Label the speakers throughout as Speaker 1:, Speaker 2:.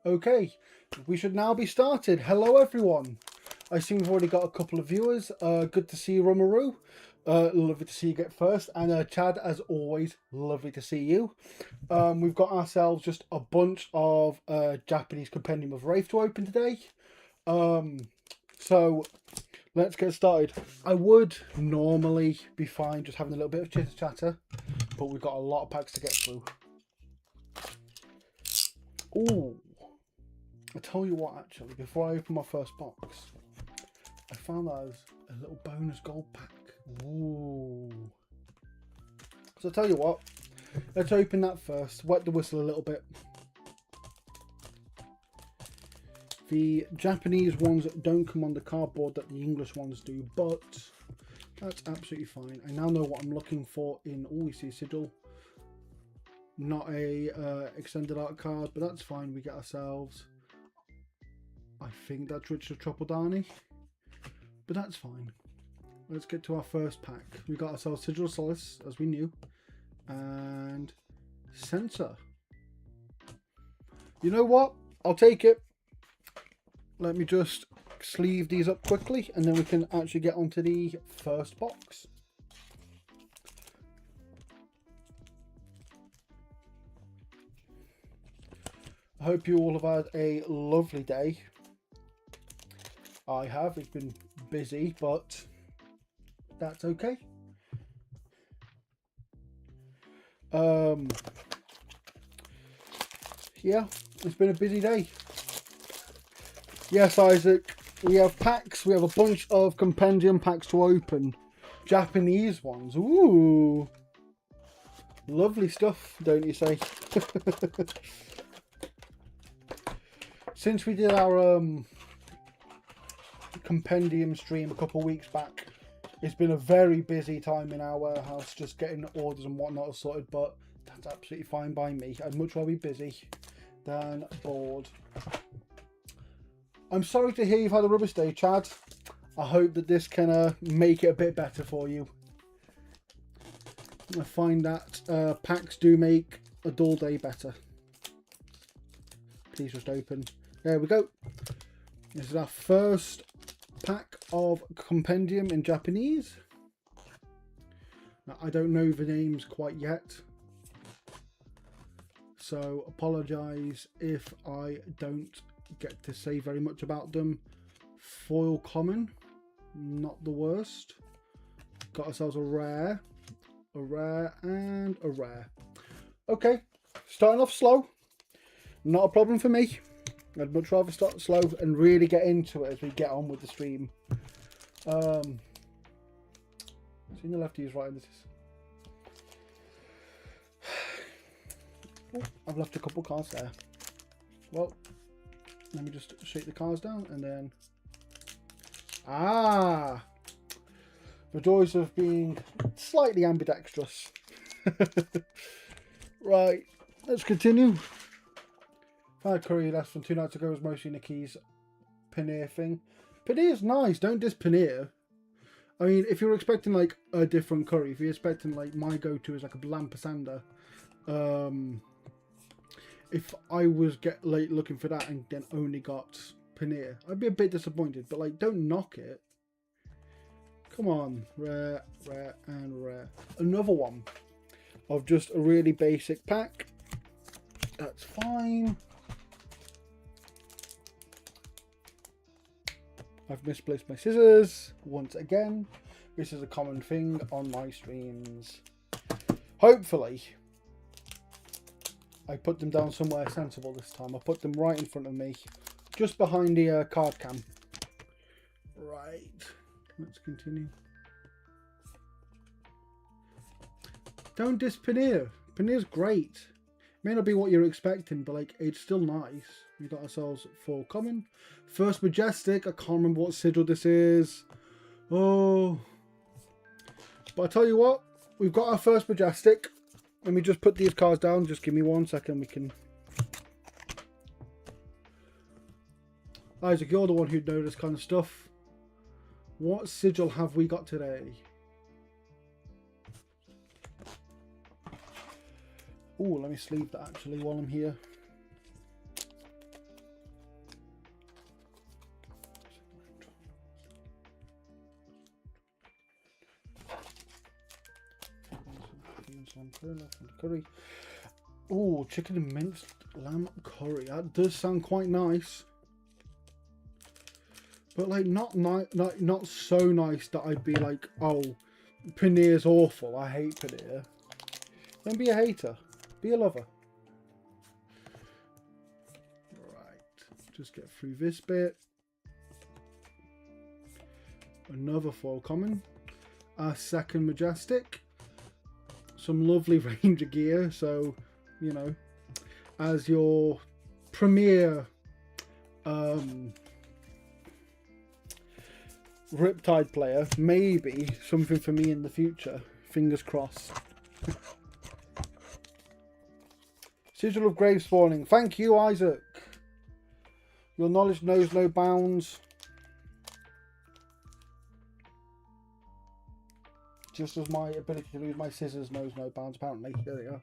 Speaker 1: Okay, we should now be started. Hello everyone. I see we've already got a couple of viewers. Good to see you, Romaru. Lovely to see you get first. And Chad, as always, lovely to see you. We've got ourselves just a bunch of Japanese Compendium of Rathe to open today. So let's get started. I would normally be fine just having a little bit of chitter chatter, but we've got a lot of packs to get through. Ooh. I tell you what, actually, before I open my first box, I found that as a little bonus gold pack. Ooh. So I tell you what, let's open that first. Wet the whistle a little bit. The Japanese ones don't come on the cardboard that the English ones do, but that's absolutely fine. I now know what I'm looking for in. Oh, we see a sigil. Not a extended art card, but that's fine. We get ourselves, I think that's Richard Troppodani, but that's fine. Let's get to our first pack. We got ourselves Sigil Solace, as we knew, and Sensor. You know what? I'll take it. Let me just sleeve these up quickly, and then we can actually get onto the first box. I hope you all have had a lovely day. I have. It's been busy, but that's okay. Yeah, it's been a busy day. Yes, Isaac, we have packs. We have a bunch of compendium packs to open. Japanese ones. Ooh. Lovely stuff, don't you say? Since we did our compendium stream a couple of weeks back, it's been a very busy time in our warehouse, just getting orders and whatnot sorted, but that's absolutely fine by me. I'd much rather be busy than bored. I'm sorry to hear you've had a rubbish day, Chad. I hope that this can make it a bit better for you. I find that packs do make a dull day better. Please just open. There we go. This is our first pack of compendium in Japanese. Now, I don't know the names quite yet, so apologise if I don't get to say very much about them. Foil common, not the worst. Got ourselves a rare, and a rare. Okay, starting off slow, not a problem for me. I'd much rather start slow and really get into it as we get on with the stream. Seeing the lefties right in this. Oh, I've left a couple cards there. Well, let me just shake the cards down and then. Ah! The joys of being slightly ambidextrous. Right, let's continue. Curry left from 2 nights ago was mostly Nikki's paneer thing. Paneer's nice, don't diss paneer. I mean, if you're expecting like a different curry, if you're expecting like my go-to is like a lamb pasanda, if I was looking for that and then only got paneer, I'd be a bit disappointed, but like don't knock it. Come on, rare, rare, and rare. Another one of just a really basic pack. That's fine. I've misplaced my scissors once again. This is a common thing on my streams. Hopefully, I put them down somewhere sensible this time. I put them right in front of me, just behind the card cam. Right, let's continue. Don't diss paneer. Paneer's great. May not be what you're expecting, but like it's still nice. We got ourselves 4 common. First majestic. I can't remember what sigil this is. Oh, but I tell you what, we've got our first majestic. Let me just put these cards down. Just give me 1 second. We can. Isaac, you're the one who'd know this kind of stuff. What sigil have we got today? Oh, let me sleeve that actually while I'm here. lamb curry. Oh, chicken and minced lamb curry. That does sound quite nice. But like not so nice that I'd be like, oh, paneer's awful. I hate paneer. Don't be a hater. Be a lover. Right. Just get through this bit. Another foil common. Our second majestic. Some lovely Ranger gear. So, you know, as your premier Riptide player, maybe something for me in the future. Fingers crossed. Sigil of Grave Spawning. Thank you, Isaac. Your knowledge knows no bounds. Just as my ability to use my scissors knows no bounds, apparently. There they are.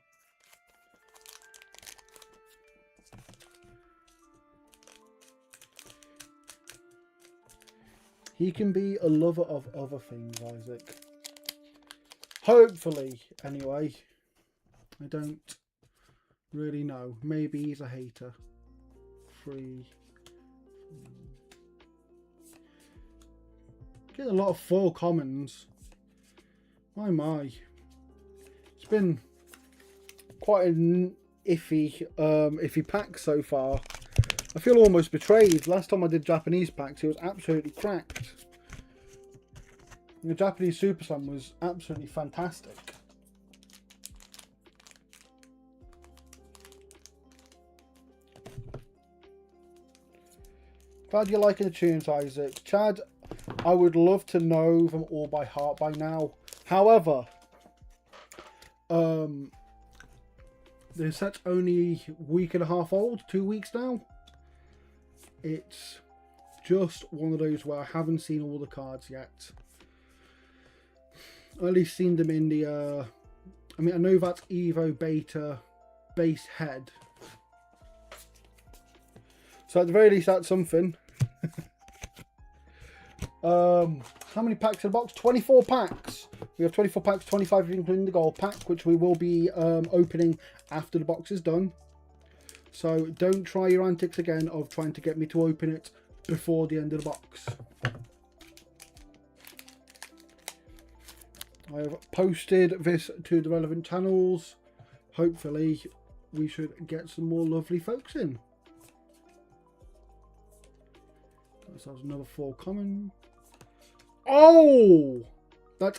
Speaker 1: He can be a lover of other things, Isaac. Hopefully, anyway. I don't really know. Maybe he's a hater. 3. Get a lot of foil commons. My. It's been quite an iffy pack so far. I feel almost betrayed. Last time I did Japanese packs, it was absolutely cracked. The Japanese Super Slam was absolutely fantastic. Glad you're liking the tunes, Isaac. Chad, I would love to know them all by heart by now. However, the set's only a week and a half old, 2 weeks now. It's just one of those where I haven't seen all the cards yet. I at least seen them in the, I mean, I know that's Evo Beta base head. So at the very least, that's something. How many packs in the box? 24 packs. We have 24 packs, 25 including the gold pack, which we will be opening after the box is done. So don't try your antics again of trying to get me to open it before the end of the box. I have posted this to the relevant channels. Hopefully we should get some more lovely folks in. Got ourselves another 4 common. Oh! That,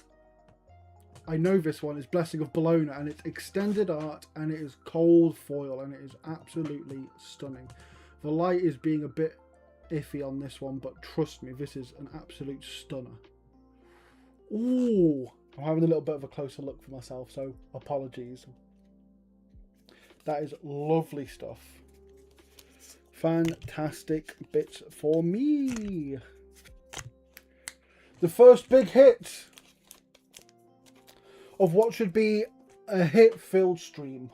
Speaker 1: I know this one is Blessing of Bologna, and it's extended art, and it is cold foil, and it is absolutely stunning. The light is being a bit iffy on this one, but trust me, this is an absolute stunner. Ooh, I'm having a little bit of a closer look for myself, so apologies. That is lovely stuff. Fantastic bits for me. The first big hit of what should be a hit-filled stream.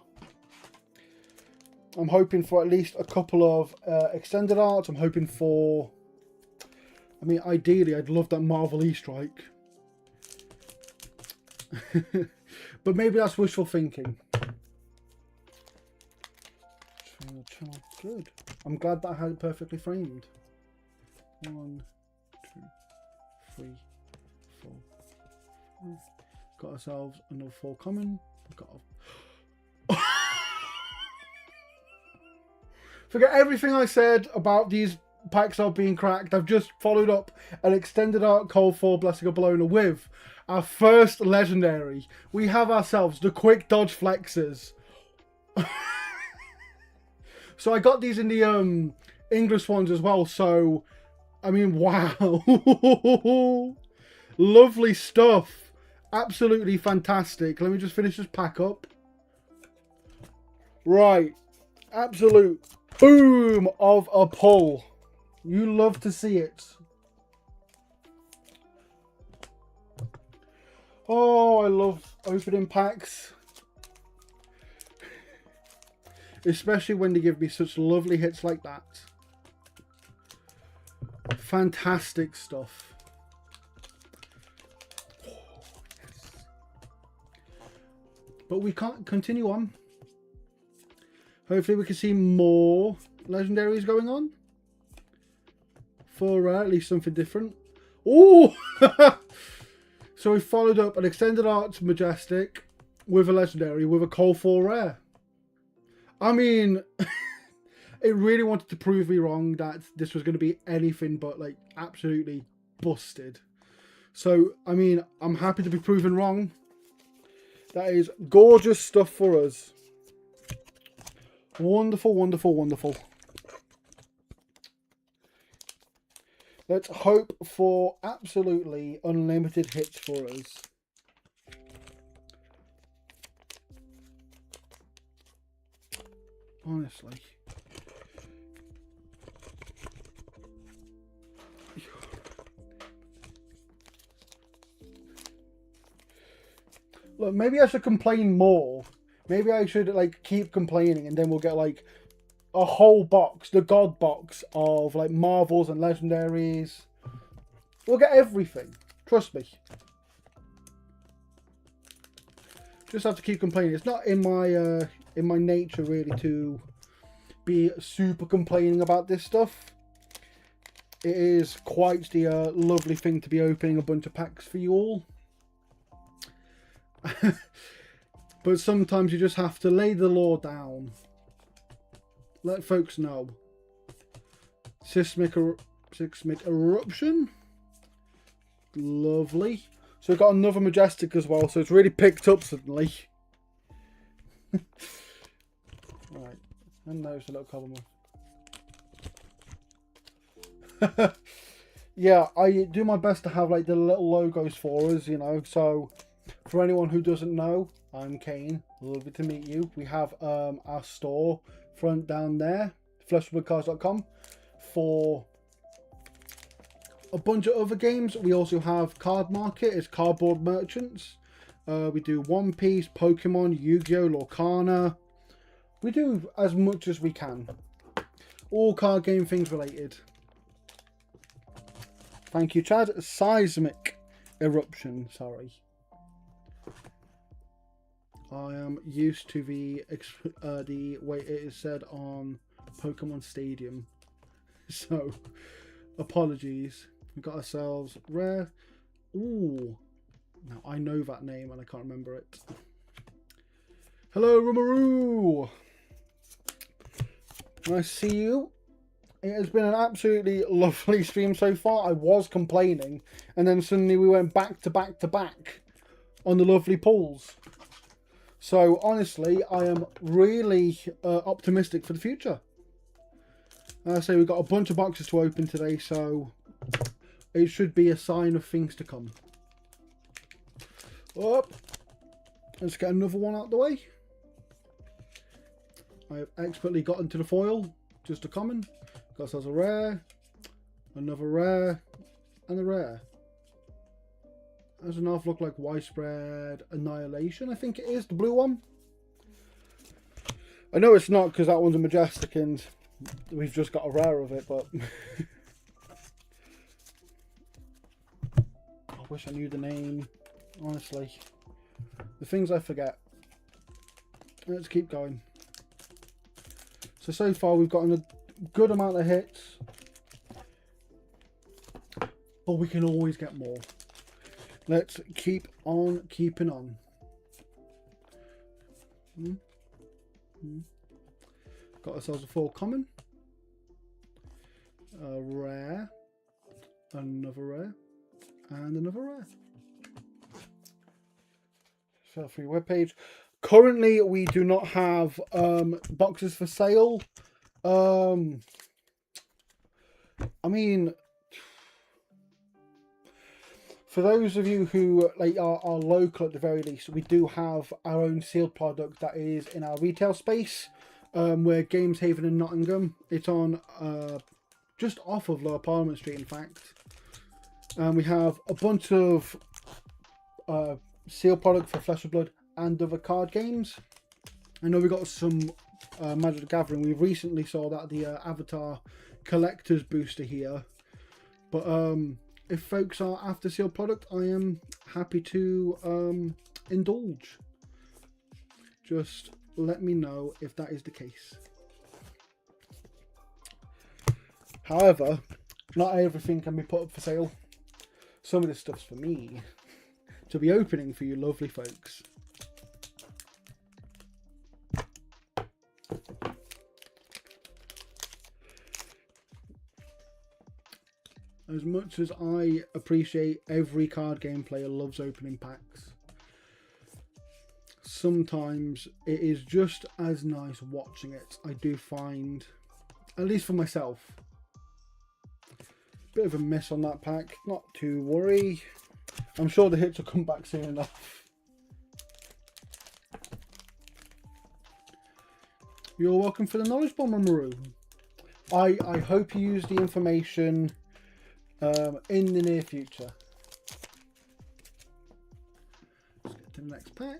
Speaker 1: I'm hoping for at least a couple of extended art. I'm hoping for, I mean, ideally, I'd love that Marvel E-Strike. But maybe that's wishful thinking. Good. I'm glad that I had it perfectly framed. 1, 2, 3, 4, 5. Got ourselves another 4 common. Forget everything I said about these packs not being cracked. I've just followed up an extended art cold 4 Blessing of Bologna with our first legendary. We have ourselves the quick dodge flexes. So I got these in the English ones as well. So, I mean, wow. Lovely stuff. Absolutely fantastic. Let me just finish this pack up. Right. Absolute boom of a pull. You love to see it. Oh, I love opening packs. Especially when they give me such lovely hits like that. Fantastic stuff. But we can't continue on. Hopefully we can see more legendaries going on. For at least something different. Oh! So we followed up an Extended Arts Majestic with a legendary with a Cold 4 rare. I mean, it really wanted to prove me wrong that this was going to be anything but like absolutely busted. So, I mean, I'm happy to be proven wrong. That is gorgeous stuff for us. Wonderful, wonderful, wonderful. Let's hope for absolutely unlimited hits for us. Honestly. Look, maybe I should complain more. Maybe I should like keep complaining and then we'll get like a whole box, the God box of like Marvels and Legendaries. We'll get everything. Trust me. Just have to keep complaining. It's not in my nature really to be super complaining about this stuff. It is quite the lovely thing to be opening a bunch of packs for you all. But sometimes you just have to lay the law down. Let folks know. Seismic Eruption. Lovely. So we've got another Majestic as well. So it's really picked up suddenly. Right. And there's a little column. Yeah, I do my best to have like the little logos for us, you know. So for anyone who doesn't know, I'm Kane. Lovely to meet you. We have our store front down there, fleshwoodcards.com, for a bunch of other games. We also have Card Market, it's cardboard merchants. We do One Piece, Pokemon, Yu-Gi-Oh, Lorcana. We do as much as we can. All card game things related. Thank you, Chad. Seismic Eruption, sorry. I am used to the way it is said on Pokemon Stadium. So, apologies. We got ourselves rare. Ooh. Now, I know that name and I can't remember it. Hello, Rumaroo. Nice to see you. It has been an absolutely lovely stream so far. I was complaining and then suddenly we went back to back to back on the lovely pulls. So honestly, I am really optimistic for the future. I say we've got a bunch of boxes to open today, so it should be a sign of things to come. Up. Let's get another one out of the way. I have expertly got into the foil, just a common. Got ourselves a rare, another rare, and a rare. Does enough look like Widespread Annihilation, I think it is, the blue one. I know it's not because that one's a Majestic and we've just got a rare of it, but I wish I knew the name, honestly. The things I forget. Let's keep going. So far we've gotten a good amount of hits, but we can always get more. Let's keep on keeping on. Got ourselves a full common, a rare, another rare, and another rare. So free webpage. Currently, we do not have boxes for sale. I mean, for those of you who like are local at the very least, we do have our own sealed product that is in our retail space. We're Games Haven in Nottingham. It's on just off of Lower Parliament Street, in fact. We have a bunch of sealed product for Flesh of Blood and other card games. I know we got some Magic the Gathering. We recently saw that the Avatar Collector's Booster here. But if folks are after sealed product, I am happy to indulge. Just let me know if that is the case. However, not everything can be put up for sale. Some of this stuff's for me to be opening for you lovely folks. As much as I appreciate every card game player loves opening packs, sometimes it is just as nice watching it. I do find, at least for myself, bit of a miss on that pack. Not to worry. I'm sure the hits will come back soon enough. You're welcome for the knowledge bomb, Maru. I hope you use the information in the near future. Let's get to the next pack.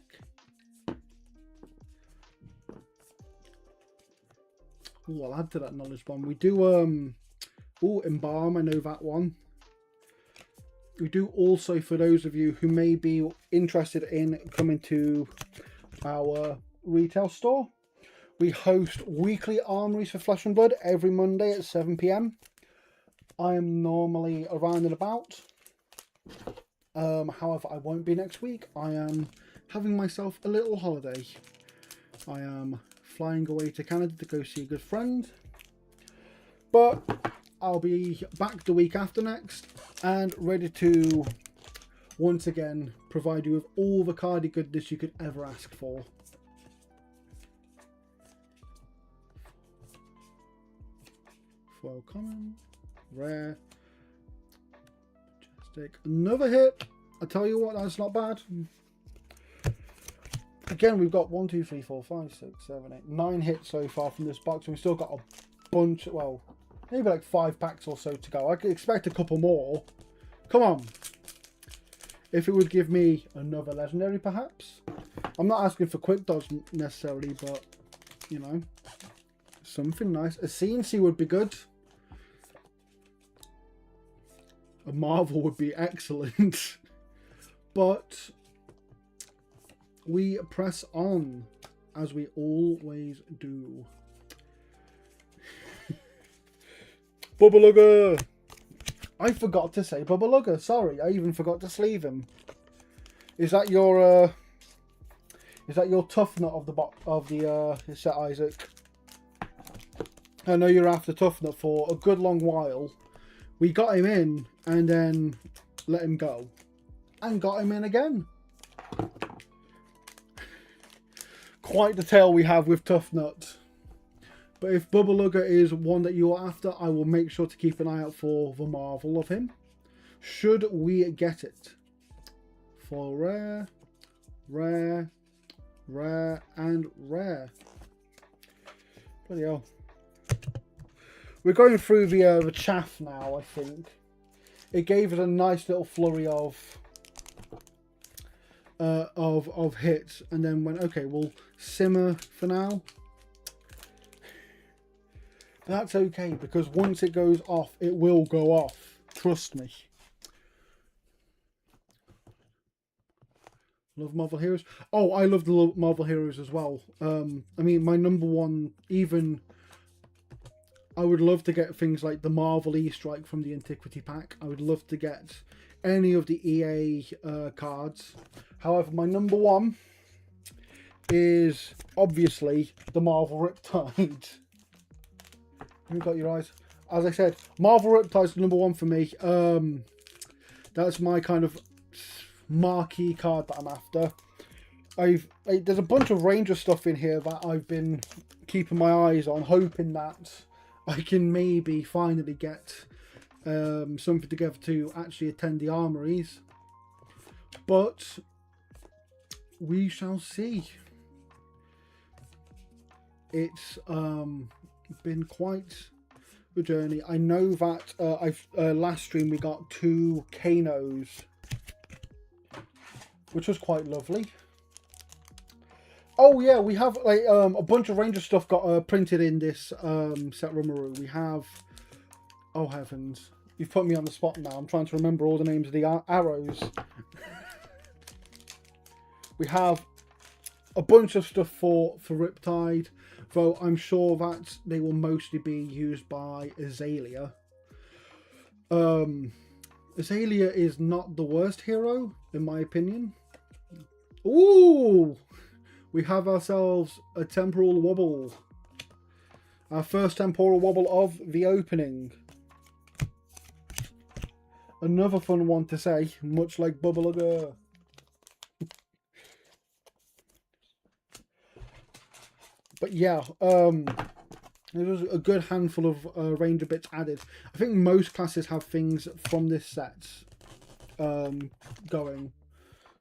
Speaker 1: Oh, I'll add to that knowledge bomb. We do oh, Embalm, I know that one. We do also, for those of you who may be interested in coming to our retail store, we host weekly armories for Flesh and Blood every Monday at 7 PM. I am normally around and about. However, I won't be next week. I am having myself a little holiday. I am flying away to Canada to go see a good friend. But I'll be back the week after next and ready to once again provide you with all the cardy goodness you could ever ask for. Foil common, rare, majestic, another hit. I tell you what, that's not bad. Again, we've got 1, 2, 3, 4, 5, 6, 7, 8, 9 hits so far from this box, and we've still got a bunch, well, maybe like 5 packs or so to go. I could expect a couple more. Come on. If it would give me another legendary, perhaps. I'm not asking for quick dodge necessarily, but, you know, something nice. A CNC would be good. A Marvel would be excellent. But we press on, as we always do. Bubba Lugger! I forgot to say Bubba Lugger. Sorry, I even forgot to sleeve him. Is that your tough nut of the set, Isaac? I know you're after tough nut for a good long while. We got him in and then let him go, and got him in again. Quite the tale we have with tough nut. But if Bubba Lugger is one that you are after, I will make sure to keep an eye out for the Marvel of him. Should we get it. For rare, rare, rare, and rare. Bloody hell. We're going through the chaff now, I think. It gave us a nice little flurry of hits, and then went, okay, we'll simmer for now. That's okay, because once it goes off, it will go off. Trust me. Love Marvel Heroes. Oh, I love the Marvel Heroes as well. I mean, my number one, even... I would love to get things like the Marvel E-Strike from the Antiquity Pack. I would love to get any of the EA cards. However, my number one is obviously the Marvel Riptide. You've got your eyes. As I said, Marvel Riptide's number one for me. That's my kind of marquee card that I'm after. There's a bunch of Ranger stuff in here that I've been keeping my eyes on, hoping that I can maybe finally get something together to actually attend the armories. But we shall see. It's been quite a journey. I know that last stream we got 2 Kanos, which was quite lovely. Oh yeah, we have like a bunch of Ranger stuff got printed in this set Rumaru. We have, oh heavens, you've put me on the spot now. I'm trying to remember all the names of the arrows. We have a bunch of stuff for Riptide, though I'm sure that they will mostly be used by Azalea. Azalea is not the worst hero, in my opinion. Ooh! We have ourselves a temporal wobble. Our first temporal wobble of the opening. Another fun one to say, much like Bubblegurr. But yeah, there was a good handful of Ranger bits added. I think most classes have things from this set going.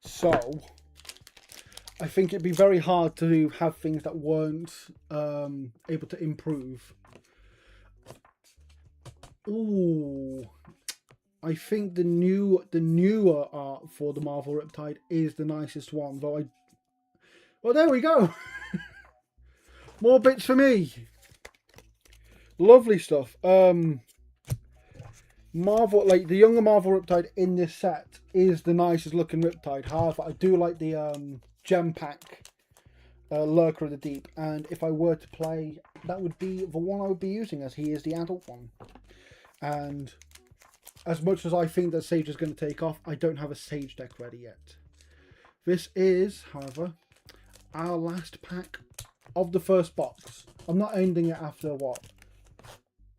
Speaker 1: So, I think it'd be very hard to have things that weren't able to improve. Ooh, I think the newer art for the Marvel Riptide is the nicest one. Though well, there we go. More bits for me. Lovely stuff. Marvel, like the younger Marvel Riptide in this set is the nicest looking Riptide. However, I do like the gem pack Lurker of the Deep, and if I were to play, that would be the one I would be using, as he is the adult one. And as much as I think that Sage is going to take off, I don't have a Sage deck ready yet. This is, however, our last pack of the first box. I'm not ending it after what?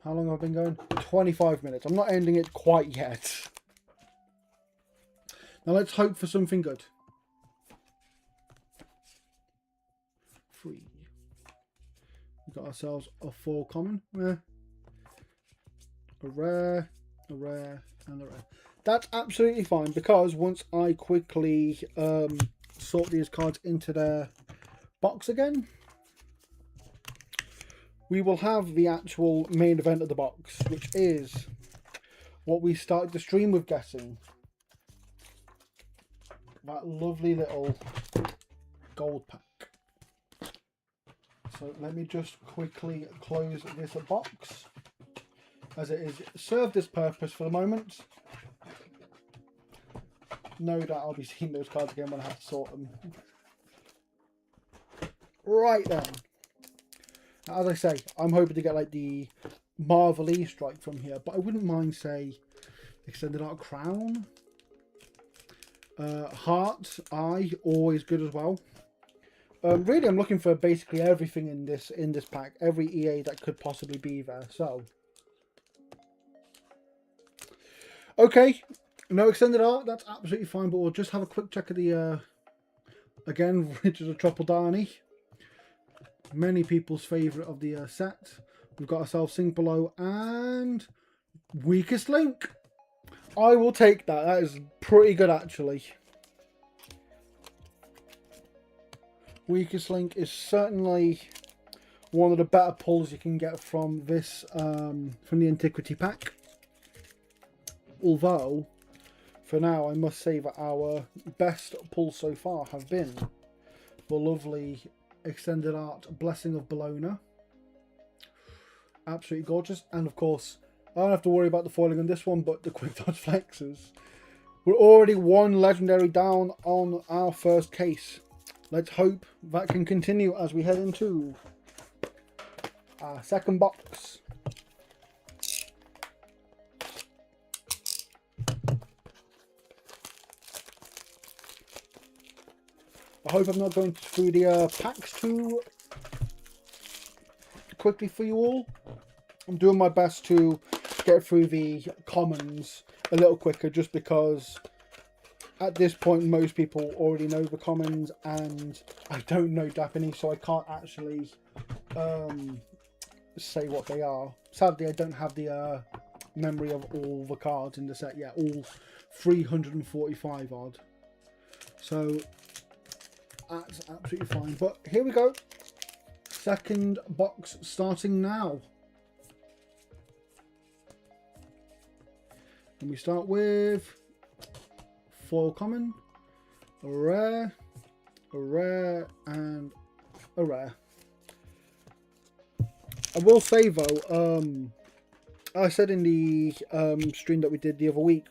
Speaker 1: How long have I been going? 25 minutes. I'm not ending it quite yet. Now let's hope for something good. 3. We got ourselves a 4 common. A rare, a rare, and a rare. That's absolutely fine, because once I quickly sort these cards into their box again, we will have the actual main event of the box, which is what we started the stream with guessing. That lovely little gold pack. So let me just quickly close this box, as it is served its purpose for the moment. No doubt I'll be seeing those cards again when I have to sort them. Right then. As I say, I'm hoping to get like the Marvel E strike from here, but I wouldn't mind, say, Extended Art Crown. Heart, Eye, always good as well. Really, I'm looking for basically everything in this pack, every EA that could possibly be there. So, okay, no Extended Art, that's absolutely fine. But we'll just have a quick check of the again, which is a Triple Darny. Many people's favourite of the set. We've got ourselves Sink Below and Weakest Link. I will take that. That is pretty good, actually. Weakest Link is certainly one of the better pulls you can get from this, from the Antiquity pack. Although, for now, I must say that our best pulls so far have been the lovely Extended Art Blessing of Bologna. Absolutely gorgeous. And of course, I don't have to worry about the foiling on this one, but the Quick Dodge Flexes. We're already one legendary down on our first case. Let's hope that can continue as we head into our second box. I hope I'm not going through the packs too quickly for you all. I'm doing my best to get through the commons a little quicker, just because at this point most people already know the commons and I don't know Japanese, so I can't actually say what they are. Sadly, I don't have the memory of all the cards in the set yet, all 345 odd. So that's absolutely fine. But here we go. Second box starting now. And we start with foil common, a rare, and a rare. I will say though, I said in the stream that we did the other week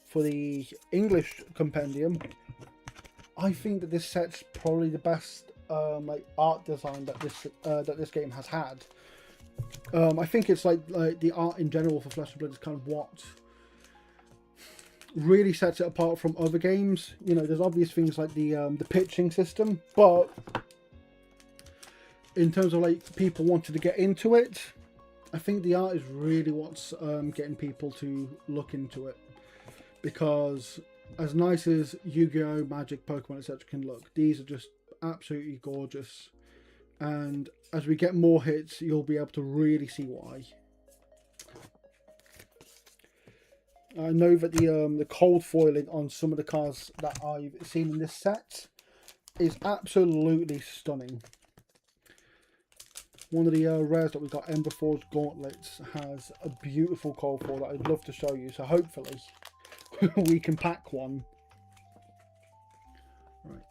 Speaker 1: for the English compendium, I think that this set's probably the best like art design that this game has had. I think it's like the art in general for Flesh and Blood is kind of what really sets it apart from other games. You know, there's obvious things like the pitching system, but in terms of like people wanting to get into it, I think the art is really what's getting people to look into it. Because as nice as Yu-Gi-Oh, Magic, Pokemon, etc. can look, these are just absolutely gorgeous. And as we get more hits, you'll be able to really see why. I know that the cold foiling on some of the cards that I've seen in this set is absolutely stunning. One of the rares that we got, Emberforge Gauntlets, has a beautiful cold foil that I'd love to show you. So hopefully we can pack one. Right.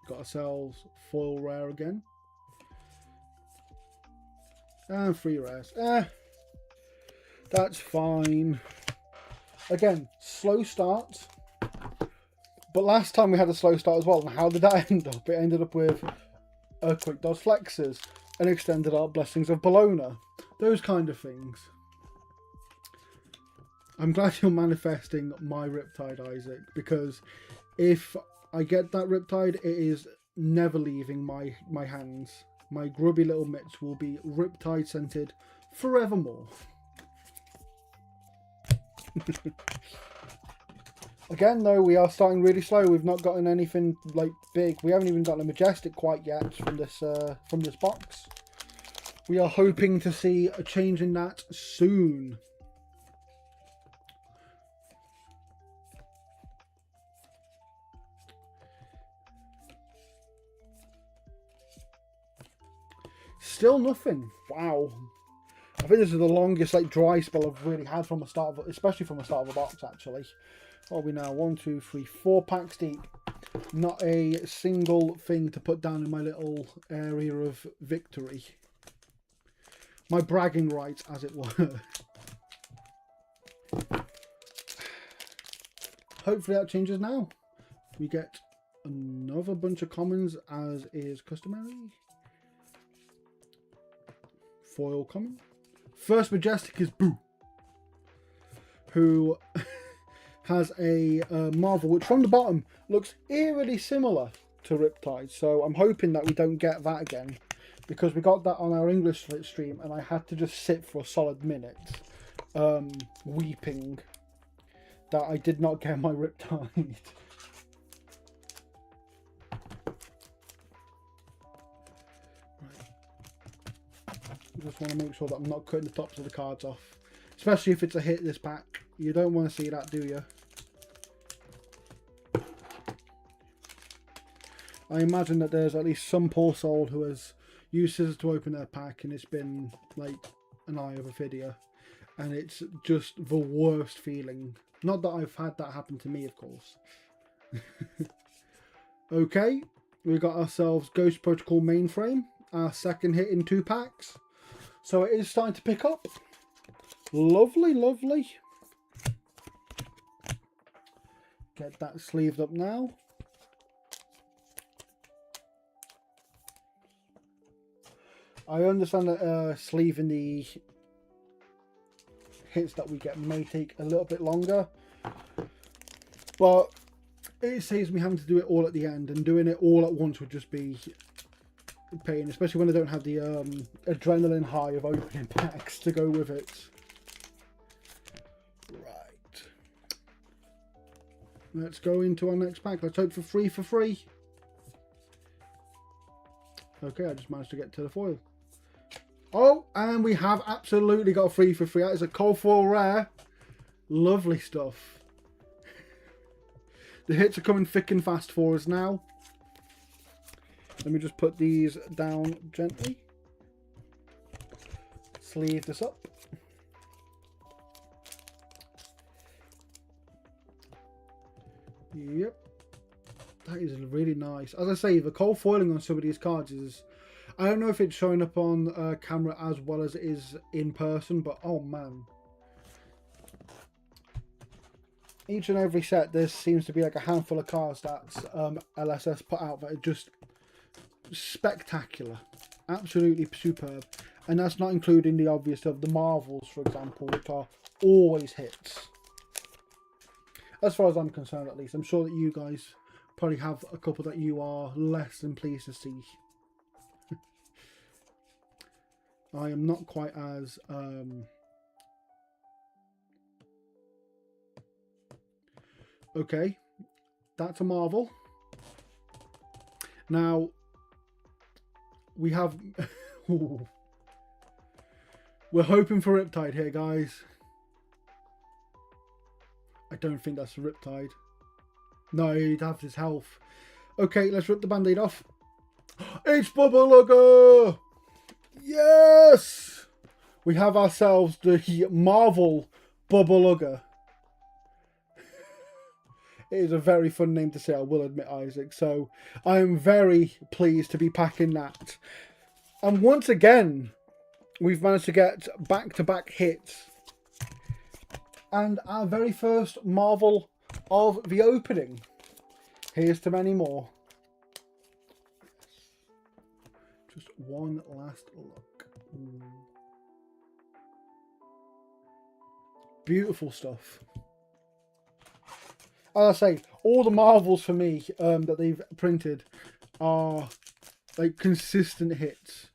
Speaker 1: Got ourselves foil rare again. And 3 rares. That's fine. Again, slow start. But last time we had a slow start as well. And how did that end up? It ended up with a quick dodge flexes, an extended art blessings of Bologna. Those kind of things. I'm glad you're manifesting my Riptide, Isaac, because if I get that Riptide, it is never leaving my hands. My grubby little mitts will be Riptide scented forevermore. Again, though, we are starting really slow. We've not gotten anything like big. We haven't even gotten a Majestic quite yet from this box. We are hoping to see a change in that soon. Still nothing. Wow. I think this is the longest like dry spell I've really had from a start of, especially from the start of a box actually. What are we now? 1, 2, 3, 4 packs deep. Not a single thing to put down in my little area of victory. My bragging rights, as it were. Hopefully that changes now. We get another bunch of commons as is customary. Foil common. First Majestic is Boo, who has a Marvel which from the bottom looks eerily similar to Riptide, so I'm hoping that we don't get that again, because we got that on our English stream and I had to just sit for a solid minute weeping that I did not get my Riptide. I just want to make sure that I'm not cutting the tops of the cards off. Especially if it's a hit this pack. You don't want to see that, do you? I imagine that there's at least some poor soul who has used scissors to open their pack and it's been like an eye of a video. And it's just the worst feeling. Not that I've had that happen to me, of course. Okay, we got ourselves Ghost Protocol Mainframe. Our second hit in 2 packs. So it is starting to pick up. Lovely, lovely. Get that sleeved up now. I understand that sleeving the hits that we get may take a little bit longer. But it saves me having to do it all at the end, and doing it all at once would just be pain, especially when I don't have the adrenaline high of opening packs to go with it. Right. Let's go into our next pack. Let's hope for 3 for free. Okay, I just managed to get to the foil. Oh, and we have absolutely got a 3 for free. That is a cold foil rare. Lovely stuff. The hits are coming thick and fast for us now. Let me just put these down gently. Sleeve this up. Yep. That is really nice. As I say, the cold foiling on some of these cards is... I don't know if it's showing up on camera as well as it is in person, but oh man. each and every set, there seems to be like a handful of cards that LSS put out that are just spectacular, absolutely superb. And that's not including the obvious of the Marvels, for example, which are always hits. As far as I'm concerned, at least. I'm sure that you guys probably have a couple that you are less than pleased to see. I am not quite as... Okay, that's a Marvel. Now, we have... We're hoping for Riptide here, guys. I don't think that's a Riptide. No, he'd have his health. Okay, let's rip the band-aid off. It's Bubba Lugger! Yes! We have ourselves the Marvel Bubba Lugger. It is a very fun name to say, I will admit, Isaac. So I am very pleased to be packing that. And once again, we've managed to get back-to-back hits. And our very first Marvel of the opening. Here's to many more. Just one last look. Beautiful stuff. As I say, all the Marvels for me that they've printed are like consistent hits.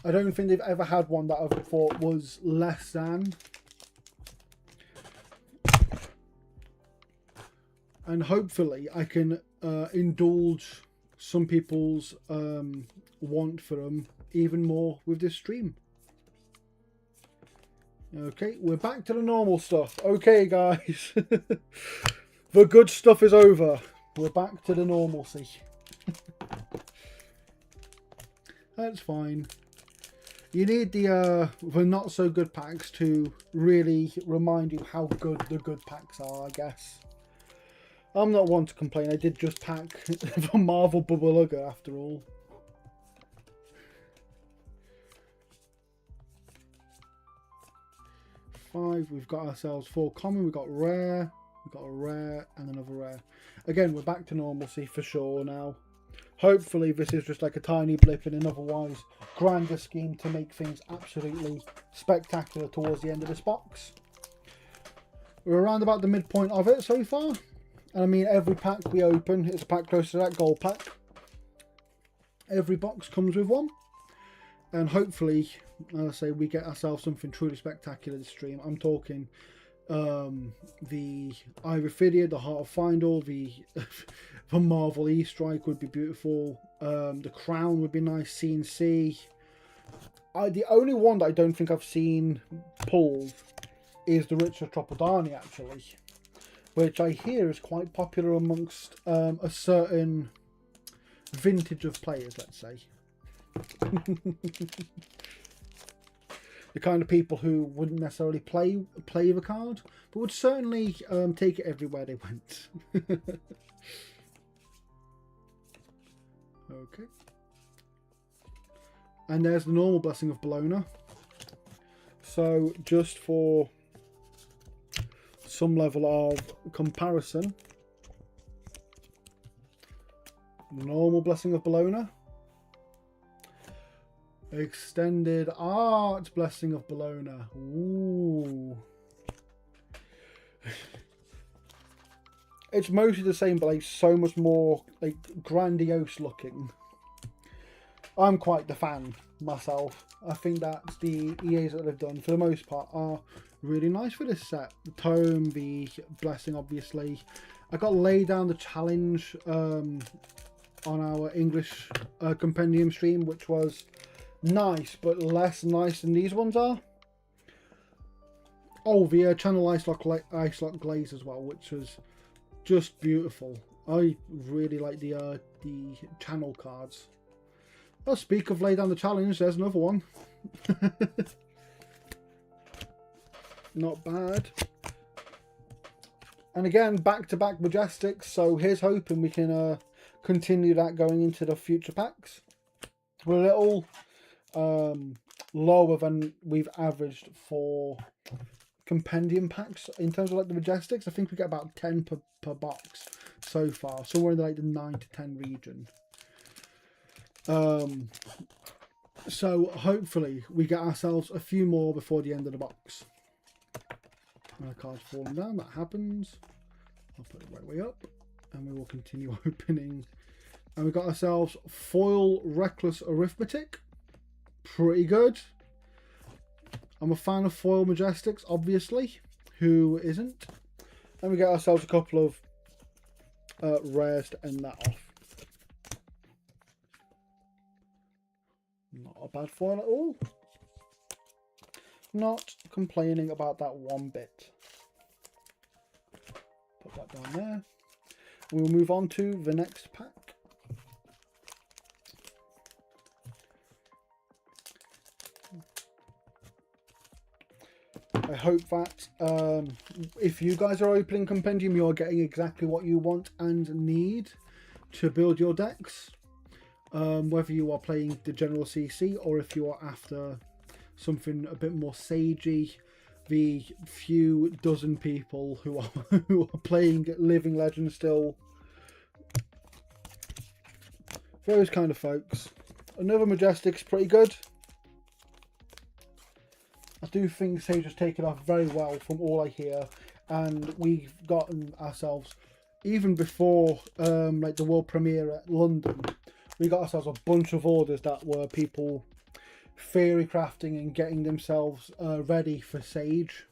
Speaker 1: I don't think they've ever had one that I thought was less than. And hopefully I can indulge some people's want for them even more with this stream. Okay, we're back to the normal stuff. Okay, guys. The good stuff is over. We're back to the normalcy. That's fine. You need the not so good packs to really remind you how good the good packs are, I guess. I'm not one to complain. I did just pack the Marvel Bubba Lugger after all. Five. We've got ourselves 4 common. We've got rare. We've got a rare and another rare. Again, we're back to normalcy for sure now. Hopefully this is just like a tiny blip in an otherwise grander scheme to make things absolutely spectacular towards the end of this box. We're around about the midpoint of it so far. And I mean, every pack we open is a pack close to that gold pack. Every box comes with one. And hopefully, as I say, we get ourselves something truly spectacular this stream. I'm talking the Irophidia, the Heart of Findall, the Marvel E-Strike would be beautiful. The Crown would be nice. CNC. The only one that I don't think I've seen pulled is the Richard Tropodani, actually, which I hear is quite popular amongst a certain vintage of players, let's say. The kind of people who wouldn't necessarily play the card, but would certainly take it everywhere they went. Okay. And there's the normal Blessing of Bologna. So just for some level of comparison, normal Blessing of Bologna. Extended Art Blessing of Bologna. Ooh. It's mostly the same, but like so much more like grandiose looking. I'm quite the fan myself. I think that the EAs that they've done for the most part are really nice for this set. The tome, the blessing, obviously. I got laid down the challenge on our English compendium stream, which was nice, but less nice than these ones are. Oh, the Channel Ice Lock Glaze as well, which was just beautiful. I really like the channel cards. Well, speak of lay down the challenge, there's another one. Not bad. And again, back-to-back Majestics, so here's hoping we can continue that going into the future packs. We're a little lower than we've averaged for compendium packs in terms of like the Majestics. I think we get about 10 per box so far, somewhere in like the 9 to 10 region. So hopefully we get ourselves a few more before the end of the box. My card's falling down, that happens. I'll put it right way up and we will continue opening. And we got ourselves foil Reckless Arithmetic. Pretty good. I'm a fan of foil Majestics, obviously. Who isn't? And we get ourselves a couple of rares to end that off. Not a bad foil at all. Not complaining about that one bit. Put that down there. We'll move on to the next pack. I hope that if you guys are opening Compendium, you're getting exactly what you want and need to build your decks. Whether you are playing the general CC or if you are after something a bit more sagey, the few dozen people who are playing Living Legend still, those kind of folks. Another Majestic's pretty good. I do think Sage has taken off very well from all I hear, and we've gotten ourselves, even before like the world premiere at London, we got ourselves a bunch of orders that were people theory crafting and getting themselves ready for Sage,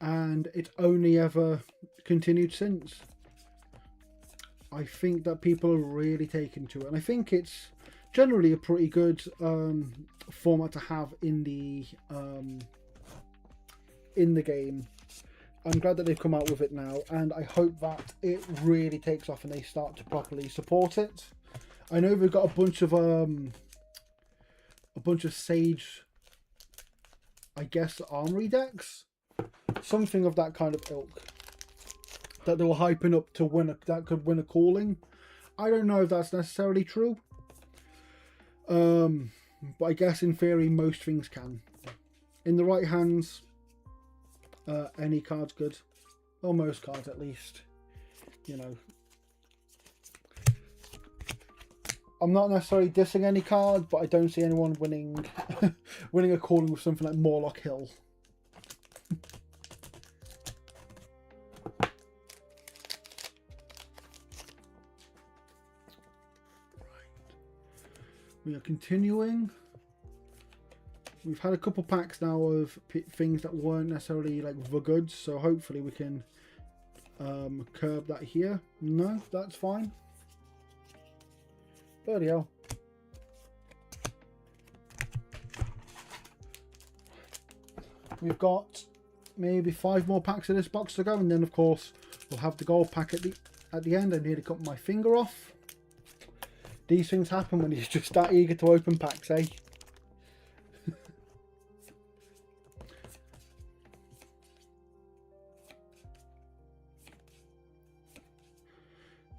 Speaker 1: and it's only ever continued since. I think that people are really taken to it, and I think it's generally a pretty good format to have in the game. I'm glad that they've come out with it now, and I hope that it really takes off and they start to properly support it. I know we've got a bunch of Sage, I guess, armory decks, something of that kind of ilk, that they were hyping up to win that could win a calling. I don't know if that's necessarily true. But I guess in theory most things can. In the right hands, any card's good. Or most cards at least. You know. I'm not necessarily dissing any card, but I don't see anyone winning winning a calling with something like Morlock Hill. We are continuing. We've had a couple packs now of things that weren't necessarily like the goods, so hopefully we can curb that here. No, that's fine. Bloody hell. We've got maybe 5 more packs of this box to go, and then of course we'll have the gold pack at the end. I nearly cut my finger off. These things happen when you're just that eager to open packs, eh?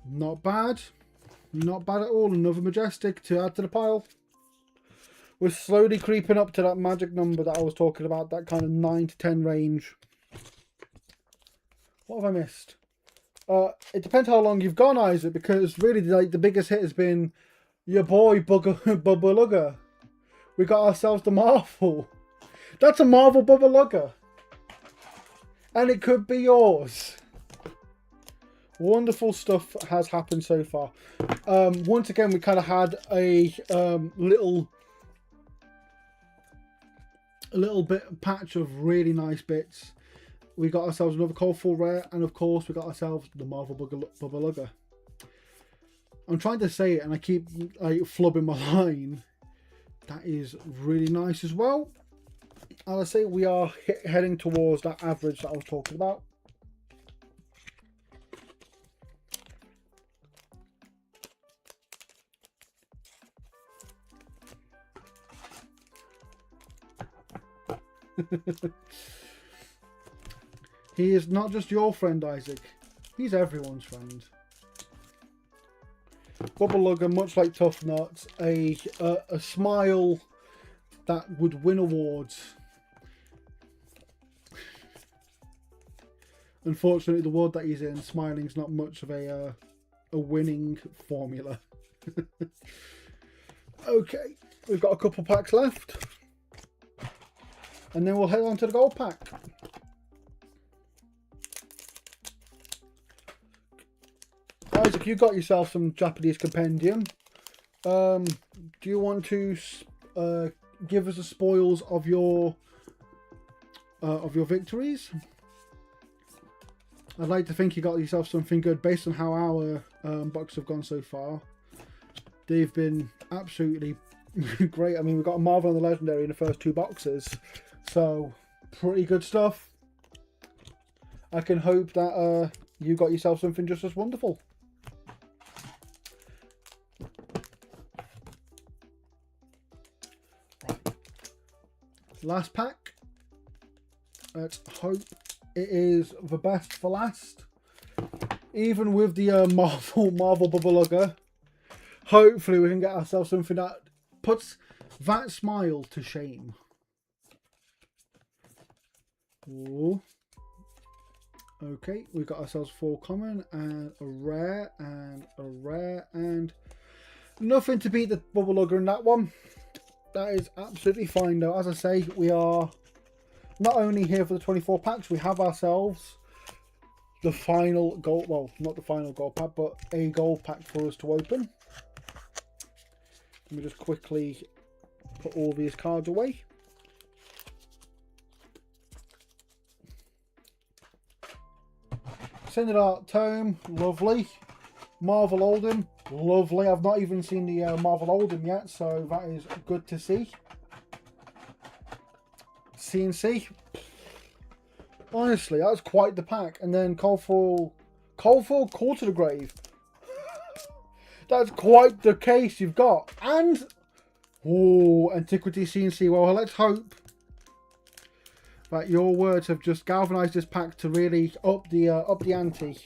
Speaker 1: Not bad. Not bad at all. Another Majestic to add to the pile. We're slowly creeping up to that magic number that I was talking about, that kind of 9 to 10 range. What have I missed? It depends how long you've gone, Isaac, because really like the biggest hit has been your boy Bubba Lugger. We got ourselves the Marvel. That's a Marvel Bubba Lugger. And it could be yours. Wonderful stuff has happened so far. Once again, we kind of had a little bit patch of really nice bits. We got ourselves another Coldfall Rare, and of course we got ourselves the Marvel Bubba Lugger. I'm trying to say it and I keep like flubbing my line. That is really nice as well. As I say, we are heading towards that average that I was talking about. He is not just your friend, Isaac. He's everyone's friend. Bubba Lugger, much like Tough Nuts, a smile that would win awards. Unfortunately, the world that he's in, smiling's not much of a winning formula. Okay, we've got a couple packs left. And then we'll head on to the gold pack. Isaac, you got yourself some Japanese Compendium. Do you want to give us the spoils of your victories? I'd like to think you got yourself something good based on how our boxes have gone so far. They've been absolutely great. I mean, we've got a Marvel and the Legendary in the first 2 boxes, so pretty good stuff. I can hope that you got yourself something just as wonderful. Last pack. Let's hope it is the best for last. Even with the Marvel Bubble Lugger, hopefully we can get ourselves something that puts that smile to shame. Ooh. Okay, we've got ourselves 4 common and a rare and a rare and nothing to beat the Bubble Lugger in that one. That is absolutely fine though. As I say, we are not only here for the 24 packs, we have ourselves the final gold, well, not the final gold pack, but a gold pack for us to open. Let me just quickly put all these cards away. Sending Art Tome, lovely. Marvel Oldham, lovely. I've not even seen the Marvel Oldham yet, so that is good to see. CNC. Honestly, that's quite the pack. And then Call to the Grave. That's quite the case you've got. And, oh, Antiquity CNC. Well, let's hope that your words have just galvanized this pack to really up the ante.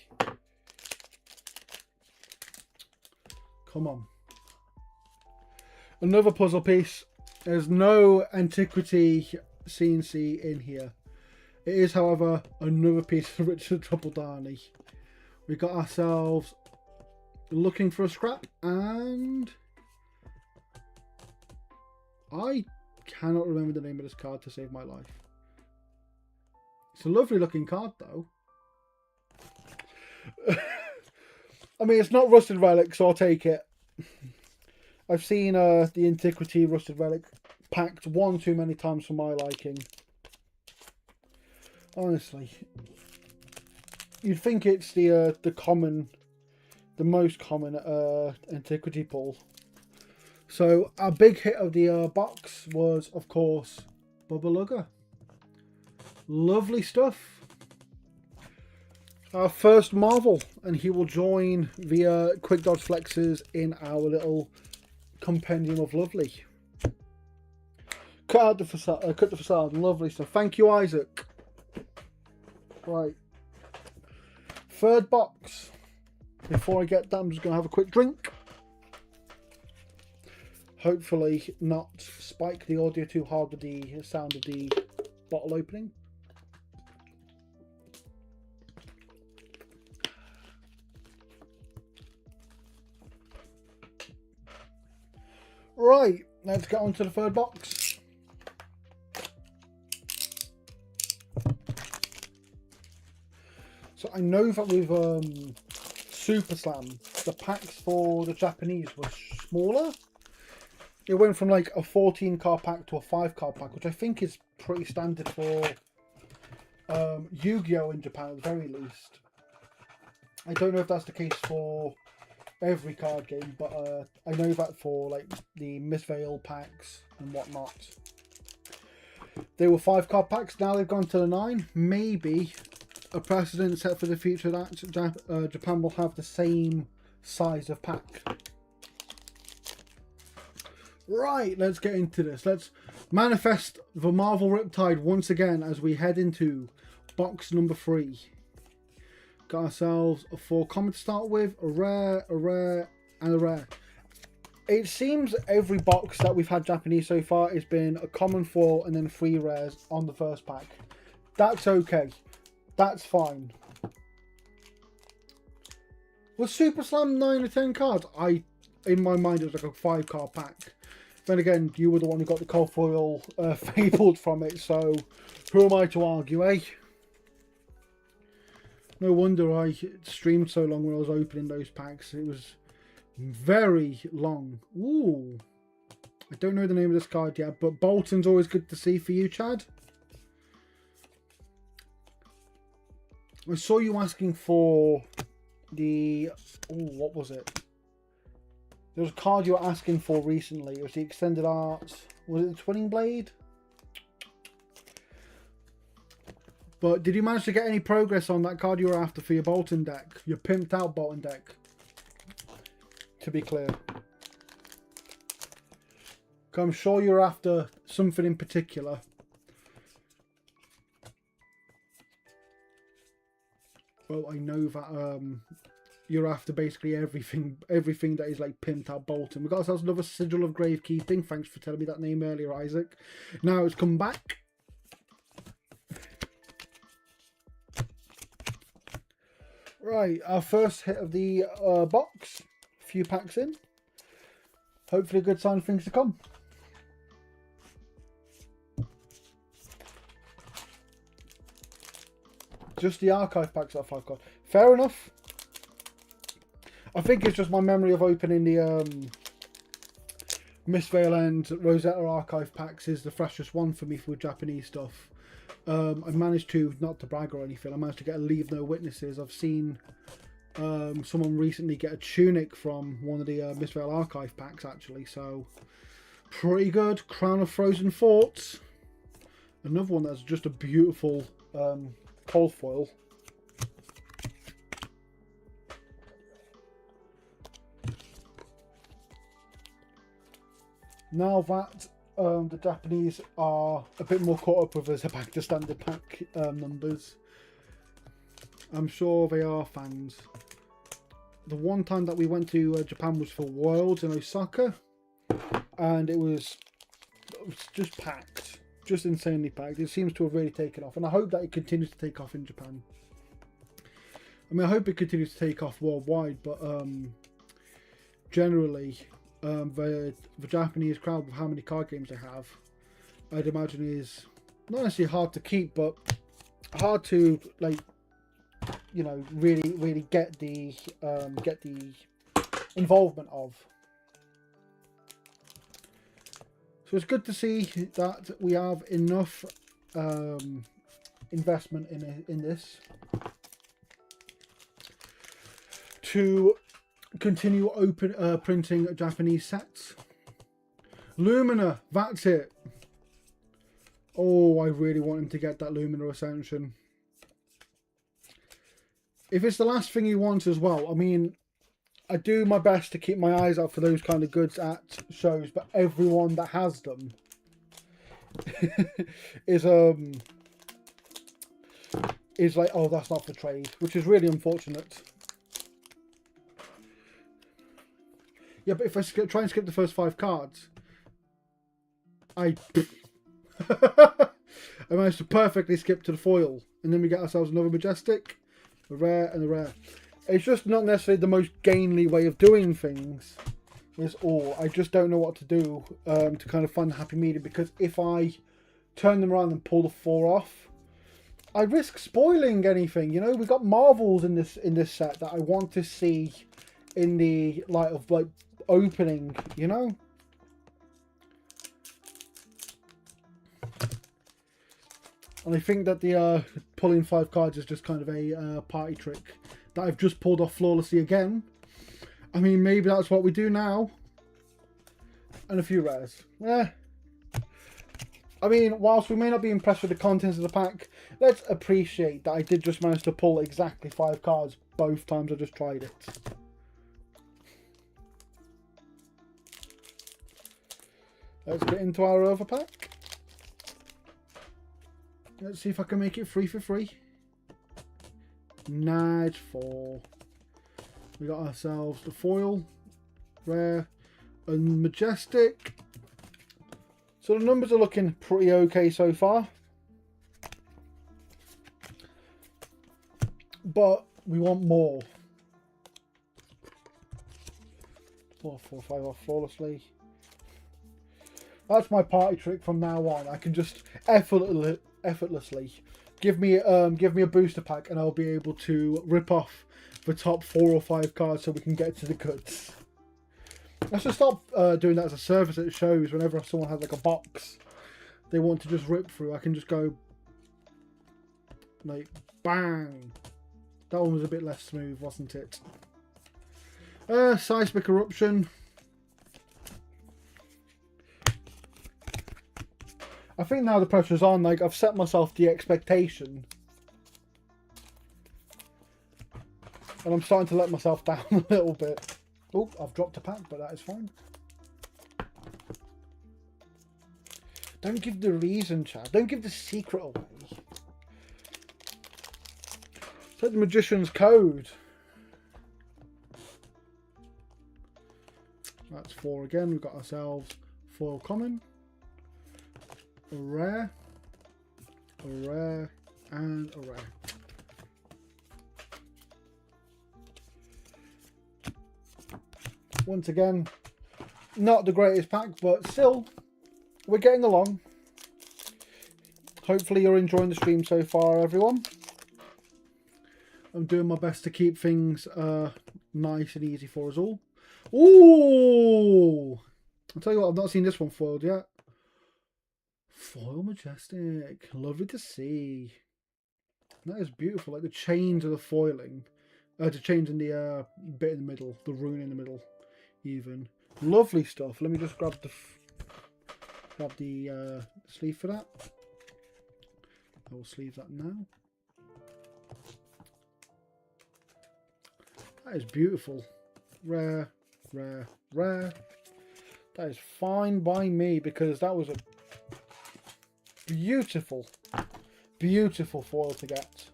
Speaker 1: Come on. Another puzzle piece. There's no Antiquity CNC in here. It is, however, another piece of Richard Trouble-Darney. We got ourselves Looking for a Scrap, and I cannot remember the name of this card to save my life. It's a lovely looking card though. I mean, it's not Rusted Relic, so I'll take it. I've seen the Antiquity Rusted Relic packed one too many times for my liking. Honestly, you'd think it's the most common Antiquity pull. So our big hit of the box was, of course, Bubble Lugger. Lovely stuff. Our first Marvel, and he will join the Quick Dodge Flexes in our little Compendium of Lovely. Cut out the facade, cut the facade. Lovely stuff. Thank you, Isaac. Right. Third box. Before I get that, I'm just going to have a quick drink. Hopefully not spike the audio too hard with the sound of the bottle opening. Right, let's get on to the third box. So I know that with Super Slam, the packs for the Japanese were smaller. It went from like a 14 card pack to a 5 card pack, which I think is pretty standard for Yu-Gi-Oh! In Japan at the very least. I don't know if that's the case for every card game, but I know that for like the Miss Veil packs and whatnot, they were 5 card packs. Now they've gone to the 9. Maybe a precedent set for the future that Japan will have the same size of pack. Right, let's get into this. Let's manifest the Marvel Riptide once again as we head into box number 3. Got ourselves a 4 common to start with, a rare, and a rare. It seems every box that we've had Japanese so far has been a common 4 and then 3 rares on the first pack. That's okay. That's fine. Was Super Slam 9 or 10 cards? In my mind, it was like a 5-card pack. Then again, you were the one who got the cold foil fabled from it, so who am I to argue, eh? No wonder I streamed so long when I was opening those packs. It was very long. Ooh. I don't know the name of this card yet, but Bolton's always good to see for you, Chad. I saw you asking for the... Oh, what was it? There was a card you were asking for recently. It was the Extended Art. Was it the Twinning Blade? But did you manage to get any progress on that card you were after for your Bolton deck? Your pimped out Bolton deck? To be clear. I'm sure you're after something in particular. Well, I know that you're after basically everything that is like pimped out Bolton. We've got ourselves another Sigil of Gravekeeping. Thanks for telling me that name earlier, Isaac. Now it's come back. Right, our first hit of the box. A few packs in. Hopefully a good sign of things to come. Just the archive packs that I've got. Fair enough. I think it's just my memory of opening the Mistveil and Rosetta archive packs is the freshest one for me for Japanese stuff. I managed to, not to brag or anything, I managed to get a Leave No Witnesses. I've seen someone recently get a tunic from one of the Mistveil archive packs actually, so pretty good. Crown of Frozen Forts. Another one that's just a beautiful cold foil. Now that the Japanese are a bit more caught up with us back to standard pack numbers, I'm sure they are fans. The one time that we went to Japan was for Worlds in Osaka, and it was just packed. Just insanely packed. It seems to have really taken off, and I hope that it continues to take off in Japan. I mean, I hope it continues to take off worldwide, but generally, the Japanese crowd, with how many card games they have, I'd imagine is not necessarily hard to keep, but hard to, like, you know, really get the involvement of. So it's good to see that we have enough investment in this to continue printing Japanese sets. Lumina, that's it. Oh, I really want him to get that Lumina Ascension. If it's the last thing he wants as well, I mean, I do my best to keep my eyes out for those kind of goods at shows, but everyone that has them is like, oh, that's not for trade, which is really unfortunate. Yeah, but if I try and skip the first 5 cards, I managed to perfectly skip to the foil, and then we get ourselves another Majestic, a rare, and a rare. It's just not necessarily the most gainly way of doing things, is all. I just don't know what to do to kind of find the happy medium, because if I turn them around and pull the 4 off, I risk spoiling anything. You know, we got Marvels in this set that I want to see in the light of, like, opening, you know. And I think that the pulling 5 cards is just kind of a party trick that I've just pulled off flawlessly again. I mean, maybe that's what we do now. And a few rares. Yeah. I mean, whilst we may not be impressed with the contents of the pack, let's appreciate that I did just manage to pull exactly 5 cards both times I just tried it. Let's get into our overpack. Let's see if I can make it 3 for 3. Nice 4. We got ourselves the foil, rare, and Majestic. So the numbers are looking pretty okay so far. But we want more. 4, 4, 5 off flawlessly. That's my party trick from now on. I can just effortlessly give me a booster pack, and I'll be able to rip off the top 4 or 5 cards so we can get to the goods. I should stop doing that as a service at shows. Whenever someone has like a box they want to just rip through, I can just go like bang. That one was a bit less smooth, wasn't it? Seismic eruption. I think now the pressure's on. Like, I've set myself the expectation, and I'm starting to let myself down a little bit. Oh, I've dropped a pack, but that is fine. Don't give the reason, Chad. Don't give the secret away. It's like the Magician's Code. That's 4 again. We've got ourselves foil common, a rare, and a rare. Once again, not the greatest pack, but still, we're getting along. Hopefully you're enjoying the stream so far, everyone. I'm doing my best to keep things nice and easy for us all. Ooh! I'll tell you what, I've not seen this one foiled yet. Foil Majestic. Lovely to see. That is beautiful. Like the chains of the foiling. The chains in the bit in the middle. The rune in the middle. Even. Lovely stuff. Let me just grab the sleeve for that. I will sleeve that now. That is beautiful. Rare, rare, rare. That is fine by me, because that was a beautiful, beautiful foil to get.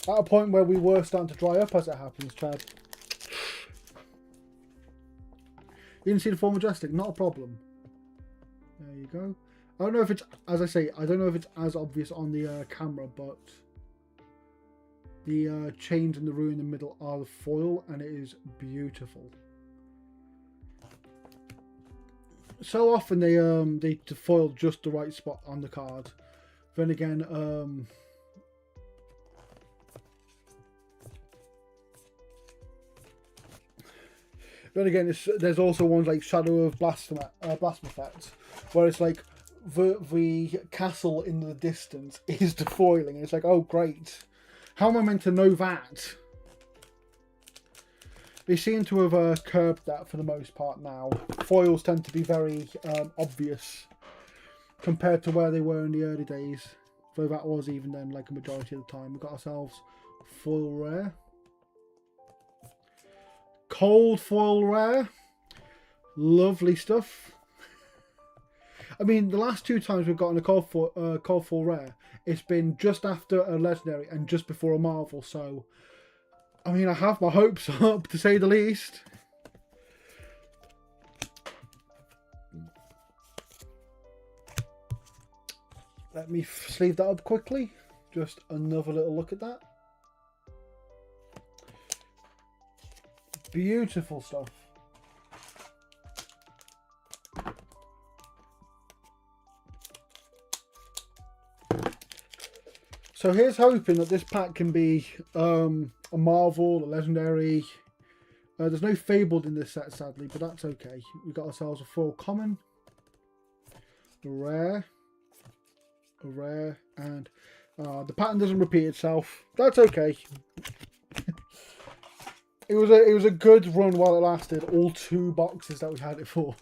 Speaker 1: At a point where we were starting to dry up, as it happens, Chad. You didn't see the Foil Majestic? Not a problem. There you go. I don't know if it's, as I say, I don't know if it's as obvious on the camera, but the chains and the rune in the middle are the foil, and it is beautiful. So often they foil just the right spot on the card. Then again, there's also ones like Shadow of Blasphemeth, where it's like the castle in the distance is the foiling, and it's like, oh great, how am I meant to know that? They seem to have curbed that for the most part now. Foils tend to be very obvious compared to where they were in the early days, though that was even then like a majority of the time. We've got ourselves foil rare. Cold foil rare. Lovely stuff. I mean, the last 2 times we've gotten a cold foil rare, it's been just after a legendary and just before a marvel, so I mean, I have my hopes up, to say the least. Let me sleeve that up quickly. Just another little look at that. Beautiful stuff. So here's hoping that this pack can be a marvel, a legendary. There's no fabled in this set, sadly, but that's okay. We've got ourselves a foil common, a rare, and the pattern doesn't repeat itself. That's okay. It was a good run while it lasted. All 2 boxes that we had it for.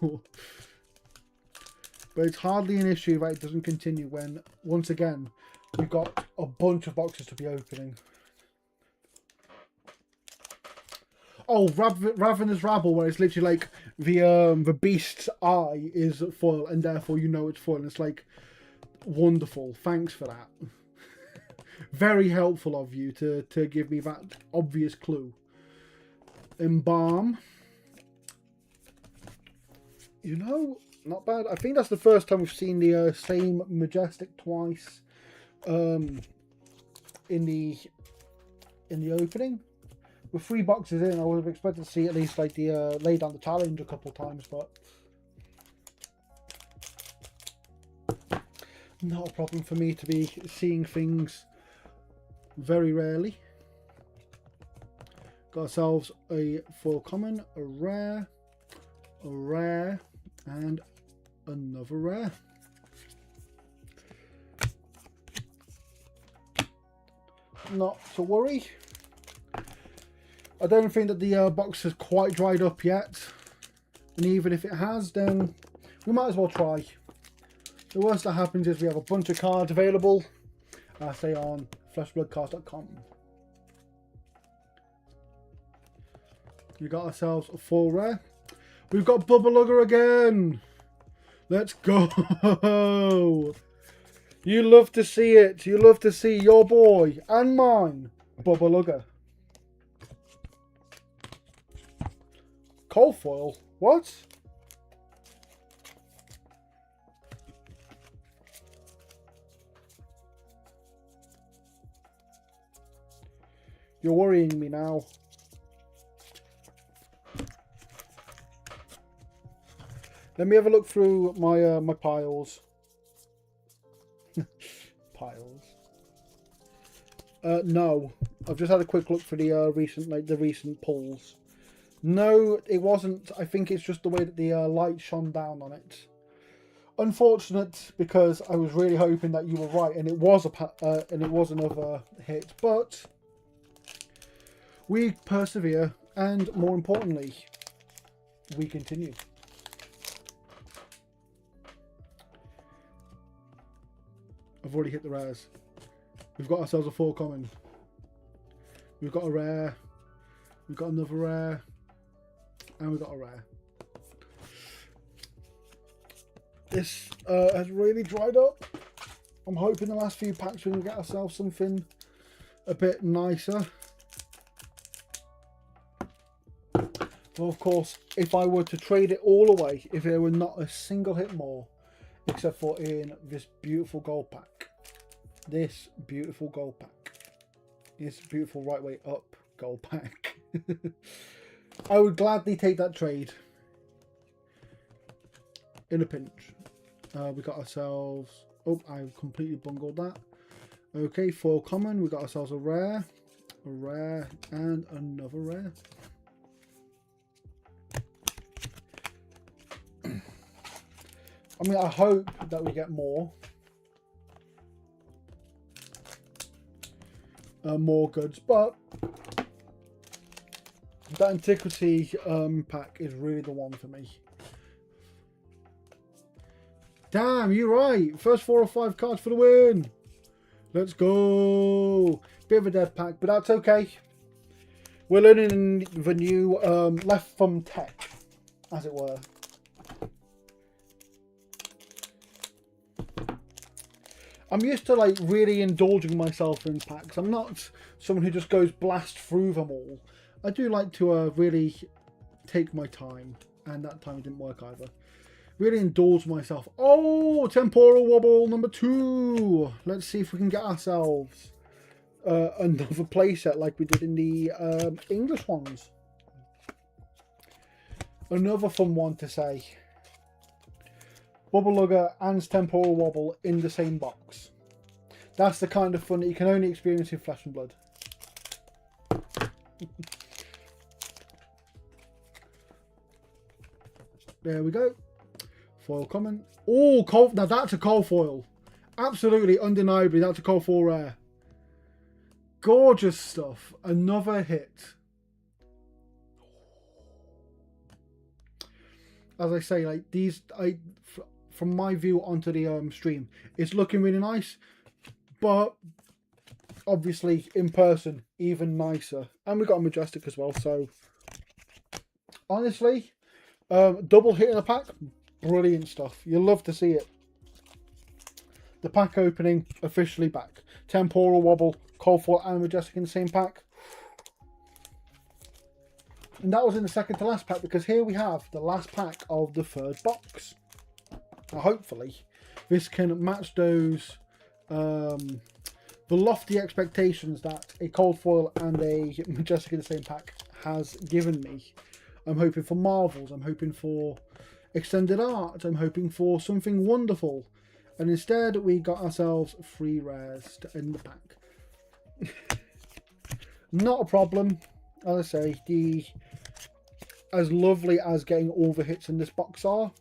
Speaker 1: But it's hardly an issue that it doesn't continue when, once again, we've got a bunch of boxes to be opening. Oh, Ravenous Rabble, where it's literally like the beast's eye is foil, and therefore you know it's foil. And it's like, wonderful. Thanks for that. Very helpful of you to give me that obvious clue. Embalm. You know, not bad. I think that's the first time we've seen the same Majestic twice in the opening. with 3 boxes in, I would have expected to see at least like the lay down the challenge a couple of times, but not a problem for me to be seeing things very rarely. Got ourselves a foil common, a rare, and another rare. Not to worry. I don't think that the box has quite dried up yet, and even if it has, then we might as well try. The worst that happens is we have a bunch of cards available, say on fleshbloodcards.com. We got ourselves a full rare. We've got Bubba Lugger again. Let's go. You love to see it. You love to see your boy and mine, Bubba Lugger. Cold foil? What? You're worrying me now. Let me have a look through my my piles. Piles. No, I've just had a quick look for the recent pulls. No, it wasn't. I think it's just the way that the light shone down on it. Unfortunate, because I was really hoping that you were right, and it was another hit. But we persevere, and more importantly, we continue. I've already hit the rares. We've got ourselves a 4 common. We've got a rare. We've got another rare. And we've got a rare. This has really dried up. I'm hoping the last few packs we can get ourselves something a bit nicer. Well, of course, if I were to trade it all away, if there were not a single hit more, except for in this beautiful gold pack. This beautiful gold pack. This beautiful right way up gold pack. I would gladly take that trade. In a pinch. We got ourselves... Oh, I completely bungled that. Okay, foil common. We got ourselves a rare, and another rare. I mean, I hope that we get more goods, but that antiquity pack is really the one for me. Damn, you're right. First 4 or 5 cards for the win. Let's go. Bit of a dead pack, but that's okay. We're learning the new left thumb tech, as it were. I'm used to like really indulging myself in packs. I'm not someone who just goes blast through them all. I do like to really take my time, and that time it didn't work either. Really indulge myself. Oh, temporal wobble number 2. Let's see if we can get ourselves another playset like we did in the English ones. Another fun one to say. Bubba Lugger and temporal wobble in the same box. That's the kind of fun that you can only experience in Flesh and Blood. There we go. Foil common. Oh, cold. Now that's a cold foil. Absolutely, undeniably, that's a cold foil rare. Gorgeous stuff. Another hit. As I say, like these, from my view onto the stream, it's looking really nice, but obviously in person even nicer. And we got a majestic as well. So honestly, double hit in a pack, brilliant stuff. You'll love to see it. The pack opening officially back. Temporal wobble, cold foil, and majestic in the same pack. And that was in the second to last pack, because here we have the last pack of the 3rd box. Now hopefully this can match those the lofty expectations that a cold foil and a Majestic in the same pack has given me. I'm hoping for marvels, I'm hoping for extended art, I'm hoping for something wonderful. And instead we got ourselves 3 rares to end the pack. Not a problem. As I say, as lovely as getting all the hits in this box are,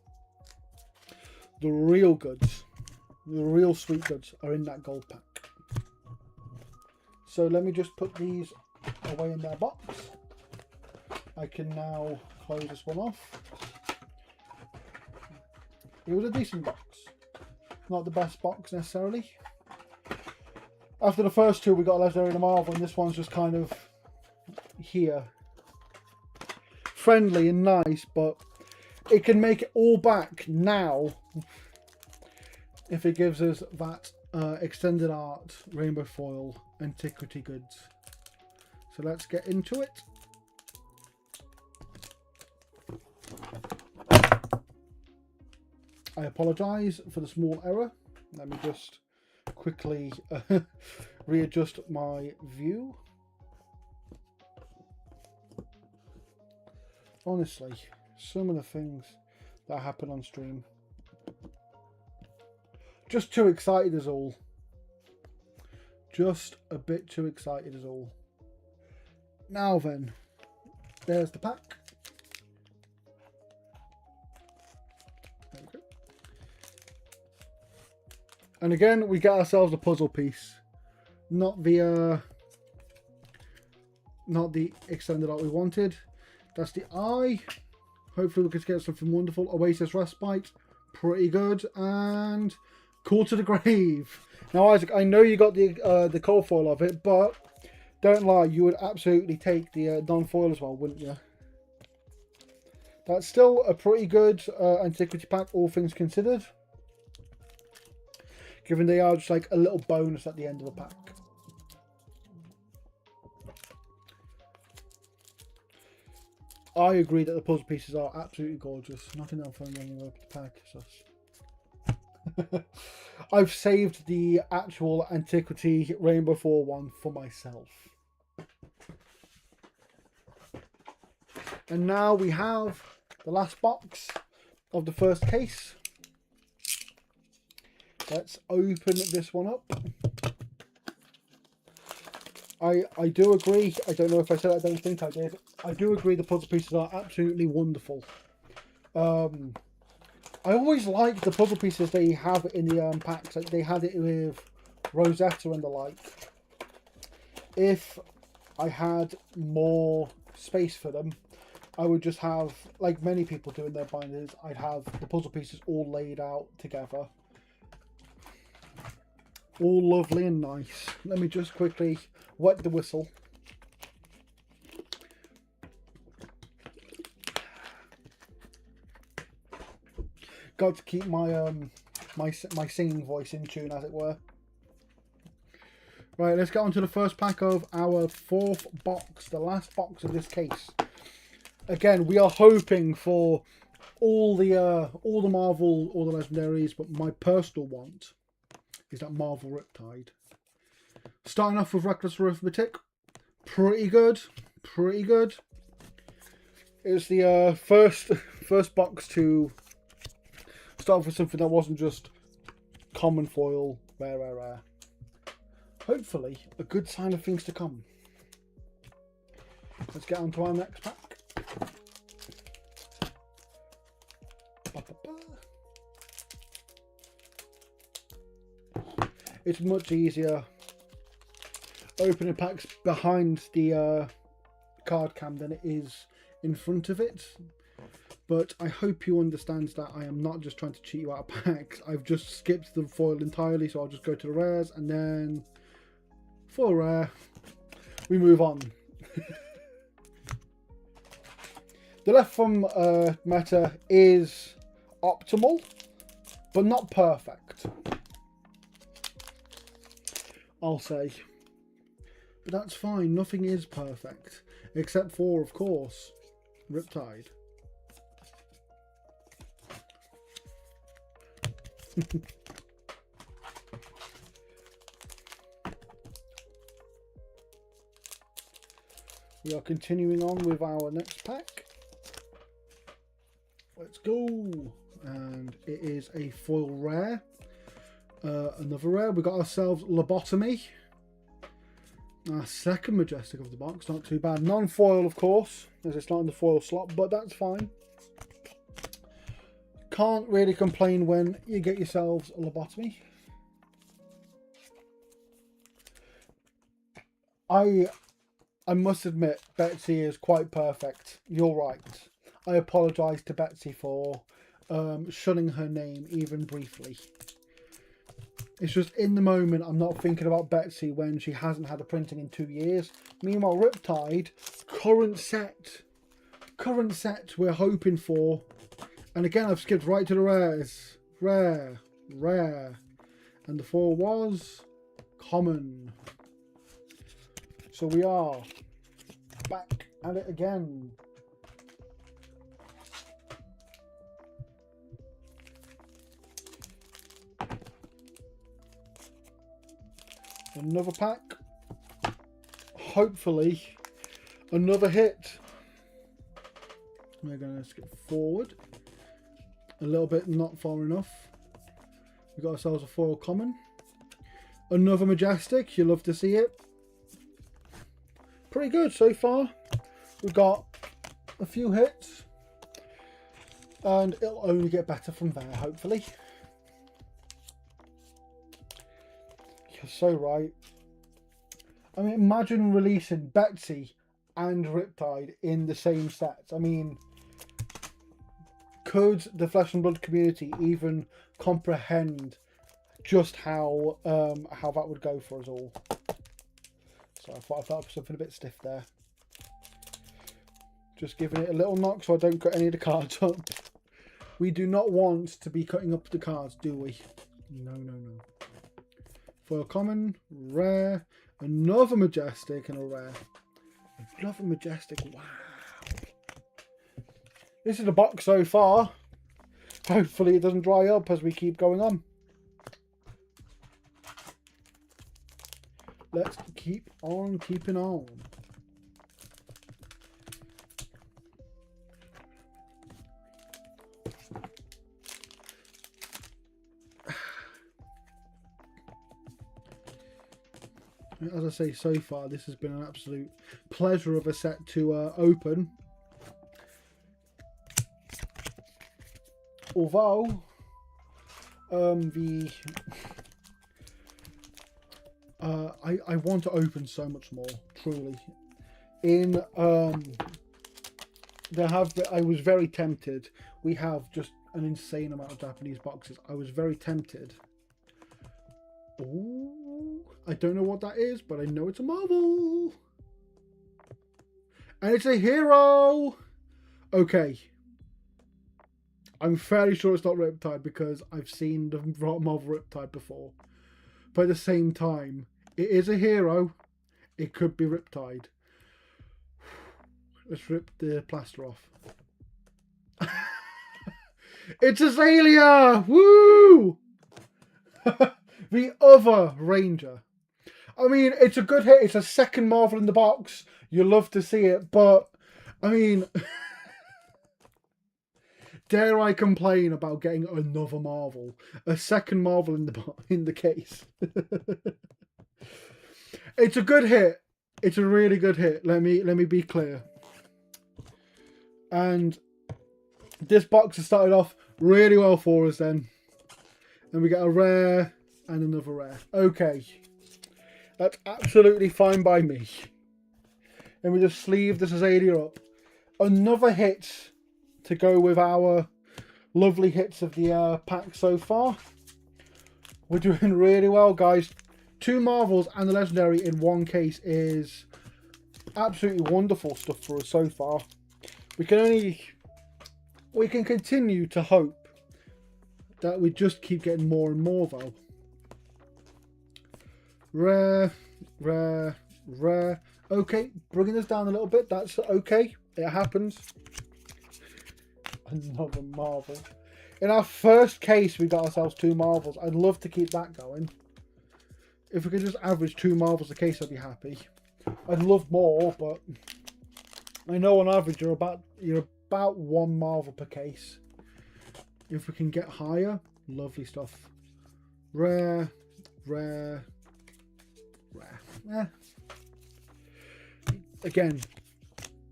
Speaker 1: the real goods, the real sweet goods are in that gold pack. So let me just put these away in their box. I can now close this one off. It was a decent box. Not the best box necessarily. After the first two we got a legendary and a marvel, and this one's just kind of here. Friendly and nice, but it can make it all back now if it gives us that extended art, rainbow foil, antiquity goods. So let's get into it. I apologise for the small error. Let me just quickly readjust my view. Honestly, some of the things that happen on stream. Just too excited is all. Just a bit too excited is all. Now then, there's the pack. There we go. And again, we get ourselves a puzzle piece. Not the extended art we wanted. That's the eye. Hopefully we can get something wonderful. Oasis Respite, pretty good, and Call to the Grave. Now Isaac, I know you got the cold foil of it, but don't lie, you would absolutely take the non-foil as well, wouldn't you? That's still a pretty good antiquity pack, all things considered. Given they are just like a little bonus at the end of a pack. I agree that the puzzle pieces are absolutely gorgeous. Nothing else I'm running over the pack. So. I've saved the actual antiquity Rainbow 4 one for myself. And now we have the last box of the first case. Let's open this one up. I do agree. I don't know if I said it, I don't think I did. I do agree the puzzle pieces are absolutely wonderful. I always like the puzzle pieces they have in the packs. Like they had it with Rosetta and the like. If I had more space for them, I would just have, like many people do in their binders, I'd have the puzzle pieces all laid out together. All lovely and nice. Let me just quickly wet the whistle. Got to keep my my singing voice in tune, as it were. Right, let's get on to the first pack of our 4th box, the last box of this case. Again, we are hoping for all the Marvel, all the legendaries, but my personal want is that Marvel Riptide. Starting off with Reckless Arithmetic, pretty good, pretty good. It's the first box to start off with something that wasn't just common foil, rare. Hopefully, a good sign of things to come. Let's get on to our next pack. It's much easier opening packs behind the card cam than it is in front of it. But I hope you understand that I am not just trying to cheat you out of packs. I've just skipped the foil entirely, so I'll just go to the rares and then for a rare, we move on. The left from meta is optimal, but not perfect, I'll say. But that's fine, nothing is perfect. Except for, of course, Riptide. We are continuing on with our next pack. Let's go. And it is a foil rare. Another rare. We got ourselves Lobotomy. Our second majestic of the box. Not too bad. Non-foil, of course, as it's not in the foil slot, but that's fine. Can't really complain when you get yourselves a Lobotomy. I must admit, Betsy is quite perfect. You're right. I apologise to Betsy for shunning her name even briefly. It's just in the moment I'm not thinking about Betsy when she hasn't had a printing in 2 years. Meanwhile, Riptide, current set we're hoping for. And again, I've skipped right to the rares. Rare. And the foil was common. So we are back at it again. Another pack. Hopefully, another hit. We're going to skip forward a little bit, not far enough. We've got ourselves a foil common. Another majestic. You love to see it. Pretty good so far. We've got a few hits. And it'll only get better from there, hopefully. You're so right. I mean, imagine releasing Betsy and Riptide in the same sets. I mean, could the Flesh and Blood community even comprehend just how that would go for us all? So I thought I felt something a bit stiff there. Just giving it a little knock so I don't cut any of the cards up. We do not want to be cutting up the cards, do we? No. For a common, rare, another majestic, and a rare. Another majestic, wow. This is the box so far. Hopefully it doesn't dry up as we keep going on. Let's keep on keeping on. As I say, so far this has been an absolute pleasure of a set to open. Although I want to open so much more, truly. I was very tempted. We have just an insane amount of Japanese boxes. I was very tempted. Ooh, I don't know what that is, but I know it's a Marvel. And it's a hero. Okay. I'm fairly sure it's not Riptide because I've seen the Marvel Riptide before. But at the same time, it is a hero. It could be Riptide. Let's rip the plaster off. It's Azalea! Woo! The other Ranger. I mean, it's a good hit. It's a second Marvel in the box. You love to see it, but I mean, dare I complain about getting another Marvel? A second Marvel in the case. It's a good hit. It's a really good hit. Let me be clear. And this box has started off really well for us then. And we get a rare and another rare. Okay. That's absolutely fine by me. And we just sleeve this Azalea up. Another hit to go with our lovely hits of the pack so far. We're doing really well, guys. 2 Marvels and the Legendary in one case is absolutely wonderful stuff for us so far. We can continue to hope that we just keep getting more and more though. Rare. Okay, bringing us down a little bit. That's okay. It happens. Another Marvel. In our first case, we got ourselves 2 Marvels. I'd love to keep that going. If we could just average 2 Marvels a case, I'd be happy. I'd love more, but I know on average you're about 1 Marvel per case. If we can get higher, lovely stuff. Rare, rare, rare. Again,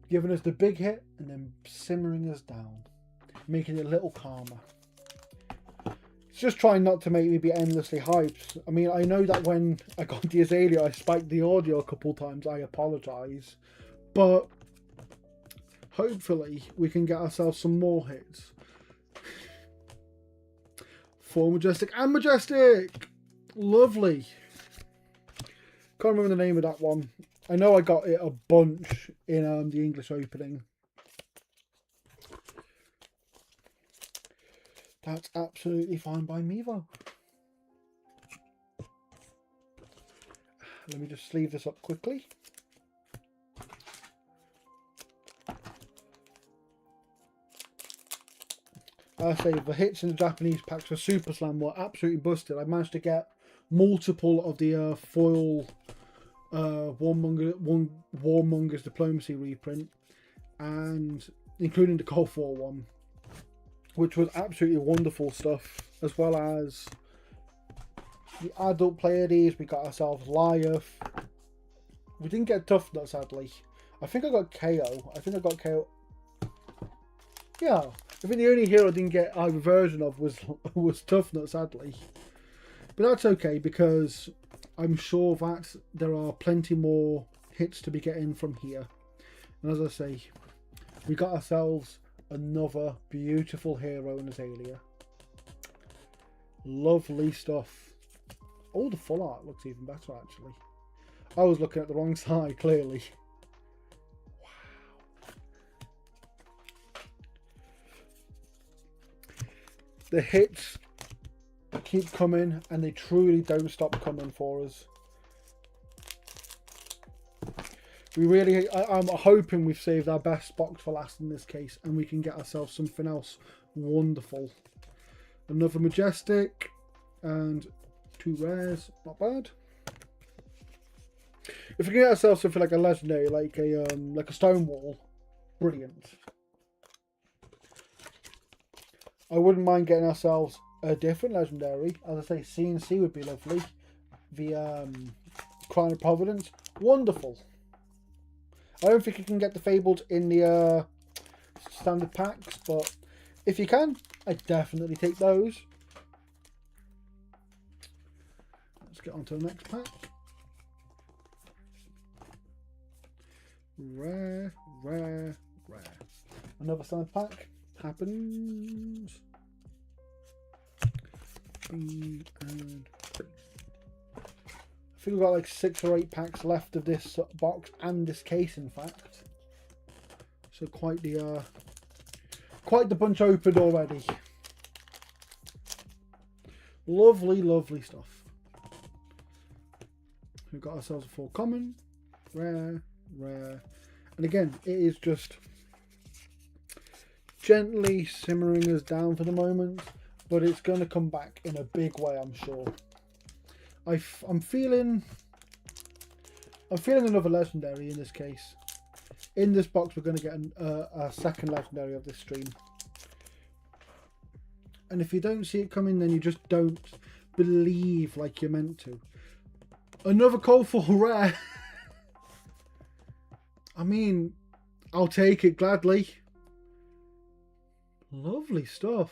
Speaker 1: giving us the big hit and then simmering us down, making it a little calmer. It's just trying not to make me be endlessly hyped. I mean, I know that when I got the Azalea, I spiked the audio a couple times. I apologise, but hopefully we can get ourselves some more hits. For Majestic and Majestic, lovely. Can't remember the name of that one. I know I got it a bunch in the English opening. That's absolutely fine by me though. Let me just sleeve this up quickly. I say the hits in the Japanese packs for Super Slam were absolutely busted. I managed to get multiple of the foil Warmonger's Diplomacy reprint, and including the Cold 4 one, which was absolutely wonderful stuff, as well as the adult Pleiades. We got ourselves Lyeth. We didn't get Tough Nut, sadly. I think I got KO. Yeah, I think the only hero I didn't get either version of was Tough Nut, sadly. But that's okay, because I'm sure that there are plenty more hits to be getting from here. And as I say, we got ourselves another beautiful hero in Azalea. Lovely stuff. Oh, the full art looks even better, actually. I was looking at the wrong side, clearly. Wow. The hits keep coming, and they truly don't stop coming for us. We really, I'm hoping we've saved our best box for last in this case, and we can get ourselves something else wonderful. Another Majestic and 2 rares, not bad. If we can get ourselves something like a legendary, like a Stonewall, brilliant. I wouldn't mind getting ourselves a different legendary. As I say, CNC would be lovely. The Crown of Providence, wonderful. I don't think you can get the Fabled in the standard packs, but if you can, I definitely take those. Let's get on to the next pack. Rare, rare, rare. Another standard pack happens. And I think we've got like 6 or 8 packs left of this box and this case, in fact. So quite the bunch opened already. Lovely, lovely stuff. We've got ourselves a 4 common, rare, rare, and again, it is just gently simmering us down for the moment, but it's going to come back in a big way, I'm sure. I'm feeling another legendary in this case. In this box, we're going to get a second legendary of this stream. And if you don't see it coming, then you just don't believe like you're meant to. Another Cold 4 rare. I mean, I'll take it gladly. Lovely stuff.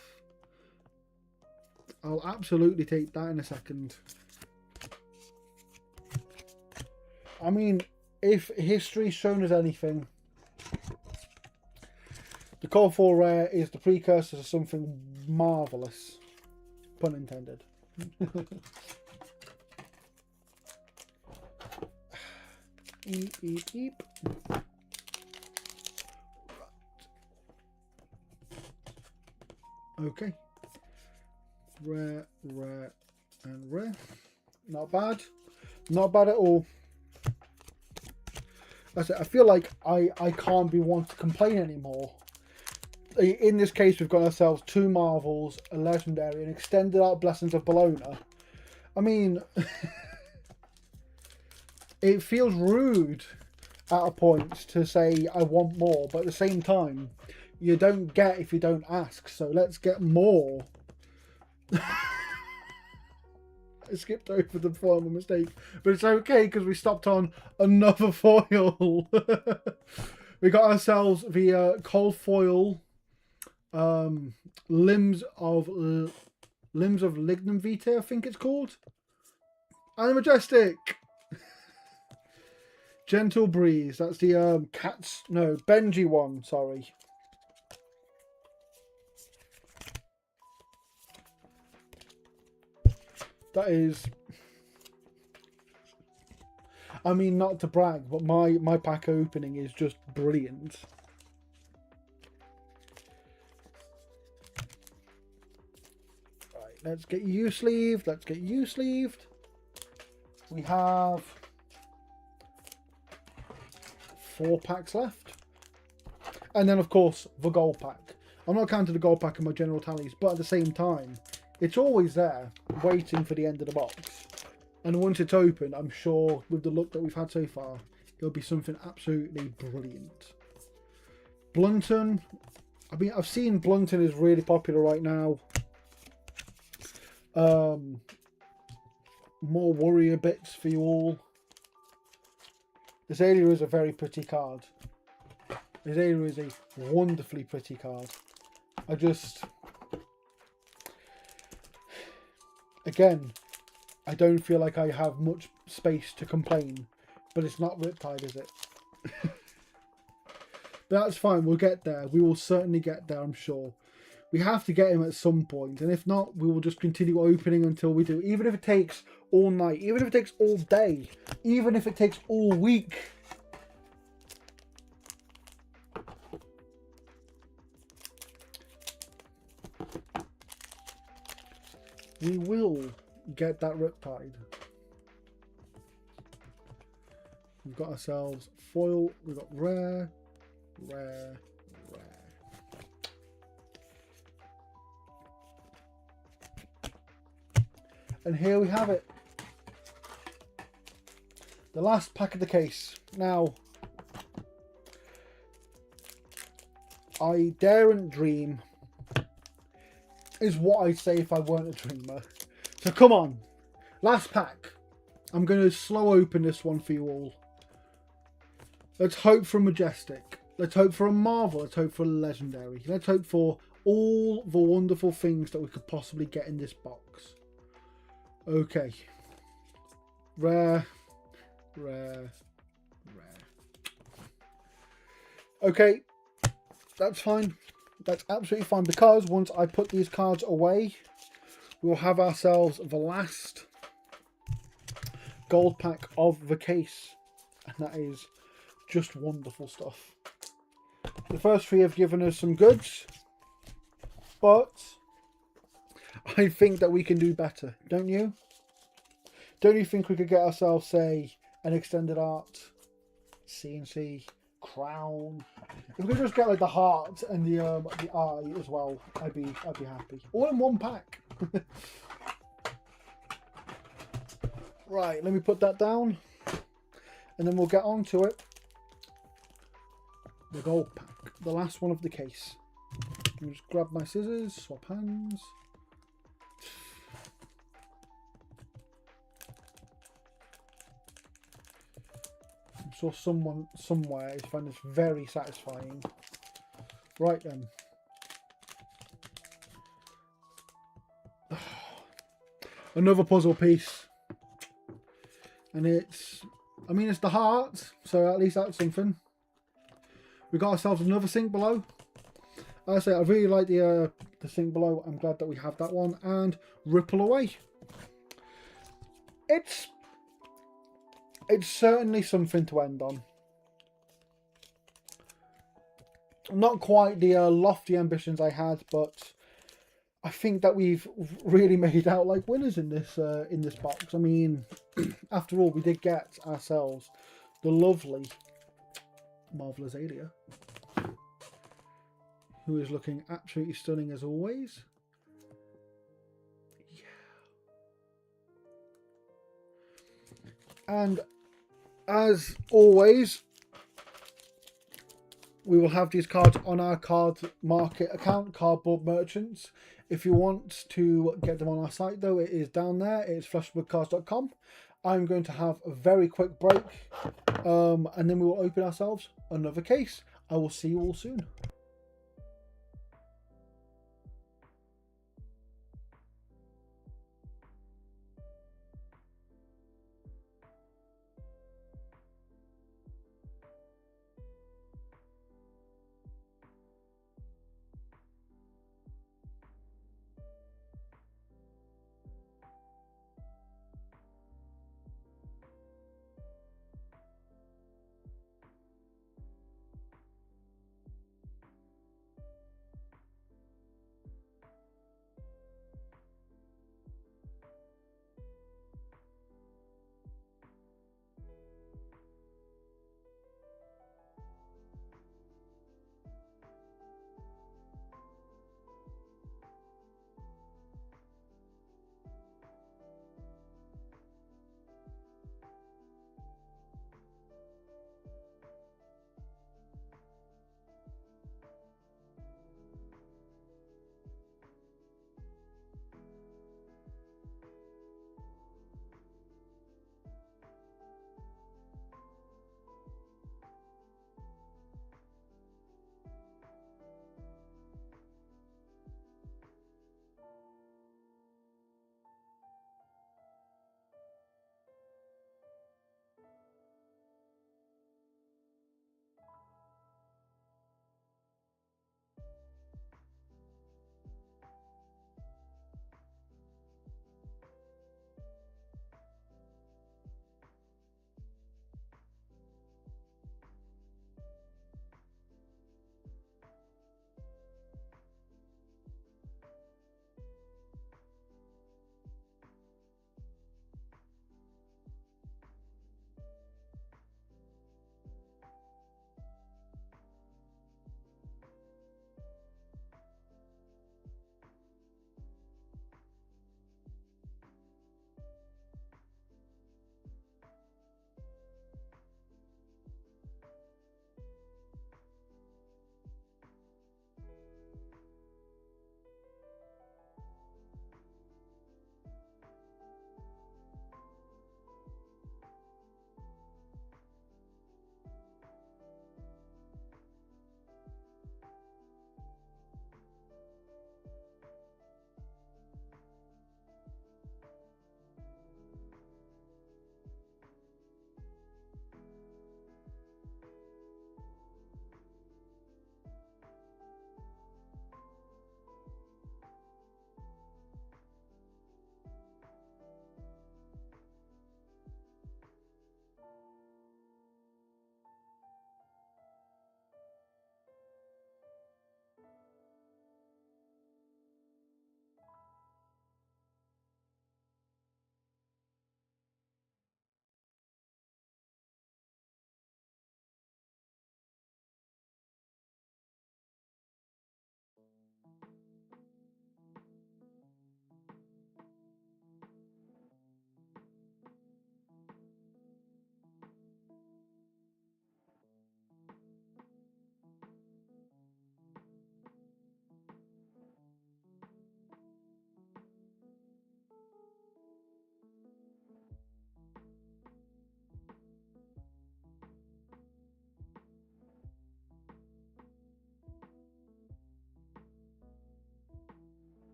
Speaker 1: I'll absolutely take that in a second. I mean, if history's shown us anything, the Cold 4 rare is the precursor to something marvellous. Pun intended. Eep, eep, eep. Okay. Rare, rare, and rare. Not bad. Not bad at all. That's it. I feel like I can't be one to complain anymore. In this case, we've got ourselves 2 Marvels, a Legendary, and extended out Blessings of Bologna. I mean, it feels rude at a point to say I want more, but at the same time, you don't get if you don't ask. So let's get more. I skipped over the final mistake, but it's okay because we stopped on another foil. We got ourselves the cold foil limbs of Lignum Vitae, I think it's called. And Majestic. Gentle Breeze. That's the Benji one. Sorry. That is, I mean, not to brag, but my pack opening is just brilliant. Right, let's get you sleeved. Let's get you sleeved. We have 4 packs left. And then, of course, the gold pack. I'm not counting the gold pack in my general tallies, but at the same time, it's always there, waiting for the end of the box. And once it's open, I'm sure, with the luck that we've had so far, it'll be something absolutely brilliant. Blunton. I mean, I've seen Blunton is really popular right now. More warrior bits for you all. Azalea is a very pretty card. Azalea is a wonderfully pretty card. Again, I don't feel like I have much space to complain, but it's not Riptide, is it? But that's fine, we'll get there. We will certainly get there, I'm sure. We have to get him at some point, and if not, we will just continue opening until we do. Even if it takes all night, even if it takes all day, even if it takes all week. We will get that Riptide. We've got ourselves foil, we've got rare, rare, rare. And here we have it. The last pack of the case. Now, I daren't dream is what I'd say if I weren't a dreamer. So come on. Last pack. I'm going to slow open this one for you all. Let's hope for a Majestic. Let's hope for a Marvel. Let's hope for a Legendary. Let's hope for all the wonderful things that we could possibly get in this box. Okay. Rare. Rare. Rare. Okay. That's fine. That's absolutely fine, because once I put these cards away, we'll have ourselves the last gold pack of the case. And that is just wonderful stuff. The first 3 have given us some goods, but I think that we can do better, don't you? Don't you think we could get ourselves, say, an extended art, CNC, crown? If we could just get like the heart and the eye as well, I'd be happy. All in one pack. Right, let me put that down, and then we'll get on to it. The gold pack, the last one of the case. Let me just grab my scissors, swap hands. I'm sure someone somewhere is finding this very satisfying. Right then. Another puzzle piece. And it's, I mean, it's the heart, so at least that's something. We got ourselves another sink below. Like I say, I really like the sink below. I'm glad that we have that one. And Ripple Away. It's certainly something to end on. Not quite the lofty ambitions I had, but I think that we've really made out like winners in this box. I mean, after all, we did get ourselves the lovely Marvel Azalea, who is looking absolutely stunning as always. Yeah. And as always, we will have these cards on our card market account, Cardboard Merchants. If you want to get them on our site, though, it is down there. It's fleshwoodcards.com. I'm going to have a very quick break, and then we will open ourselves another case. I will see you all soon.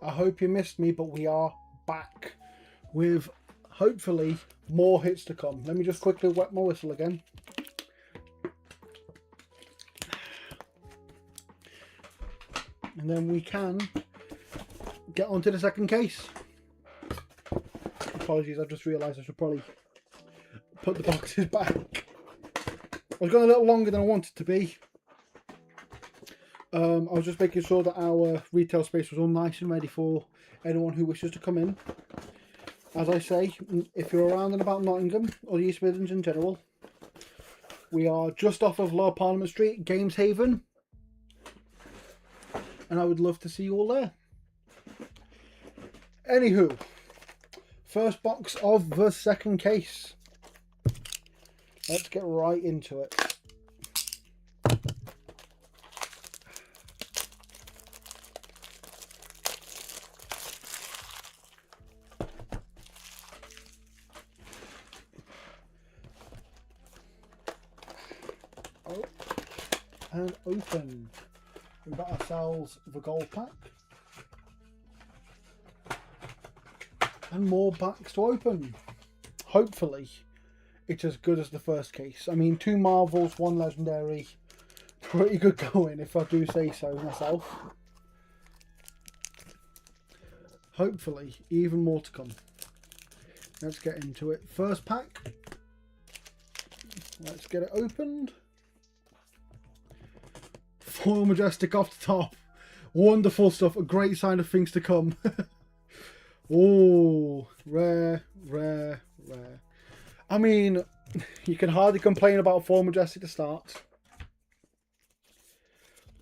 Speaker 1: I hope you missed me, but we are back with hopefully more hits to come. Let me just quickly wet my whistle again. And then we can get on to the second case. Apologies, I just realised I should probably put the boxes back. I was going a little longer than I wanted to be. I was just making sure that our retail space was all nice and ready for anyone who wishes to come in. As I say, if you're around and about Nottingham or the East Midlands in general, we are just off of Lower Parliament Street, Gameshaven, and I would love to see you all there. Anywho, first box of the second case. Let's get right into it. Oh, and open. We've got ourselves the gold pack. And more packs to open. Hopefully it's as good as the first case. I mean, 2 Marvels, 1 Legendary. Pretty good going, if I do say so myself. Hopefully even more to come. Let's get into it. First pack. Let's get it opened. Foil Majestic off the top. Wonderful stuff. A great sign of things to come. Oh, rare, rare, rare. I mean, you can hardly complain about Foil Majestic to start.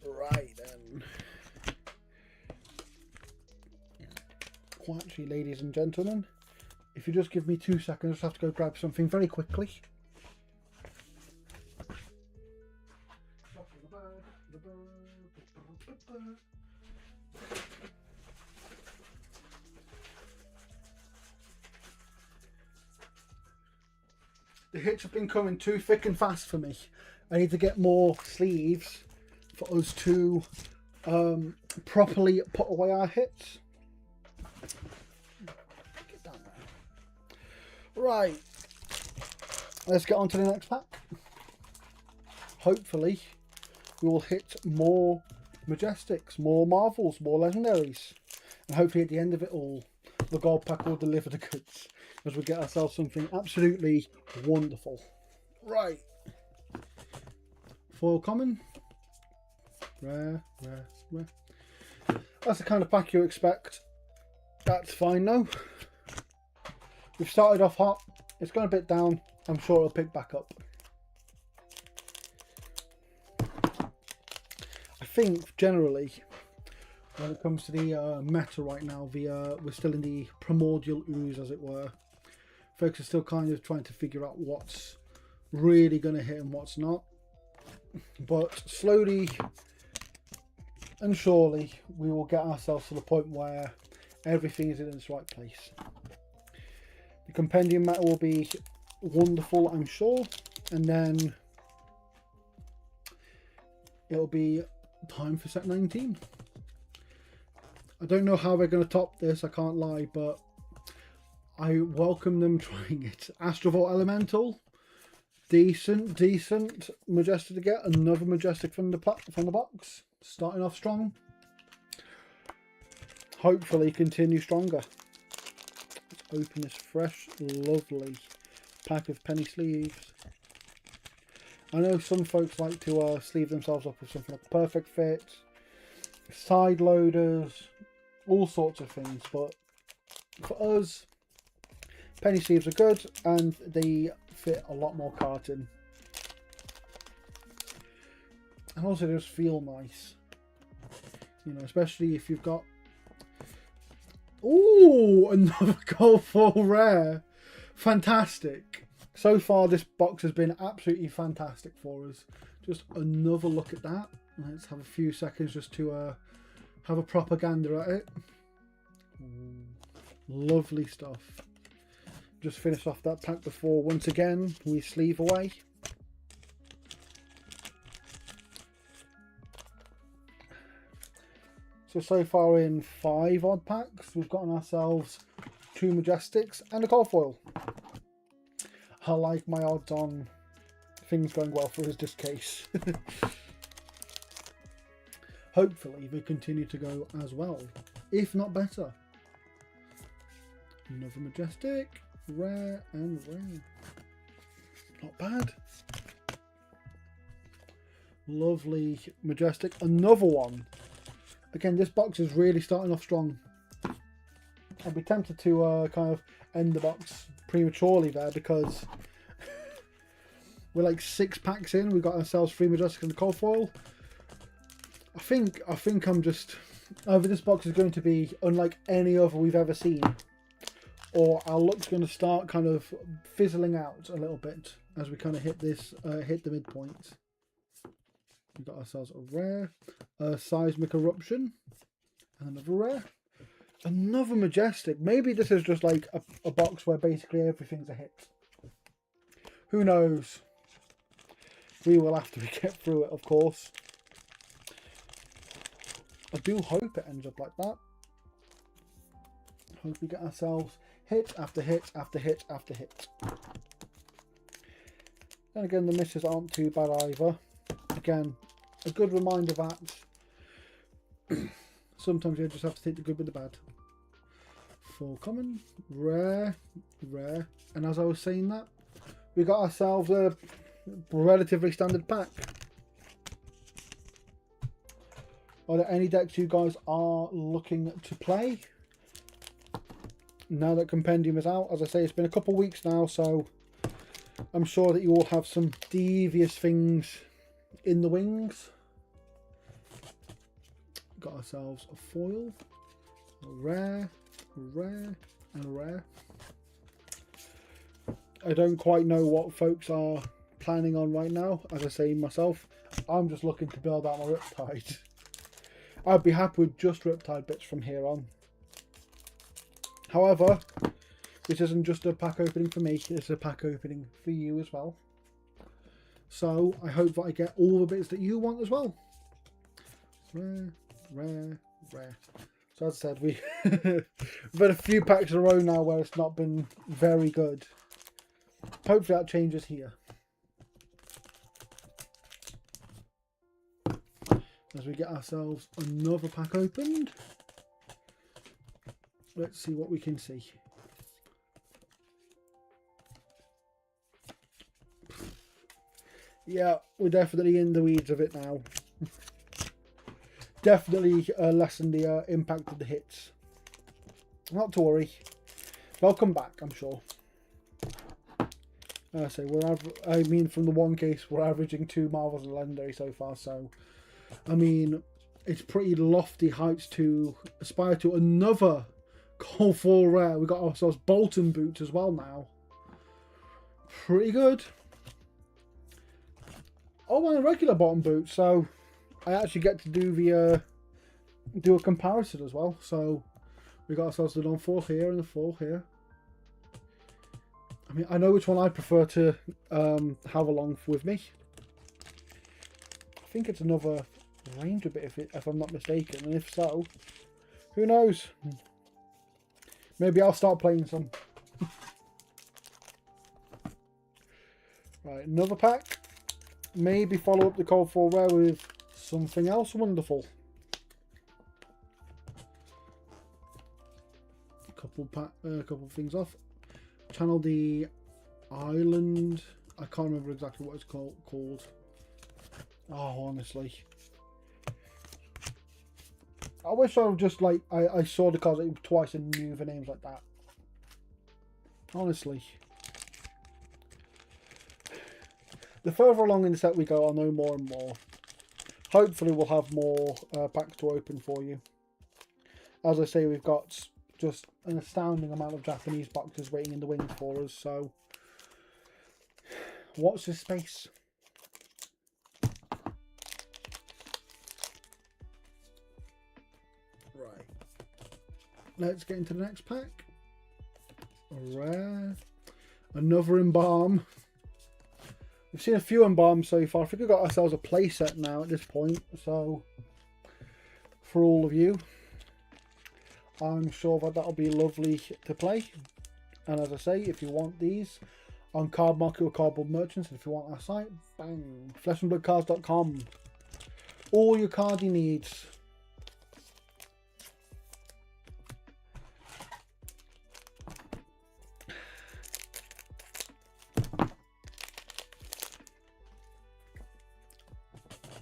Speaker 1: Right then. Well, actually, ladies and gentlemen, if you just give me 2 seconds, I just have to go grab something very quickly. The hits have been coming too thick and fast for me. I need to get more sleeves for us to properly put away our hits. Get down there. Right. Let's get on to the next pack. Hopefully we will hit more Majestics, more Marvels, more Legendaries. And hopefully at the end of it all, the gold pack will deliver the goods as we get ourselves something absolutely wonderful. Right. Foil common. Rare, rare, rare. That's the kind of pack you expect. That's fine though. We've started off hot. It's gone a bit down. I'm sure it'll pick back up. I think generally, when it comes to the meta right now, we're still in the primordial ooze, as it were. Folks are still kind of trying to figure out what's really going to hit and what's not. But slowly and surely, we will get ourselves to the point where everything is in its right place. The compendium meta will be wonderful, I'm sure. And then it'll be time for set 19. I don't know how they're going to top this, I can't lie, but I welcome them trying it. Astrovault Elemental, decent Majestic to get. Another Majestic from the box, starting off strong. Hopefully continue stronger. Let's open this fresh, lovely pack of penny sleeves. I know some folks like to sleeve themselves up with something like Perfect Fit, side loaders, all sorts of things, but for us, penny sleeves are good and they fit a lot more carton, and also they just feel nice, you know, especially if you've got, ooh, another gold foil rare. Fantastic. So far this box has been absolutely fantastic for us. Just another look at that. Let's have a few seconds just to have a proper gander at it. Ooh, lovely stuff. Just finished off that pack before once again we sleeve away. So far in 5 odd packs, we've gotten ourselves 2 Majestics and a cold foil. I like my odds on things going well for his disc case. Hopefully they continue to go as well, if not better. Another Majestic, rare and rare. Not bad. Lovely Majestic, another one. Again, this box is really starting off strong. I'd be tempted to kind of end the box prematurely there because we're like 6 packs in. We've got ourselves 3 Majestic and a cold foil. I think I'm just either this box is going to be unlike any other we've ever seen, or our luck's going to start kind of fizzling out a little bit as we kind of hit this hit the midpoint. We've got ourselves a rare, a seismic eruption, and another rare, another Majestic. Maybe this is just like a box where basically everything's a hit. Who knows? We will have to get through it, of course. I do hope it ends up like that. Hope we get ourselves hit after hit after hit after hit. And again, the misses aren't too bad either. Again, a good reminder that sometimes you just have to take the good with the bad. Full common, rare, rare. And as I was saying that, we got ourselves a relatively standard pack. Are there any decks you guys are looking to play now that Compendium is out? As I say, it's been a couple of weeks now, so I'm sure that you all have some devious things in the wings. Got ourselves a foil, a rare, a rare, and a rare. I don't quite know what folks are planning on right now. As I say myself, I'm just looking to build out my Riptide. I'd be happy with just Riptide bits from here on. However, this isn't just a pack opening for me, it's a pack opening for you as well. So I hope that I get all the bits that you want as well. Rare, rare, rare. So as I said, we've had a few packs in a row now where it's not been very good. Hopefully that changes here. As we get ourselves another pack opened. Let's see what we can see. Yeah, we're definitely in the weeds of it now. Definitely lessen the impact of the hits. Not to worry. They'll come back, I'm sure. So I mean, from the one case, we're averaging 2 Marvels and Legendary so far, so I mean, it's pretty lofty heights to aspire to another Cold Foil rare. We got ourselves Bolton boots as well now. Pretty good. Oh, and a regular bottom boot, so I actually get to do the do a comparison as well. So we got ourselves the non-foil here and the foil here. I mean, I know which one I prefer to have along with me. I think it's another Ranger bit if I'm not mistaken, and if so, who knows? Maybe I'll start playing some. Right, another pack. Maybe follow up the Cold Foil rare with something else wonderful. A couple of things off. Channel the Island. I can't remember exactly what it's called. Oh, honestly. I wish I would just like I saw the cards twice and knew the names like that. Honestly. The further along in the set we go, I'll know more and more. Hopefully we'll have more packs to open for you. As I say, we've got just an astounding amount of Japanese boxes waiting in the wings for us, so watch this space. Right. Let's get into the next pack. A rare. Another Embalm. We've seen a few Embalms so far. I think we've got ourselves a playset now at this point, so for all of you. I'm sure that that'll be lovely to play. And as I say, if you want these on Card Market or Cardboard Merchants, and if you want our site, bang, fleshandbloodcards.com. All your cardy needs.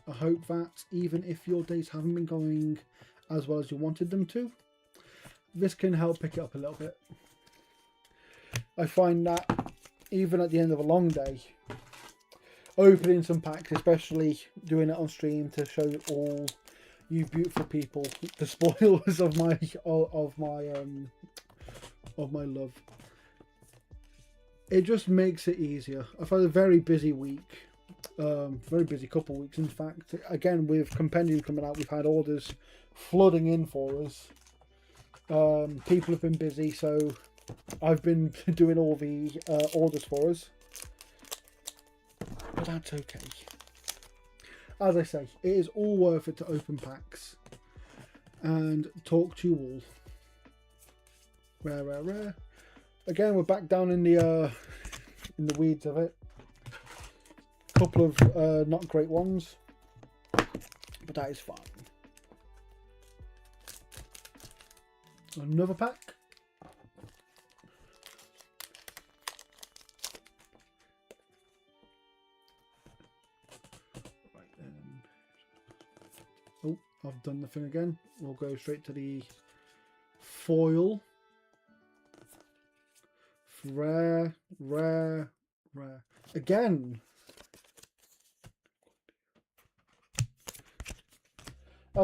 Speaker 1: I hope that even if your days haven't been going as well as you wanted them to, this can help pick it up a little bit. I find that even at the end of a long day, opening some packs, especially doing it on stream to show all you beautiful people the spoils of my love, it just makes it easier. I've had a very busy week, very busy couple of weeks in fact. Again, with Compendium coming out, we've had orders flooding in for us. People have been busy, so I've been doing all the orders for us, but that's okay. As I say, it is all worth it to open packs and talk to you all. Rare, rare, rare. Again, we're back down in the weeds of it. Couple of not great ones, but that is fine. Another pack. Right then. Oh, I've done the thing again. We'll go straight to the foil. Rare, rare, rare. Again.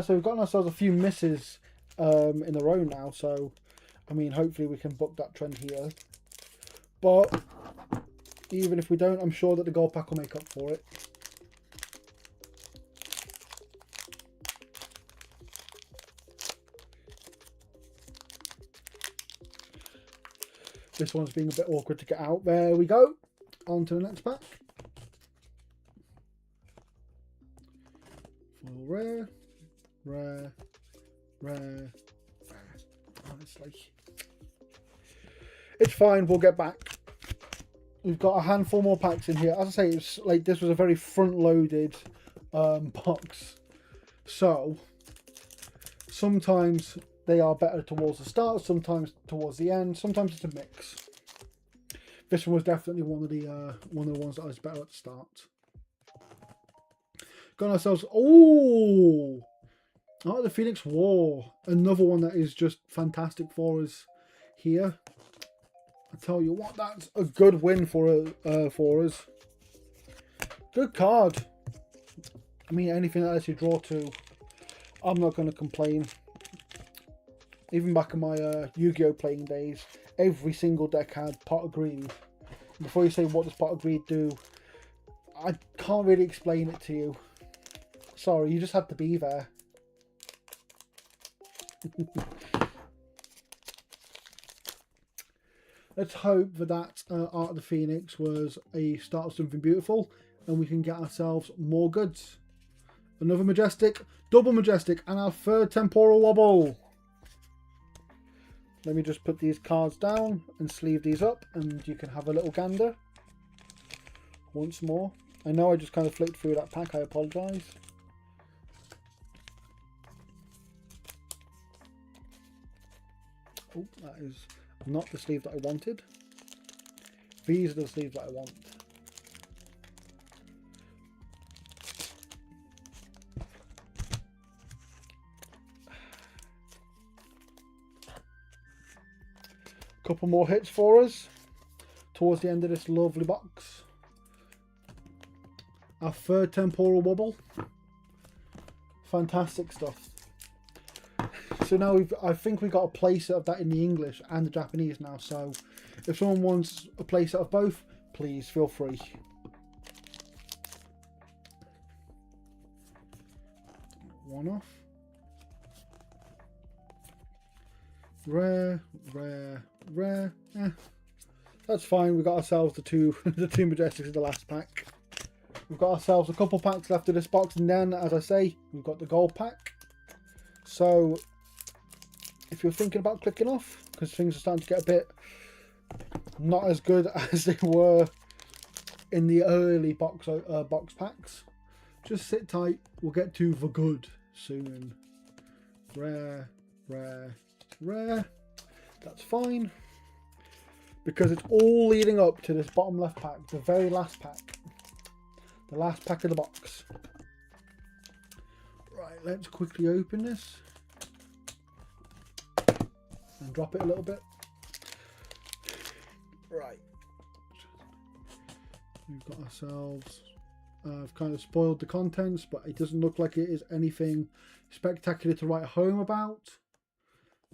Speaker 1: So we've gotten ourselves a few misses in a row now, so I mean, hopefully we can book that trend here. But even if we don't, I'm sure that the gold pack will make up for it. This one's being a bit awkward to get out. There we go. On to the next pack. Full rare, rare, rare, rare. Honestly, it's fine. We'll get back. We've got a handful more packs in here. As I say, it's like this was a very front-loaded box, so sometimes they are better towards the start, sometimes towards the end, sometimes it's a mix. This one was definitely one of the ones that was better at the start. Got ourselves, oh, the Phoenix War, another one that is just fantastic for us here. I tell you what, that's a good win for us. Good card. I mean, anything that lets you draw two, I'm not going to complain. Even back in my Yu-Gi-Oh playing days, every single deck had Pot of Greed. Before you say what does Pot of Greed do, I can't really explain it to you. Sorry, you just had to be there. Let's hope that Art of the Phoenix was a start of something beautiful and we can get ourselves more goods. Another Majestic, double Majestic, and our third Temporal Wobble. Let me just put these cards down and sleeve these up and you can have a little gander. Once more. I know I just kind of flicked through that pack, I apologise. Oh, that is not the sleeve that I wanted. These are the sleeves that I want. Couple more hits for us towards the end of this lovely box. Our third Temporal Wobble. Fantastic stuff. So now I think we got a playset of that in the English and the Japanese now. So if someone wants a playset of both, please feel free. One off. Rare, rare, rare. That's fine. We got ourselves the two Majestics in the last pack. We've got ourselves a couple packs left of this box, and then, as I say, we've got the gold pack. So if you're thinking about clicking off, because things are starting to get a bit not as good as they were in the early box packs, just sit tight. We'll get to the good soon. Rare, rare, rare. That's fine, because it's all leading up to this bottom left pack, the very last pack, the last pack of the box. Right, let's quickly open this and drop it a little bit. Right, we've got ourselves, I've kind of spoiled the contents, but it doesn't look like it is anything spectacular to write home about.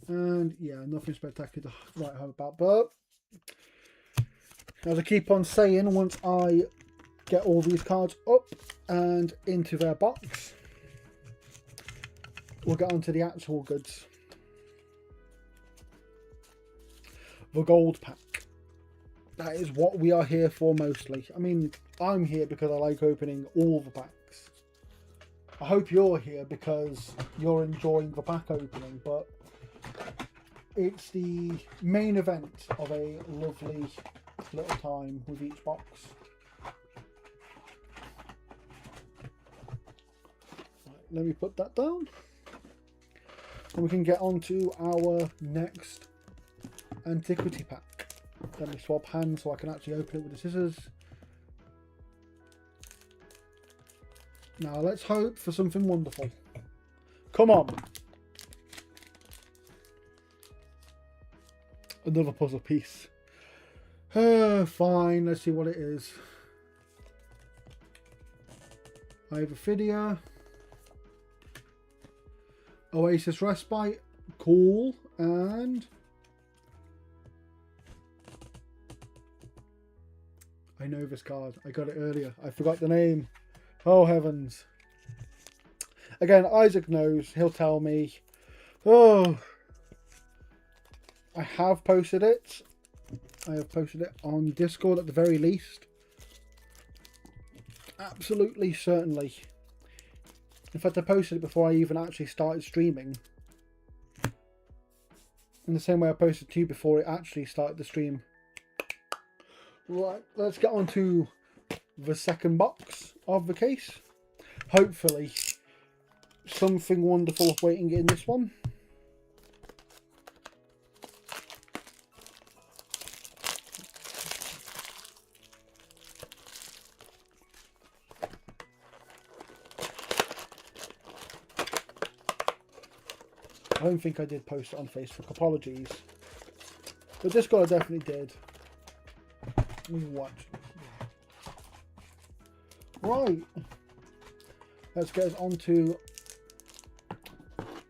Speaker 1: And yeah, nothing spectacular to write home about. But as I keep on saying, once I get all these cards up and into their box, we'll get onto the actual goods. The gold pack. That is what we are here for mostly. I mean, I'm here because I like opening all the packs. I hope you're here because you're enjoying the pack opening, but it's the main event of a lovely little time with each box. Right, let me put that down. And we can get on to our next antiquity pack. Let me swap hands so I can actually open it with the scissors. Now let's hope for something wonderful. Come on. Another puzzle piece. Fine, let's see what it is. I have a Phidia. Oasis Respite. Cool. And I know this card. I got it earlier. I forgot the name. Oh heavens. Again, Isaac knows. He'll tell me. Oh, I have posted it. I have posted it on Discord at the very least. Absolutely, certainly. In fact, I posted it before I even actually started streaming. In the same way I posted to you before it actually started the stream. Right, let's get on to the second box of the case. Hopefully, something wonderful waiting in this one. I don't think I did post it on Facebook, apologies. But this guy definitely did. What? Right. Let's get us on to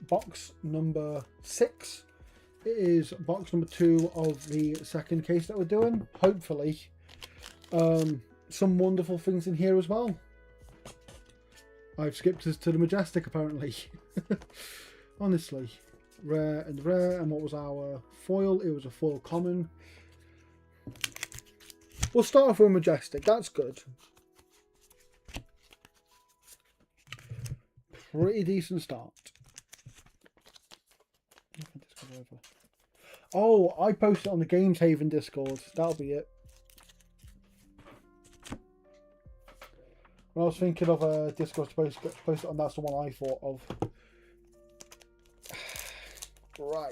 Speaker 1: box number 6. It is box number 2 of the second case that we're doing. Hopefully, some wonderful things in here as well. I've skipped us to the Majestic apparently. Honestly, rare and rare. And what was our foil? It was a foil common. We'll start off with Majestic. That's good. Pretty decent start. Oh, I posted on the Games Haven Discord. That'll be it. When I was thinking of a Discord to post it on, that's the one I thought of. Right.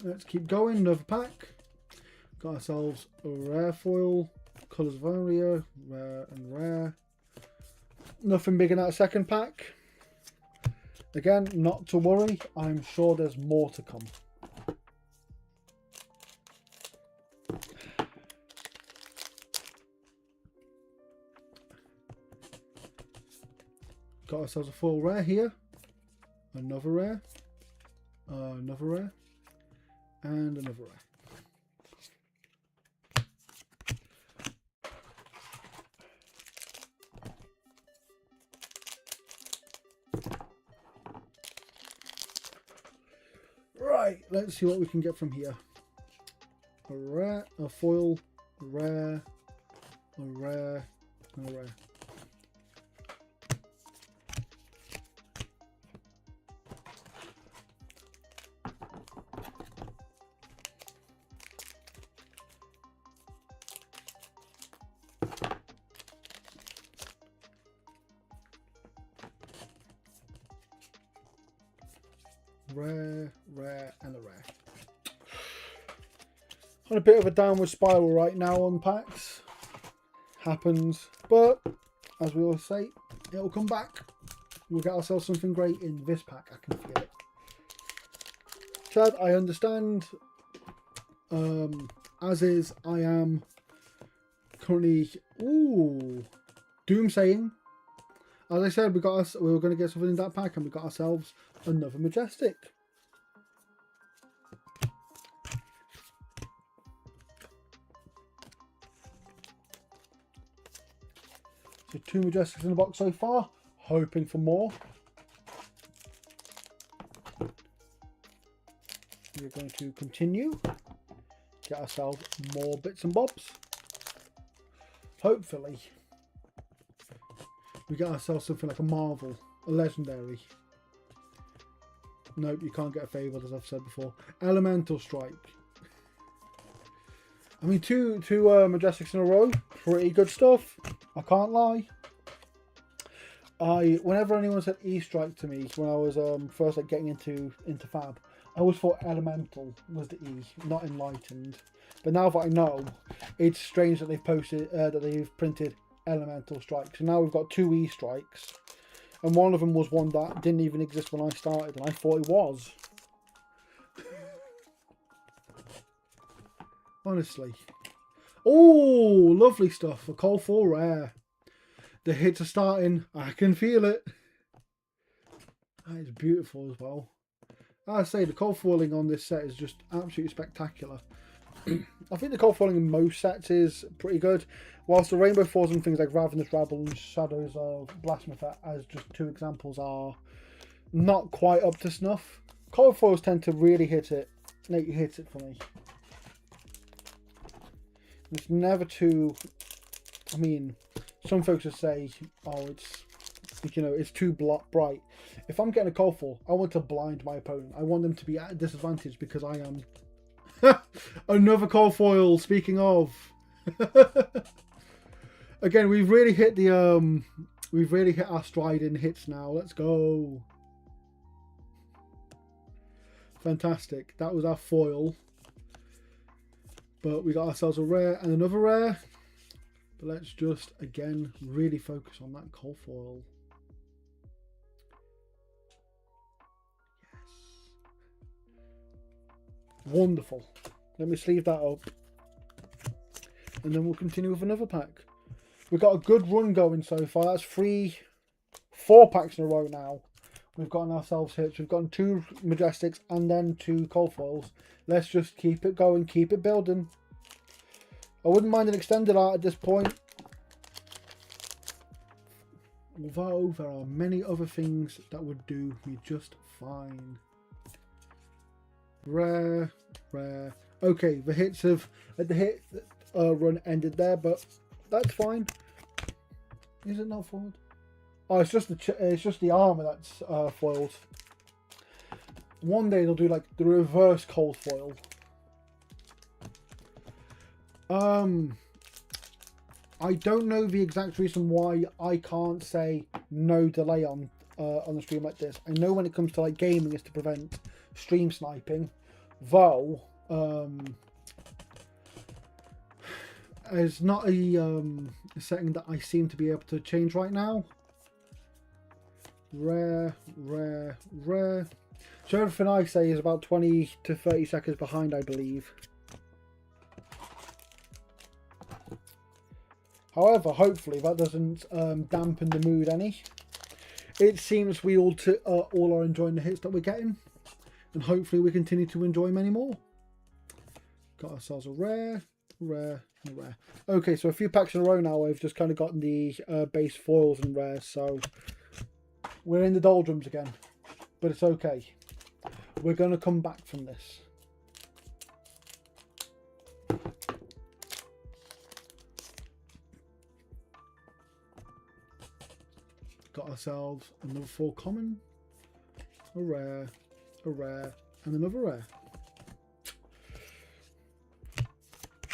Speaker 1: Let's keep going. Another pack. Got ourselves a rare foil. Colours of Aria. Rare and rare. Nothing big in that second pack. Again, not to worry. I'm sure there's more to come. Got ourselves a full rare here. Another rare. Another rare. And another rare. Right, let's see what we can get from here. A rare, a foil, a rare, a rare, and a rare. rare, rare, and a rare. On a bit of a downward spiral right now on packs. Happens, but as we always say, it'll come back. We'll get ourselves something great in this pack. I can feel it. Chad, I understand. As is, I am currently doomsaying. As I said, we were going to get something in that pack, and we got ourselves another majestic. So 2 majestics in the box so far. Hoping for more. We're going to continue. Get ourselves more bits and bobs. Hopefully, we get ourselves something like a Marvel, a Legendary. Nope, you can't get a Favored, as I've said before. Elemental Strike. I mean, two Majestics in a row. Pretty good stuff. I can't lie. Whenever anyone said E-Strike to me, when I was first like getting into Fab, I always thought Elemental was the E, not Enlightened. But now that I know, it's strange that they've printed Elemental Strike. So now we've got 2 E-Strikes, and one of them was one that didn't even exist when I started, and I thought it was. Honestly. Oh, lovely stuff. A Cold 4 rare. The hits are starting. I can feel it. That is beautiful as well. As I say, the cold foiling on this set is just absolutely spectacular. I think the cold foiling in most sets is pretty good. Whilst the rainbow foils and things like Ravenous Rabble and Shadows of Blasphemous, as just 2 examples, are not quite up to snuff, cold foils tend to really hit it. Nate hits it for me. It's never too... I mean, some folks will say, oh, it's too bright. If I'm getting a cold foil, I want to blind my opponent. I want them to be at a disadvantage because I am. Another cold foil. Speaking of, again, we've really hit our stride in hits now. Let's go. Fantastic. That was our foil, but we got ourselves a rare and another rare. But let's just again really focus on that cold foil. Wonderful. Let me sleeve that up, and then we'll continue with another pack. We've got a good run going so far. That's 4 packs in a row now. We've gotten ourselves hits. We've gotten 2 Majestics and then 2 cold foils. Let's just keep it going, keep it building. I wouldn't mind an extended art at this point, although there are many other things that would do me just fine. Rare, rare. Okay, the hits have run ended there, but that's fine. Is it not foiled? Oh, it's just the armor that's foiled. One day they'll do like the reverse cold foil. I don't know the exact reason why I can't say no delay on a stream like this. I know when it comes to like gaming, it's to prevent stream sniping, though it's not a setting that I seem to be able to change right now. Rare, rare, rare. So everything I say is about 20 to 30 seconds behind, I believe. However, hopefully that doesn't dampen the mood any. It seems we all are enjoying the hits that we're getting, and hopefully we continue to enjoy many more. Got ourselves a rare, rare, and rare. Okay, so a few packs in a row now. I've just kind of gotten the base foils and rares, so we're in the doldrums again, but it's okay. We're going to come back from this. Got ourselves another 4 common, a rare, and another rare.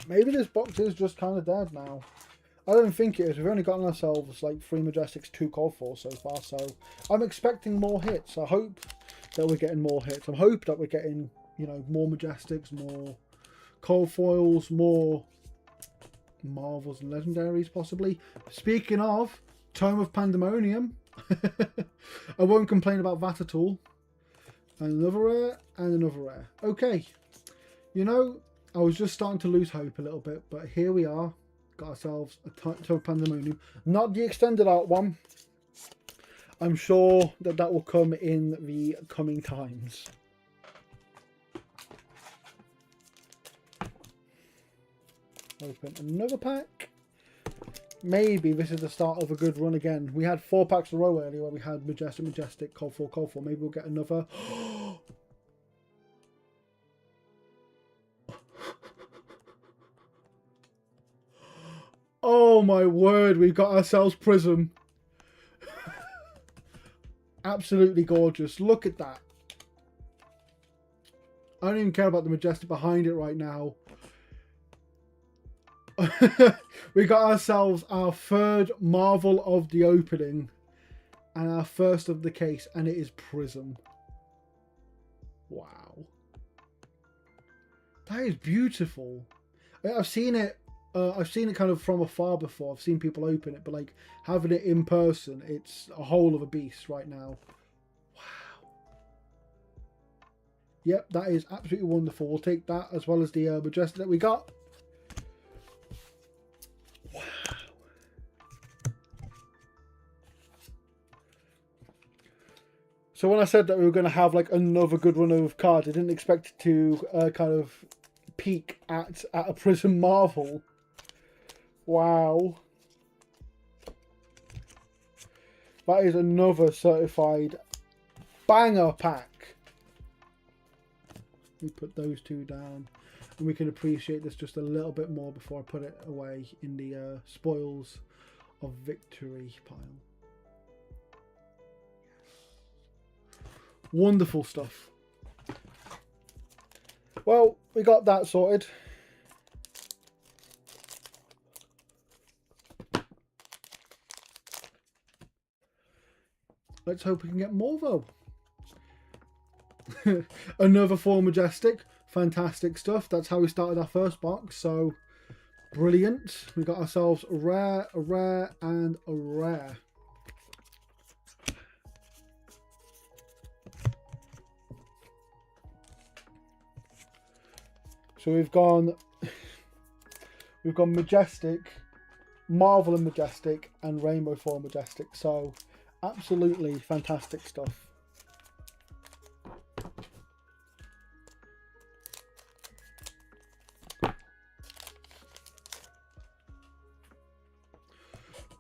Speaker 1: Maybe this box is just kind of dead now. I don't think it is. We've only gotten ourselves like 3 Majestics, 2 cold foils so far, so I'm expecting more hits. I hope that we're getting more hits. I'm hoping that we're getting, you know, more Majestics, more cold foils, more Marvels and Legendaries possibly. Speaking of Tome of Pandemonium, I won't complain about that at all. Another rare and another rare. Okay, you know, I was just starting to lose hope a little bit, but here we are. Got ourselves a Tome of Pandemonium. Not the extended art one. I'm sure that that will come in the coming times. Open another pack. Maybe this is the start of a good run again. We had 4 packs in a row earlier where we had Majestic, Cold 4. Maybe we'll get another. Oh my word, we've got ourselves Prism. Absolutely gorgeous. Look at that. I don't even care about the Majestic behind it right now. We got ourselves our 3rd Marvel of the opening and our 1st of the case, and it is Prism. Wow. That is beautiful. I've seen it kind of from afar before. I've seen people open it, but like having it in person, it's a whole of a beast right now. Wow. Yep, that is absolutely wonderful. We'll take that as well as the Majestic that we got. Wow. So when I said that we were going to have like another good run of cards, I didn't expect it to kind of peak at a Prism Marvel. Wow. That is another certified banger pack. We put those 2 down and we can appreciate this just a little bit more before I put it away in the spoils of victory pile. Wonderful stuff. Well, we got that sorted. Let's hope we can get more though. Another 4 Majestic. Fantastic stuff. That's how we started our first box. So, brilliant. We got ourselves a rare, and a rare. So we've gone Majestic, Marvel and Majestic, and Rainbow 4 Majestic. So absolutely fantastic stuff.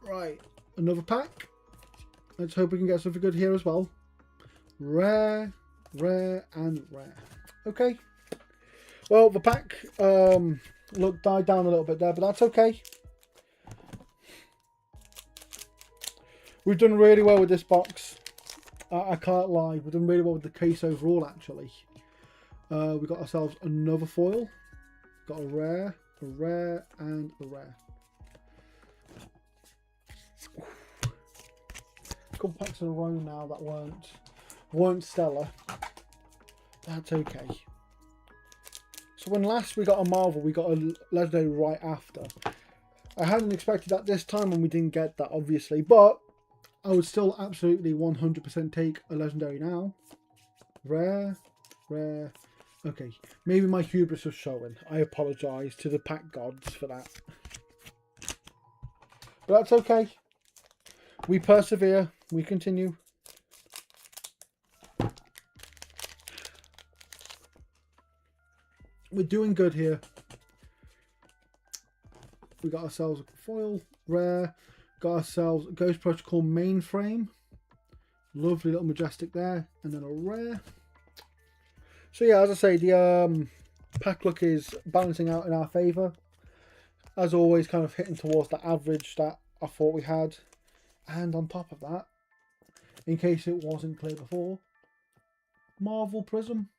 Speaker 1: Right, another pack. Let's hope we can get something good here as well. Rare, and rare. Okay. Well, the pack died down a little bit there, but that's okay. We've done really well with this box. I can't lie. We've done really well with the case overall, actually. We got ourselves another foil. Got a rare, and a rare. A couple packs in a row now that weren't stellar. That's okay. So when last we got a Marvel, we got a Legendary right after. I hadn't expected that this time and we didn't get that, obviously. But I would still absolutely 100% take a Legendary now. Rare. Okay, maybe my hubris was showing. I apologise to the pack gods for that. But that's okay. We persevere. We continue. We're doing good here. We got ourselves a foil, rare. Got ourselves a Ghost Protocol mainframe. Lovely little Majestic there. And then a rare. So yeah, as I say, the pack luck is balancing out in our favour. As always, kind of hitting towards the average that I thought we had. And on top of that, in case it wasn't clear before, Marvel Prism.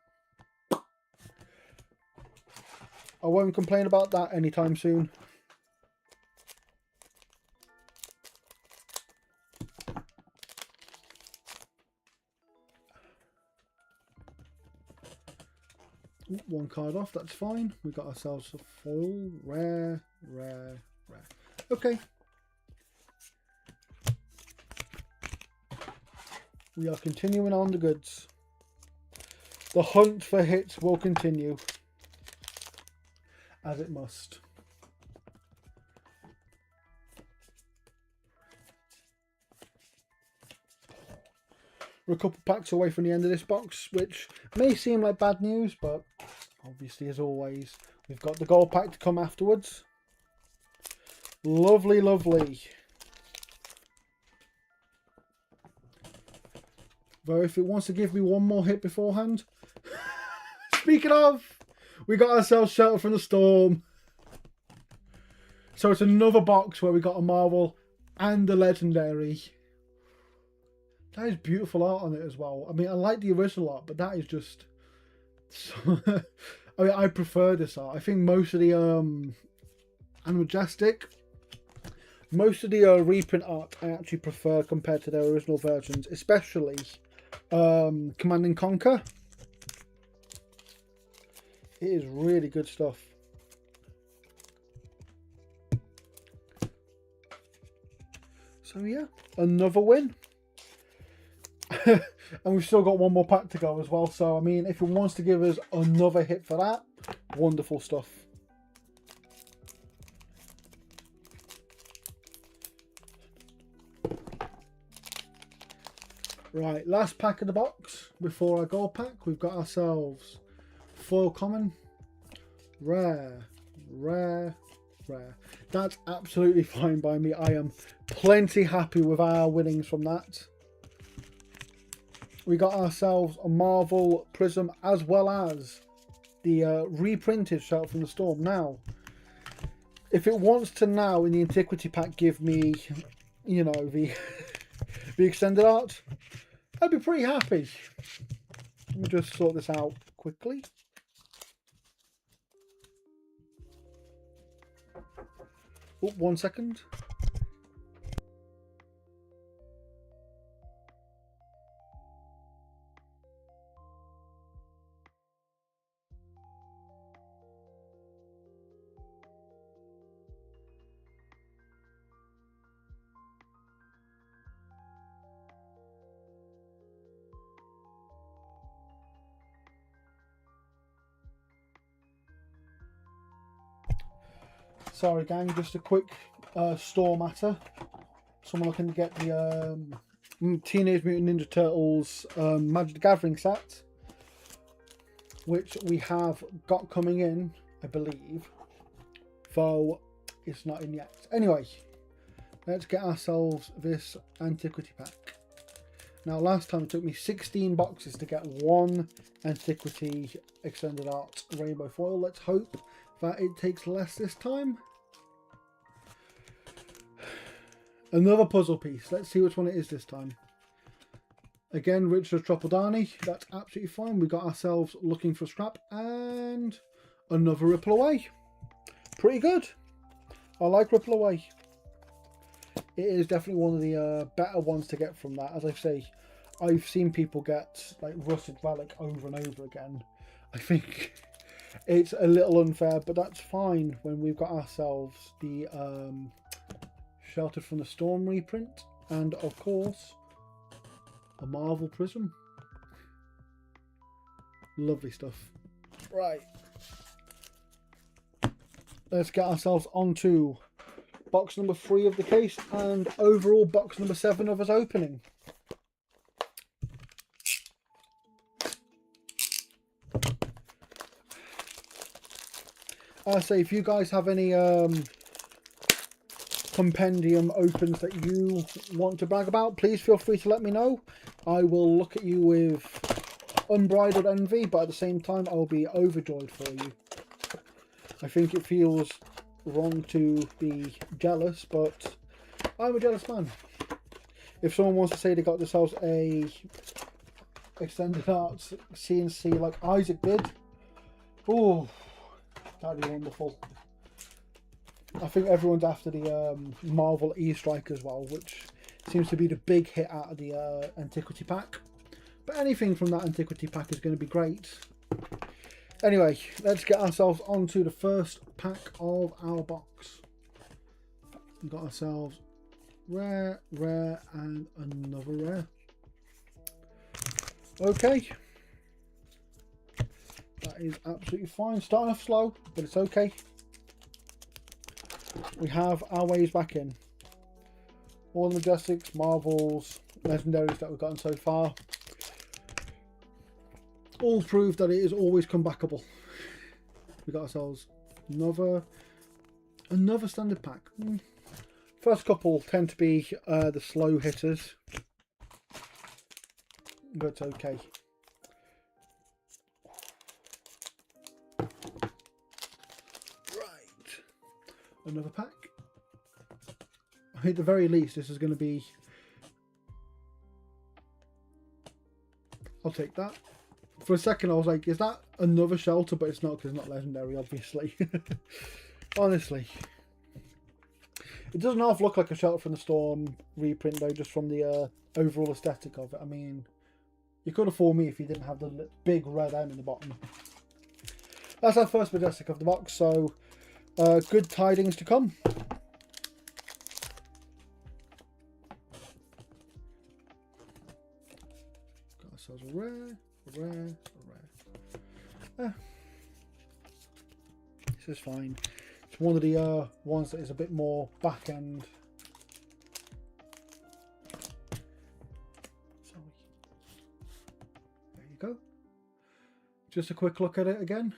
Speaker 1: I won't complain about that anytime soon. One card off, that's fine. We got ourselves a foil, rare, rare, rare. Okay. We are continuing on the goods. The hunt for hits will continue, as it must. We're a couple packs away from the end of this box, which may seem like bad news, but obviously, as always, we've got the gold pack to come afterwards. Lovely, lovely. Though if it wants to give me one more hit beforehand. Speaking of, we got ourselves Shelter from the Storm. So it's another box where we got a Marvel and a Legendary. That is beautiful art on it as well. I mean, I like the original art, but that is just... I mean, I prefer this art. I think most of the... and Majestic... Most of the reprint art I actually prefer compared to their original versions. Especially Command and Conquer. It is really good stuff. So yeah, another win. And we've still got one more pack to go as well. So I mean, if it wants to give us another hit for that, wonderful stuff. Right, last pack of the box before our gold pack. We've got ourselves foil common, rare, rare, rare. That's absolutely fine by me. I am plenty happy with our winnings from that. We got ourselves a Marvel Prism as well as the reprinted Shelter from the Storm. Now, if it wants to now in the Antiquity pack give me, you know, the the extended art, I'd be pretty happy. Let me just sort this out quickly. Oh, 1 second. Sorry gang, just a quick store matter. Someone looking to get the Teenage Mutant Ninja Turtles Magic the Gathering set, which we have got coming in, I believe, though it's not in yet. Anyway, let's get ourselves this Antiquity pack. Now last time it took me 16 boxes to get one Antiquity extended art rainbow foil. Let's hope that it takes less this time. Another puzzle piece. Let's see which one it is this time. Again, Richard Troppledani. That's absolutely fine. We got ourselves Looking for Scrap and another Ripple Away. Pretty good. I like Ripple Away. It is definitely one of the better ones to get from that. As I say, I've seen people get like Rusted Relic over and over again. I think it's a little unfair, but that's fine when we've got ourselves the Sheltered from the Storm reprint and of course a Marvel Prism. Lovely stuff. Right, let's get ourselves onto box number 3 of the case and overall box number 7 of us opening. I say, if you guys have any compendium opens that you want to brag about, please feel free to let me know. I will look at you with unbridled envy, but at the same time I'll be overjoyed for you. I think it feels wrong to be jealous, but I'm a jealous man. If someone wants to say they got themselves a extended art CNC like Isaac did, oh, that'd be wonderful. I think everyone's after the Marvel E-Strike as well, which seems to be the big hit out of the Antiquity pack. But anything from that Antiquity pack is going to be great. Anyway, let's get ourselves onto the first pack of our box. We've got ourselves rare, rare, and another rare. Okay. That is absolutely fine. Starting off slow, but it's okay. We have our ways back in. All the Majestics, Marvels, Legendaries that we've gotten so far. All prove that it is always comebackable. We got ourselves another standard pack. First couple tend to be the slow hitters, but it's okay. Right, another pack. At the very least, this is going to be. I'll take that. For a second, I was like, is that another shelter? But it's not, because it's not legendary, obviously. Honestly. It doesn't half look like a Shelter from the Storm reprint, though, just from the overall aesthetic of it. I mean, you could have fooled me if you didn't have the big red M in the bottom. That's our first Majestic of the box, so good tidings to come. Got ourselves a rare. This is fine. It's one of the ones that is a bit more back end. Sorry. There you go. Just a quick look at it again.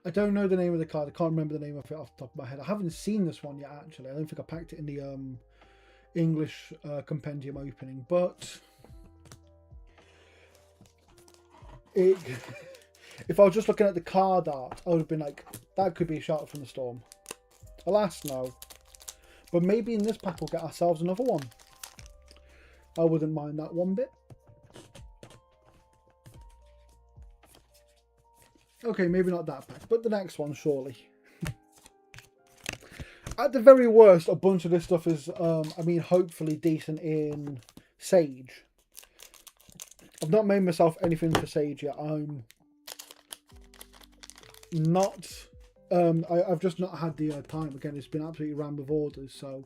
Speaker 1: I don't know the name of the card. I can't remember the name of it off the top of my head. I haven't seen this one yet, actually. I don't think I packed it in the English compendium opening, but if I was just looking at the card art, I would have been like, that could be a Shelter from the Storm. Alas, no. But maybe in this pack we'll get ourselves another one. I wouldn't mind that one bit. Okay, maybe not that pack, but the next one, surely. At the very worst, a bunch of this stuff is, I mean, hopefully decent in Sage. I've not made myself anything for Sage yet. I'm not... I've just not had the time. Again, it's been absolutely rammed with orders, so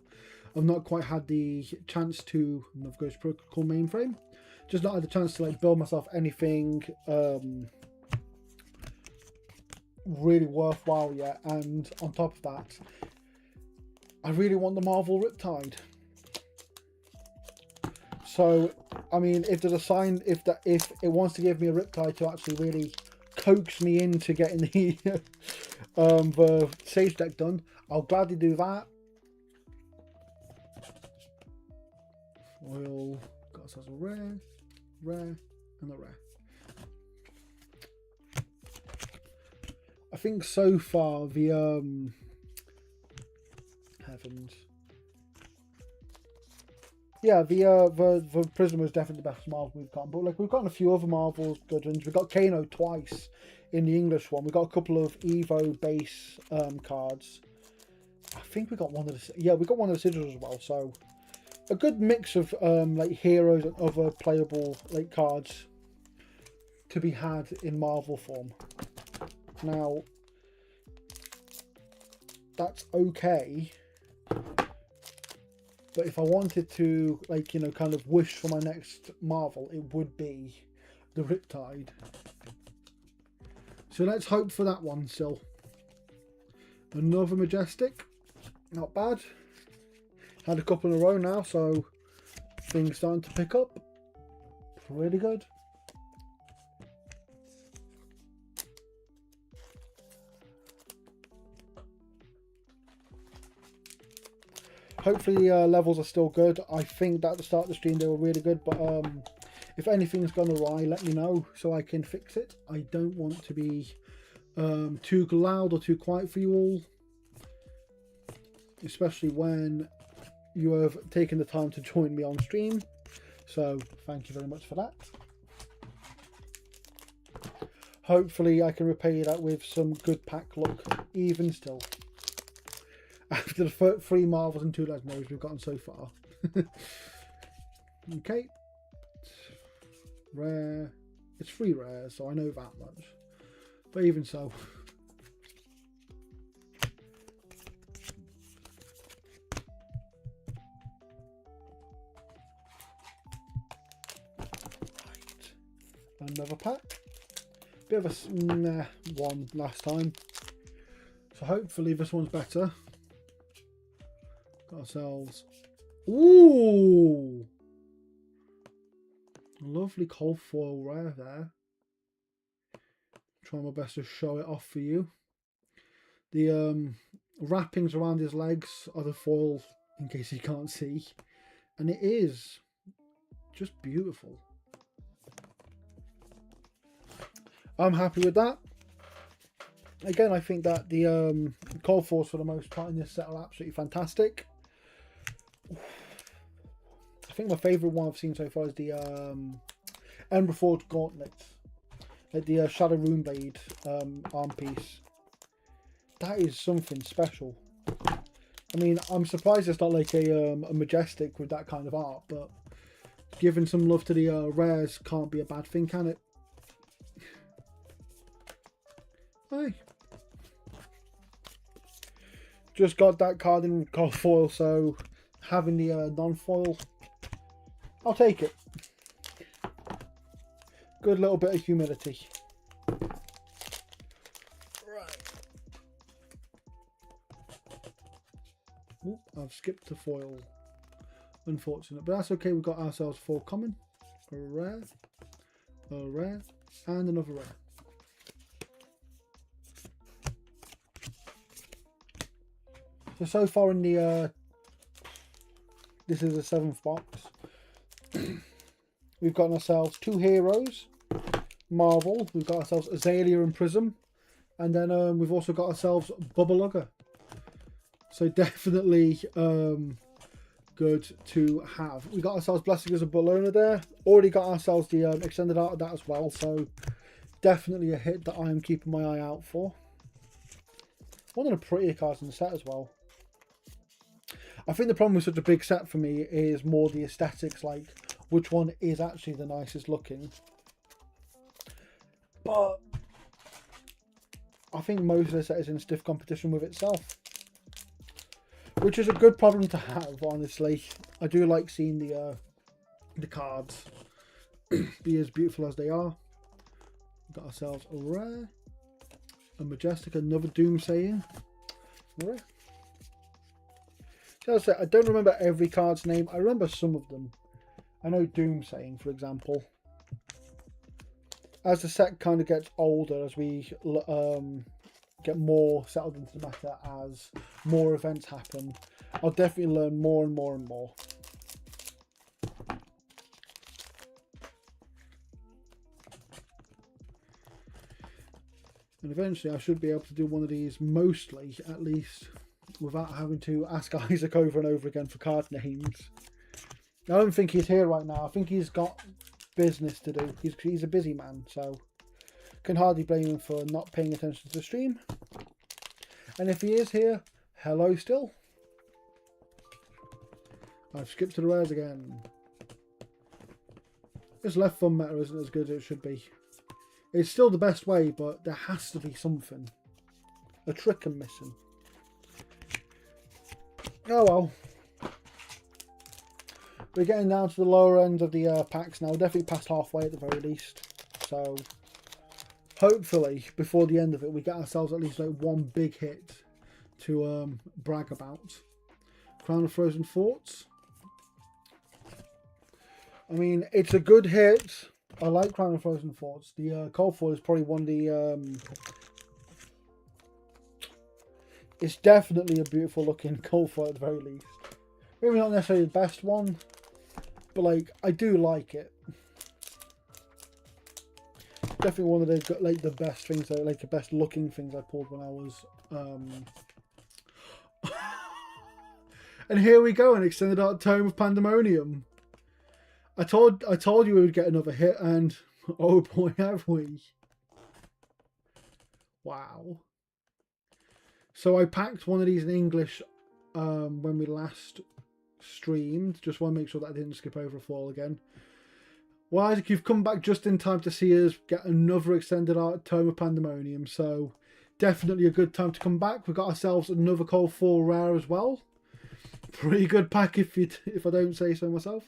Speaker 1: I've not quite had the chance to... I've got Protocol mainframe. Just not had the chance to like build myself anything really worthwhile yet. And on top of that, I really want the Marvel Riptide. So, I mean, if there's a sign, if it wants to give me a Riptide to actually really coax me into getting the Sage deck done, I'll gladly do that. We'll got ourselves a rare, and a rare. I think so far the heavens. Yeah, the Prisoner is definitely the best Marvel we've gotten. But like we've gotten a few other Marvel good ones. We've got Kano twice in the English one. We've got a couple of Evo base cards. I think we got one of the... Yeah, we got one of the sigils as well. So a good mix of like heroes and other playable like cards to be had in Marvel form. Now, that's okay. But if I wanted to, like, you know, kind of wish for my next Marvel, it would be the Riptide. So let's hope for that one still. Another Majestic. Not bad. Had a couple in a row now, so things starting to pick up. Really good. Hopefully levels are still good. I think that at the start of the stream they were really good, but if anything's gone awry, let me know so I can fix it. I don't want to be too loud or too quiet for you all, especially when you have taken the time to join me on stream. So thank you very much for that. Hopefully I can repay that with some good pack luck, even still. After the 3 Marvels and 2 Legendaries we've gotten so far. Okay. Rare. It's 3 rares, so I know that much. But even so. Right. Another pack. Bit of a meh one last time. So hopefully this one's better. Got ourselves... Ooh! Lovely cold foil rare there. Try my best to show it off for you. The wrappings around his legs are the foil, in case you can't see. And it is just beautiful. I'm happy with that. Again, I think that the cold foils for the most part in this set are absolutely fantastic. I think my favourite one I've seen so far is the Emberforged Gauntlets. Like the Shadow Runeblade arm piece. That is something special. I mean, I'm surprised it's not like a Majestic with that kind of art, but giving some love to the rares can't be a bad thing, can it? Hey. Just got that card in cold foil, so having the non-foil, I'll take it. Good little bit of humility. Right. Oop, I've skipped the foil. Unfortunate, but that's okay. We've got ourselves 4 common, a rare, and another rare. So far in the this is the 7th box. We've got ourselves 2 heroes, Marvel. We've got ourselves Azalea and Prism, and then we've also got ourselves Bubbalugger. So definitely good to have. We got ourselves Blessing as a Ballona there. Already got ourselves the extended art of that as well. So definitely a hit that I am keeping my eye out for. One of the prettier cards in the set as well. I think the problem with such a big set for me is more the aesthetics, like which one is actually the nicest looking. But I think most of the set is in stiff competition with itself, which is a good problem to have, honestly. I do like seeing the cards be as beautiful as they are. We've got ourselves a rare, a Majestic, another Doomsaying rare. As I said, I don't remember every card's name. I remember some of them. I know Doomsaying, for example. As the set kind of gets older, as we get more settled into the meta, as more events happen, I'll definitely learn more and more and more. And eventually I should be able to do one of these, mostly at least, without having to ask Isaac over and over again for card names. I don't think he's here right now. I think he's got business to do. He's a busy man, so can hardly blame him for not paying attention to the stream. And if he is here, hello still. I've skipped to the rares again. This left thumb meta isn't as good as it should be. It's still the best way, but there has to be something. A trick I'm missing. Oh well. We're getting down to the lower end of the packs now. We're definitely past halfway at the very least. So hopefully before the end of it we get ourselves at least like one big hit to brag about. Crown of Frozen Forts. I mean, it's a good hit. I like Crown of Frozen Forts. The cold foil is probably one of the it's definitely a beautiful looking cold foil at the very least. Maybe not necessarily the best one, but like I do like it. Definitely one of the like the best things, like the best looking things I pulled when I was and here we go, an extended art Tome of Pandemonium. I told you we would get another hit, and oh boy have we. Wow. So I packed one of these in English when we last streamed. Just want to make sure that I didn't skip over a foil again. Well, Isaac, you've come back just in time to see us get another extended art Tome of Pandemonium, so definitely a good time to come back. We've got ourselves another Cold 4 rare as well. Pretty good pack if I don't say so myself.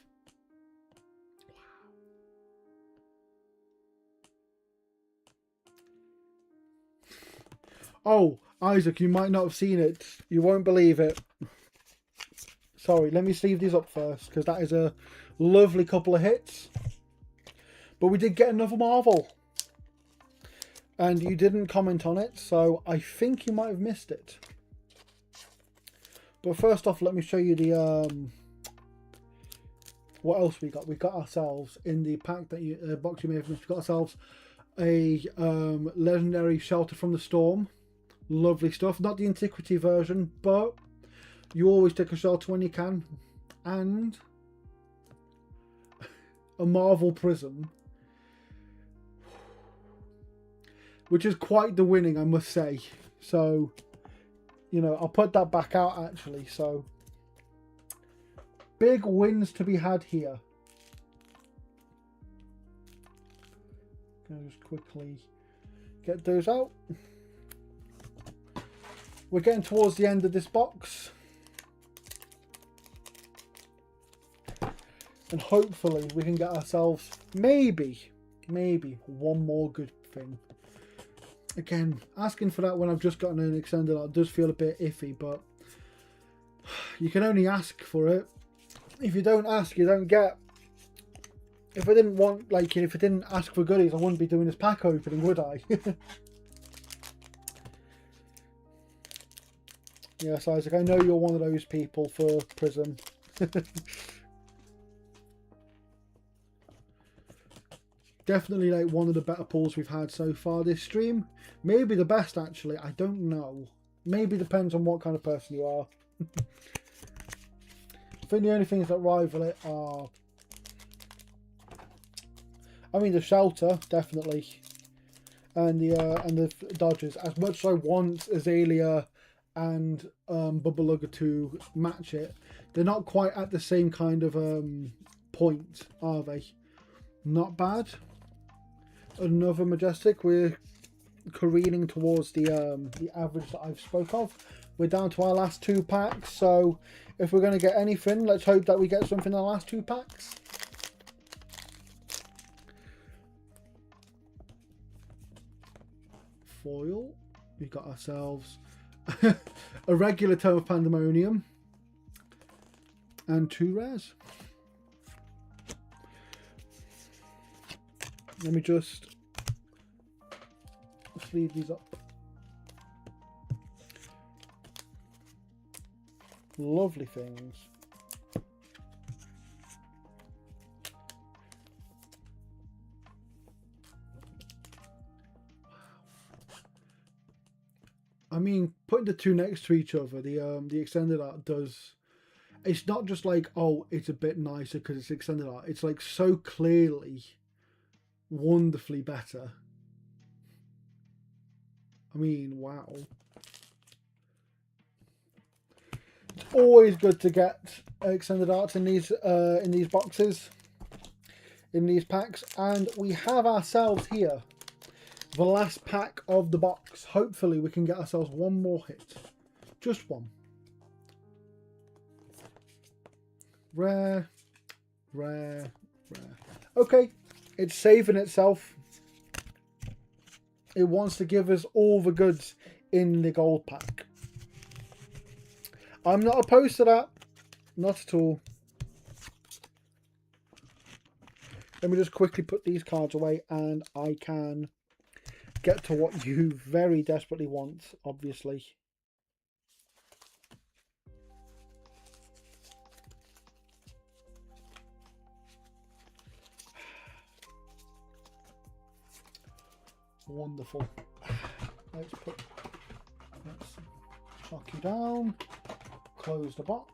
Speaker 1: Oh, Isaac, you might not have seen it. You won't believe it. Sorry, let me sleeve these up first, because that is a lovely couple of hits. But we did get another Marvel. And you didn't comment on it, so I think you might have missed it. But first off, let me show you the what else we got. We got ourselves in the pack that you box you may have missed. We got ourselves a legendary Shelter from the Storm. Lovely stuff. Not the antiquity version, but you always take a shelter when you can. And a Marvel Prism, which is quite the winning, I must say. So, you know, I'll put that back out actually. So, big wins to be had here. Gonna just quickly get those out. We're getting towards the end of this box. And hopefully we can get ourselves maybe one more good thing. Again, asking for that when I've just gotten an extended art does feel a bit iffy, but you can only ask for it. If you don't ask, you don't get. If I didn't want, like, if I didn't ask for goodies, I wouldn't be doing this pack opening, would I? Yes, Isaac, I know you're one of those people for Prism. Definitely like one of the better pulls we've had so far this stream. Maybe the best actually, I don't know. Maybe depends on what kind of person you are. I think the only things that rival it are, I mean, the Shelter, definitely. And the Dodgers. As much as I want Azalea and Bubbalugga to match it, they're not quite at the same kind of point, are they? Not bad. Another Majestic. We're careening towards the average that I've spoke of. We're down to our last 2 packs, so if we're going to get anything, let's hope that we get something in the last 2 packs. Foil. We got ourselves a regular Tome of Pandemonium and 2 rares. Let me just sleeve these up. Lovely things. I mean, putting the 2 next to each other, the extended art does. It's not just like, oh, it's a bit nicer because it's extended art. It's like so clearly, wonderfully better. I mean, wow. It's always good to get extended arts in these boxes, in these packs, and we have ourselves here the last pack of the box. Hopefully we can get ourselves one more hit. Just one. Rare, rare, rare. Okay, it's saving itself. It wants to give us all the goods in the gold pack. I'm not opposed to that. Not at all. Let me just quickly put these cards away and I can get to what you very desperately want, obviously. Wonderful. Let's chuck you down. Close the box.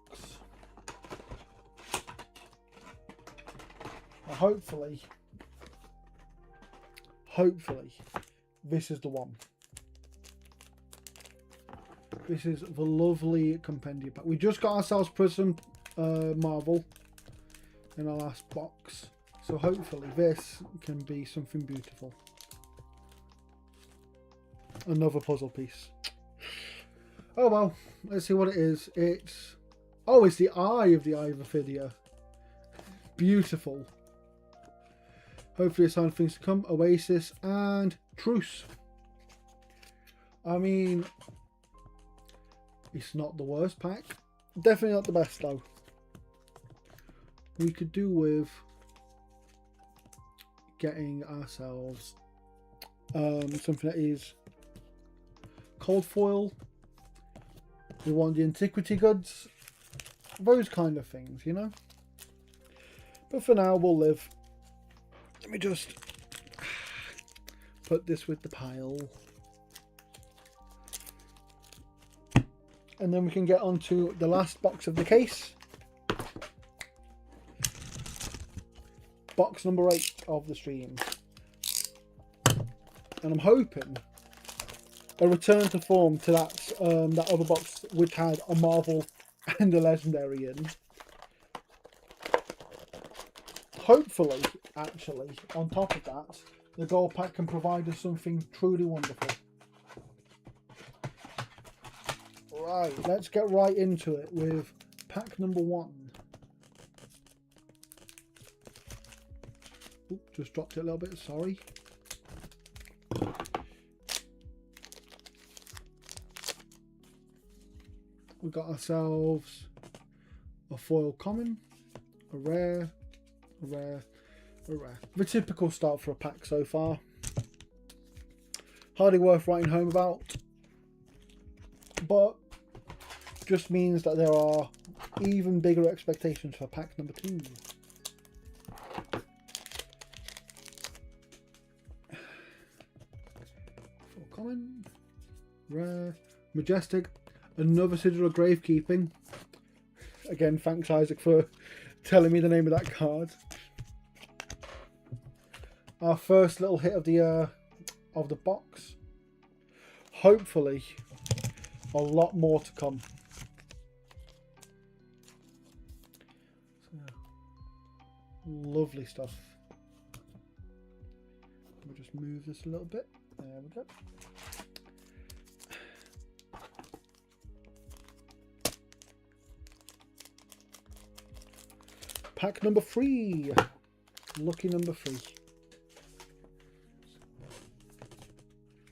Speaker 1: Now hopefully, this is the one. This is the lovely compendium pack. We just got ourselves Prism Marvel in our last box. So hopefully this can be something beautiful. Another puzzle piece. Oh well, let's see what it is. It's the eye of the Iverfidia. Beautiful. Hopefully a sign of things to come. Oasis and Truce. I mean, it's not the worst pack. Definitely not the best though. We could do with getting ourselves something that is cold foil. We want the antiquity goods. Those kind of things, you know. But for now, we'll live. Let me just put this with the pile. And then we can get on to the last box of the case. Box number 8 of the stream. And I'm hoping a return to form to that other box which had a Marvel and a Legendary in. Hopefully, actually, on top of that, the gold pack can provide us something truly wonderful. Right, let's get right into it with pack number 1. Oop, just dropped it a little bit, sorry. We got ourselves a foil common, a rare, a rare, a rare. The typical start for a pack so far. Hardly worth writing home about, but just means that there are even bigger expectations for pack number 2. Foil common, rare, majestic. Another sigil of gravekeeping. Again, thanks Isaac for telling me the name of that card. Our first little hit of the box. Hopefully, a lot more to come. So, lovely stuff. We'll just move this a little bit. There we go. Pack number 3. Lucky number 3.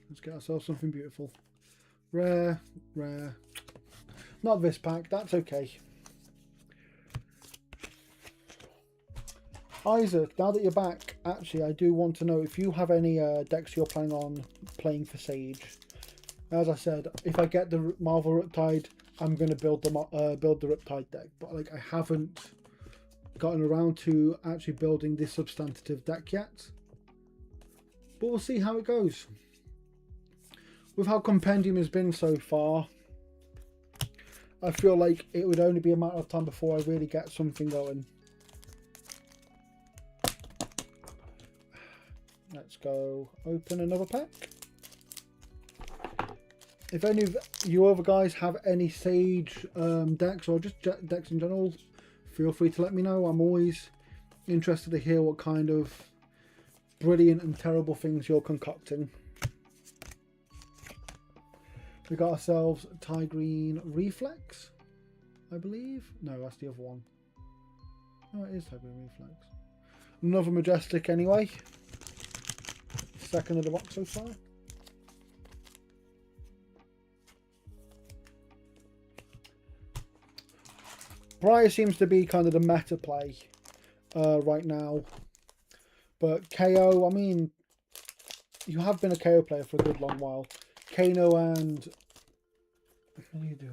Speaker 1: Let's get ourselves something beautiful. Rare, rare. Not this pack, that's okay. Isaac, now that you're back, actually I do want to know if you have any decks you're planning on playing for Sage. As I said, if I get the Marvel Riptide, I'm going to build the Riptide deck. But like, I haven't gotten around to actually building this substantive deck yet, but we'll see how it goes. With how Compendium has been so far, I feel like it would only be a matter of time before I really get something going. Let's go open another pack. If any of you other guys have any Sage decks or just decks in general, feel free to let me know. I'm always interested to hear what kind of brilliant and terrible things you're concocting. We got ourselves Tigrine Reflex, I believe. No, that's the other one. No, it is Tigrine Reflex. Another majestic anyway. Second of the box so far. Briar seems to be kind of the meta play right now. But KO, I mean, you have been a KO player for a good long while. Kano and... What do you do?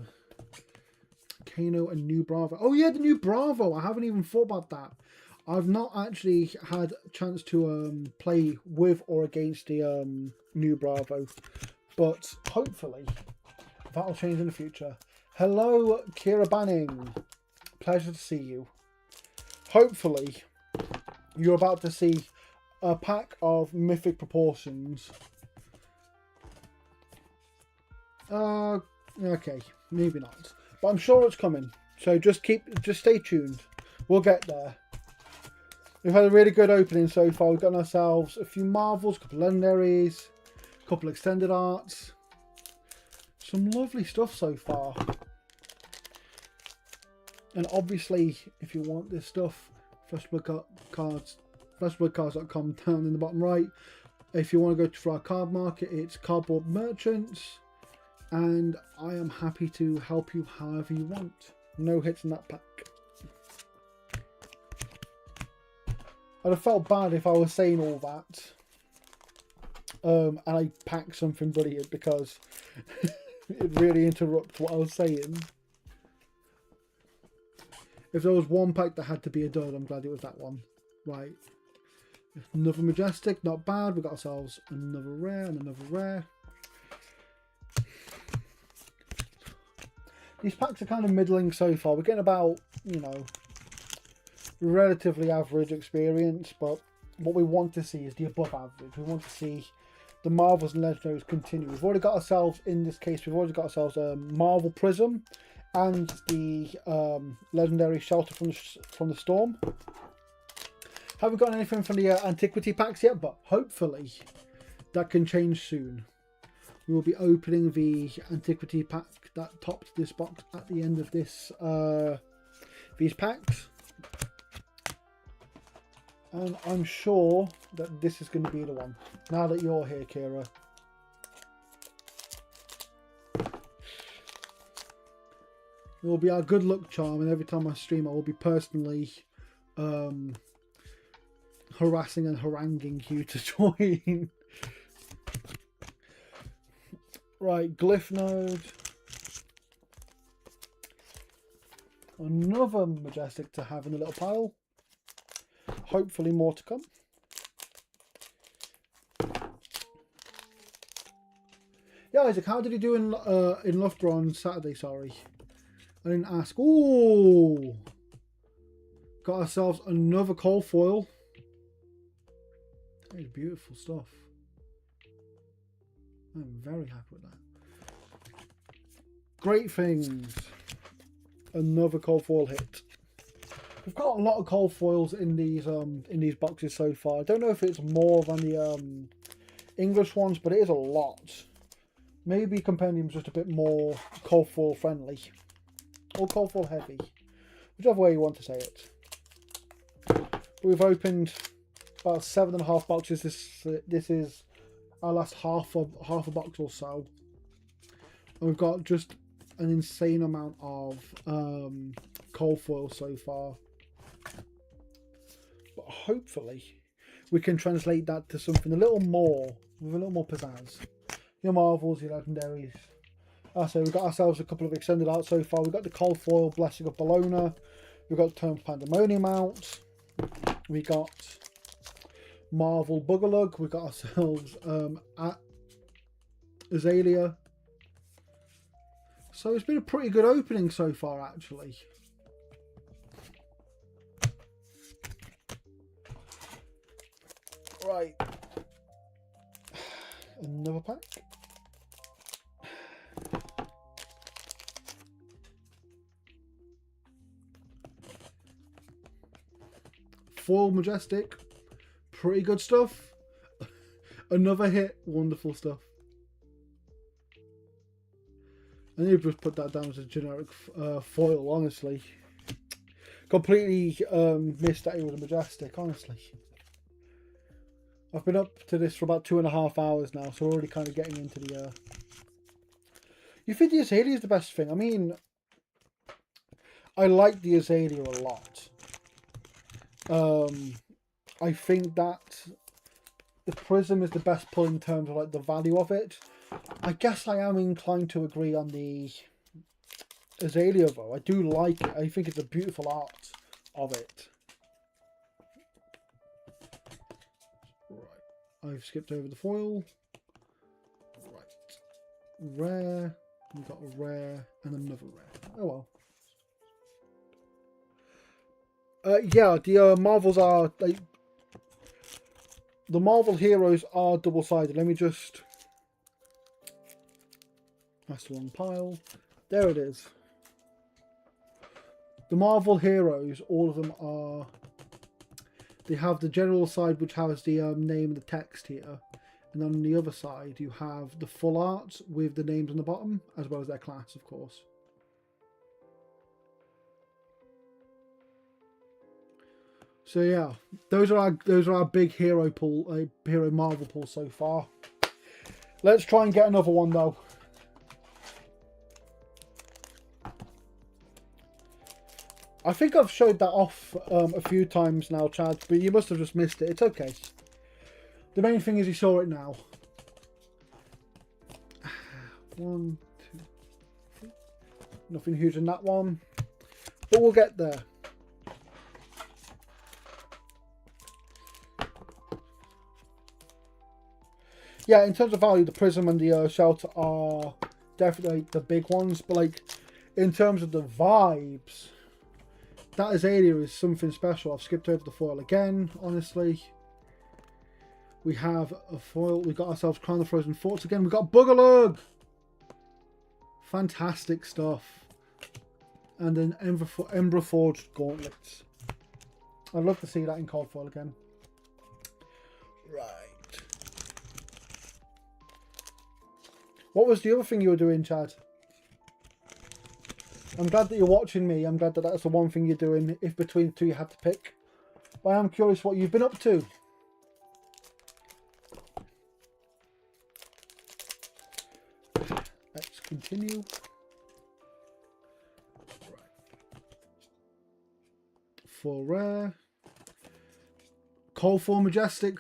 Speaker 1: Kano and New Bravo. Oh yeah, the New Bravo. I haven't even thought about that. I've not actually had a chance to play with or against the New Bravo. But hopefully that'll change in the future. Hello, Kira Banning. Pleasure to see you. Hopefully you're about to see a pack of mythic proportions. Okay, maybe not, but I'm sure it's coming. So just stay tuned. We'll get there. We've had a really good opening so far. We've got ourselves a few Marvels, a couple of Legendaries, a couple of Extended Arts. Some lovely stuff so far. And obviously, if you want this stuff, fleshbloodcards.com down in the bottom right. If you want to go to our card market, it's Cardboard Merchants. And I am happy to help you however you want. No hits in that pack. I'd have felt bad if I was saying all that. And I packed something brilliant because it really interrupts what I was saying. If there was one pack that had to be a dud, I'm glad it was that one. Right. Another Majestic, not bad. We got ourselves another rare and another rare. These packs are kind of middling so far. We're getting about, you know, relatively average experience, but what we want to see is the above average. We want to see the Marvels and Legendaries continue. We've already got ourselves, in this case, we've already got ourselves a Marvel Prism and the Legendary Shelter from the Storm. Haven't got anything from the Antiquity packs yet, but hopefully that can change soon. We will be opening the Antiquity pack that topped this box at the end of this these packs. And I'm sure that this is going to be the one. Now that you're here, Kira. It will be our good luck charm, and every time I stream I will be personally harassing and haranguing you to join. Right, Glyph Node. Another Majestic to have in a little pile. Hopefully more to come. Yeah, Isaac, how did you do in Loughborough on Saturday? Sorry, I didn't ask. Ooh, got ourselves another coal foil. That is beautiful stuff. I'm very happy with that. Great things. Another coal foil hit. We've got a lot of coal foils in these boxes so far. I don't know if it's more than the English ones, but it is a lot. Maybe Compendium's just a bit more coal foil friendly. Or coal foil heavy. Whichever way you want to say it. We've opened about 7.5 boxes. This is our last half a box or so. And we've got just an insane amount of coal foil so far. But hopefully we can translate that to something a little more, with a little more pizzazz. Your Marvels, your Legendaries. So we've got ourselves a couple of extended arts so far. We've got the coal foil Blessing of Bologna. We've got Terms Pandemonium out. We got Marvel Boogalug. We've got ourselves Azalea. So it's been a pretty good opening so far, actually. Right. Another pack. Foil Majestic. Pretty good stuff. Another hit. Wonderful stuff. I need to just put that down as a generic foil, honestly. Completely missed that it was a Majestic, honestly. I've been up to this for about 2.5 hours now, so we're already kind of getting into the... You think the Azalea is the best thing? I mean, I like the Azalea a lot. I think that the Prism is the best pull in terms of like the value of it. I guess I am inclined to agree on the Azalea though. I do like it. I think it's a beautiful art of it. Right. I've skipped over the foil. Right. Rare. We've got a rare and another rare. Oh well. Yeah, the Marvels are like the Marvel heroes are double-sided. Let me just. That's the wrong pile. There it is. The Marvel heroes, all of them are They have the general side, which has the name and the text here. And on the other side, you have the full art with the names on the bottom, as well as their class, of course. So yeah, those are our big hero pool, hero Marvel pool so far. Let's try and get another one though. I think I've showed that off a few times now, Chad, but you must have just missed it. It's okay. The main thing is you saw it now. 1, 2, 3. Nothing huge in that one, but we'll get there. Yeah, in terms of value, the Prism and the Shelter are definitely the big ones. But like, in terms of the vibes, that Azalea is something special. I've skipped over the foil again, honestly. We have a foil. We got ourselves Crown of the Frozen Forts again. We got Boogaloo. Fantastic stuff. And then Ember Forged Gauntlets. I'd love to see that in cold foil again. Right. What was the other thing you were doing, Chad? I'm glad that you're watching me. I'm glad that that's the one thing you're doing, if between the two you had to pick. But I am curious what you've been up to. Let's continue. For rare. Cold Foil Majestic.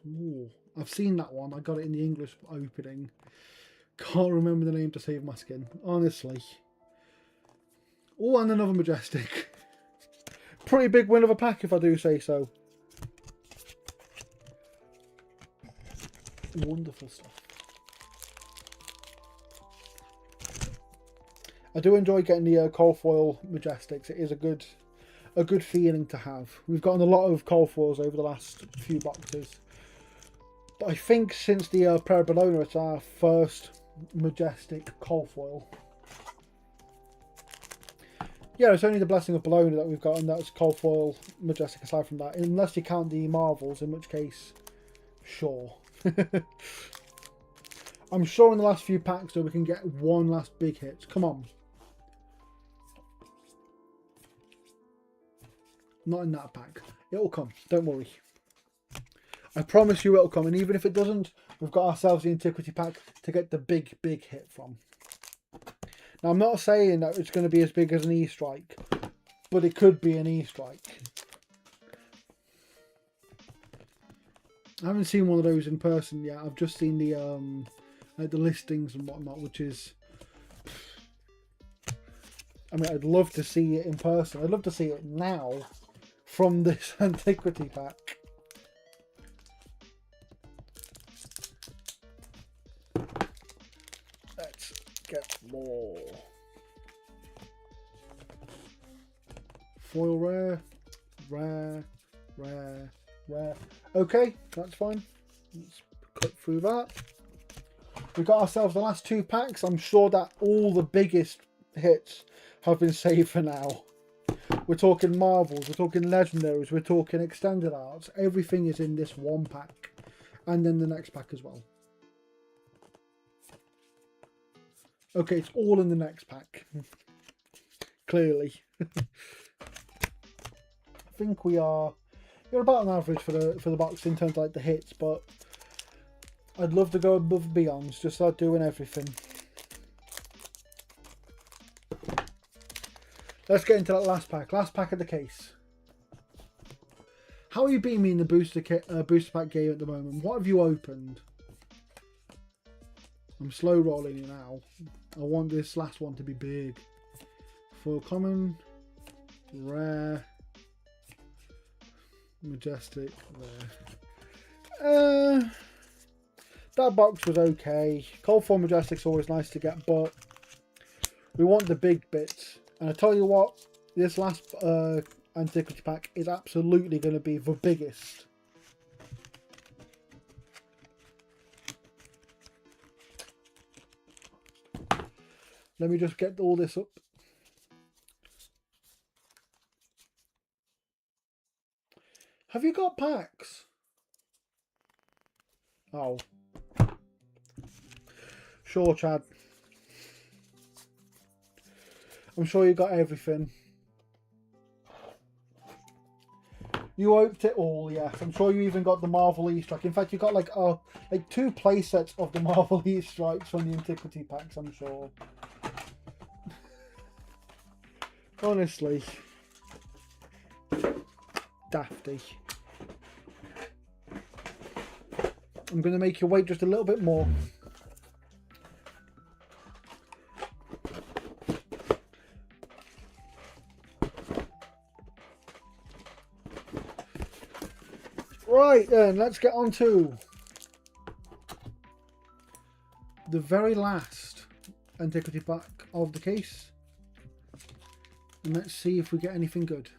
Speaker 1: Ooh. I've seen that one. I got it in the English opening. Can't remember the name to save my skin, honestly. Oh, and another Majestic. Pretty big win of a pack, if I do say so. Wonderful stuff. I do enjoy getting the cold foil Majestics. It is a good feeling to have. We've gotten a lot of cold foils over the last few boxes. But I think since the Prayer Bologna, it's our first Majestic cold foil. Yeah, it's only the Blessing of Bologna that we've got, and that's cold foil Majestic aside from that. Unless you count the Marvels, in which case, sure. I'm sure in the last few packs, though, we can get one last big hit. Come on. Not in that pack. It'll come. Don't worry. I promise you it'll come, and even if it doesn't, we've got ourselves the Antiquity pack to get the big hit from. Now, I'm not saying that it's going to be as big as an E-Strike, but it could be an E-Strike. I haven't seen one of those in person yet. I've just seen the like the listings and whatnot, which is... I mean, I'd love to see it in person. I'd love to see it now from this Antiquity pack. Get more. Foil rare, rare, rare, rare. Okay, that's fine. Let's cut through that. We've got ourselves the last two packs. I'm sure that all the biggest hits have been saved for now. We're talking Marvels, we're talking Legendaries, we're talking Extended Arts. Everything is in this one pack. And then the next pack as well. Okay, it's all in the next pack. Clearly. I think we're about an average for the box in terms of like the hits, but I'd love to go above and beyond, just start doing everything. Let's get into that last pack of the case. How are you beating me in the booster pack game at the moment? What have you opened? I'm slow rolling it now. I want this last one to be big. Foil common, rare, majestic, rare. That box was okay. Cold Foil Majestic's always nice to get, but we want the big bits. And I tell you what, this last Antiquity pack is absolutely going to be the biggest. Let me just get all this up. Have you got packs? Oh. Sure, Chad. I'm sure you got everything. You opened it all, yes. I'm sure you even got the Marvel Easter egg. In fact, you got like 2 play sets of the Marvel Easter eggs from the Antiquity packs, I'm sure. Honestly. Dafty. I'm going to make you wait just a little bit more. Right then, let's get on to the very last Antiquity pack of the case. And let's see if we get anything good.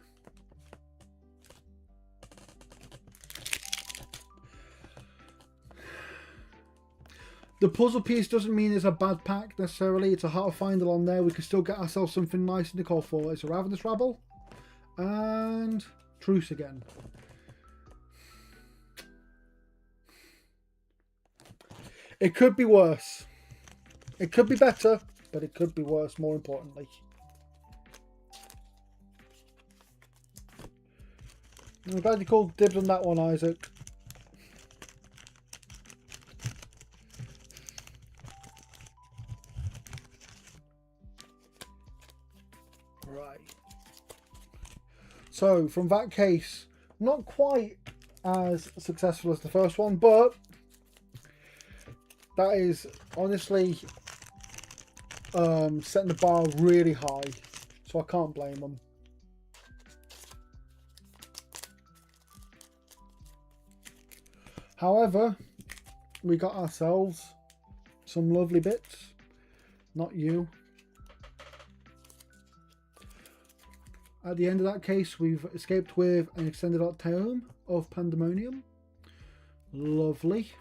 Speaker 1: The puzzle piece doesn't mean it's a bad pack necessarily. It's a hard to find on there. We can still get ourselves something nice in the call for. It's a Ravenous Rabble and Truce again. It could be worse. It could be better, but it could be worse, more importantly. I'm glad you called dibs on that one, Isaac. Right. So, from that case, not quite as successful as the first one, but that is honestly setting the bar really high, so I can't blame them. However, we got ourselves some lovely bits. Not you. At the end of that case, we've escaped with an extended art tome of Pandemonium. Lovely.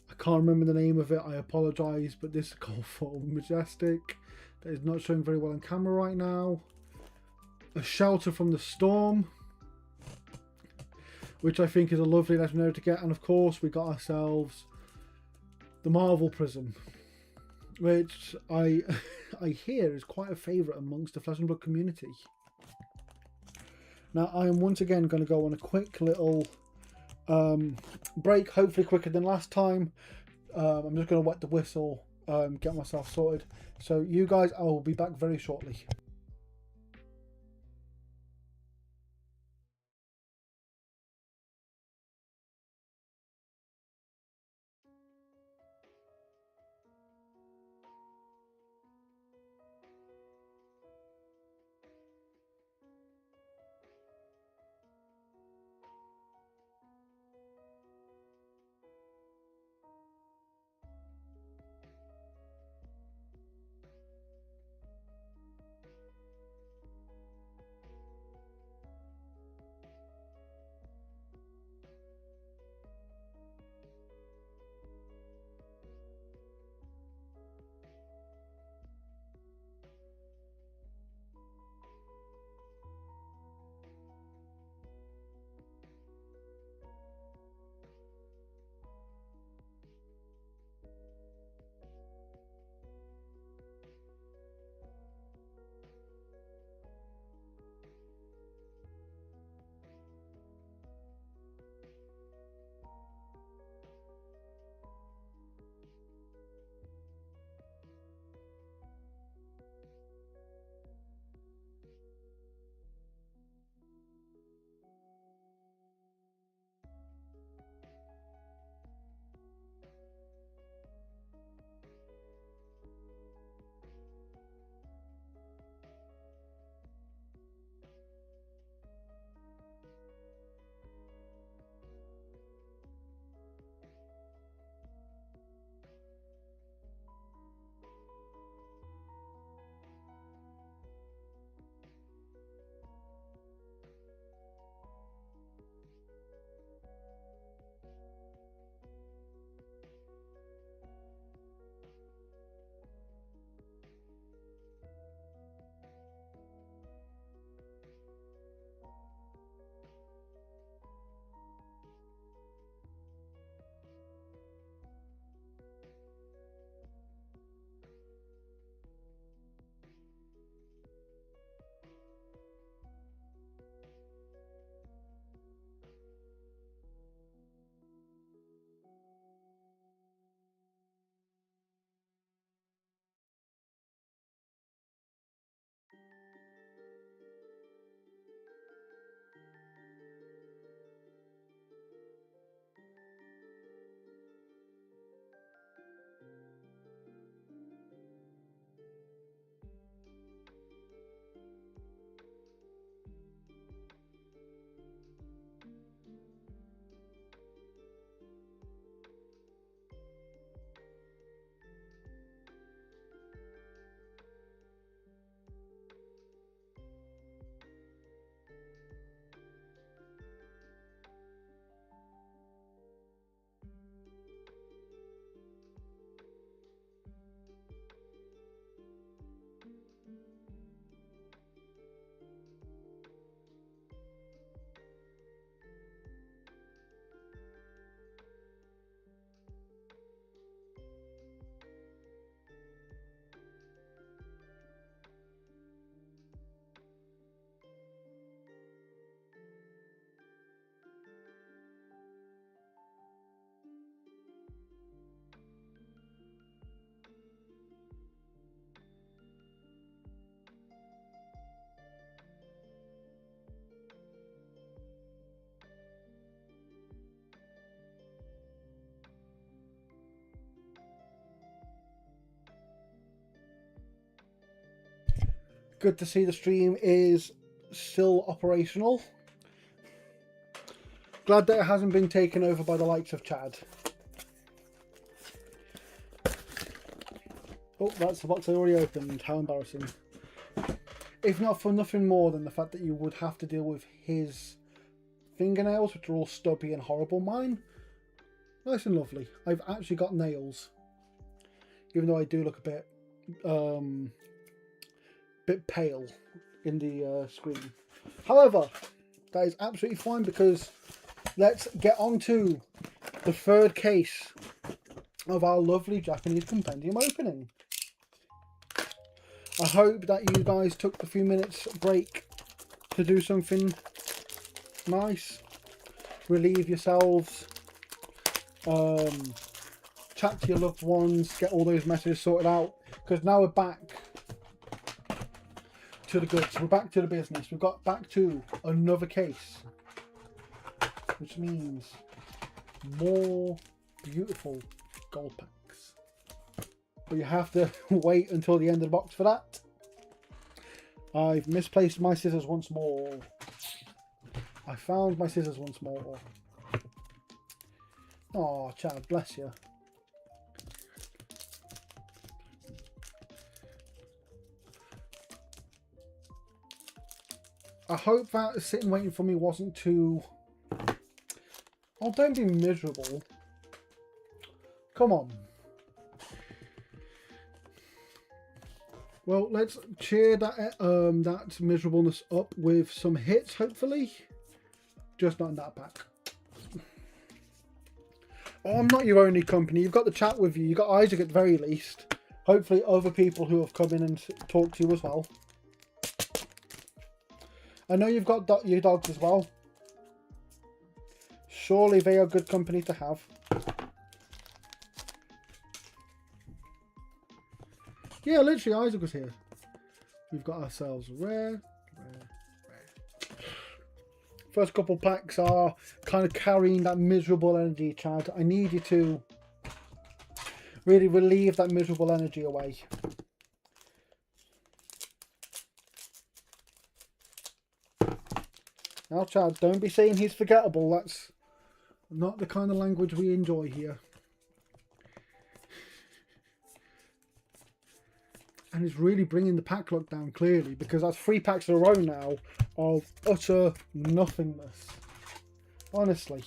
Speaker 1: I can't remember the name of it, I apologise, but this is called for Majestic. That is not showing very well on camera right now. A Shelter from the Storm, which I think is a lovely legendary to get. And of course, we got ourselves the Marvel Prism, which I hear is quite a favourite amongst the Flesh and Blood community. Now, I am once again going to go on a quick little break, hopefully quicker than last time. I'm just going to wet the whistle, get myself sorted. So you guys, I will be back very shortly. Good to see the stream is still operational. Glad that it hasn't been taken over by the likes of Chad. Oh, that's the box I already opened. How embarrassing. If not for nothing more than the fact that you would have to deal with his fingernails, which are all stubby and horrible. Mine, nice and lovely. I've actually got nails. Even though I do look a bit pale in the screen. However, that is absolutely fine because let's get on to the third case of our lovely Japanese Compendium opening. I hope that you guys took the few minutes break to do something nice, relieve yourselves, chat to your loved ones, get all those messages sorted out, because now we're back to the goods, we're back to the business, we've got back to another case, which means more beautiful gold packs. But you have to wait until the end of the box for that. I've misplaced my scissors once more. I found my scissors once more. Oh, Chad, bless you. I hope that sitting waiting for me wasn't too... Oh, don't be miserable. Come on. Well, let's cheer that miserableness up with some hits, hopefully. Just not in that pack. Oh, I'm not your only company. You've got the chat with you. You've got Isaac at the very least. Hopefully other people who have come in and talked to you as well. I know you've got your dogs as well. Surely they are good company to have. Yeah, literally Isaac was here. We've got ourselves rare. First couple packs are kind of carrying that miserable energy, Chad. I need you to really relieve that miserable energy away. Now, Chad, don't be saying he's forgettable. That's not the kind of language we enjoy here. And it's really bringing the pack luck down clearly, because that's 3 packs in a row now of utter nothingness. Honestly.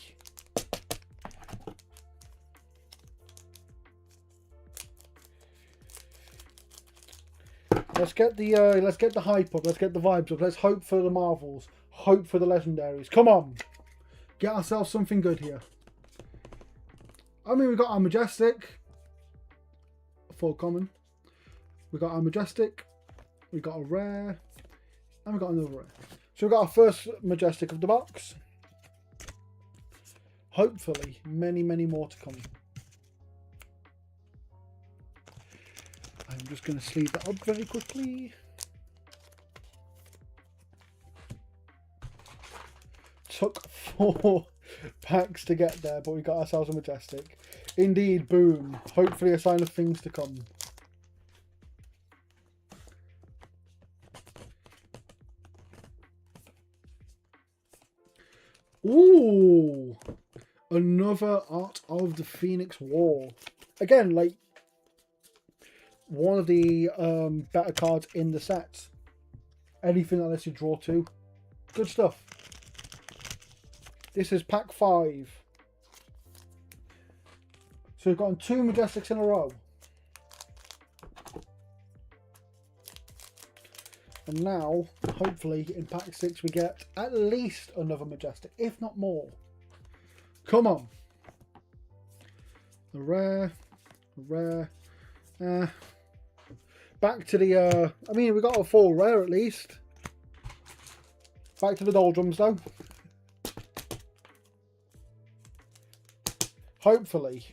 Speaker 1: Let's get the hype up. Let's get the vibes up. Let's hope for the Marvels. Hope for the legendaries. Come on. Get ourselves something good here. I mean, we've got our Majestic. Full common. We got our Majestic, we got a rare, and we got another rare. So we got our first Majestic of the box. Hopefully, many, many more to come. I'm just going to sleeve that up very quickly. Took 4 packs to get there, but we got ourselves a Majestic. Indeed, boom. Hopefully a sign of things to come. Ooh, another Art of the Phoenix War. Again, like one of the better cards in the set. Anything that lets you draw 2. Good stuff. This is pack 5. So we've gotten 2 Majestics in a row. And now, hopefully, in pack 6 we get at least another Majestic, if not more. Come on. A rare. Back to the, I mean, we got a full rare at least. Back to the doldrums though. Hopefully,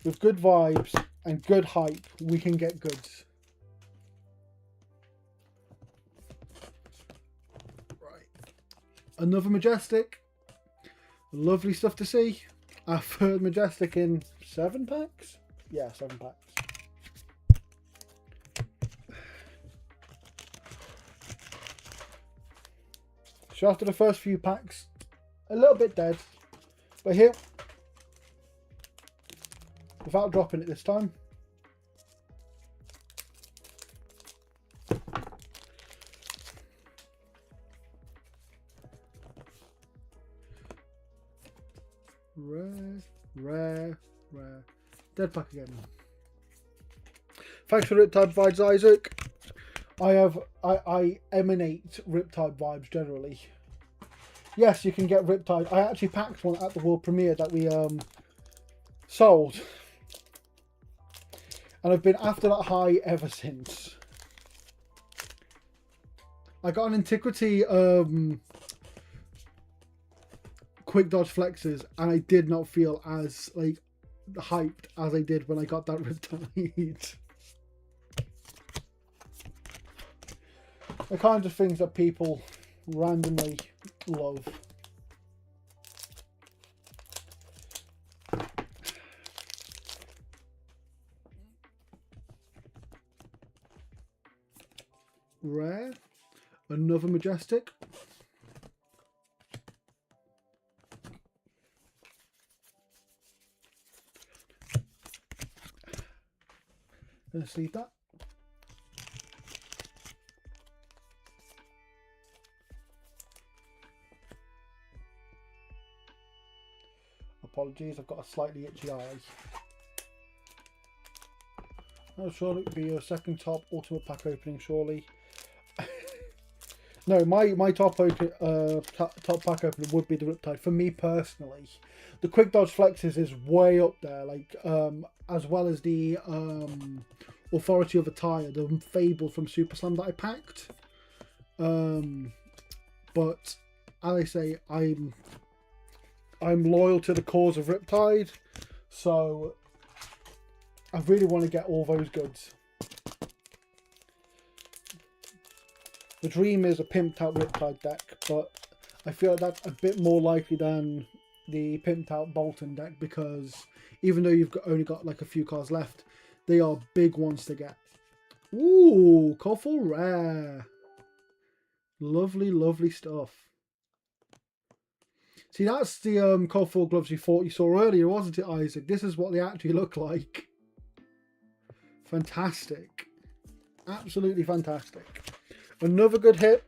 Speaker 1: with good vibes and good hype, we can get goods. Another Majestic. Lovely stuff to see. Our third Majestic in 7 packs? Yeah, 7 packs. So after the first few packs, a little bit dead. But here, without dropping it this time. Rare. Dead pack again. Thanks for Riptide vibes, Isaac. I emanate Riptide vibes generally. Yes, you can get Riptide. I actually packed one at the world premiere that we sold. And I've been after that high ever since. I got an Antiquity Quick Dodge Flexes, and I did not feel as like hyped as I did when I got that Riptide. The kinds of things that people randomly love. Rare. Another Majestic. Let's leave that. Apologies, I've got a slightly itchy eye. Oh, surely it'll be your second top ultimate pack opening, surely. No, my top pack opener would be the Riptide for me personally. The Quick Dodge Flexes is way up there, like as well as the Authority of Attire, the Fable from Super Slam that I packed. But as I say, I'm loyal to the cause of Riptide, so I really want to get all those goods. The dream is a pimped out Riptide deck, but I feel like that's a bit more likely than the pimped out Bolton deck, because even though you've only got like a few cards left, they are big ones to get. Ooh, Colorful Rare. Lovely, lovely stuff. See, that's the Colorful gloves you thought you saw earlier, wasn't it, Isaac? This is what they actually look like. Fantastic. Absolutely fantastic. Another good hit.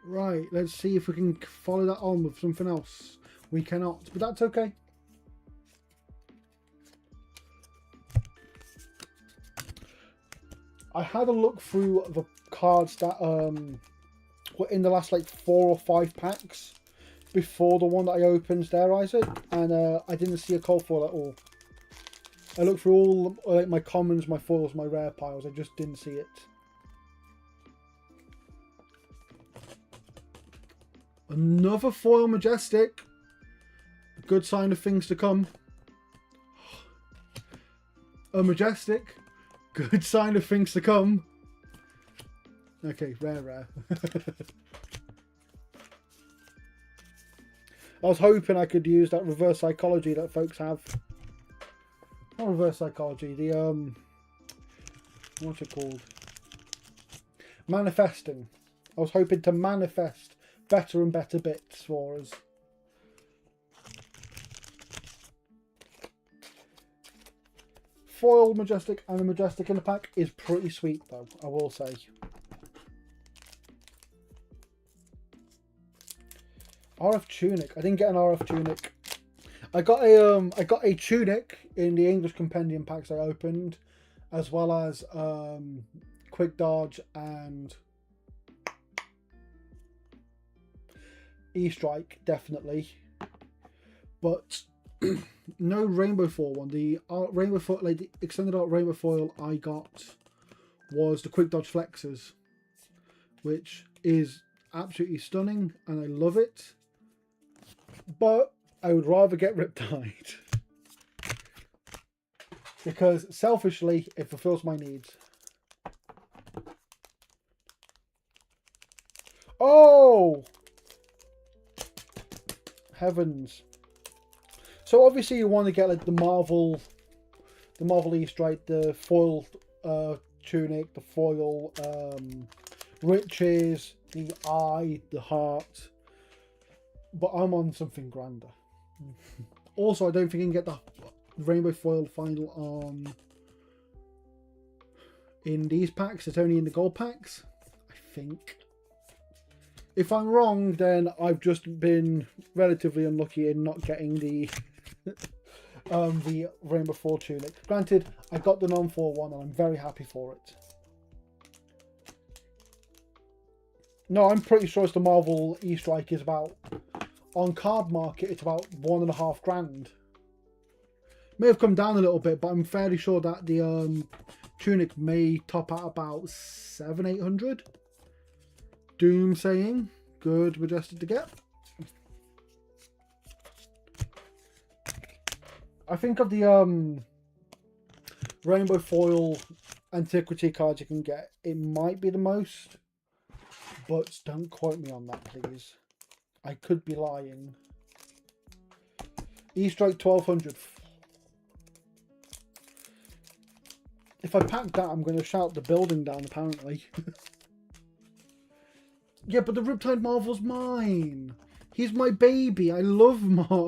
Speaker 1: Right, let's see if we can follow that on with something else. We cannot, but that's okay. I had a look through the cards that were in the last like 4 or 5 packs before the one that I opened there, Isaac, and I didn't see a cold foil at all. I looked through all like my commons, my foils, my rare piles. I just didn't see it. Another foil Majestic. A good sign of things to come. A Majestic. Good sign of things to come. Okay, rare. I was hoping I could use that reverse psychology that folks have. Not reverse psychology, the what's it called? Manifesting. I was hoping to manifest better and better bits for us. Foil Majestic and a Majestic in the pack is pretty sweet though, I will say. RF Tunic. I didn't get an RF Tunic. I got a Tunic in the English Compendium packs I opened, as well as Quick Dodge and E-Strike, definitely. But no Rainbow Foil one. The Rainbow Foil, like the extended art Rainbow Foil I got was the Quick Dodge Flexes, which is absolutely stunning and I love it. But I would rather get Riptide. Because selfishly, it fulfills my needs. Oh! Heavens. So obviously you want to get like the Marvel Easter egg, the foil tunic, the foil riches, the eye, the heart. But I'm on something grander. Also, I don't think you can get the rainbow foil final on in these packs. It's only in the gold packs, I think. If I'm wrong, then I've just been relatively unlucky in not getting the rainbow foil tunic. Granted, I got the non-foil one and I'm very happy for it. No, I'm pretty sure it's the Marvel Easter egg is about, on Card Market, it's about £1.5 grand. May have come down a little bit, but I'm fairly sure that the tunic may top at about 700-800. Doom saying, good Majestic to get. I think of the rainbow foil antiquity cards you can get, it might be the most, but don't quote me on that, please. I could be lying. Easter egg 1200. If I pack that, I'm going to shout the building down, apparently. Yeah, but the Riptide Marvel's mine. He's my baby. I love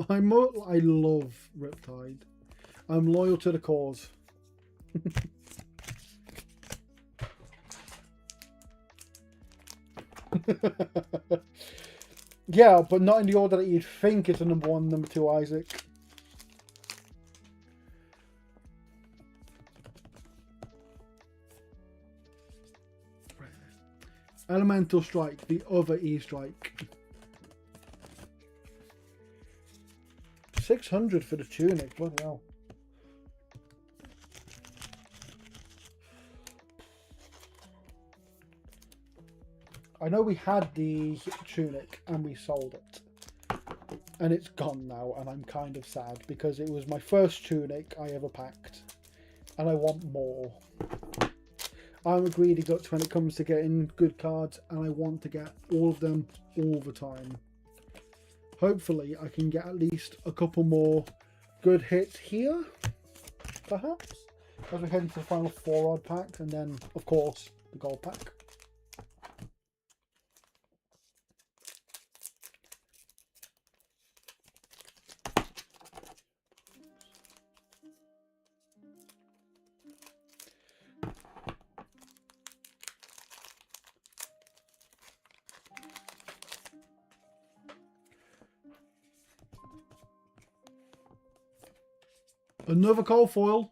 Speaker 1: I love Riptide. I'm loyal to the cause. Yeah, but not in the order that you'd think it's a number 1, number 2 Isaac. Elemental Strike, the other E-Strike. 600 for the tunic, bloody hell. I know we had the tunic and we sold it. And it's gone now, and I'm kind of sad because it was my first tunic I ever packed. And I want more. I'm a greedy guts when it comes to getting good cards, and I want to get all of them all the time. Hopefully I can get at least a couple more good hits here, perhaps, as we head into the final 4 odd packs, and then of course the gold pack. Another cold foil.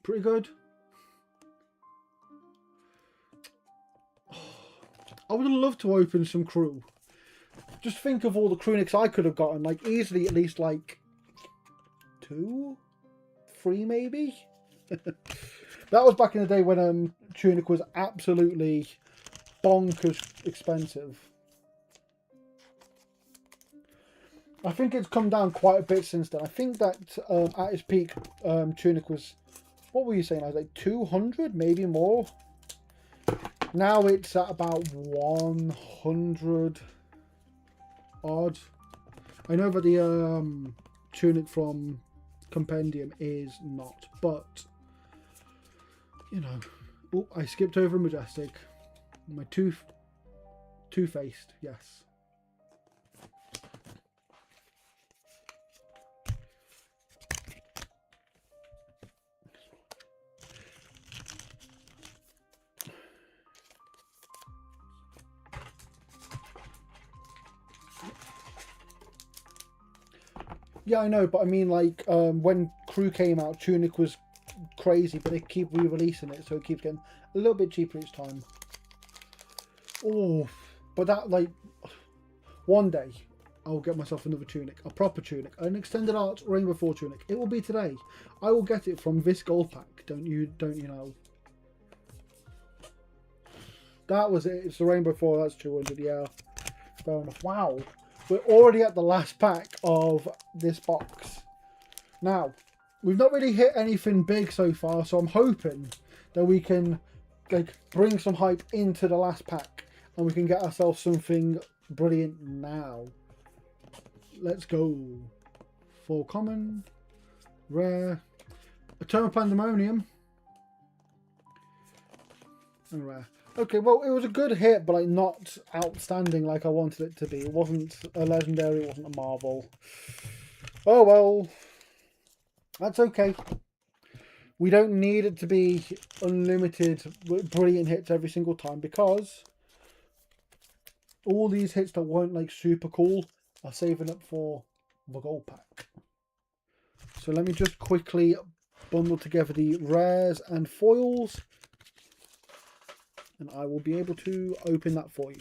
Speaker 1: Pretty good. I would have loved to open some crew. Just think of all the crew nicks I could have gotten. Like, easily at least like 2, 3 maybe. That was back in the day when tunic was absolutely bonkers expensive. I think it's come down quite a bit since then. I think that at its peak, tunic was, what were you saying? I was like 200, maybe more. Now it's at about 100 odd. I know that the tunic from Compendium is not, but you know. Oh, I skipped over Majestic. My two-faced, yes. Yeah, I know, but I mean, like, when Crew came out, Tunic was crazy, but they keep re-releasing it, so it keeps getting a little bit cheaper each time. Oh, but that, like, one day, I'll get myself another Tunic, a proper Tunic, an Extended Art Rainbow 4 Tunic. It will be today. I will get it from this gold pack, don't you know? That was it. It's the Rainbow 4, that's 200, yeah. Fair enough. Wow. We're already at the last pack of this box. Now, we've not really hit anything big so far, so I'm hoping that we can like bring some hype into the last pack and we can get ourselves something brilliant now. Let's go. Full common, rare, Eternal Pandemonium, and rare. Okay, well, it was a good hit, but like not outstanding like I wanted it to be. It wasn't a legendary, it wasn't a Marvel. Oh well, that's okay. We don't need it to be unlimited, brilliant hits every single time, because all these hits that weren't like super cool are saving up for the gold pack. So let me just quickly bundle together the rares and foils, and I will be able to open that for you.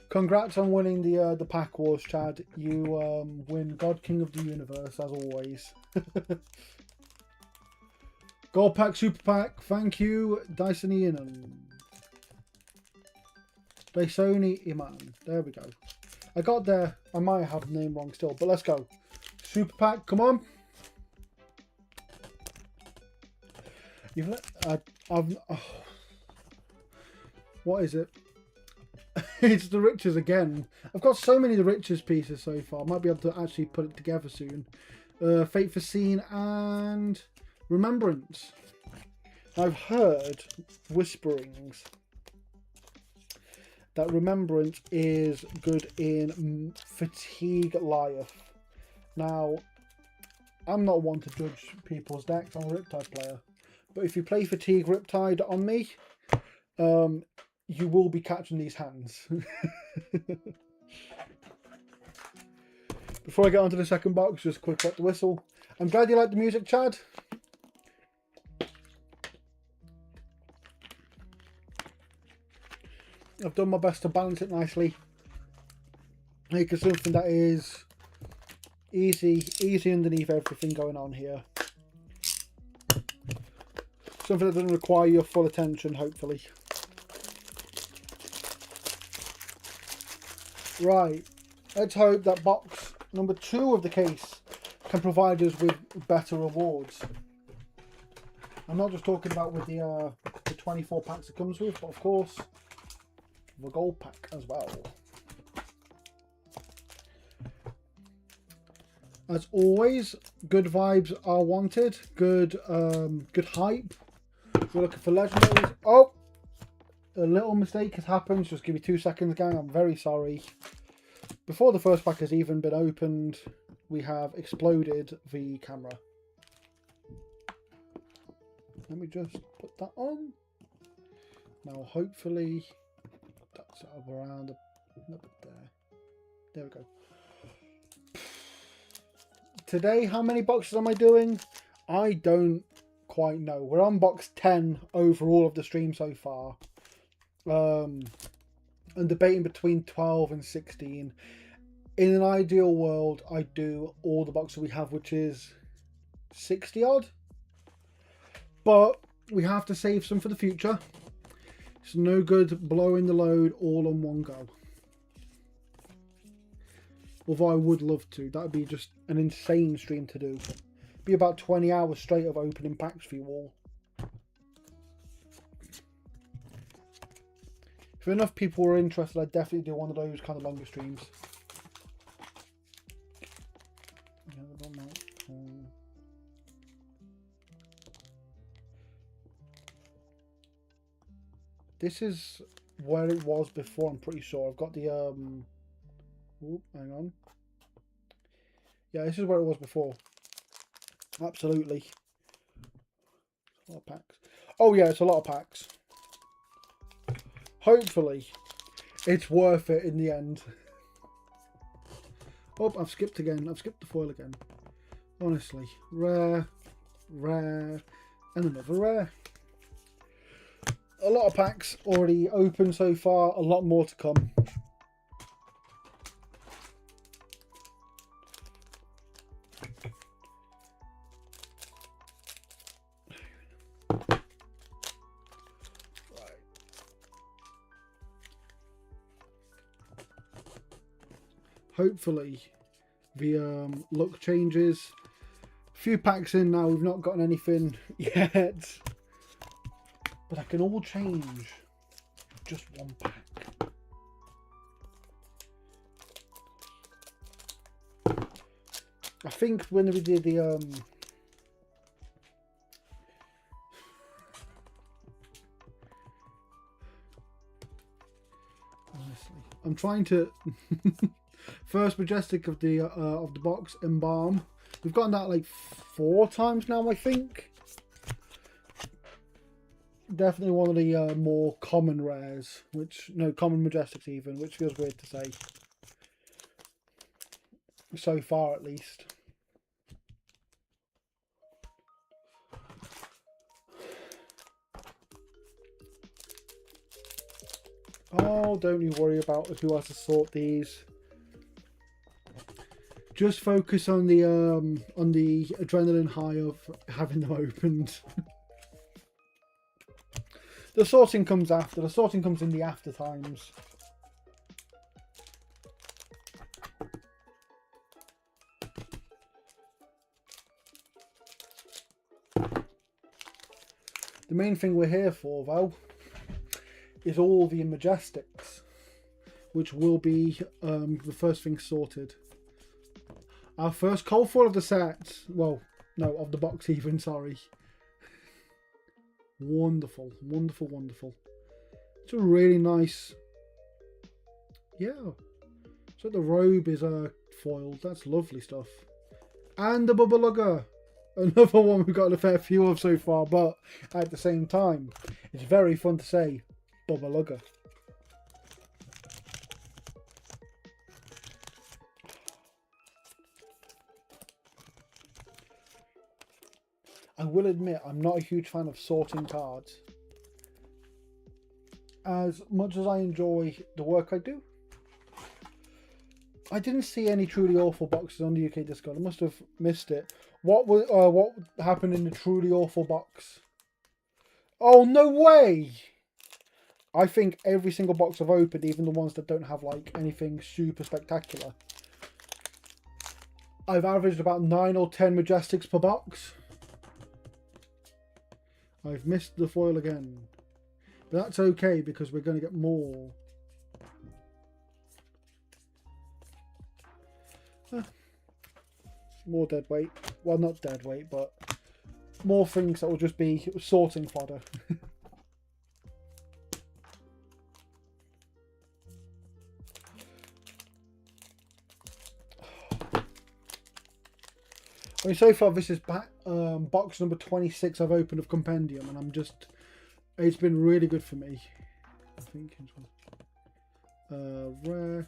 Speaker 1: Congrats on winning the pack wars, Chad. You win God King of the Universe as always. Gold pack, super pack. Thank you, Dyson Ian. Dysoni Iman. There we go. I got there. I might have the name wrong still, but let's go. Super pack, come on. You've let. What is it? It's the Riches again. I've got so many of the Riches pieces so far. I might be able to actually put it together soon. Fate Foreseen and Remembrance. I've heard whisperings that Remembrance is good in Fatigue Life. Now, I'm not one to judge people's decks. I'm a Riptide player. But if you play Fatigue Riptide on me, you will be catching these hands. Before I get onto the second box, just quick wet the whistle. I'm glad you like the music, Chad. I've done my best to balance it nicely. Make it something that is easy underneath everything going on here. Something that doesn't require your full attention, hopefully. Right, let's hope that box number 2 of the case can provide us with better rewards. I'm not just talking about with the 24 packs it comes with, but of course the gold pack as well. As always, good vibes are wanted. Good hype. We're looking for legendaries. Oh, a little mistake has happened. Just give me 2 seconds, gang. I'm very sorry. Before the first pack has even been opened, we have exploded the camera. Let me just put that on. Now, hopefully, that's around a bit there. There we go. Today, how many boxes am I doing? I don't quite know. We're on box 10 overall of the stream so far. I'm debating between 12 and 16. In an ideal world, I do all the boxes we have, which is 60 odd. But we have to save some for the future. It's no good blowing the load all on one go. Although I would love to. That would be just an insane stream to do. Be about 20 hours straight of opening packs for you all. If enough people were interested, I'd definitely do one of those kind of longer streams. This is where it was before, I'm pretty sure. I've got the Oop, hang on. Yeah, this is where it was before. Absolutely. A lot of packs. Oh yeah, it's a lot of packs. Hopefully, it's worth it in the end. Oh, I've skipped again. I've skipped the foil again. Honestly. Rare, rare, and another rare. a lot of packs already open so far, a lot more to come. Hopefully the luck changes. A few packs in now, we've not gotten anything yet, but that can all change. Just one pack. I think when we did the honestly, I'm trying to first Majestic of the box, Embalm. We've gotten that like 4 times now, I think. Definitely one of the more common rares, common Majestics even, which feels weird to say. So far, at least. Oh, don't you worry about who has to sort these. Just focus on the adrenaline high of having them opened. The sorting comes after. The sorting comes in the after times. The main thing we're here for, though, is all the Majestics, which will be the first thing sorted. Our first cold foil of the set. Well, no, of the box even, sorry. Wonderful, wonderful, wonderful. It's a really nice... Yeah. So the robe is foiled. That's lovely stuff. And the Bubba Lugger. Another one we've got a fair few of so far, but at the same time, it's very fun to say Bubba Lugger. I will admit I'm not a huge fan of sorting cards. As much as I enjoy the work I do, I didn't see any truly awful boxes on the UK Discord. I must have missed it. What happened in the truly awful box? Oh, no way! I think every single box I've opened, even the ones that don't have like anything super spectacular, I've averaged about 9 or 10 Majestics per box. I've missed the foil again. But that's okay because we're going to get more. More dead weight. Well, not dead weight, but more things that will just be sorting fodder. I mean, so far this is box number 26 I've opened of Compendium, and it's been really good for me. I think rare.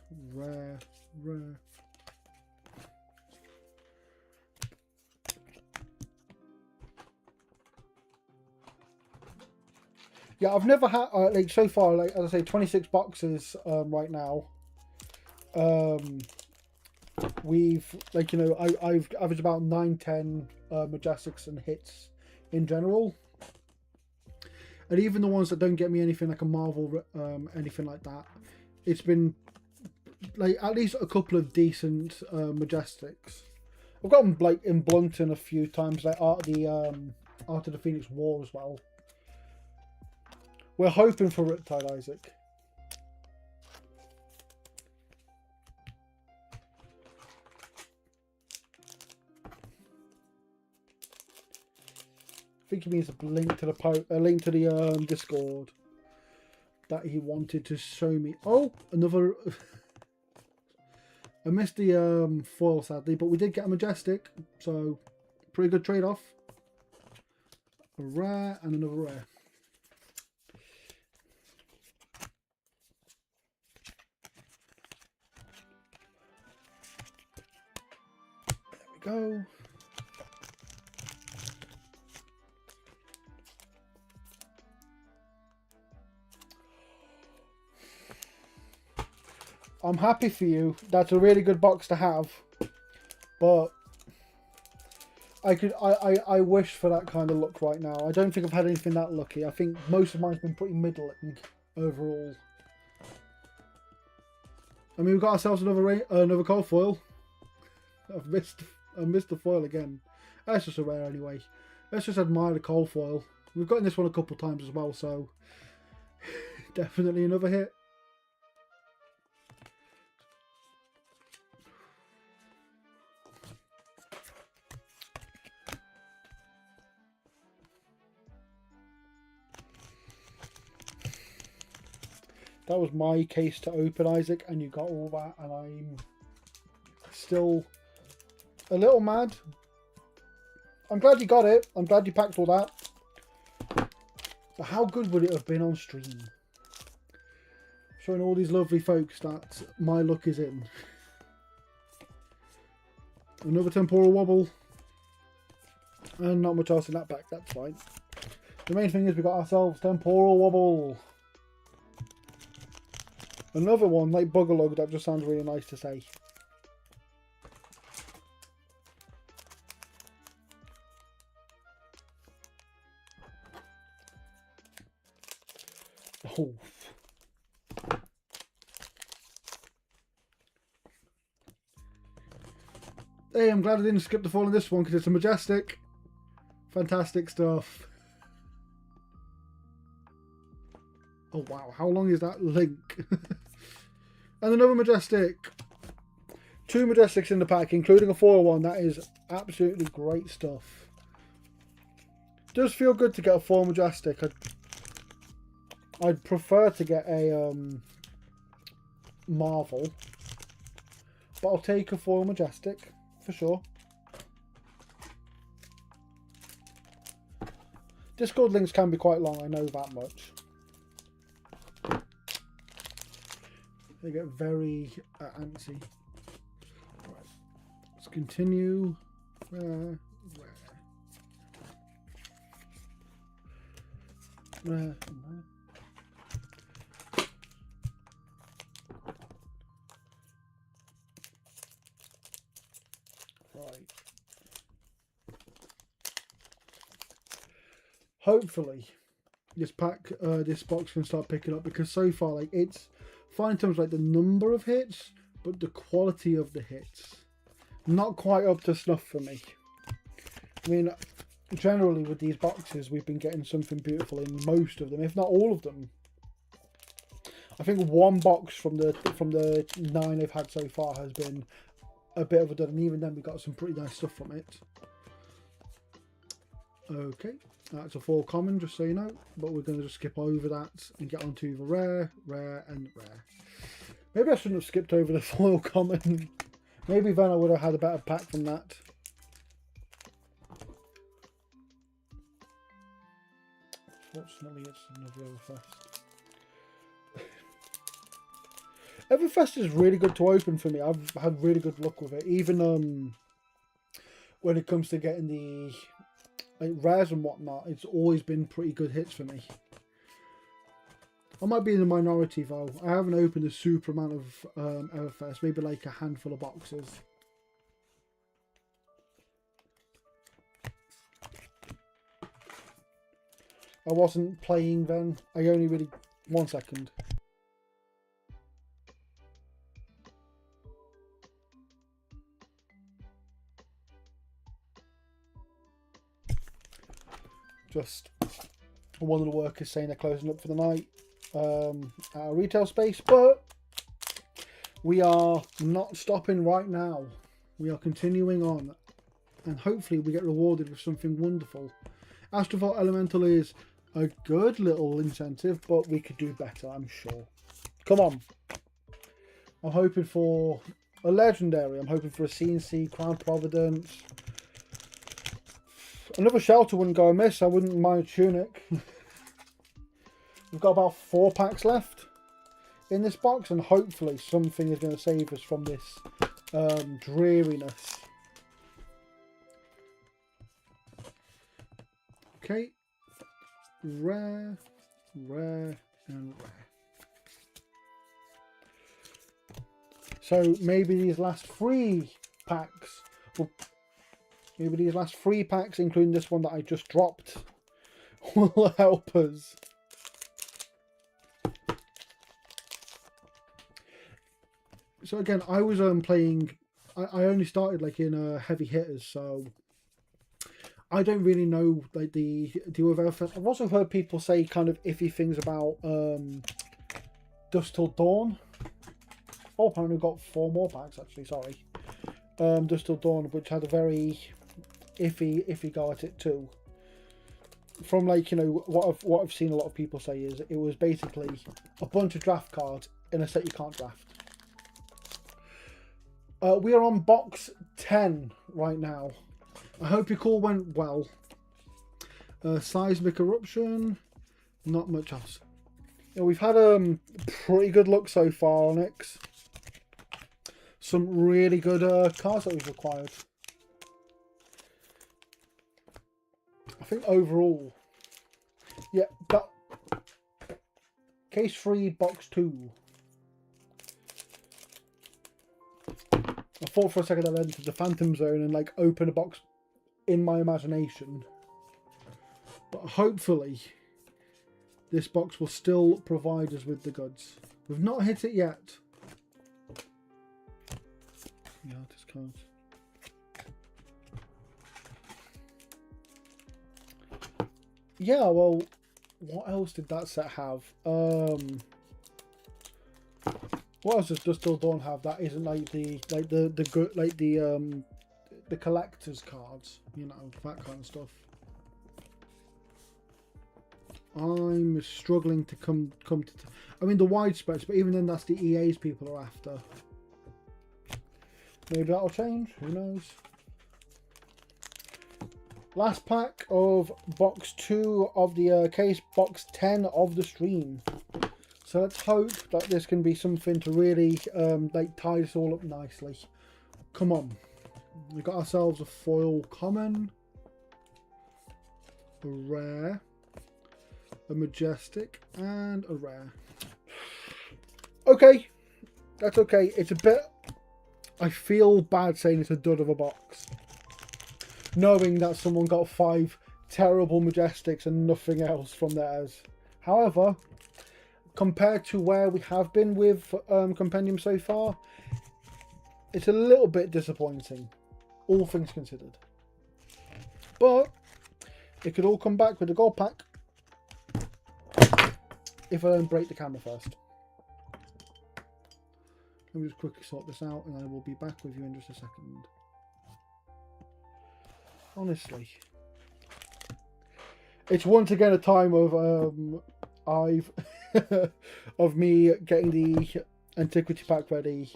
Speaker 1: Yeah, I've never had like so far, like as I say, 26 boxes right now. We've I've averaged about 9-10 Majestics and hits in general, and even the ones that don't get me anything like a Marvel anything like that, it's been like at least a couple of decent Majestics. I've got them like in Blunton a few times, like Art of the Phoenix War as well. We're hoping for Riptide Isaac. I think he means a link to the Discord that he wanted to show me. Oh, another. I missed the foil sadly, but we did get a Majestic, so pretty good trade-off. A rare and another rare. There we go. I'm happy for you. That's a really good box to have. But I wish for that kind of luck right now. I don't think I've had anything that lucky. I think most of mine's been pretty middling overall. I mean, we've got ourselves another cold foil. I missed the foil again. That's just a rare anyway. Let's just admire the cold foil. We've gotten this one a couple of times as well, so definitely another hit. That was my case to open, Isaac, and you got all that, and I'm still a little mad. I'm glad you got it. I'm glad you packed all that. But how good would it have been on stream? Showing all these lovely folks that my luck is in. Another temporal wobble. And not much else in that pack, that's fine. The main thing is we got ourselves temporal wobble. Another one like Bugalug, that just sounds really nice to say. Oh. Hey, I'm glad I didn't skip the fall on this one because it's a majestic. Fantastic stuff. Oh wow, how long is that link? And another majestic. 2 majestics in the pack, including a 4-1. That is absolutely great stuff. Does feel good to get a 4 majestic. I'd prefer to get a Marvel, but I'll take a 4 majestic for sure. Discord links can be quite long, I know that much. They get very antsy. Right. Let's continue. Rare. Right. Hopefully, this box can start picking up, because so far, like, it's fine in terms of like the number of hits, but the quality of the hits not quite up to snuff for me. I mean, generally with these boxes, we've been getting something beautiful in most of them, if not all of them. I think one box from the 9 I've had so far has been a bit of a dud, and even then we got some pretty nice stuff from it. Okay, that's a 4 common, just so you know, but we're going to just skip over that and get on to the rare, rare, and rare. Maybe I shouldn't have skipped over the foil common. Maybe then I would have had a better pack from that. Fortunately, it's another Everfest. Everfest is really good to open for me. I've had really good luck with it, even when it comes to getting the like rares and whatnot. It's always been pretty good hits for me. I might be in the minority though. I haven't opened a super amount of Everfest, maybe like a handful of boxes. I wasn't playing then. I only really... 1 second. Just one of the workers saying they're closing up for the night at our retail space, but we are not stopping right now. We are continuing on, and hopefully we get rewarded with something wonderful. Astrovault Elemental is a good little incentive, but we could do better, I'm sure. Come on. I'm hoping for a legendary. I'm hoping for a CNC, Crown Providence. Another shelter wouldn't go amiss. I wouldn't mind a tunic. We've got about 4 packs left in this box, and hopefully something is going to save us from this dreariness. Okay. Rare, rare, and rare. So maybe these last 3 packs, including this one that I just dropped, will help us. So again, I was playing. I only started like in heavy hitters, so I don't really know like the other elephant. I've also heard people say kind of iffy things about Dusk Till Dawn. Oh, apparently we've got 4 more packs actually. Sorry, Dusk Till Dawn, which had a very iffy go at it too. From like, you know, what I've seen a lot of people say is it was basically a bunch of draft cards in a set you can't draft. We are on box 10 right now. I hope your call went well. Seismic Eruption, not much else. Yeah, we've had pretty good luck so far, Onyx. Some really good cards that we've acquired. I think overall, yeah, that case 3, box 2. I thought for a second I'd entered the Phantom Zone and like open a box in my imagination. But hopefully this box will still provide us with the goods. We've not hit it yet. The artist cards. Yeah, well, what else did that set have? What else does Dusk Till Dawn have that isn't like the good, like the collector's cards, you know, that kind of stuff. I'm struggling to come to. I mean the widespreads, but even then that's the EA's people are after. Maybe that'll change. Who knows? Last pack of box 2 of the case, box 10 of the stream. So let's hope that this can be something to really like tie this all up nicely. Come on. We got ourselves a foil common, a rare, a majestic, and a rare. Okay. That's okay. It's a bit... I feel bad saying it's a dud of a box, knowing that someone got 5 terrible majestics and nothing else from theirs. However, compared to where we have been with Compendium so far, it's a little bit disappointing, all things considered. But it could all come back with a gold pack if I don't break the camera first. Let me just quickly sort this out and I will be back with you in just a second. Honestly, it's once again a time of of me getting the antiquity pack ready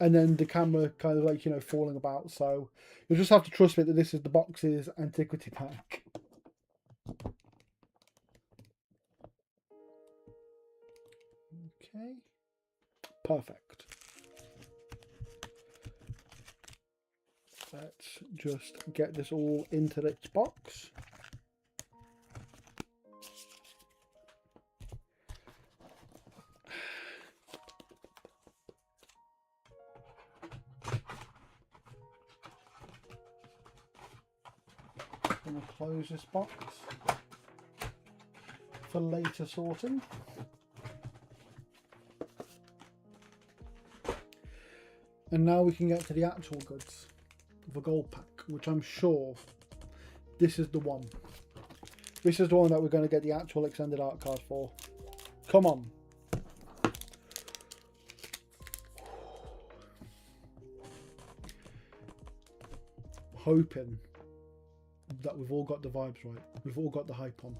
Speaker 1: and then the camera kind of like, you know, falling about. So you'll just have to trust me that this is the box's antiquity pack. Okay, perfect. Let's just get this all into its box. I'm going to close this box for later sorting. And now we can get to the actual goods. The gold pack, which I'm sure this is the one. This is the one that we're going to get the actual extended art card for. Come on. Hoping that we've all got the vibes right. We've all got the hype on.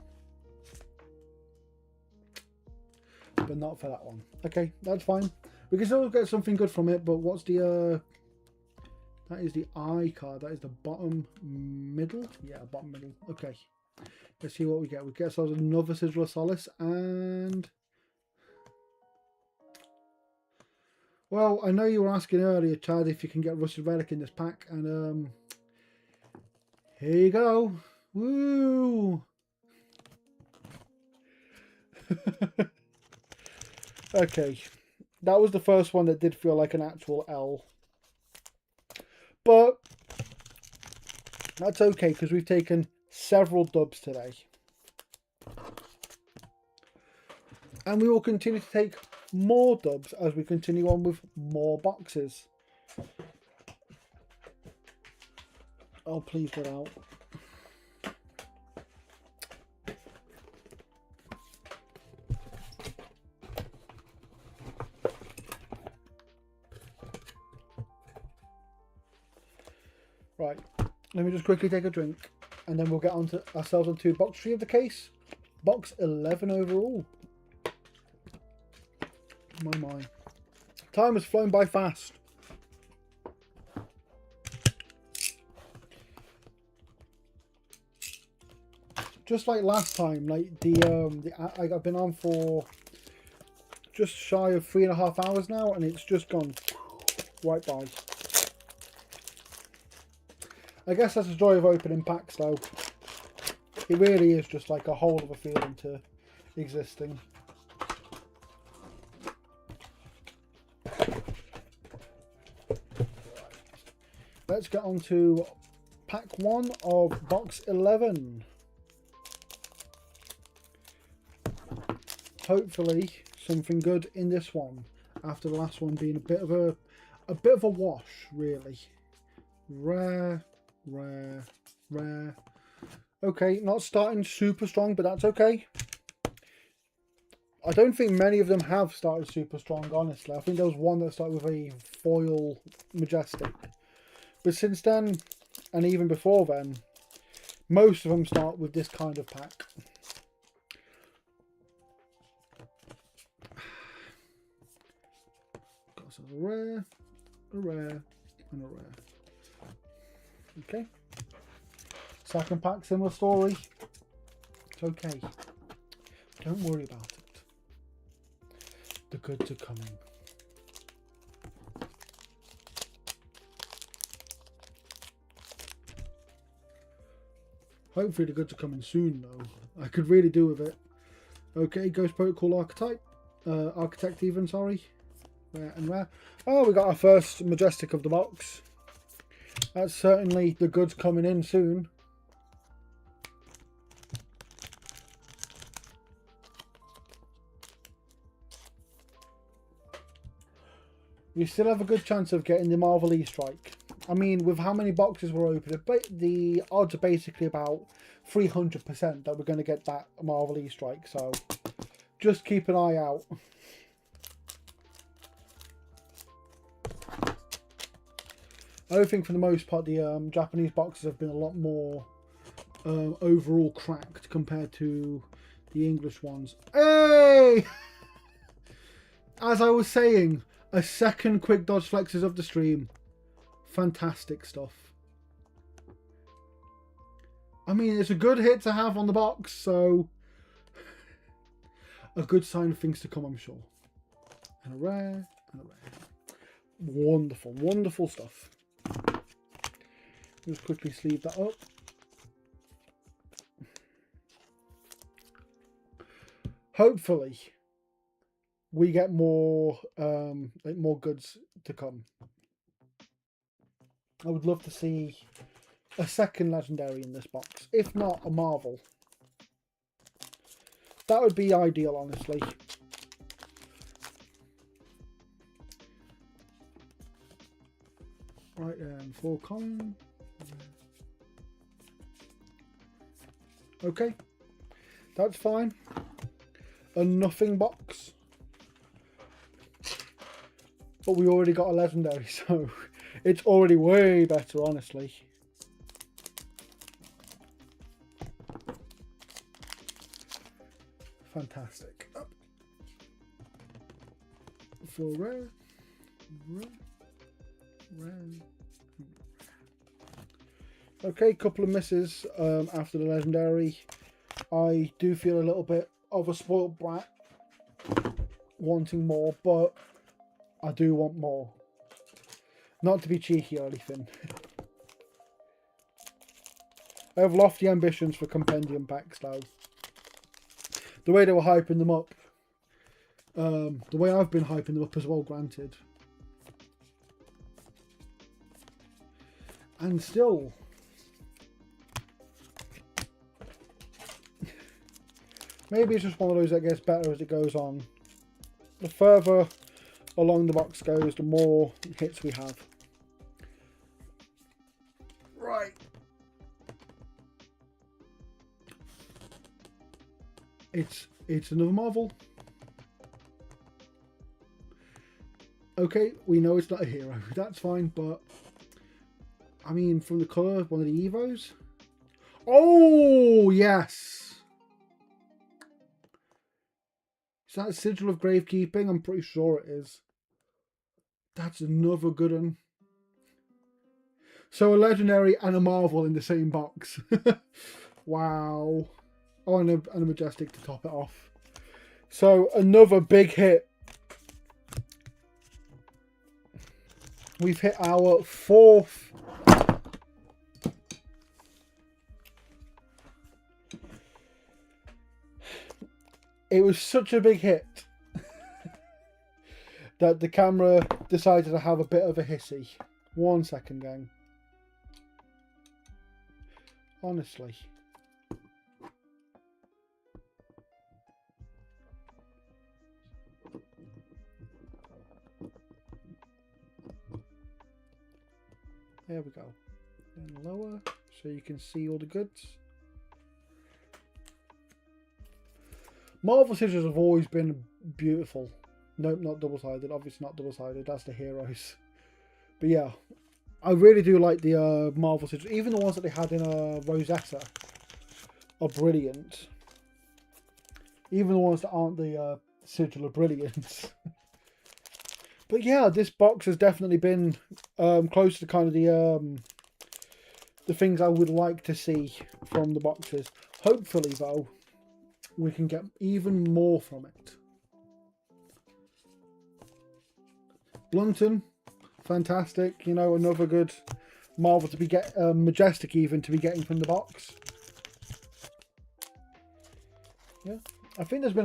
Speaker 1: But not for that one. Okay, that's fine. We can still get something good from it, but what's the... that is the eye card. That is the bottom middle. Yeah, bottom middle. Okay. Let's see what we get. We get ourselves another Sigil of Solace and... Well, I know you were asking earlier, Chad, if you can get Rusted Relic in this pack. And here you go. Woo! Okay. That was the first one that did feel like an actual L. But that's okay, because we've taken several dubs today. And we will continue to take more dubs as we continue on with more boxes. Oh, please get out. Right, let me just quickly take a drink, and then we'll get on to ourselves onto box 3 of the case. Box 11 overall. My. Time has flown by fast. Just like last time, like I've been on for just shy of 3.5 hours now, and it's just gone right by. I guess that's the joy of opening packs, though. It really is just like a whole other feeling to existing. Let's get on to pack 1 of box 11. Hopefully something good in this one, after the last one being a bit of a wash, really. Rare. Okay, not starting super strong, but that's okay. I don't think many of them have started super strong, honestly. I think there was one that started with a foil majestic. But since then, and even before then, most of them start with this kind of pack. Got ourselves a rare, and a rare. Okay. Second pack, similar story. It's okay. Don't worry about it. The goods are coming. Hopefully the goods are coming soon, though. I could really do with it. Okay, Ghost Protocol Architect even, sorry. Rare and rare. Oh, we got our first Majestic of the box. That's certainly the goods coming in soon. You still have a good chance of getting the Marvel E-Strike. I mean, with how many boxes we're opening, the odds are basically about 300% that we're going to get that Marvel E-Strike. So just keep an eye out. I don't think for the most part the Japanese boxes have been a lot more overall cracked compared to the English ones. Hey! As I was saying, a second quick dodge flexes of the stream. Fantastic stuff. I mean, it's a good hit to have on the box, so a good sign of things to come, I'm sure. And a rare, and a rare. Wonderful, wonderful stuff. Just quickly sleeve that up. Hopefully, we get more more goods to come. I would love to see a second legendary in this box, if not a Marvel. That would be ideal, honestly. Right, 4 common. Okay, that's fine. A nothing box. But we already got a legendary, so it's already way better, honestly. Fantastic. For rare. Okay, couple of misses after the legendary. I do feel a little bit of a spoiled brat wanting more, but I do want more. Not to be cheeky or anything. I have lofty ambitions for compendium packs though. The way they were hyping them up, The way I've been hyping them up as well, granted. And still, maybe it's just one of those that gets better as it goes on. The further along the box goes, the more hits we have. Right. It's another Marvel. Okay, we know it's not a hero. That's fine, but I mean, from the colour of one of the Evos. Oh, yes. Is that a Sigil of Gravekeeping? I'm pretty sure it is. That's another good one. So a legendary and a Marvel in the same box. Wow. Oh, and a Majestic to top it off. So another big hit. We've hit our 4th. It was such a big hit that the camera decided to have a bit of a hissy. 1 second, gang. Honestly. There we go. Then lower so you can see all the goods. Marvel Sigils have always been beautiful. Nope, not double-sided. Obviously not double-sided. That's the heroes. But yeah, I really do like the Marvel Sigils. Even the ones that they had in Rosetta are brilliant. Even the ones that aren't the Sigil are brilliant. But yeah, this box has definitely been close to kind of the things I would like to see from the boxes. Hopefully, though, we can get even more from it. Blunton, fantastic. You know, another good Marvel to be Majestic even to be getting from the box. Yeah, I think there's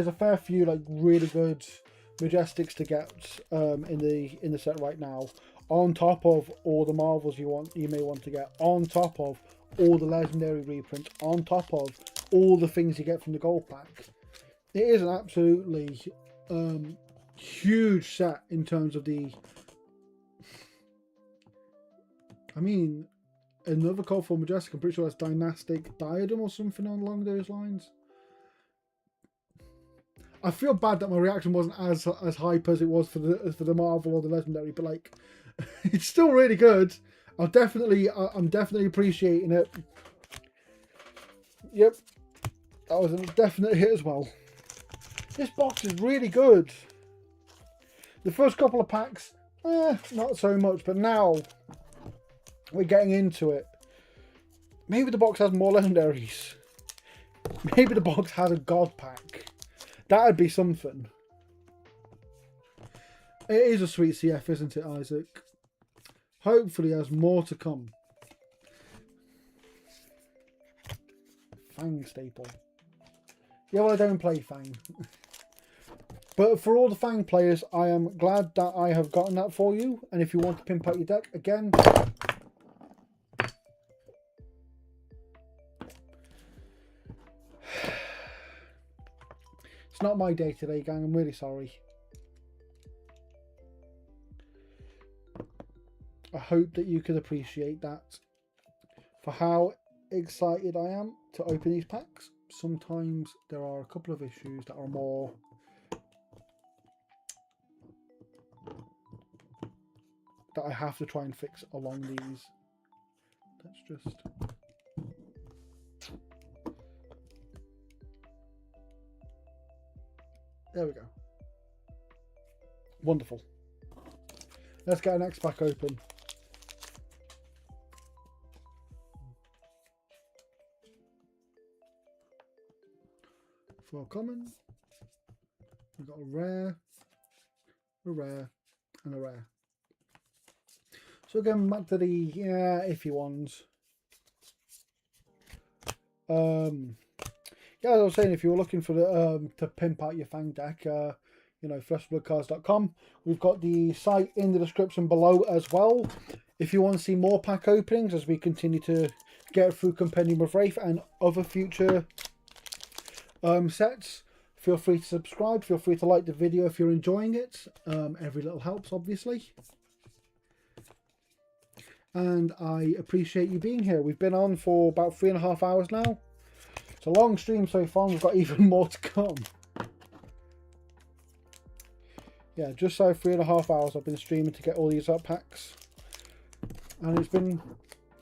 Speaker 1: a fair few like really good Majestics to get in the set right now, on top of all the Marvels you may want to get, on top of all the legendary reprints, on top of all the things you get from the gold pack. It is an absolutely huge set in terms of the. I mean, another call for Majestic. I'm pretty sure that's Dynastic Diadem or something along those lines. I feel bad that my reaction wasn't as hype as it was for the Marvel or the Legendary, but like, it's still really good. I'm definitely appreciating it. Yep, that was a definite hit as well. This box is really good. The first couple of packs, not so much, but now we're getting into it. Maybe the box has more legendaries. Maybe the box has a god pack. That'd be something. It is a sweet CF, isn't it, Isaac? Hopefully there's more to come. Fang staple. Yeah, well, I don't play Fang. But for all the Fang players, I am glad that I have gotten that for you. And if you want to pimp out your deck, again, it's not my day today, gang. I'm really sorry. I hope that you can appreciate that for how excited I am to open these packs. Sometimes there are a couple of issues that are more that I have to try and fix along these. Let's just there we go. Wonderful. Let's get our next pack open. For a common, we've got a rare, and a rare. So again, back to the iffy ones. Yeah, as I was saying, if you were looking for the to pimp out your Fang deck, you know, fleshbloodcards.com. We've got the site in the description below as well. If you want to see more pack openings as we continue to get through Compendium of Rathe and other future sets, feel free to subscribe. Feel free to like the video if you're enjoying it. Every little helps, obviously. And I appreciate you being here. We've been on for about 3.5 hours now. It's a long stream so far. We've got even more to come. Yeah, just so 3.5 hours I've been streaming to get all these up packs. And it's been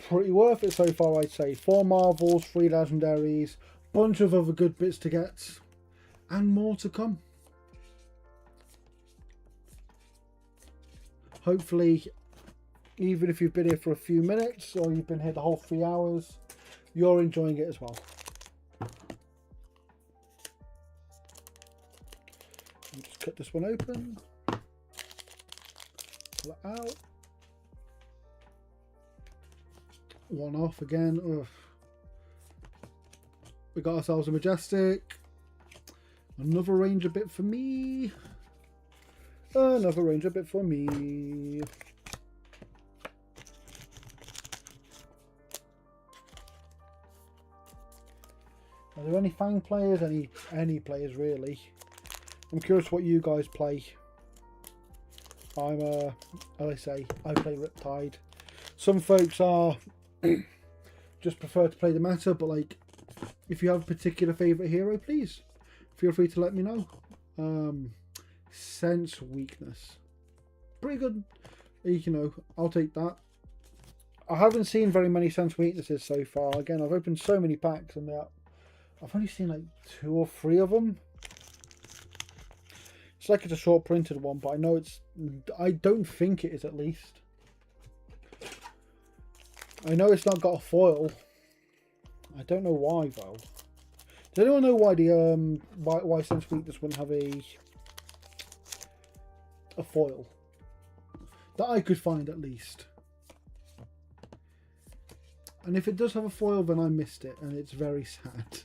Speaker 1: pretty worth it so far, I'd say. 4 Marvels, 3 Legendaries, bunch of other good bits to get, and more to come. Hopefully, even if you've been here for a few minutes or you've been here the whole 3 hours, you're enjoying it as well. I'll just cut this one open, pull it out, one off again. Ugh. We got ourselves a Majestic, another Ranger bit for me, another Ranger bit for me. Are there any Fang players? Any players really? I'm curious what you guys play. I'm as I say, I play Riptide. Some folks are just prefer to play the meta, but like, if you have a particular favourite hero, please feel free to let me know. Sense weakness, pretty good. You know, I'll take that. I haven't seen very many sense weaknesses so far. Again, I've opened so many packs and I've only seen like 2 or 3 of them. It's like it's a short printed one, but I know it's, I don't think it is, at least. I know it's not got a foil. I don't know why though. Does anyone know why the why sense weakness wouldn't have a foil that I could find, at least? And if it does have a foil, then I missed it, and it's very sad.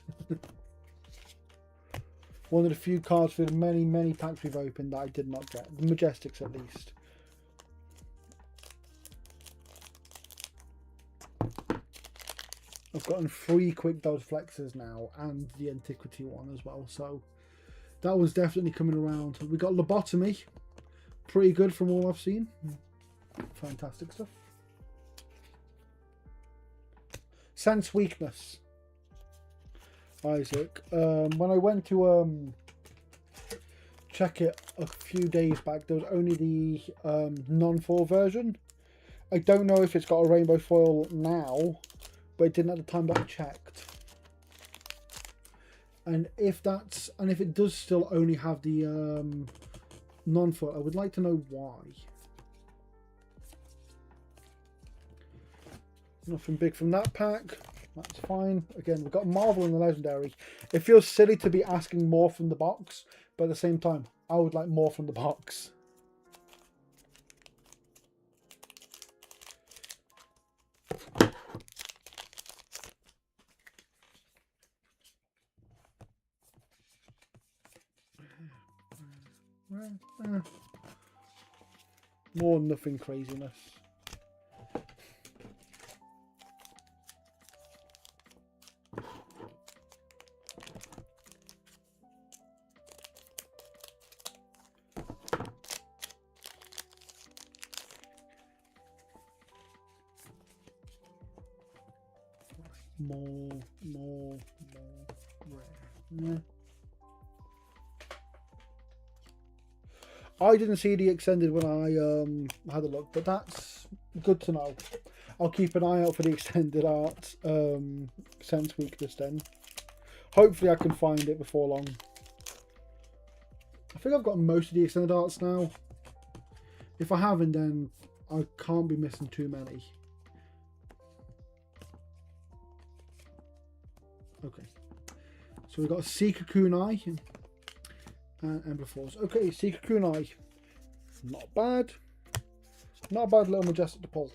Speaker 1: One of the few cards for the many packs we've opened that I did not get. The Majestics, at least. I've gotten 3 quick dodge flexes now, and the Antiquity one as well, so that one's definitely coming around. We got Lobotomy, pretty good from all I've seen. Fantastic stuff. Sense weakness, Isaac. When I went to check it a few days back, there was only the non-foil version. I don't know if it's got a rainbow foil now, but it didn't at the time that I checked. And if it does still only have the non-foil, I would like to know why. Nothing big from that pack. That's fine. Again, we've got Marvel and the Legendary. It feels silly to be asking more from the box, but at the same time, I would like more from the box. More nothing craziness. More rare. Yeah. I didn't see the extended when I had a look, but that's good to know. I'll keep an eye out for the extended art sense weakness then. Hopefully I can find it before long. I think I've got most of the extended arts now. If I haven't, then I can't be missing too many. Okay, so we've got Seeker Kunai and Ember Force. Okay, Seeker Kunai, not bad. Not a bad little Majestic to pull.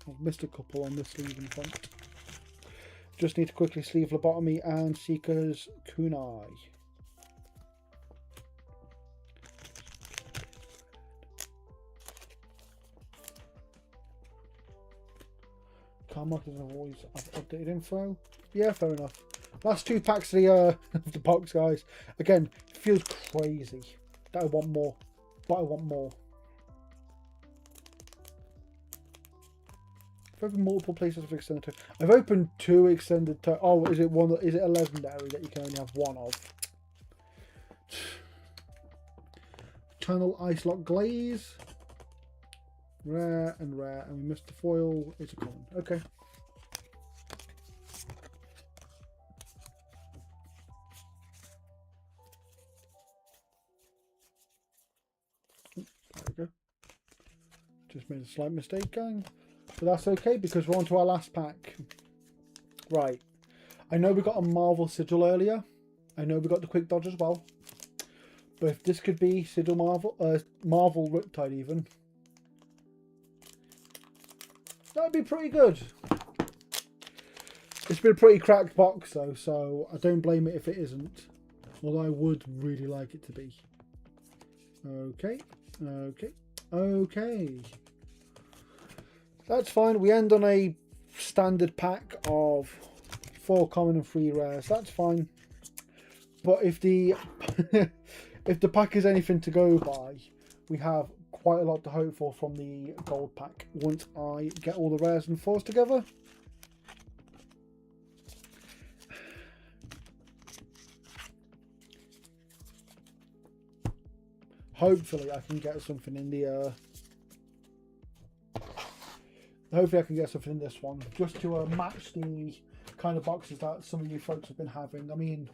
Speaker 1: I've missed a couple on this sleeve in front. Just need to quickly sleeve Lobotomy and Seeker's Kunai. Card markers have always updated info. Yeah, fair enough. Last 2 packs of the of the box, guys. Again, feels crazy that I want more, but I want more. I've opened multiple places of extended. I've opened 2 extended. Oh, is it one? Is it a legendary that you can only have 1 of? Channel Ice Lock Glaze. Rare, and we missed the foil. It's a common. Okay. There we go. Just made a slight mistake, gang. But that's okay because we're on to our last pack. Right. I know we got a Marvel sigil earlier. I know we got the quick dodge as well. But if this could be sigil Marvel, Marvel Riptide even, that'd be pretty good. It's been a pretty cracked box though, so I don't blame it if it isn't. Although I would really like it to be. Okay, okay, okay. That's fine. We end on a standard pack of 4 common and 3 rares. That's fine. But if the if the pack is anything to go by, we have quite a lot to hope for from the gold pack once I get all the rares and 4s together. Hopefully I can get something in the hopefully I can get something in this one, just to match the kind of boxes that some of you folks have been having. I mean,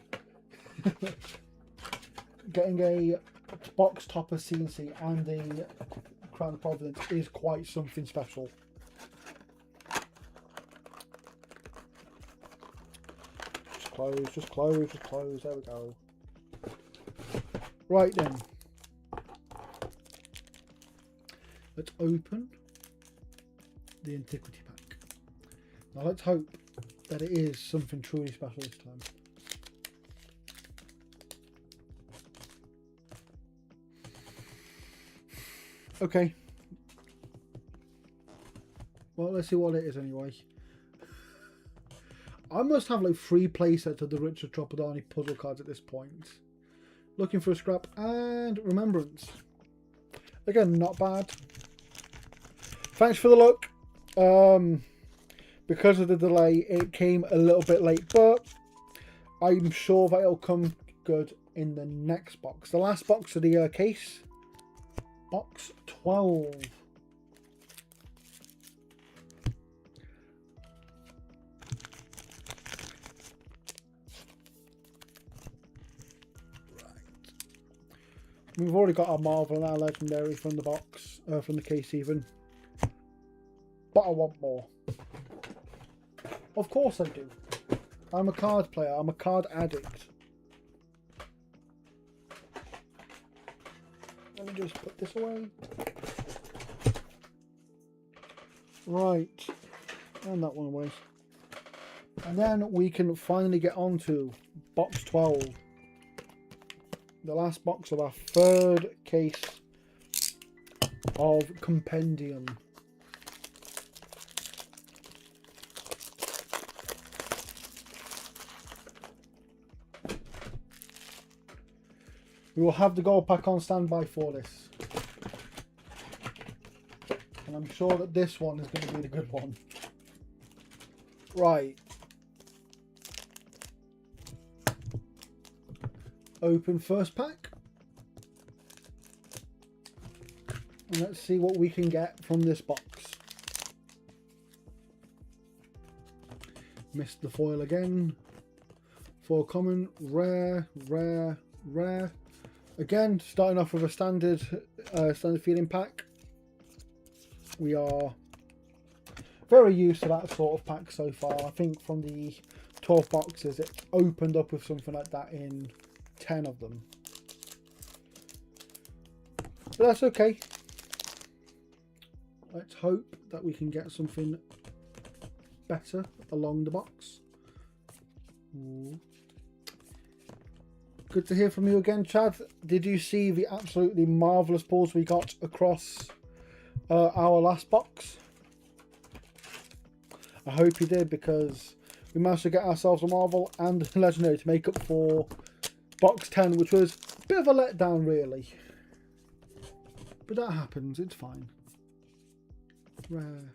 Speaker 1: getting a box topper CNC and the Crown of Providence is quite something special. Just close, just close, just close. There we go. Right then. Let's open the Antiquity pack. Now let's hope that it is something truly special this time. Okay. Well, let's see what it is anyway. I must have like 3 playsets of the Richard Tropadani puzzle cards at this point. Looking for a scrap and remembrance. Again, not bad. Thanks for the look. Because of the delay, it came a little bit late, but I'm sure that it'll come good in the next box. The last box of the case. Box 12. We've already got our Marvel and our Legendary from the box, from the case even. But I want more. Of course I do. I'm a card player. I'm a card addict. Let me just put this away. Right. And that one away. And then we can finally get on to box 12. The last box of our 3rd case of Compendium. We will have the gold pack on standby for this. And I'm sure that this one is going to be the good one. Right. Open first pack. And let's see what we can get from this box. Missed the foil again. 4 common, rare, rare, rare. Again, starting off with a standard feeling pack. We are very used to that sort of pack so far. I think from the 12 boxes, it opened up with something like that in 10 of them. But that's okay. Let's hope that we can get something better along the box. Ooh. Good to hear from you again, Chad. Did you see the absolutely marvellous pulls we got across our last box? I hope you did, because we managed to get ourselves a Marvel and a Legendary to make up for box 10, which was a bit of a letdown really. But that happens, it's fine. Rare.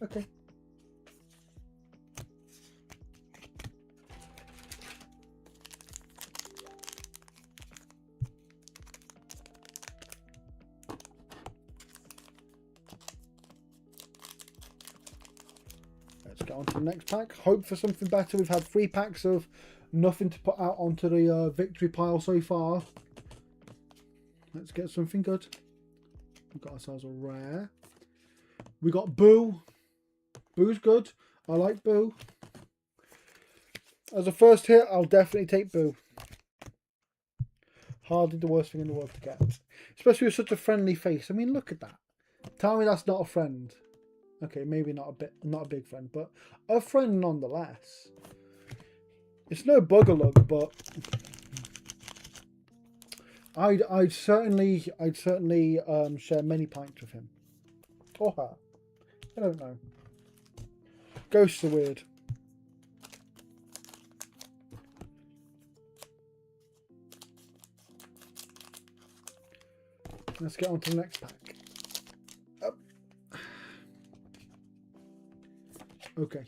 Speaker 1: Okay. Let's get on to the next pack. Hope for something better. We've had 3 packs of nothing to put out onto the victory pile so far. Let's get something good. We've got ourselves a rare. We got Boo. Boo's good. I like Boo. As a first hit, I'll definitely take Boo. Hardly the worst thing in the world to get. Especially with such a friendly face. I mean, look at that. Tell me that's not a friend. Okay, maybe not a big friend, but a friend nonetheless. It's no Bugalug, but I'd certainly share many pints with him or her. I don't know. Ghosts are weird. Let's get on to the next pack. Okay,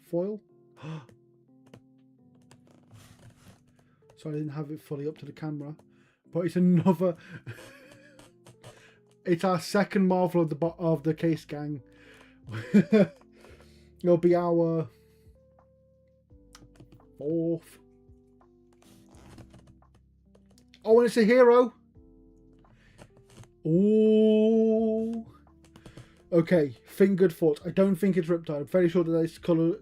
Speaker 1: foil. So I didn't have it fully up to the camera, but it's another. It's our second Marvel of the case, gang. It'll be our 4th. Oh, and it's a hero. Ooh. Okay, fingered foot. I don't think it's Riptide. I'm very sure that this colour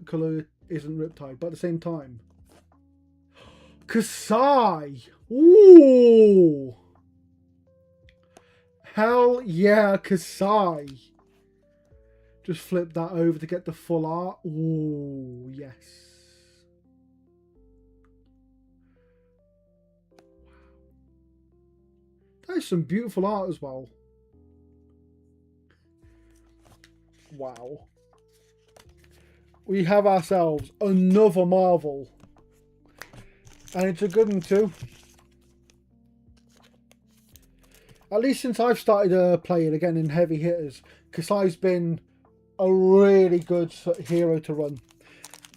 Speaker 1: isn't Riptide, but at the same time. Kasai! Ooh! Hell yeah, Kasai! Just flip that over to get the full art. Ooh, yes. That is some beautiful art as well. Wow. We have ourselves another Marvel. And it's a good one too. At least since I've started playing again in heavy hitters, Kasai's been a really good hero to run.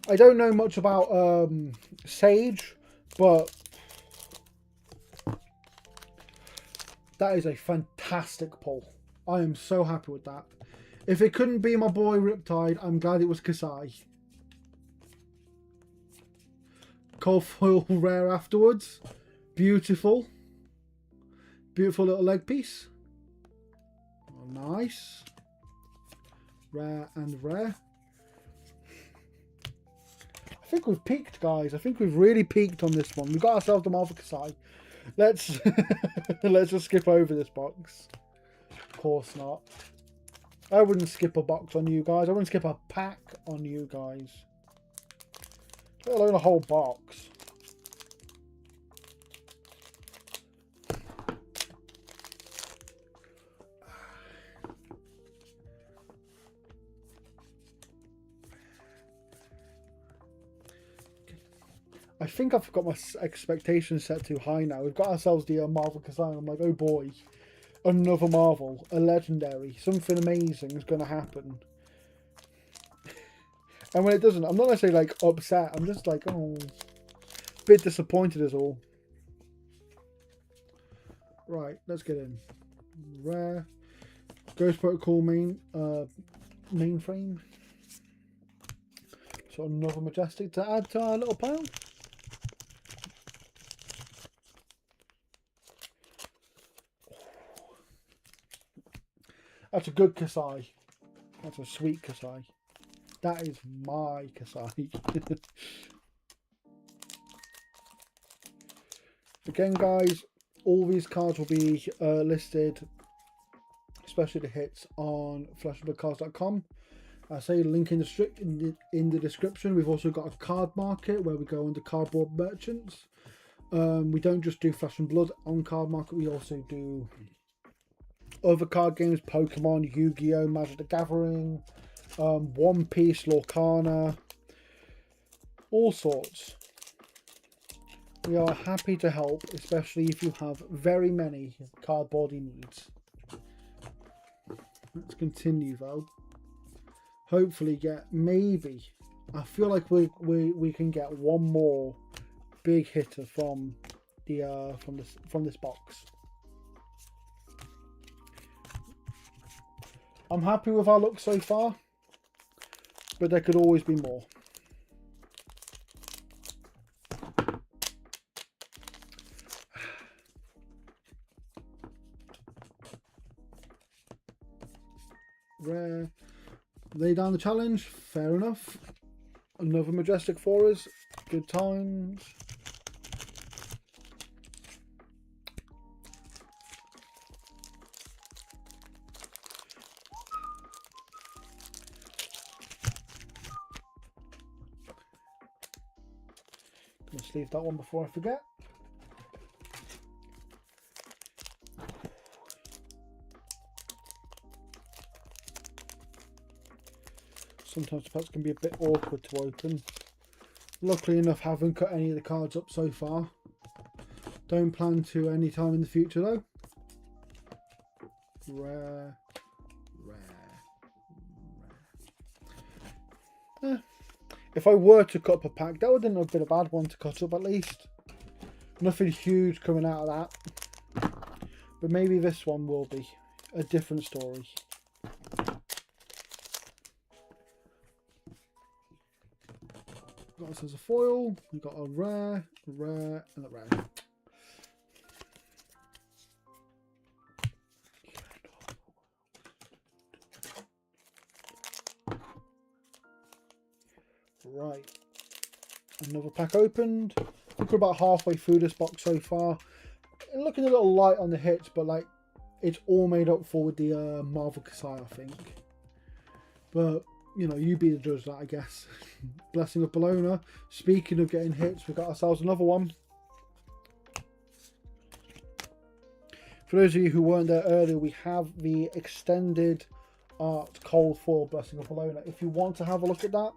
Speaker 1: I don't know much about Sage, but that is a fantastic pull. I am so happy with that. If it couldn't be my boy Riptide, I'm glad it was Kasai. Cold foil rare afterwards. Beautiful. Beautiful little leg piece. Oh, nice. Rare and rare. I think we've peaked, guys. I think we've really peaked on this one. We've got ourselves the Marvel Kasai. Let's let's just skip over this box. Of course not. I wouldn't skip a box on you guys. I wouldn't skip a pack on you guys. Let alone a whole box. I think I've got my expectations set too high now. We've got ourselves the Marvel Kasai. I'm like, oh boy, another Marvel, a legendary, something amazing is going to happen. And when it doesn't, I'm not necessarily like upset. I'm just like, oh, a bit disappointed is all. Right, let's get in. Rare. Ghost Protocol mainframe. So another Majestic to add to our little pile. That's a good Kasai. That's a sweet Kasai. That is my Kasai. Again, guys, all these cards will be listed, especially the hits, on flashofbloodcards.com. I say link in the description. We've also got a card market where we go under cardboard merchants. We don't just do Flesh and Blood on card market. We also do other card games, Pokemon, Yu-Gi-Oh, Magic the Gathering, One Piece, Lorcana, all sorts. We are happy to help, especially if you have very many cardboardy needs. Let's continue though. Hopefully get maybe. I feel like we can get one more big hitter from the from this box. I'm happy with our luck so far, but there could always be more. Rare. Lay down the challenge. Fair enough. Another majestic for us. Good times. Let's leave that one before I forget. Sometimes the packs can be a bit awkward to open. Luckily enough, haven't cut any of the cards up so far. Don't plan to any time in the future though. Rare, rare, rare. If I were to cut up a pack, that wouldn't have been a bad one to cut up at least. Nothing huge coming out of that. But maybe this one will be a different story. Got this as a foil. We've got a rare, a rare, and a rare. Right, another pack opened. I think we're about halfway through this box so far. Looking a little light on the hits, but like it's all made up for with the Marvel Kasai, I think. But you know, you be the judge of that, I guess. Blessing of Bologna. Speaking of getting hits, we got ourselves another one. For those of you who weren't there earlier, we have the extended art cold foil Blessing of Bologna. If you want to have a look at that,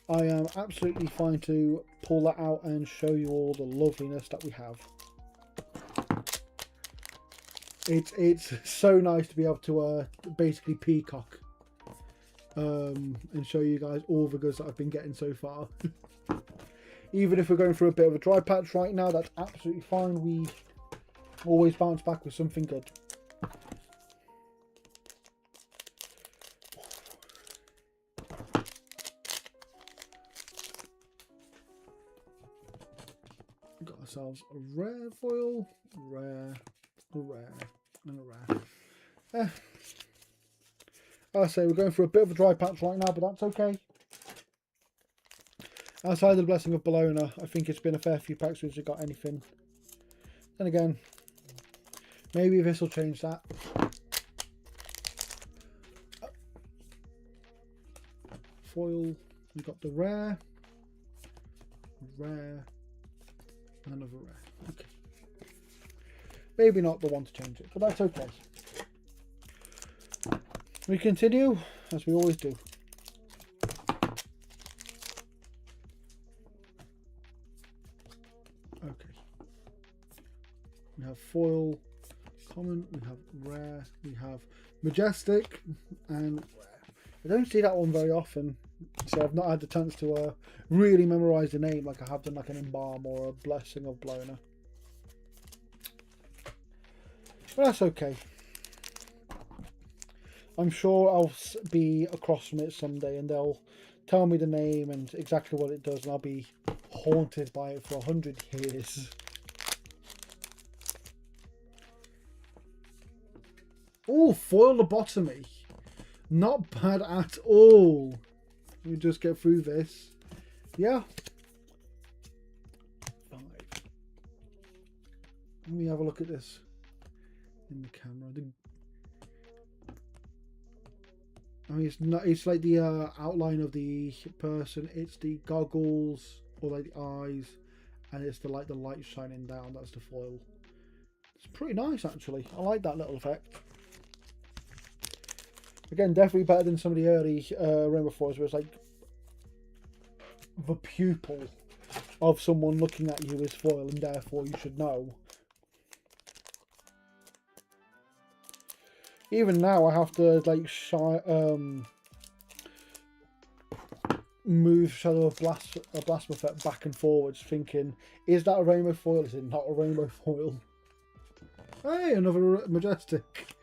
Speaker 1: I am absolutely fine to pull that out and show you all the loveliness that we have. It's so nice to be able to basically peacock and show you guys all the goods that I've been getting so far. Even if we're going through a bit of a dry patch right now, that's absolutely fine. We always bounce back with something good. Got ourselves a rare foil, rare, a rare, and a rare. I say we're going through a bit of a dry patch right now, but that's okay. Outside of the Blessing of Bologna, I think it's been a fair few packs since we got anything. Then again, maybe this will change that. Foil, we've got the rare, rare, and another rare. Okay. Maybe not the one to change it, but that's okay. We continue, as we always do. Okay. We have foil, common, we have rare, we have majestic, and rare. I don't see that one very often, so I've not had the chance to really memorise the name like I have done like an Embalm or a Blessing of Bologna. But that's okay. I'm sure I'll be across from it someday and they'll tell me the name and exactly what it does, and I'll be haunted by it for 100 years. Oh, foil lobotomy. Not bad at all. Let me just get through this. Yeah. 5. Let me have a look at this in the camera. I mean, it's like the outline of the person. It's the goggles or like the eyes, and it's the light shining down. That's the foil. It's pretty nice actually. I like that little effect. Again, definitely better than some of the early rainbow foils where it's like the pupil of someone looking at you is foil and therefore you should know. Even now I have to like move Shadow of Blast effect back and forwards thinking, is that a rainbow foil? Is it not a rainbow foil? Hey, another majestic.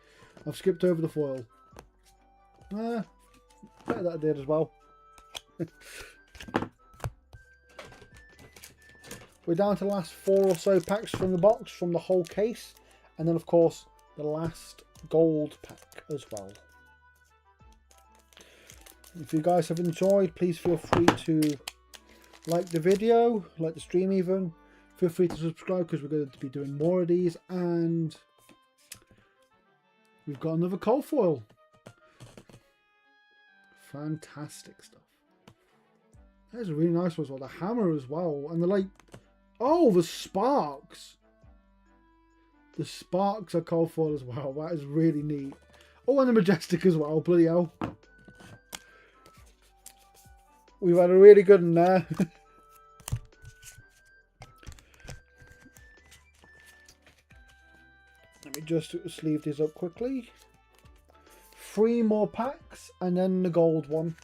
Speaker 1: I've skipped over the foil. Better that I did as well. We're down to the last 4 or so packs from the box, from the whole case. And then of course the last gold pack as well. If you guys have enjoyed, please feel free to like the video, like the stream even. Feel free to subscribe because we're going to be doing more of these. And we've got another cold foil. Fantastic stuff. That's a really nice one as well. The hammer as well. And the like, oh, the sparks. The sparks are cold foil as well. That is really neat. Oh, and the majestic as well. Bloody hell. We've had a really good one there. Let me just sleeve these up quickly. 3 more packs and then the gold one.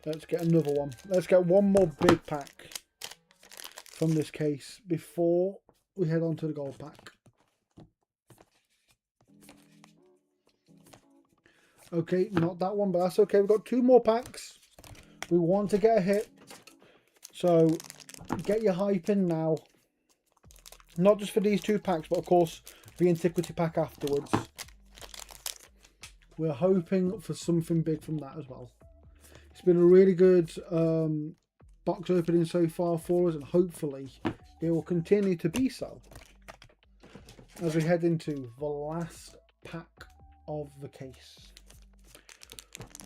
Speaker 1: Let's get another one. Let's get one more big pack from this case before we head on to the gold pack. Okay, not that one, but that's okay. We've got 2 more packs. We want to get a hit. So get your hype in now. Not just for these 2 packs, but of course the antiquity pack afterwards. We're hoping for something big from that as well. It's been a really good box opening so far for us, and hopefully it will continue to be so as we head into the last pack of the case.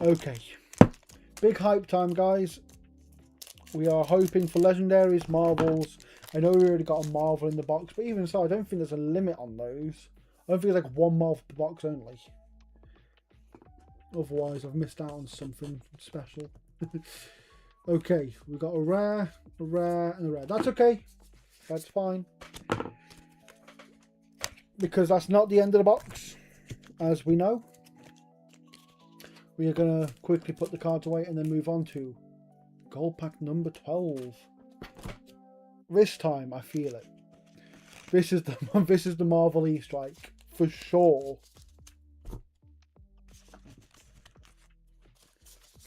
Speaker 1: Okay, big hype time, guys. We are hoping for legendaries, marvels. I know we already got a marvel in the box, but even so, I don't think there's a limit on those. I don't think it's like 1 marvel per box only. Otherwise, I've missed out on something special. Okay, we've got a rare, and a rare. That's okay. That's fine. Because that's not the end of the box, as we know. We are going to quickly put the cards away and then move on to gold pack number 12. This time, I feel it. This is the Marvel E-Strike, for sure.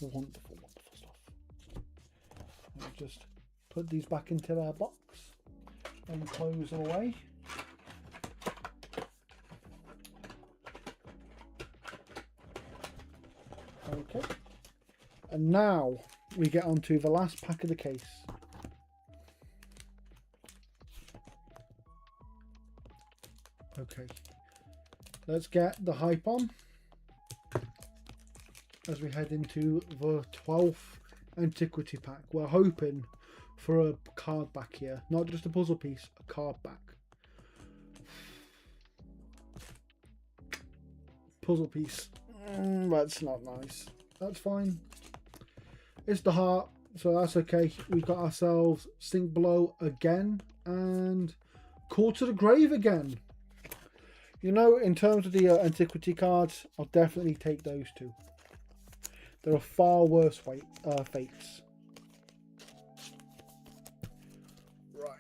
Speaker 1: Wonderful, wonderful stuff. Let me just put these back into their box and close them away. Okay. And now we get on to the last pack of the case. Okay. Let's get the hype on as we head into the 12th antiquity pack. We're hoping for a card back here, not just a puzzle piece, a card back. Puzzle piece. That's not nice. That's fine. It's the heart, so that's okay. We've got ourselves Sink Below again and Call to the Grave again. You know, in terms of the antiquity cards, I'll definitely take those 2. There are far worse fates. Right.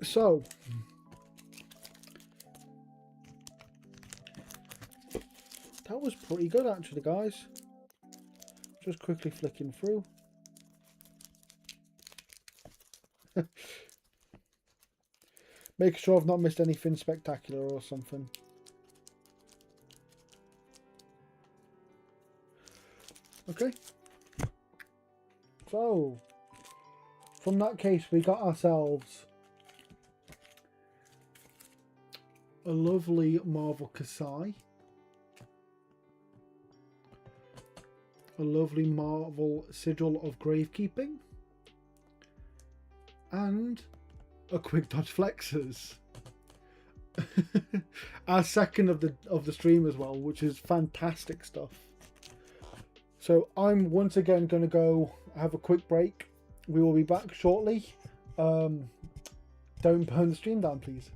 Speaker 1: So, that was pretty good actually, guys. Just quickly flicking through. Making sure I've not missed anything spectacular or something. Okay, so from that case we got ourselves a lovely Marvel Kasai, a lovely Marvel sigil of gravekeeping, and a quick dodge flexes. Our second of the stream as well, which is fantastic stuff. So I'm once again going to go have a quick break. We will be back shortly. Don't burn the stream down, please.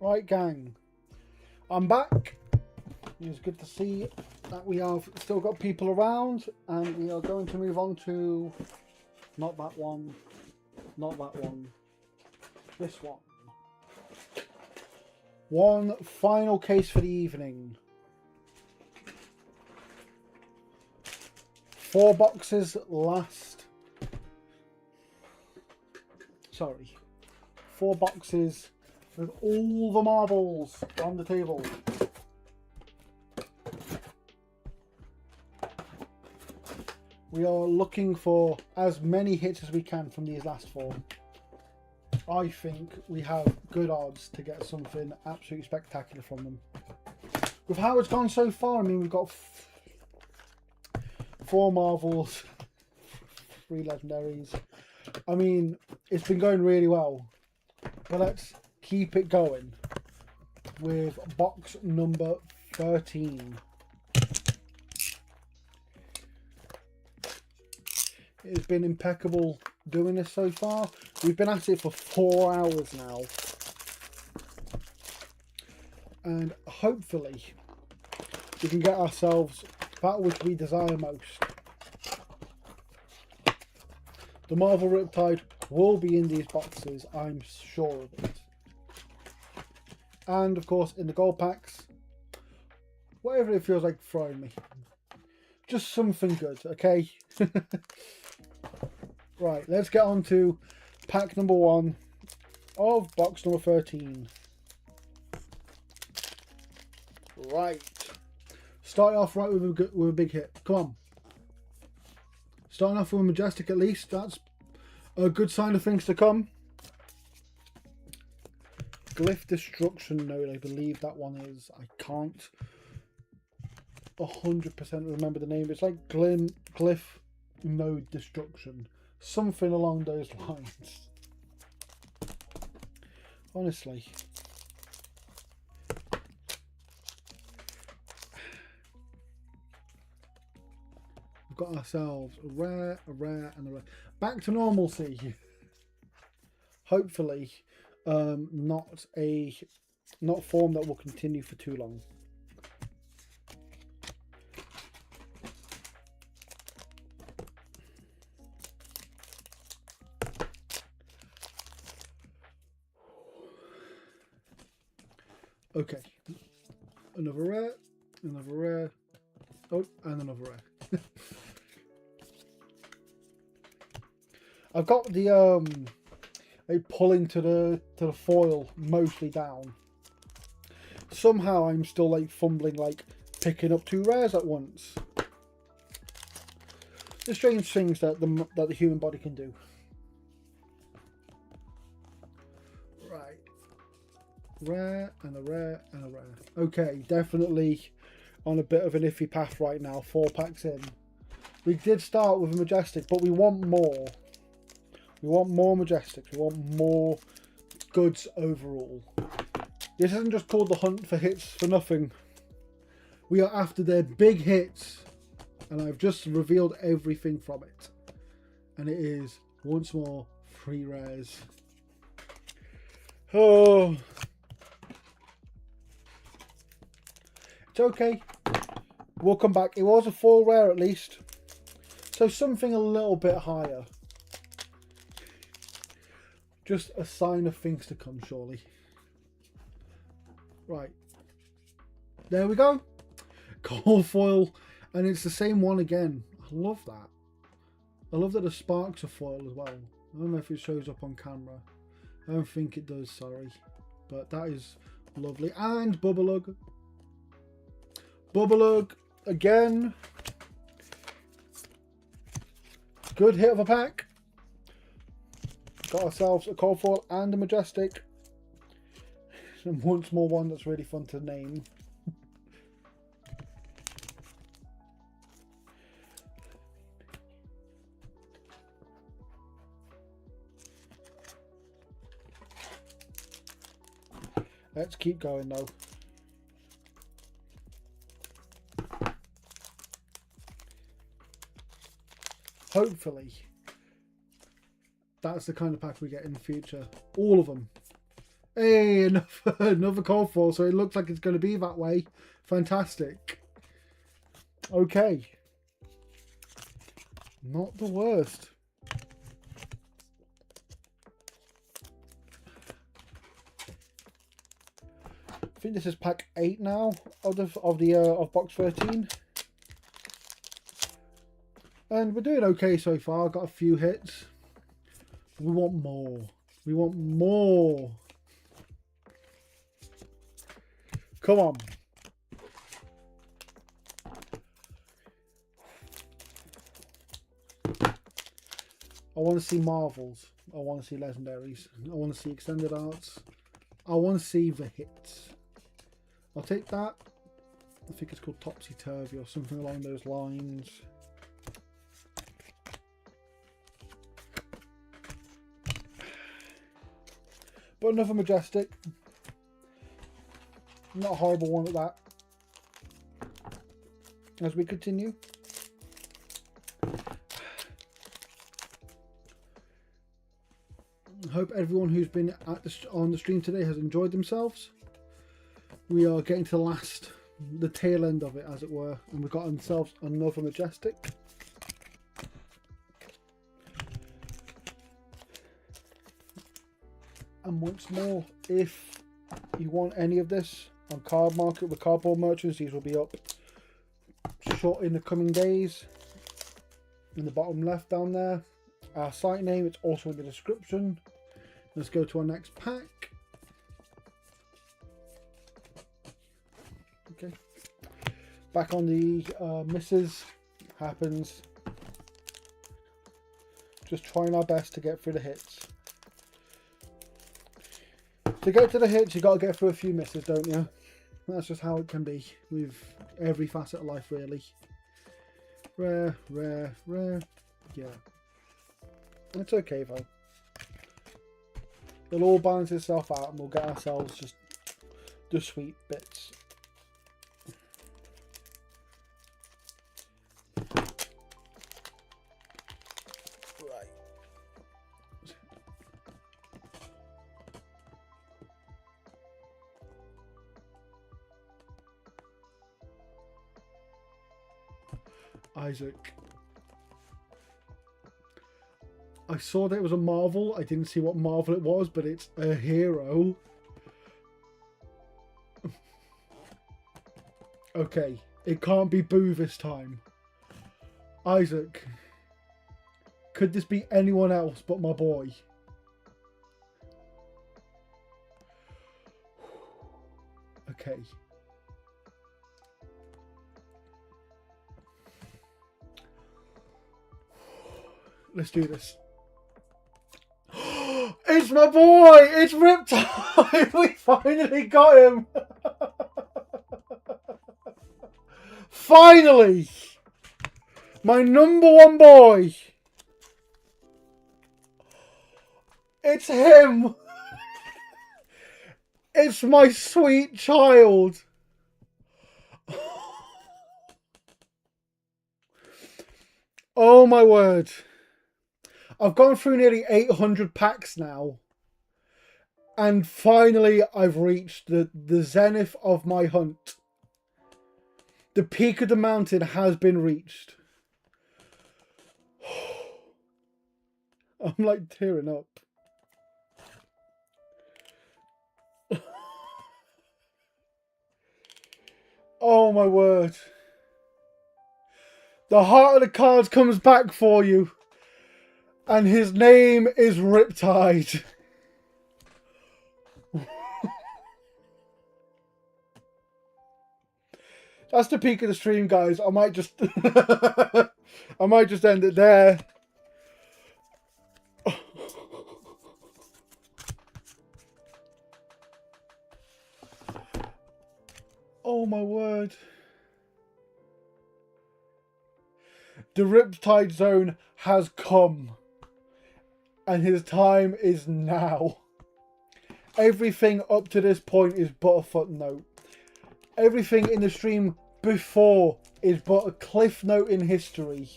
Speaker 1: Right, gang, I'm back. It's good to see that we have still got people around, and we are going to move on to not that one, not that one, this one. One final case for the evening. 4 boxes last. Sorry, 4 boxes with all the marbles on the table. We are looking for as many hits as we can from these last 4. I think we have good odds to get something absolutely spectacular from them. With how it's gone so far, I mean, we've got 4 marvels, 3 legendaries. I mean, it's been going really well. But let's keep it going with box number 13. It's been impeccable doing this so far. We've been at it for 4 hours now. And hopefully we can get ourselves that which we desire most. The Marvel Riptide will be in these boxes, I'm sure of it. And of course in the gold packs, whatever it feels like throwing me. Just something good, okay? Right, let's get on to pack number 1 of box number 13. Right. Starting off right with a big hit. Come on. Starting off with a Majestic at least. That's a good sign of things to come. Glyph Destruction Node, I believe that one is. I can't 100% remember the name. It's like Glyph Node Destruction. Something along those lines. Honestly. We've got ourselves a rare, and a rare. Back to normalcy. Hopefully, not form that will continue for too long. Okay, another rare, oh, and another rare. I've got the pulling to the foil mostly down. Somehow I'm still like fumbling, like picking up 2 rares at once. The strange things that the human body can do. Right. Rare and a rare and a rare. Okay, definitely on a bit of an iffy path right now. 4 packs in. We did start with a Majestic, but we want more. We want more Majestics. We want more goods overall. This isn't just called the hunt for hits for nothing. We are after their big hits. And I've just revealed everything from it. And it is, once more, 3 rares. Oh. It's okay. We'll come back. It was a 4 rare at least. So something a little bit higher. Just a sign of things to come, surely. Right. There we go. Gold foil. And it's the same one again. I love that. I love that the sparks are foil as well. I don't know if it shows up on camera. I don't think it does, sorry. But that is lovely. And Bubbalug. Bubbalug again. Good hit of a pack. Got ourselves a cold foil and a Majestic. And once more one that's really fun to name. Let's keep going though. Hopefully that's the kind of pack we get in the future. All of them. Hey, another cold fall, so it looks like it's going to be that way. Fantastic. Okay. Not the worst. I think this is pack 8 now of box 13. And we're doing okay so far. Got a few hits. We want more. We want more. Come on. I want to see Marvels. I want to see Legendaries. I want to see Extended Arts. I want to see the hits. I'll take that. I think it's called Topsy Turvy or something along those lines. But another Majestic. Not a horrible one at that. As we continue. I hope everyone who's been on the stream today has enjoyed themselves. We are getting to the tail end of it, as it were, and we've got ourselves another Majestic. And once more, if you want any of this on Card Market with Cardboard Merchants, these will be up short in the coming days. In the bottom left down there, our site name, it's also in the description. Let's go to our next pack. Okay, back on the misses. Happens. Just trying our best to get through the hits. To get to the hits, you got to get through a few misses, don't you? That's just how it can be with every facet of life, really. Rare, rare, rare. Yeah. It's okay, though. It'll all balance itself out and we'll get ourselves just the sweet bits. Isaac. I saw that it was a Marvel. I didn't see what Marvel it was, but it's a hero. Okay, it can't be Boo this time. Isaac. Could this be anyone else but my boy? Okay. Let's do this. It's my boy! It's Riptide! We finally got him! Finally! My #1 boy! It's him! It's my sweet child! Oh my word. I've gone through nearly 800 packs now. And finally I've reached the zenith of my hunt. The peak of the mountain has been reached. I'm like tearing up. Oh my word. The heart of the cards comes back for you. And his name is Riptide. That's the peak of the stream, guys. I might just I might just end it there. Oh my word. The Riptide zone has come. And his time is now. Everything up to this point is but a footnote. Everything in the stream before is but a cliff note in history.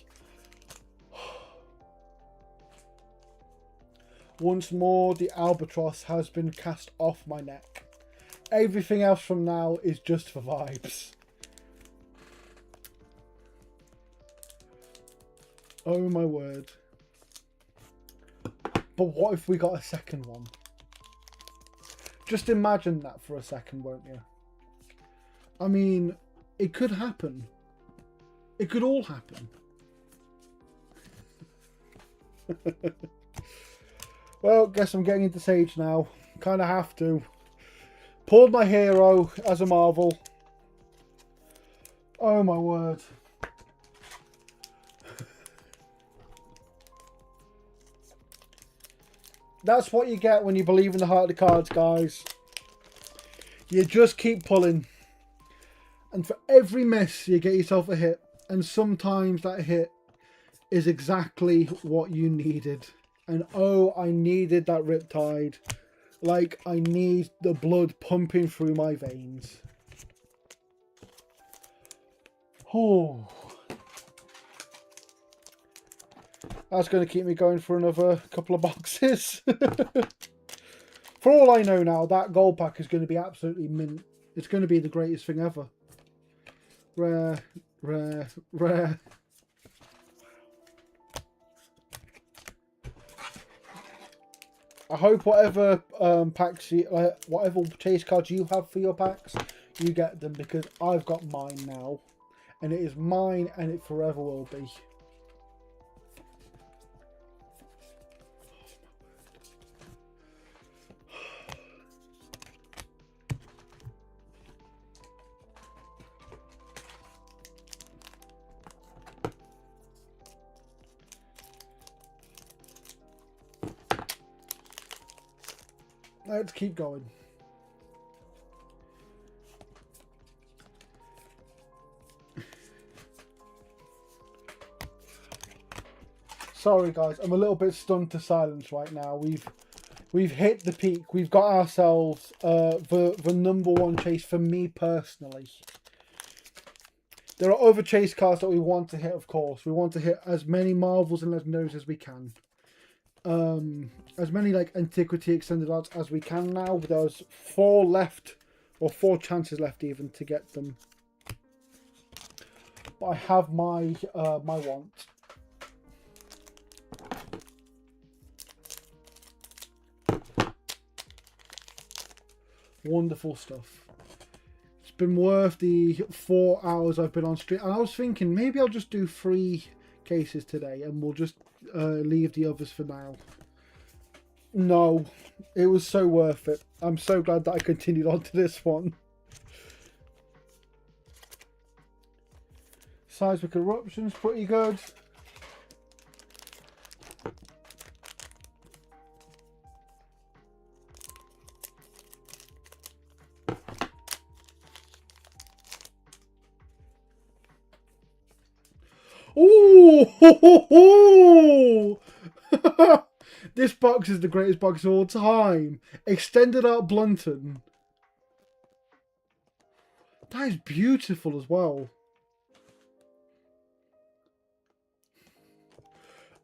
Speaker 1: Once more, the albatross has been cast off my neck. Everything else from now is just for vibes. Oh my word. But what if we got a second one? Just imagine that for a second, won't you? I mean, it could happen. It could all happen. Well, guess I'm getting into Sage now. Kind of have to. Pulled my hero as a Marvel. Oh my word. That's what you get when you believe in the heart of the cards, guys. You just keep pulling. And for every miss, you get yourself a hit. And sometimes that hit is exactly what you needed. And oh, I needed that Riptide. Like, I need the blood pumping through my veins. Oh. That's going to keep me going for another couple of boxes. For all I know now, that gold pack is going to be absolutely mint. It's going to be the greatest thing ever. Rare, rare, rare. I hope whatever packs you, whatever chase cards you have for your packs, you get them, because I've got mine now, and it is mine, and it forever will be. Let's keep going. Sorry guys, I'm a little bit stunned to silence right now. We've hit the peak. We've got ourselves the #1 chase for me personally. There are other chase cards that we want to hit, of course. We want to hit as many Marvels and Legendaries as we can. As many like Antiquity Extended Odds as we can now. There's 4 left, or 4 chances left even to get them. But I have my my want. Wonderful stuff. It's been worth the 4 hours I've been on stream. And I was thinking maybe I'll just do 3 cases today and we'll just leave the others for now. No, it was so worth it. I'm so glad that I continued on to this one. Seismic Eruption's pretty good. Ooh! Ho, ho, ho! This box is the greatest box of all time. Extended Art Blunton. That is beautiful as well.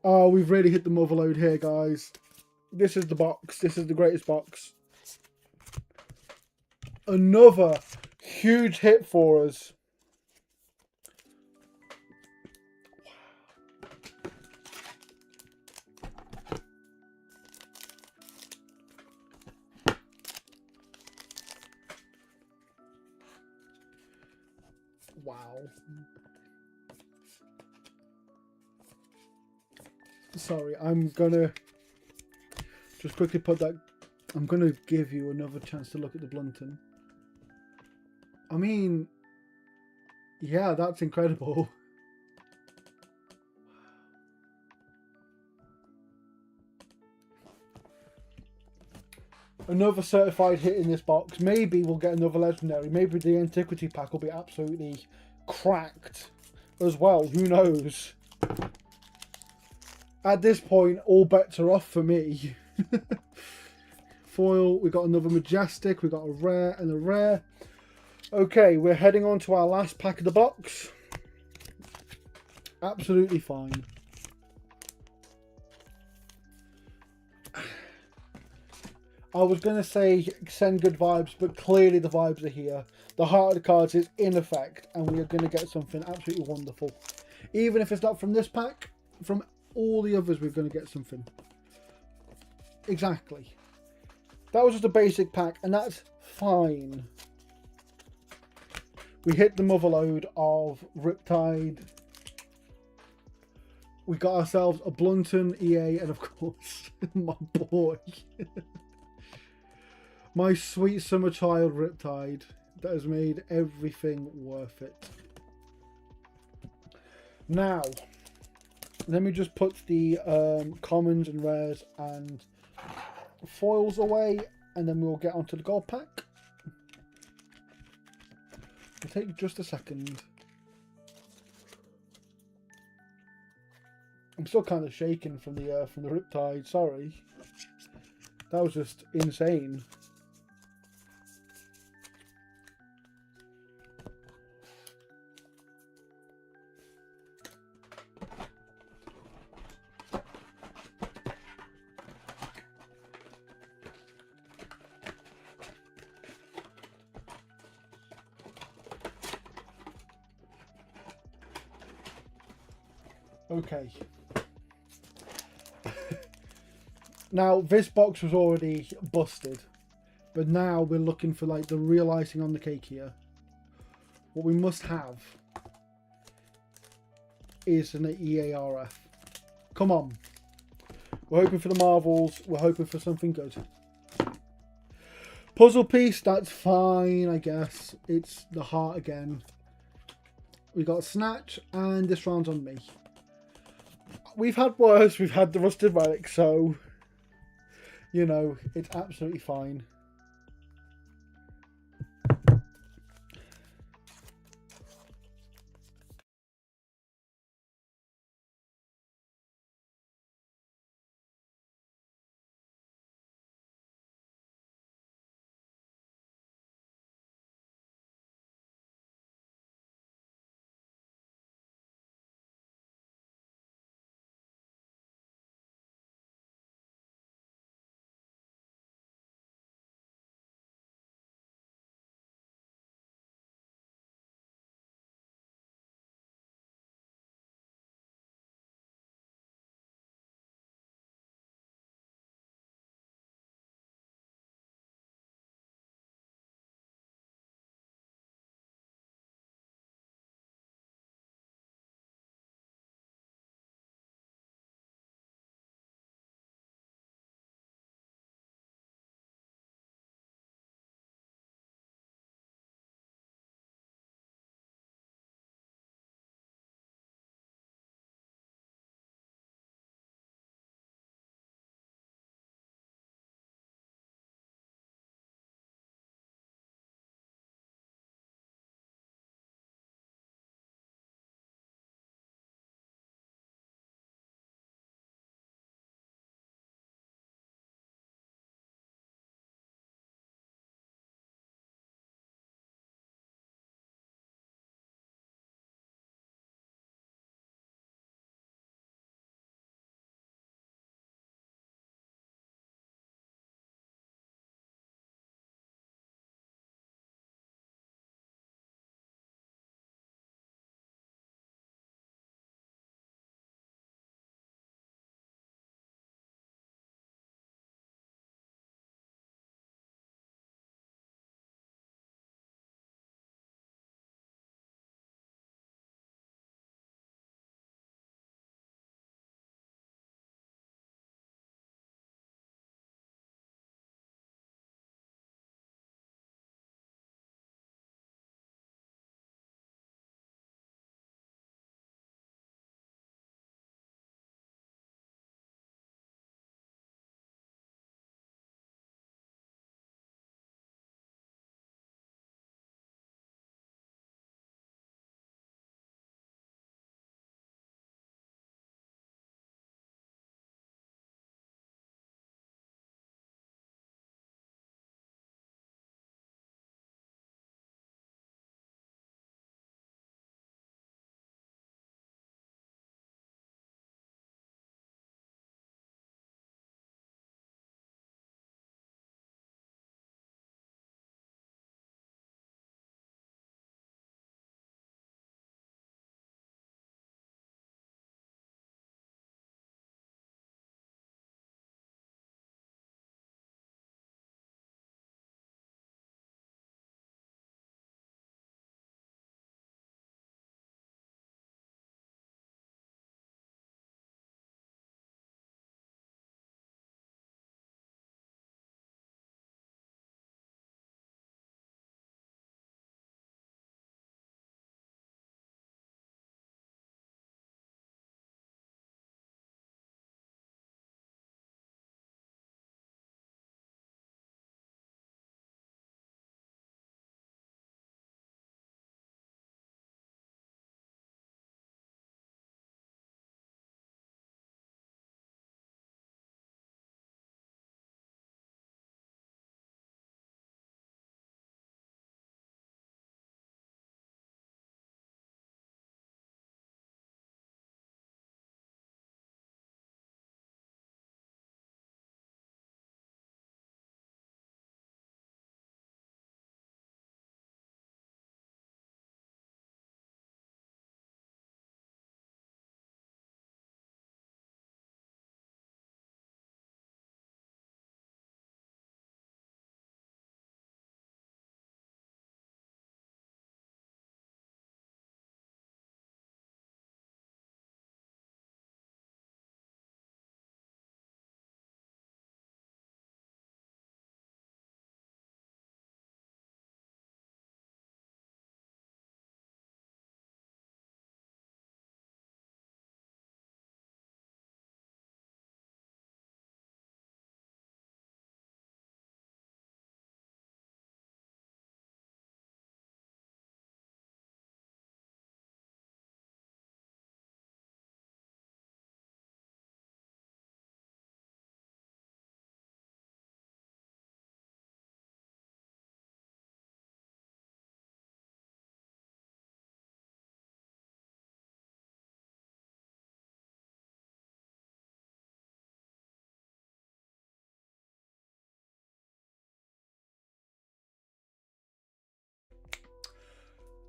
Speaker 1: Oh, we've really hit the mother load here, guys. This is the box. This is the greatest box. Another huge hit for us. Wow. Sorry, I'm gonna just quickly put that. I'm gonna give you another chance to look at the Blunton. I mean, yeah, that's incredible. Another certified hit in this box. Maybe we'll get another legendary. Maybe the Antiquity pack will be absolutely cracked as well. Who knows? At this point, all bets are off for me. Foil, we got another Majestic, we got a rare and a rare. Okay, we're heading on to our last pack of the box. Absolutely fine. I was going to say send good vibes, but clearly the vibes are here. The heart of the cards is in effect, and we are going to get something absolutely wonderful. Even if it's not from this pack, from all the others, we're going to get something. Exactly. That was just a basic pack, and that's fine. We hit the motherload of Riptide. We got ourselves a Blunton, EA, and of course, my boy. My sweet summer child Riptide that has made everything worth it. Now, let me just put the commons and rares and foils away, and then we'll get onto the gold pack. It'll take just a second. I'm still kind of shaking from the Riptide. Sorry, that was just insane. Okay. Now, this box was already busted, but now we're looking for like the real icing on the cake here. What we must have is an EARF. Come on. We're hoping for the Marvels. We're hoping for something good. Puzzle piece, that's fine, I guess. It's the heart again. We got Snatch, and this round's on me. We've had worse. We've had the Rusted Relic, so you know, it's absolutely fine.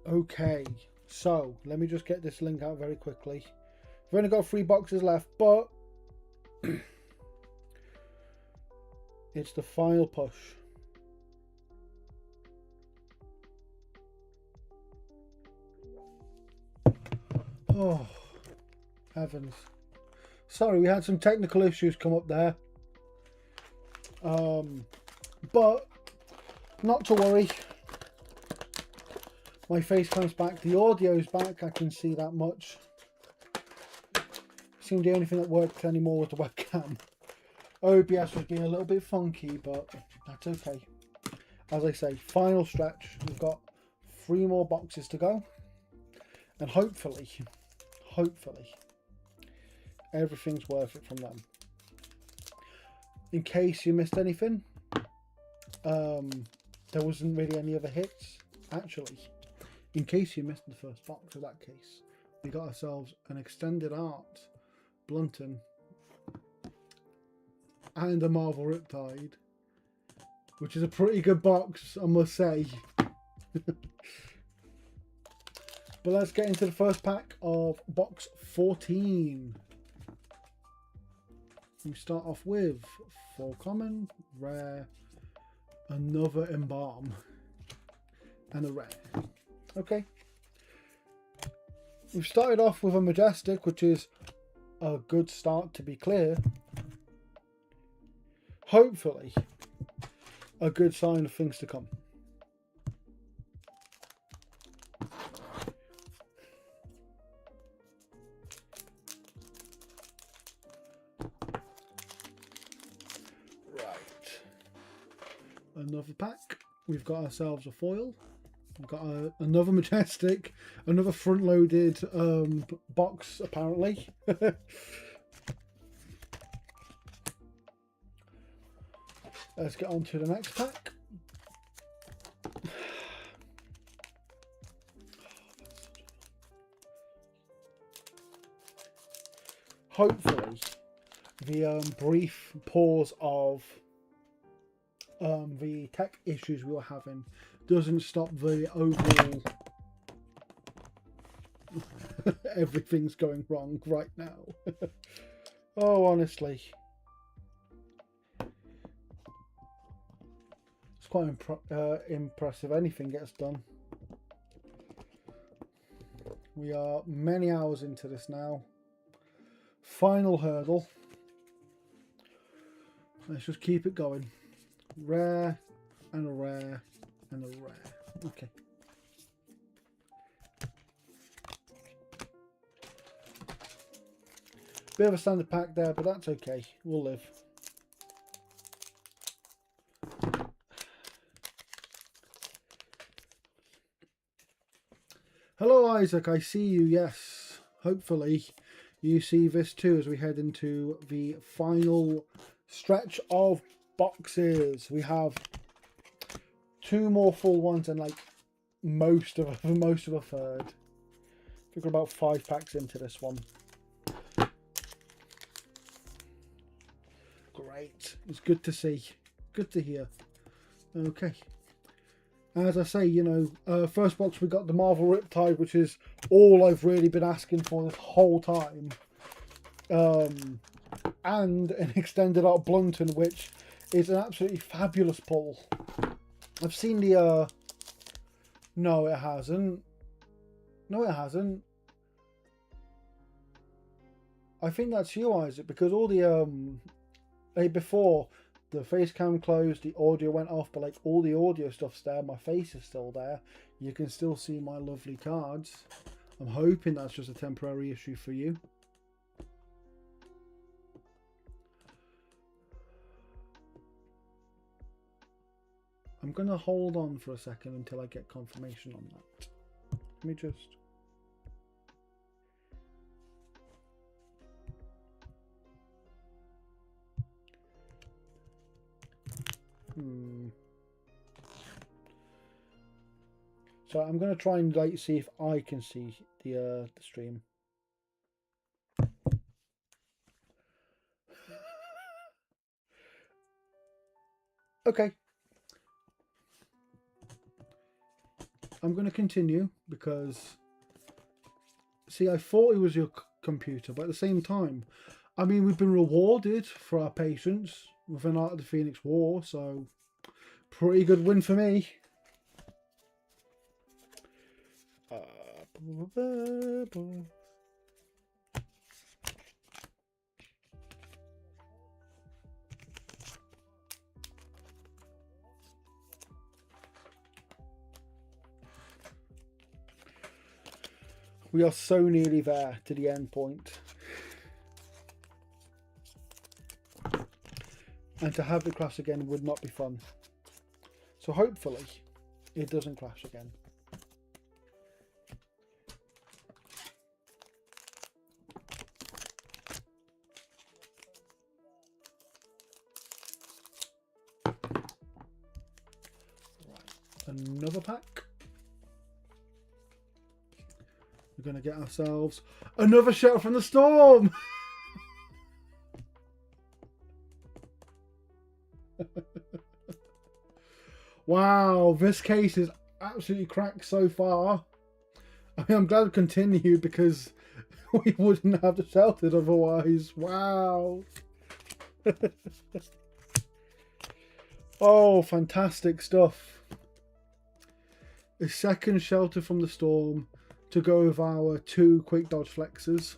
Speaker 1: Okay, so let me just get this link out very quickly. We've only got 3 boxes left, but it's the final push. Oh, heavens. Sorry, we had some technical issues come up there. But not to worry. My face comes back. The audio's back. I can see that much. Seemed the only thing that worked anymore was the webcam. OBS was being a little bit funky, but that's okay. As I say, final stretch. We've got 3 more boxes to go. And hopefully, everything's worth it from them. In case you missed anything, there wasn't really any other hits. Actually, in case you missed the first box of that case, we got ourselves an extended art Blunton and a Marvel Riptide, which is a pretty good box, I must say. But let's get into the first pack of box 14. We start off with 4 common, rare, another embalm, and a rare. Okay. We've started off with a majestic, which is a good start, to be clear. Hopefully, a good sign of things to come. Another pack. We've got ourselves a foil. We've got another majestic, another front-loaded box apparently. Let's get on to the next pack. Hopefully, the brief pause of the tech issues we were having doesn't stop the overall everything's going wrong right now. Oh, honestly, it's quite impressive. Anything gets done. We are many hours into this now. Final hurdle. Let's just keep it going. Rare and a rare and a rare. Okay. Bit of a standard pack there, but that's okay. We'll live. Hello, Isaac. I see you. Yes. Hopefully you see this too as we head into the final stretch of boxes. We have 2 more full ones and like most of a third. I think we're about 5 packs into this one. Great. It's good to see. Good to hear. Okay. As I say, you know, first box we got the Marvel Riptide, which is all I've really been asking for this whole time. And an extended art Blunton, which is an absolutely fabulous pull. I've seen the no, it hasn't. No, it hasn't. I think that's you, Isaac, because all the before the face cam closed, the audio went off, but like all the audio stuff's there, my face is still there. You can still see my lovely cards. I'm hoping that's just a temporary issue for you. I'm going to hold on for a second until I get confirmation on that. Let me just... So I'm going to try and like see if I can see the stream. Okay. I'm going to continue because, see, I thought it was your computer, but at the same time, I mean, we've been rewarded for our patience with an Art of the Phoenix War, so pretty good win for me. We are so nearly there to the end point. And to have it crash again would not be fun. So hopefully it doesn't crash again. Right, another pack. We're going to get ourselves another Shelter from the Storm. Wow, this case is absolutely cracked so far. I mean, I'm glad to continue because we wouldn't have the sheltered otherwise. Wow. Oh, fantastic stuff. A second Shelter from the Storm to go with our 2 quick dodge flexes.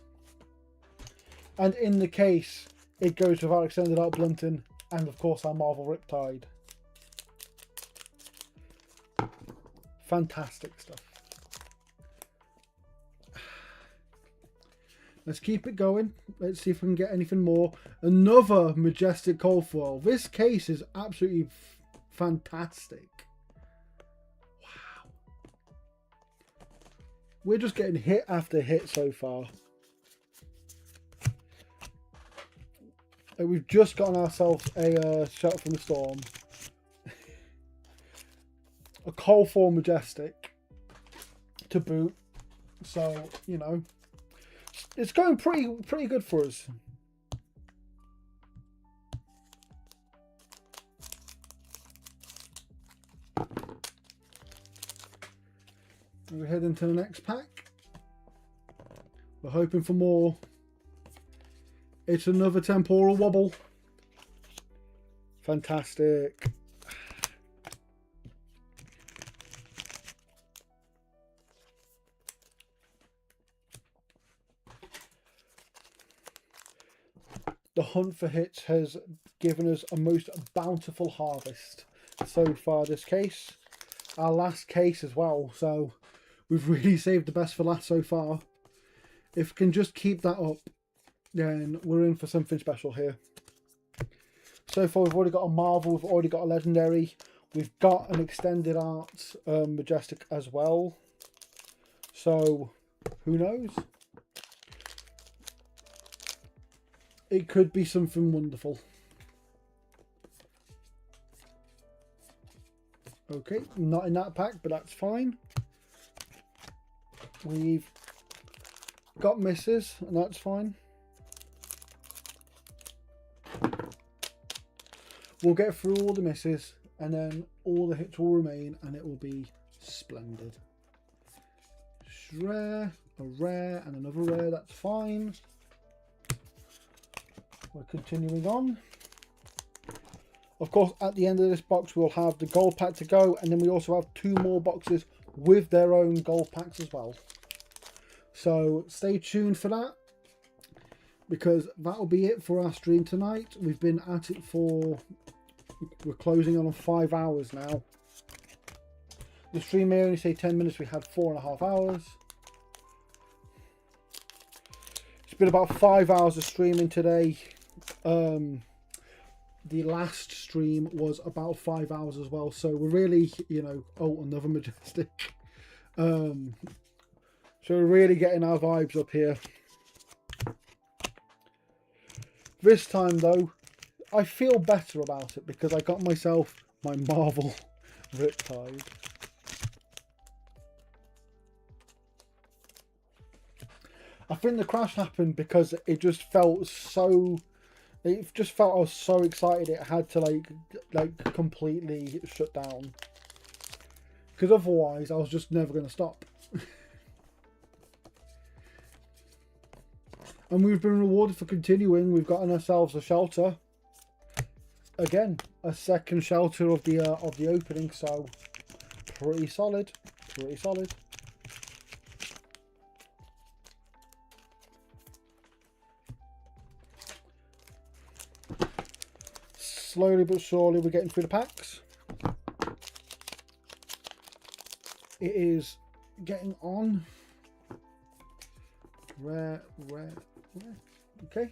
Speaker 1: And in the case, it goes with our extended arc blunting and of course our Marvel Riptide. Fantastic stuff. Let's keep it going. Let's see if we can get anything more. Another Majestic Cold Foil. This case is absolutely fantastic. Wow. We're just getting hit after hit so far. And we've just gotten ourselves a Shelter from the Storm. A Cold Foil Majestic to boot. So, you know, it's going pretty good for us. We're heading to the next pack. We're hoping for more. It's another Temporal Wobble. Fantastic. The hunt for hits has given us a most bountiful harvest so far this case. Our last case as well, so we've really saved the best for last so far. If we can just keep that up, then we're in for something special here. So far we've already got a Marvel, we've already got a Legendary, we've got an Extended Art Majestic as well. So, who knows? It could be something wonderful. Okay, not in that pack, but that's fine. We've got misses, and that's fine. We'll get through all the misses, and then all the hits will remain, and it will be splendid. Rare, a rare, and another rare, that's fine. We're continuing on. Of course, at the end of this box, we'll have the gold pack to go, and then we also have 2 more boxes with their own gold packs as well. So stay tuned for that, because that'll be it for our stream tonight. We've been at it for, we're closing on 5 hours now. The stream may only say 10 minutes, we had 4.5 hours. It's been about 5 hours of streaming today. The last stream was about 5 hours as well, so we're really, you know, oh, another Majestic. So we're really getting our vibes up here. This time though, I feel better about it because I got myself my Marvel Riptide. I think the crash happened because it just felt so, it just felt I was so excited it had to like completely shut down. because otherwise I was just never going to stop. And we've been rewarded for continuing. We've gotten ourselves a shelter. Again, a second shelter of the opening, so pretty solid, pretty solid. Slowly but surely we're getting through the packs. It is getting on. Rare. Okay.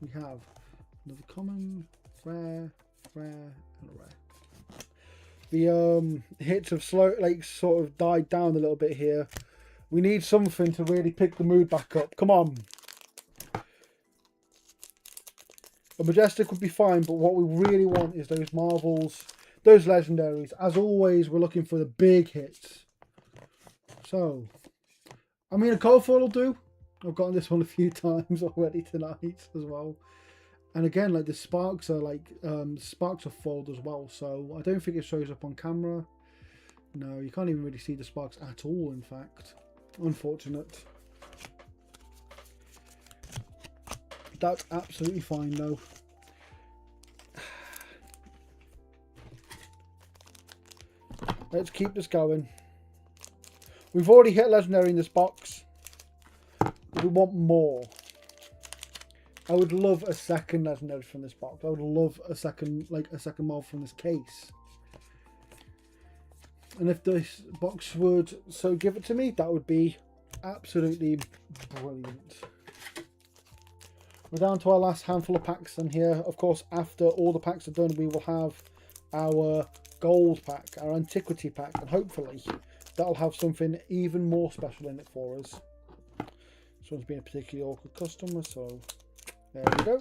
Speaker 1: We have another common, rare, and a rare. The hits have sort of died down a little bit here. We need something to really pick the mood back up. Come on. A Majestic would be fine, but what we really want is those Marvels, those Legendaries. As always, we're looking for the big hits. So, I mean, a cold foil will do. I've gotten this one a few times already tonight as well. And again, like the sparks are sparks are foiled as well. So I don't think it shows up on camera. No, you can't even really see the sparks at all, in fact. Unfortunate. That's absolutely fine though. Let's keep this going. We've already hit Legendary in this box. We want more. I would love a second Legendary from this box. I would love a second mold from this case. And if this box would so give it to me, that would be absolutely brilliant. We're down to our last handful of packs, and here, of course, after all the packs are done, we will have our gold pack, our antiquity pack, and hopefully that'll have something even more special in it for us. This one's been a particularly awkward customer, so there we go.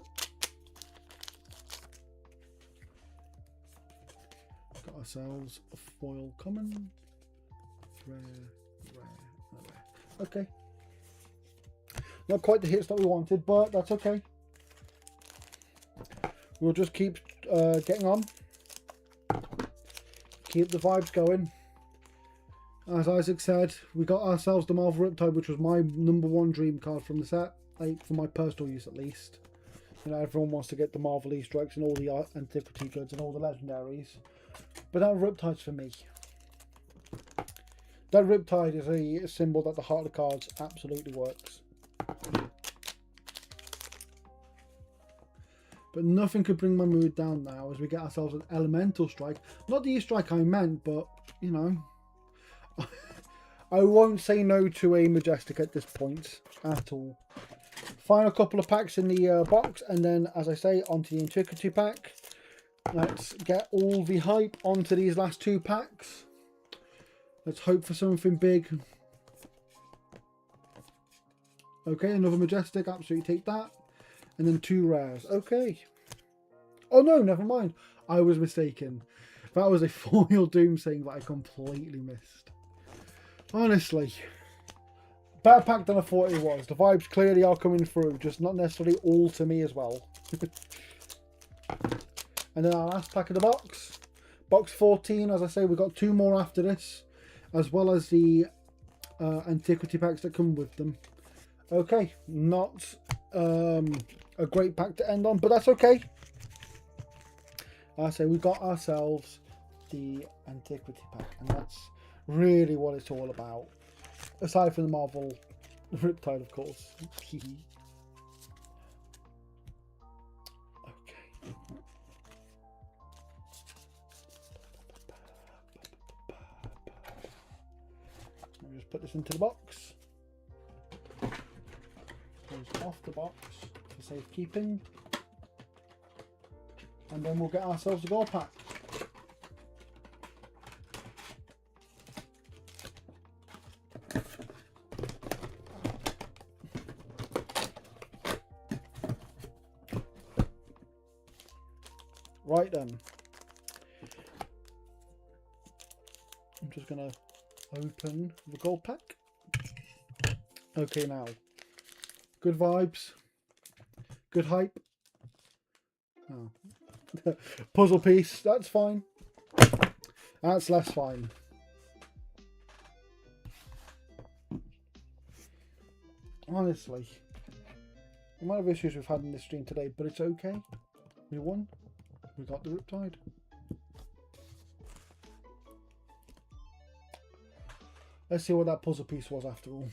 Speaker 1: Got ourselves a foil common, rare. Okay. Not quite the hits that we wanted, but that's okay. We'll just keep getting on. Keep the vibes going. As Isaac said, we got ourselves the Marvel Riptide, which was my #1 dream card from the set, like for my personal use at least. You know, everyone wants to get the Marvel Easter eggs and all the antiquity goods and all the legendaries, but that Riptide's for me. That Riptide is a symbol that the heart of the cards absolutely works. But nothing could bring my mood down now as we get ourselves an Elemental Strike. Not the E-Strike I meant, but, you know, I won't say no to a Majestic at this point at all. Final couple of packs in the box, and then, as I say, onto the Antiquity pack. Let's get all the hype onto these last two packs. Let's hope for something big. Okay, another Majestic, absolutely take that. And then 2 rares. Okay. Oh no, never mind. I was mistaken. That was a foil Doomsaying that I completely missed. Honestly. Better pack than I thought it was. The vibes clearly are coming through, just not necessarily all to me as well. And then our last pack of the box. Box 14, as I say, we've got 2 more after this. As well as the Antiquity packs that come with them. Okay, not a great pack to end on, but that's okay. I say we got ourselves the Antiquity pack, and that's really what it's all about. Aside from the Marvel Riptide, of course. Okay. Let me just put this into the box. Goes off the box for safekeeping, and then we'll get ourselves a gold pack. Right then. I'm just going to open the gold pack. Okay, now. Good vibes. Good hype. Oh. Puzzle piece. That's fine. That's less fine. Honestly. The amount of issues we've had in this stream today, but it's okay. We won. We got the Riptide. Let's see what that puzzle piece was after all.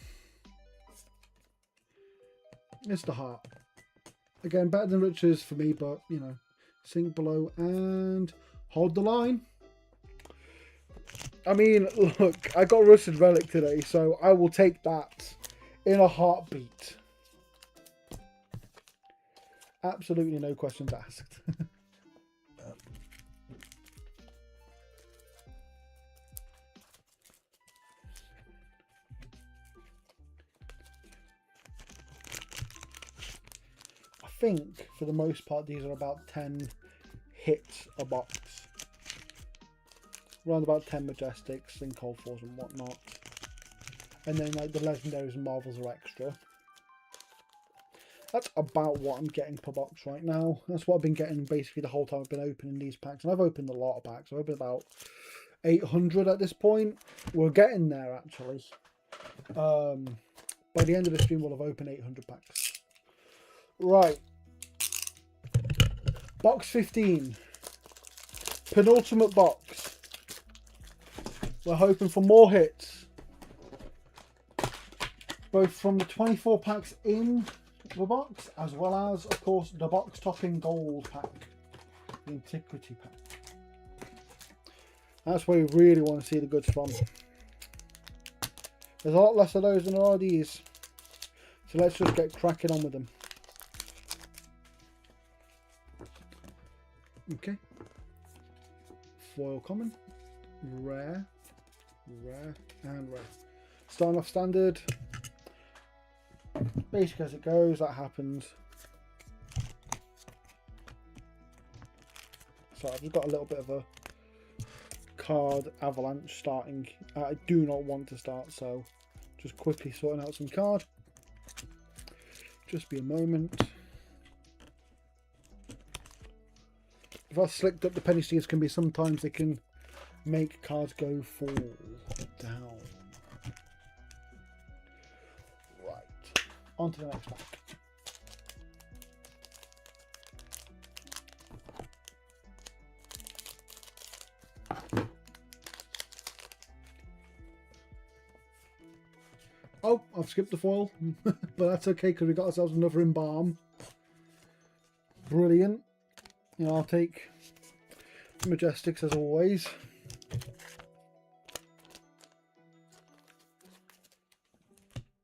Speaker 1: It's the heart. Again, better than Rich's for me, but, you know, sink below and hold the line. I mean, look, I got Rusted Relic today, so I will take that in a heartbeat. Absolutely no questions asked. I think, for the most part, these are about 10 hits a box. Around about 10 Majestics and Cold Fours and whatnot. And then like the Legendaries and Marvels are extra. That's about what I'm getting per box right now. That's what I've been getting basically the whole time I've been opening these packs. And I've opened a lot of packs. I've opened about 800 at this point. We're getting there actually. By the end of the stream we'll have opened 800 packs. Right. Box 15. Penultimate box. We're hoping for more hits. Both from the 24 packs in the box, as well as, of course, the box topping gold pack. The Antiquity pack. That's where we really want to see the goods from. There's a lot less of those than there are these. So let's just get cracking on with them. Okay. Foil common. Rare. Rare. And rare. Starting off standard. Basic as it goes, that happens. So I've just got a little bit of a card avalanche starting. I do not want to start, so just quickly sorting out some card. Just be a moment. If I slicked up the penny steers can be sometimes they can make cards go fall down. Right, on to the next pack. Oh, I've skipped the foil, but that's okay because we got ourselves another embalm. Brilliant. You know, I'll take Majestics as always.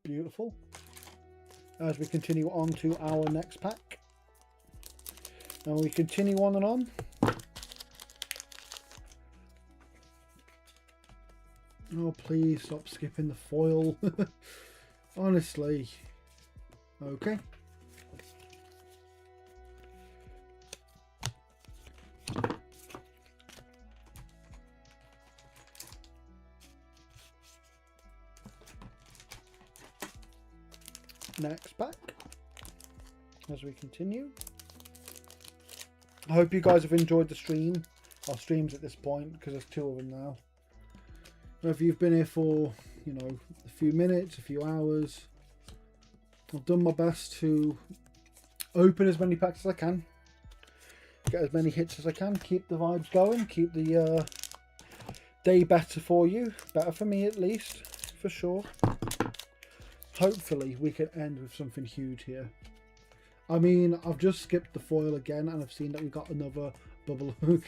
Speaker 1: Beautiful. As we continue on to our next pack. And we continue on and on. Oh, please stop skipping the foil. Honestly. Okay. Next pack. As we continue. I hope you guys have enjoyed the stream. Our streams at this point, because there's 2 of them now. Whether you've been here for, you know, a few minutes, a few hours, I've done my best to open as many packs as I can, get as many hits as I can, keep the vibes going, keep the day better for you, better for me at least, for sure. Hopefully we can end with something huge here. I mean, I've just skipped the foil again and I've seen that we got another bubble hook.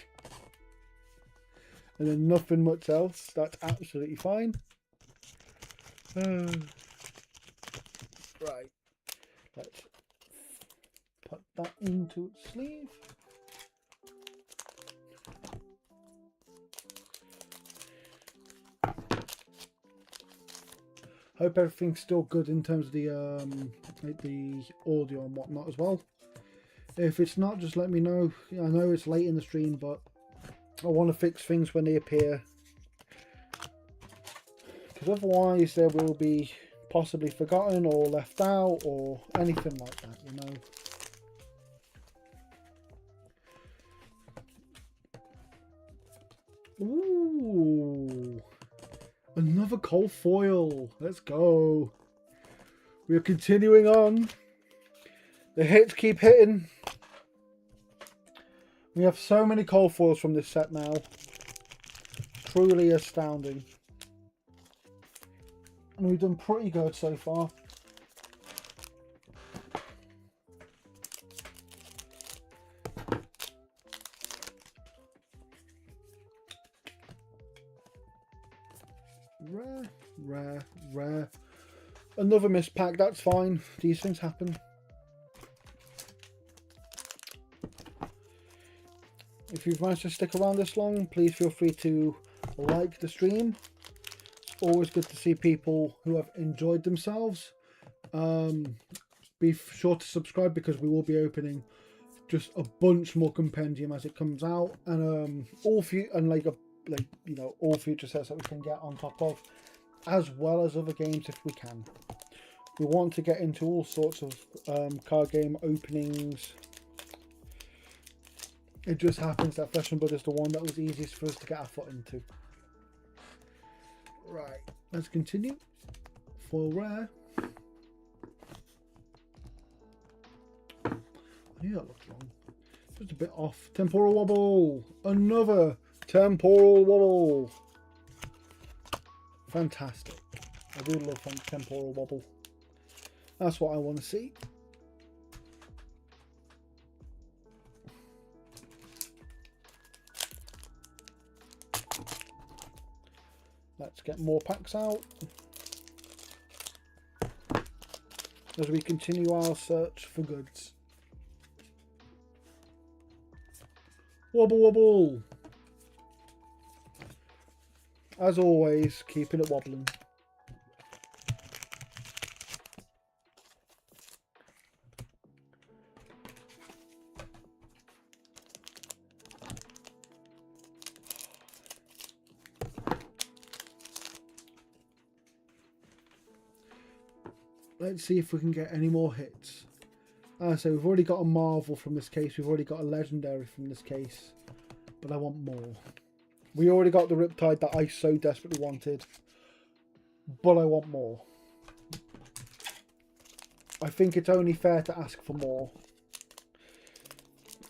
Speaker 1: And then nothing much else. That's absolutely fine. Right. Let's put that into its sleeve. Hope everything's still good in terms of the audio and whatnot as well. If it's not, just let me know. I know it's late in the stream, but I want to fix things when they appear. because otherwise there will be possibly forgotten or left out or anything like that, you know. Ooh, another coal foil. Let's go. We are continuing on. The hits keep hitting. We have so many coal foils from this set now. Truly astounding. And we've done pretty good so far. Rare, rare, rare. Another missed pack, that's fine. These things happen. If you've managed to stick around this long, please feel free to like the stream. It's always good to see people who have enjoyed themselves. Be sure to subscribe because we will be opening just a bunch more compendium as it comes out, and all future sets that we can get on top of, as well as other games if we can. We want to get into all sorts of card game openings. It just happens that Flesh and Blood is the one that was easiest for us to get our foot into. Right, let's continue. Foil rare. I knew that looked wrong. Just a bit off. Temporal wobble. Another temporal wobble. Fantastic. I do love temporal wobble. That's what I want to see. Let's get more packs out as we continue our search for goods. Wobble wobble. As always, keeping it wobbling. Let's see if we can get any more hits. So we've already got a Marvel from this case. We've already got a Legendary from this case. But I want more. We already got the Riptide that I so desperately wanted. But I want more. I think it's only fair to ask for more.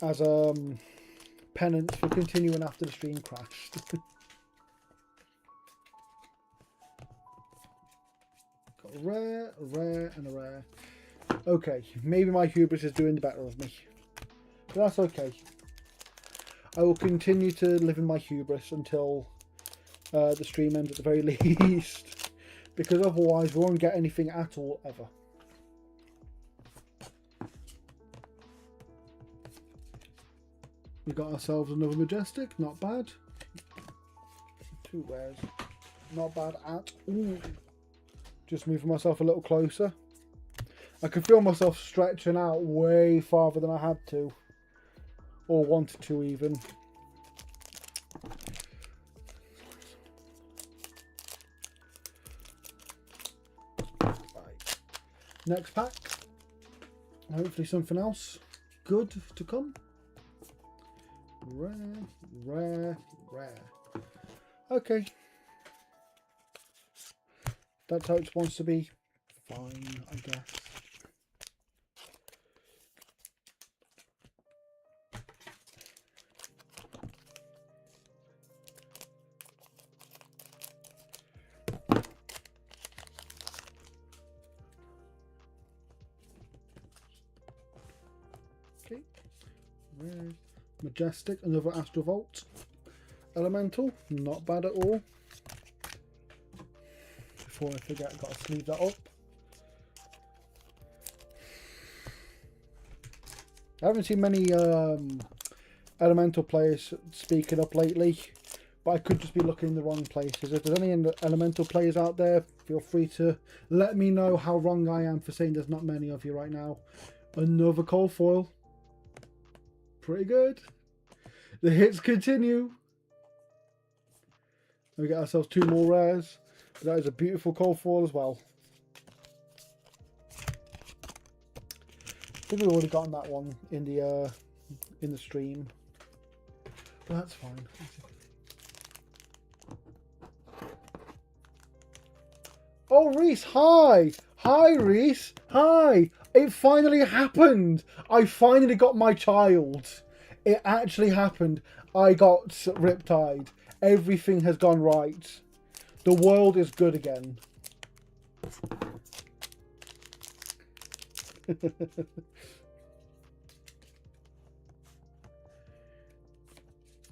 Speaker 1: As penance for continuing after the stream crashed. Got a rare, a rare, and a rare. Okay, maybe my hubris is doing the better of me. But that's okay. I will continue to live in my hubris until the stream ends at the very least. Because otherwise we won't get anything at all ever. We got ourselves another Majestic, not bad. 2 rares, not bad at all. Just moving myself a little closer. I can feel myself stretching out way farther than I had to. Or wanted to even. Right. Next pack. Hopefully something else good to come. Rare, rare, rare. Okay. That's how it wants to be. Fine, I guess. Okay. Rare. Majestic, another Astrovault. Elemental, not bad at all. Before I forget, I've got to sleeve that up. I haven't seen many Elemental players speaking up lately, but I could just be looking in the wrong places. If there's any Elemental players out there, feel free to let me know how wrong I am for saying there's not many of you right now. Another coal foil. Pretty good. The hits continue. We get ourselves 2 more rares. That is a beautiful cold foil as well. I think we've already gotten that one in the stream. But that's fine. Oh, Reese, hi! Hi, Reese! Hi! It finally happened! I finally got my child. It actually happened. I got riptide. Everything has gone right. The world is good again.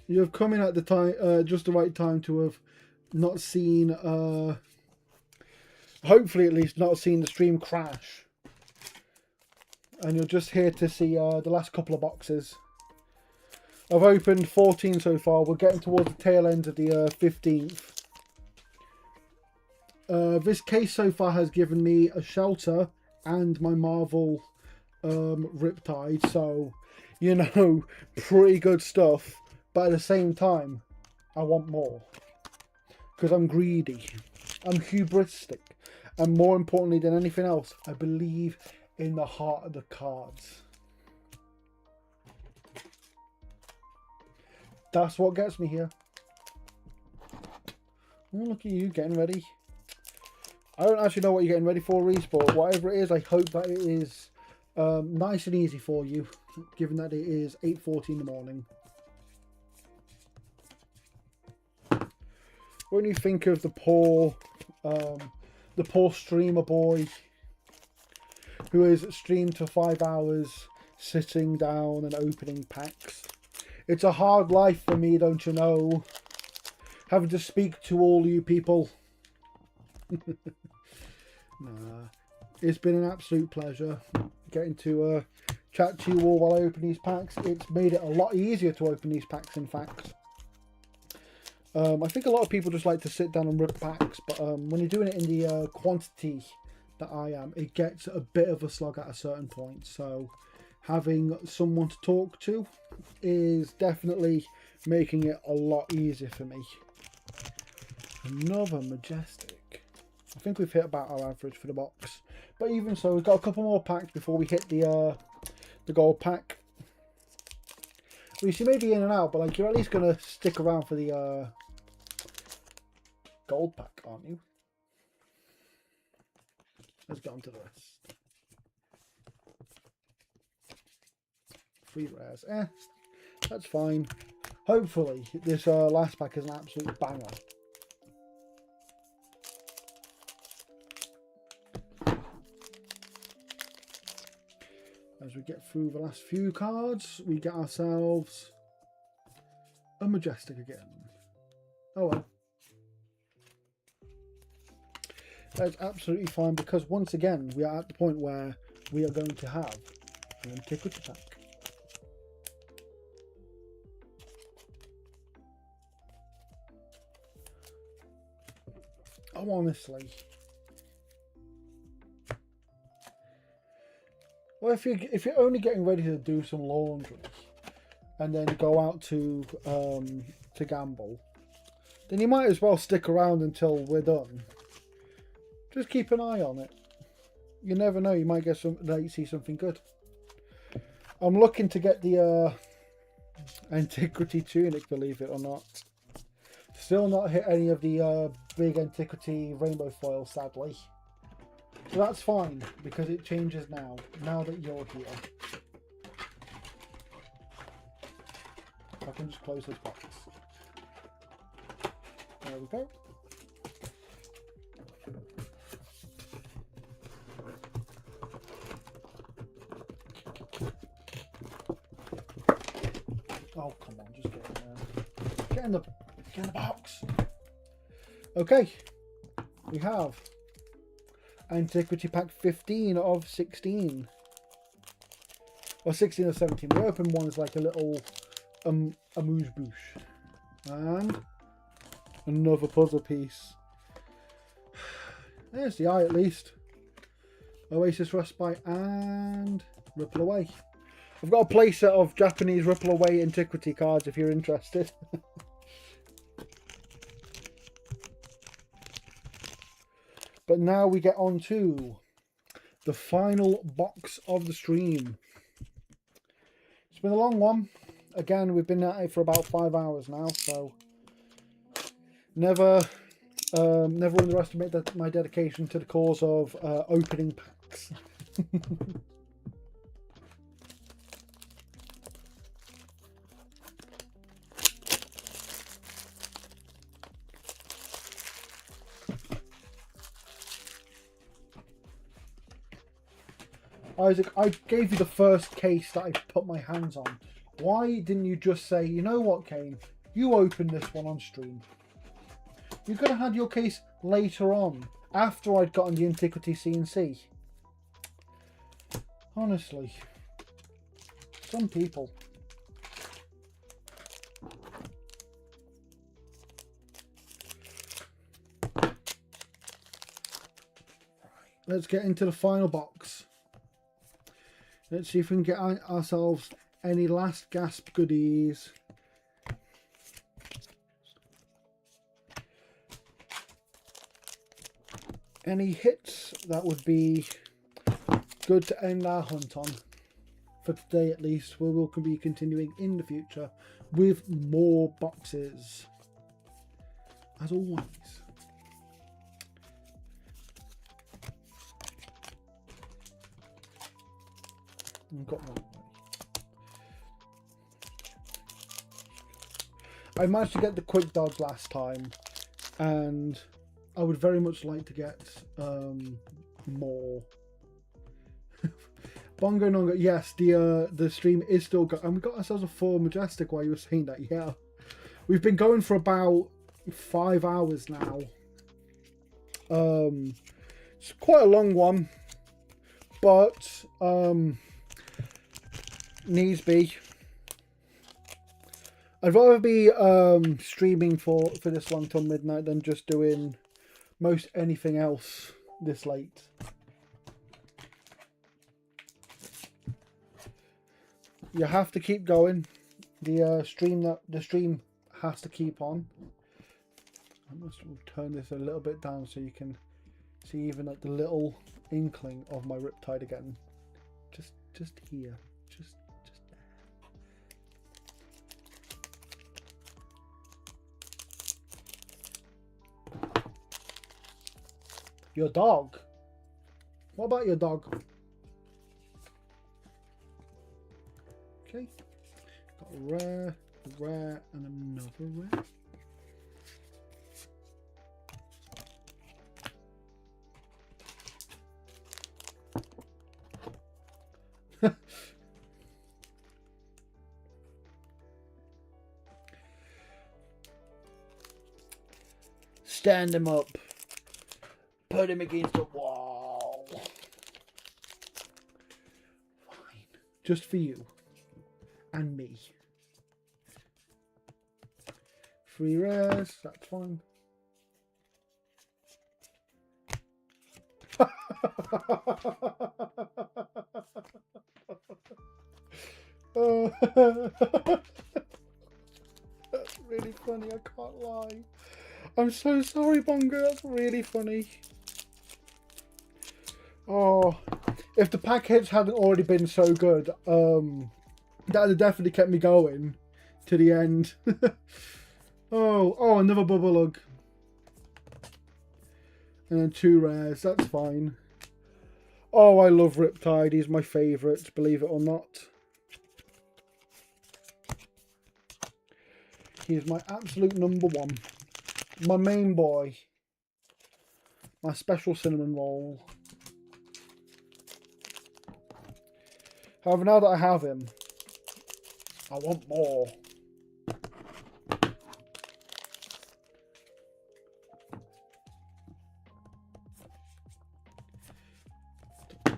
Speaker 1: You have come in at the time, just the right time to have not seen, hopefully at least not seen the stream crash. And you're just here to see the last couple of boxes. I've opened 14 so far. We're getting towards the tail end of the 15th. This case so far has given me a shelter and my Marvel Riptide. So, you know, pretty good stuff. But at the same time, I want more. Because I'm greedy. I'm hubristic. And more importantly than anything else, I believe in the heart of the cards. That's what gets me here. Oh, look at you getting ready. I don't actually know what you're getting ready for, Reese, but whatever it is, I hope that it is nice and easy for you, given that it is 8:40 in the morning. When you think of the poor streamer boy who has streamed for 5 hours, sitting down and opening packs. It's a hard life for me, don't you know? Having to speak to all you people. Nah, it's been an absolute pleasure getting to chat to you all while I open these packs. It's made it a lot easier to open these packs, in fact. I think a lot of people just like to sit down and rip packs, but when you're doing it in the quantity that I am, it gets a bit of a slog at a certain point. So having someone to talk to is definitely making it a lot easier for me. Another majestic. I think we've hit about our average for the box, but even so, we've got a couple more packs before we hit the gold pack. Well, you may be in and out, but like you're at least gonna stick around for the gold pack, aren't you? Let's get on to the rest. 3 rares. That's fine. Hopefully this last pack is an absolute banger. As we get through the last few cards, we get ourselves a majestic again. Oh well. That's absolutely fine, because once again we are at the point where we are going to have an antiquity pack. Oh, honestly. Well, if you're only getting ready to do some laundry and then go out to gamble, then you might as well stick around until we're done. Just keep an eye on it. You never know, you might get see something good. I'm looking to get the antiquity tunic, believe it or not. Still not hit any of the big antiquity rainbow foil, sadly. So that's fine, because it changes now that you're here. I can just close this box. There we go. Oh, come on, just get in there. Get in the box. Okay, we have Antiquity Pack 15 of 16. Or 16 of 17. The open one is like a little amuse-bouche. And another puzzle piece. There's the eye at least. Oasis Respite and Ripple Away. I've got a playset of Japanese Ripple Away Antiquity cards if you're interested. But now we get on to the final box of the stream. It's been a long one. Again, we've been at it for about 5 hours now, so never underestimate my dedication to the cause of opening packs. Isaac, I gave you the first case that I put my hands on. Why didn't you just say, you know what, Kane, you open this one on stream? You could have had your case later on, after I'd gotten the Antiquity CNC. Honestly. Some people. Let's get into the final box. Let's see if we can get ourselves any last gasp goodies. Any hits that would be good to end our hunt on. For today at least. We will be continuing in the future with more boxes. As always. I've got one. I managed to get the quick dodge last time, and I would very much like to get more. Bongo Nongo, yes, the stream is still going, and we got ourselves a 4 Majestic while you were saying that. Yeah, we've been going for about 5 hours now. It's quite a long one, but needs be. I'd rather be streaming for this long till midnight than just doing most anything else this late. You have to keep going. The stream has to keep on. I must turn this a little bit down so you can see even like the little inkling of my Riptide again. Just here. Just there. Your dog? What about your dog? Okay. Got a rare, and another rare. Stand him up. Put him against the wall. Fine. Just for you. And me. 3 rares. That's fine. That's really funny, I can't lie. I'm so sorry, Bongo, that's really funny. Oh, if the pack hits hadn't already been so good, that would have definitely kept me going to the end. oh, another bubble lug. And then 2 rares, that's fine. Oh, I love Riptide, he's my favourite, believe it or not. He's my absolute #1. My main boy. My special cinnamon roll. However, now that I have him, I want more.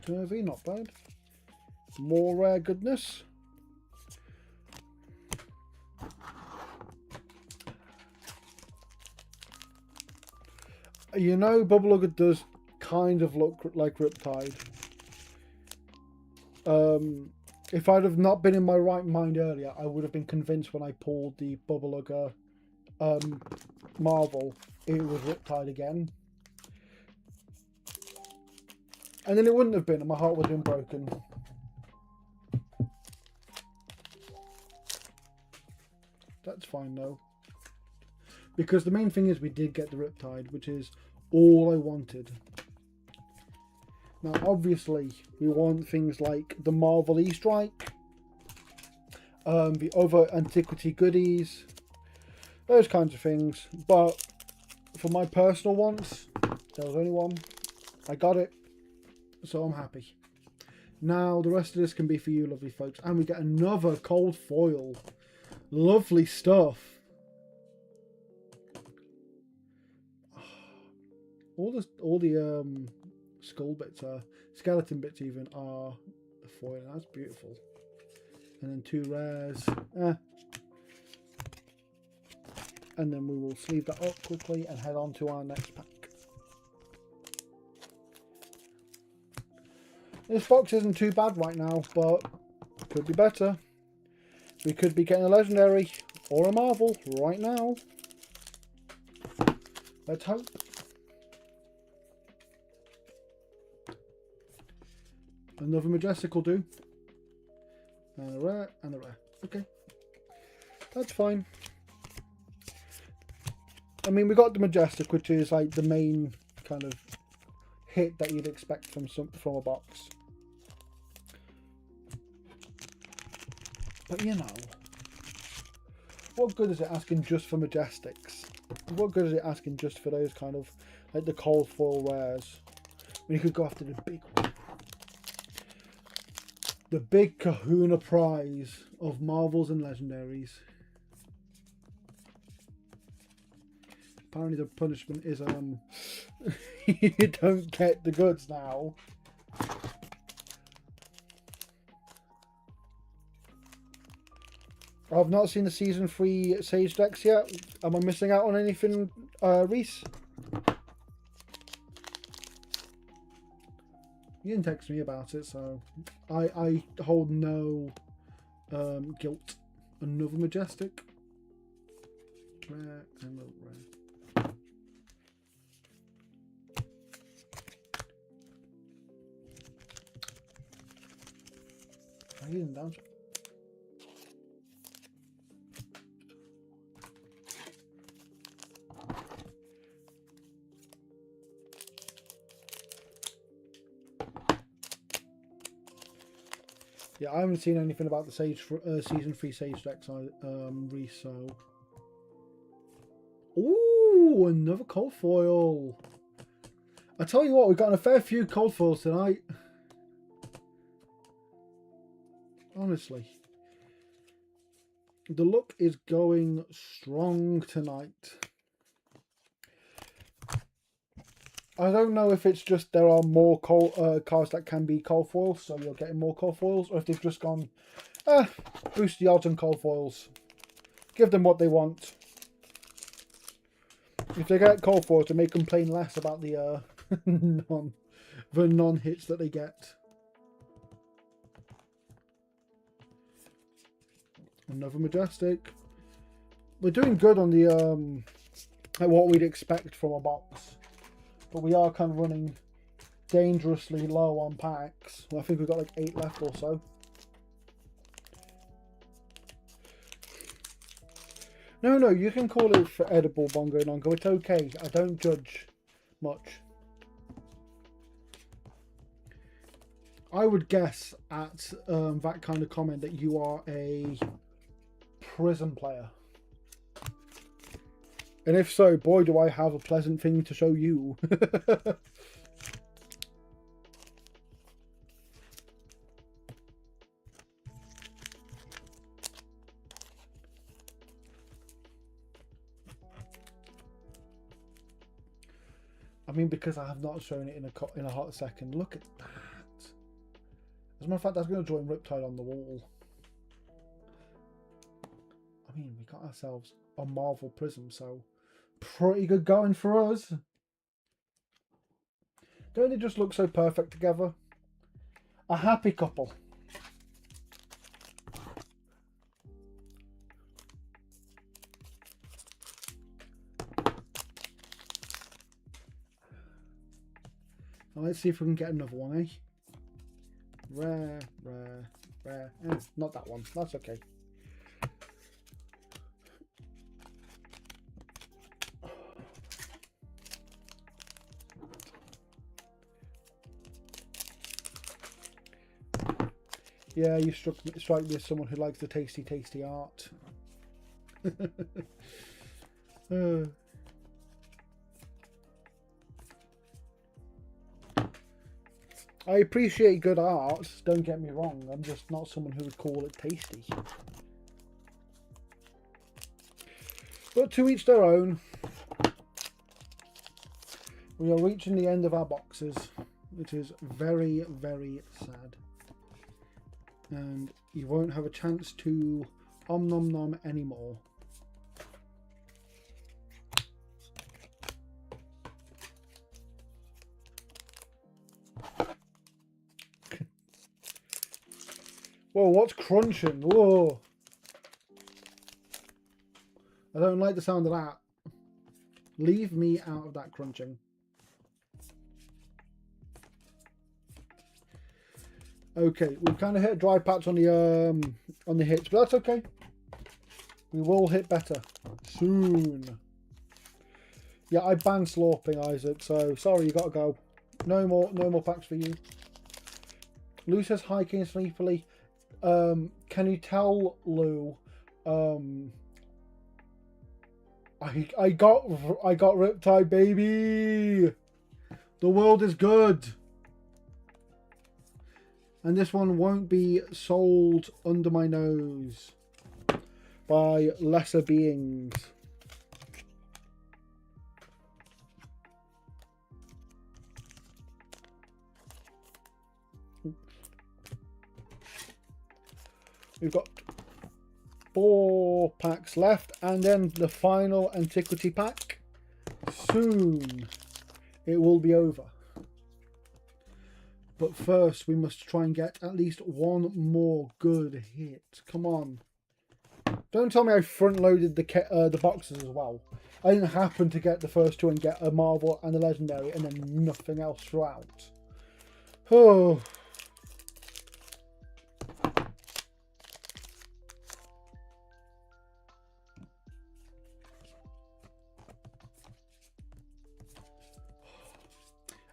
Speaker 1: Turvy, not bad. More rare goodness. You know, Bubble Lugger does kind of look like Riptide. If I'd have not been in my right mind earlier, I would have been convinced when I pulled the Bubble Lugger Marvel, it was Riptide again. And then it wouldn't have been, and my heart would have been broken. That's fine though. Because the main thing is we did get the Riptide, which is all I wanted. Now obviously we want things like the Marvel E-Strike, the other Antiquity goodies, those kinds of things. But for my personal wants, there was only one. I got it, so I'm happy. Now the rest of this can be for you lovely folks. And we get another cold foil. Lovely stuff. All the skull bits are, skeleton bits even, are the foil. That's beautiful. And then 2 rares. And then we will sleeve that up quickly and head on to our next pack. This box isn't too bad right now, but could be better. We could be getting a legendary or a Marvel right now. Let's hope. Another Majestic will do. And a rare, and a rare. Okay. That's fine. I mean, we got the Majestic, which is like the main kind of hit that you'd expect from a box. But you know, what good is it asking just for Majestics? What good is it asking just for those kind of, like the cold foil rares? When you could go after the big one. The big kahuna prize of Marvels and Legendaries. Apparently the punishment is you don't get the goods now. I've not seen the Season 3 Sage decks yet. Am I missing out on anything, Reese? You didn't text me about it, so I hold no guilt. Another Majestic. Rare and a rare. I didn't down. Yeah, I haven't seen anything about the Season 3 Sage decks, Reese, so... Ooh, another cold foil. I tell you what, we've gotten a fair few cold foils tonight. Honestly. The luck is going strong tonight. I don't know if it's just there are more cards that can be cold foils, so you're getting more cold foils, or if they've just gone, boost the odds on cold foils. Give them what they want. If they get cold foils, they may complain less about the non-hits that they get. Another Majestic. We're doing good on the at what we'd expect from a box. But we are kind of running dangerously low on packs. Well, I think we've got like 8 left or so. No, you can call it for edible Bongo Nongo. It's okay. I don't judge much. I would guess at that kind of comment that you are a Prism player. And if so, boy, do I have a pleasant thing to show you. I mean, because I have not shown it in a hot second. Look at that. As a matter of fact, that's going to join Riptide on the wall. I mean, we got ourselves a Marvel Prism, so pretty good going for us. Don't they just look so perfect together? A happy couple. Now let's see if we can get another one, eh? Rare, rare, rare. Not that one. That's okay. Yeah, you strike me as someone who likes the tasty, tasty art. I appreciate good art, don't get me wrong. I'm just not someone who would call it tasty. But to each their own. We are reaching the end of our boxes, which is very, very sad. And you won't have a chance to om nom nom anymore. Whoa, what's crunching? Whoa. I don't like the sound of that. Leave me out of that crunching. Okay, we've kind of hit a dry patch on the hits, but that's okay. We will hit better soon. Yeah, I banned slurping, Isaac, so sorry, you gotta go. No more packs for you. Lou says hiking sleepily. Can you tell Lou? I got Riptide, baby. The world is good. And this one won't be sold under my nose by lesser beings. We've got 4 packs left, and then the final antiquity pack. Soon it will be over. But first, we must try and get at least one more good hit. Come on. Don't tell me I front-loaded the boxes as well. I didn't happen to get the first 2 and get a Marvel and a Legendary and then nothing else throughout. Oh.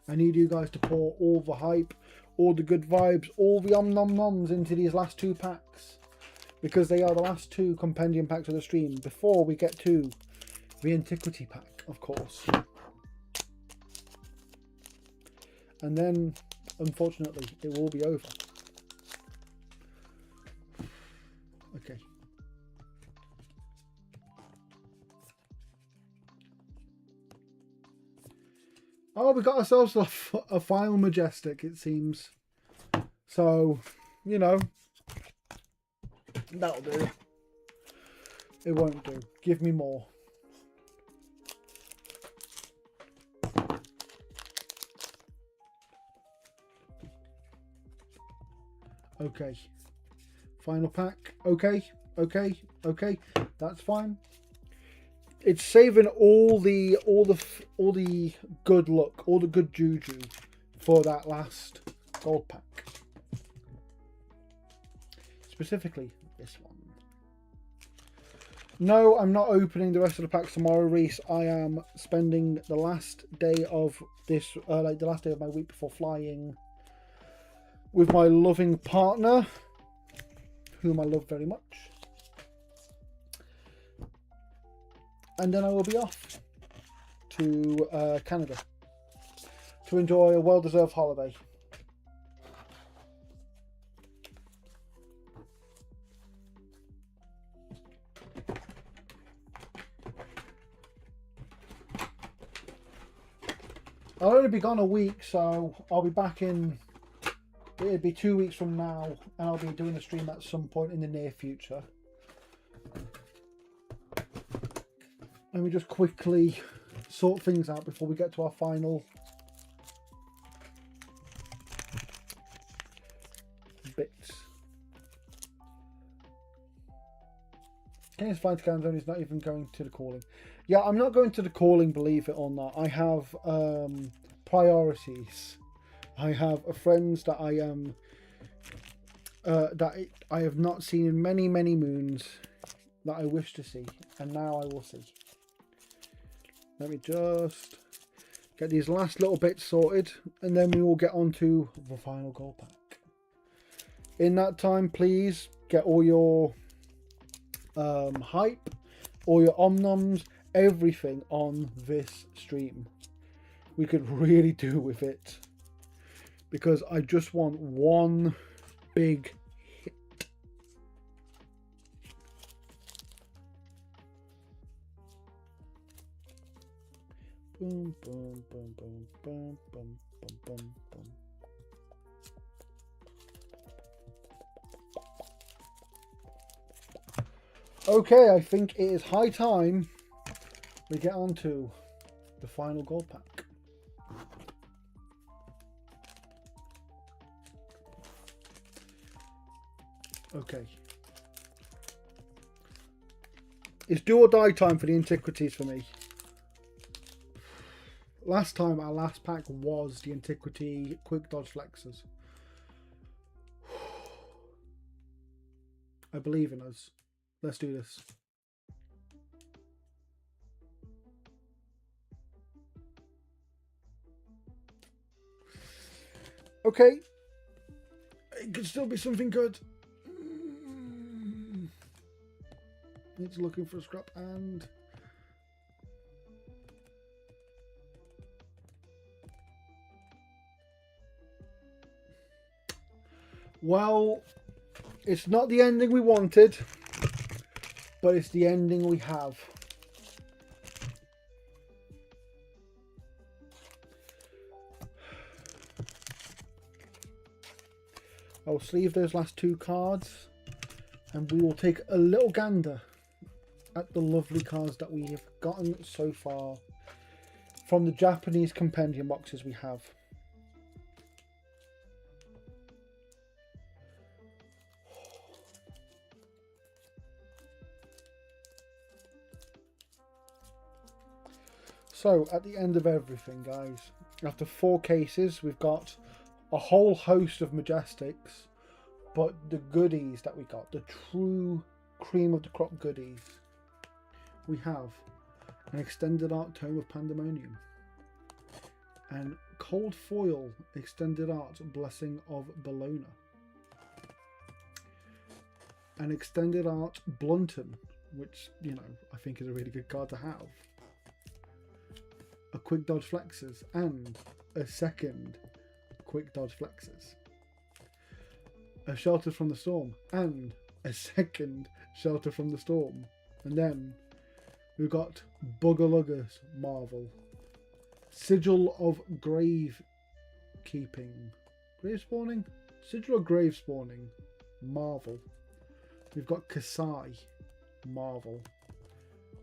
Speaker 1: I need you guys to pour all the hype, all the good vibes, all the om nom noms into these last 2 packs. Because they are the last 2 compendium packs of the stream before we get to the antiquity pack, of course. And then, unfortunately, it will be over. Okay. Oh, we got ourselves a final Majestic, it seems. So, you know, that'll do. It won't do. Give me more. Okay. Final pack. Okay. Okay. Okay. That's fine. It's saving all the good luck, all the good juju for that last gold pack. Specifically this one. No, I'm not opening the rest of the packs tomorrow, Reese. I am spending the last day of this, like the last day of my week before flying, with my loving partner, whom I love very much. And then I will be off to Canada to enjoy a well-deserved holiday. I'll only be gone a week, so I'll be back in, it'll be 2 weeks from now, and I'll be doing a stream at some point in the near future. Let me just quickly sort things out before we get to our final bits. Games Fight Zone is not even going to the calling. Yeah, I'm not going to the calling, believe it or not. I have priorities. I have friends that I am that I have not seen in many moons that I wish to see, and now I will see. Let me just get these last little bits sorted, and then we will get on to the final gold pack. In that time, please get all your hype, all your omnoms, everything on this stream. We could really do with it, because I just want one big hit. Boom, boom, boom, boom, boom, boom, boom, boom, boom. Okay, I think it is high time we get on to the final gold pack. Okay. It's do or die time for the antiquities for me. Last time, our last pack was the antiquity quick dodge flexors. I believe in us. Let's do this. Okay. It could still be something good. It's looking for a scrap and... Well, it's not the ending we wanted, but it's the ending we have. I'll sleeve those last two cards, and we will take a little gander at the lovely cards that we have gotten so far from the Japanese Compendium boxes we have. So, at the end of everything, guys, after 4 cases, we've got a whole host of Majestics, but the goodies that we got, the true cream of the crop goodies, we have an extended art Tome of Pandemonium, and cold foil extended art Blessing of Bologna, an extended art Blunton, which, you know, I think is a really good card to have, a quick dodge flexes, and a second quick dodge flexes, a shelter from the storm, and a second shelter from the storm, and then we've got Buggerluggers Marvel, Sigil of Grave Keeping, Grave Spawning? Sigil of Grave Spawning Marvel. We've got Kasai Marvel.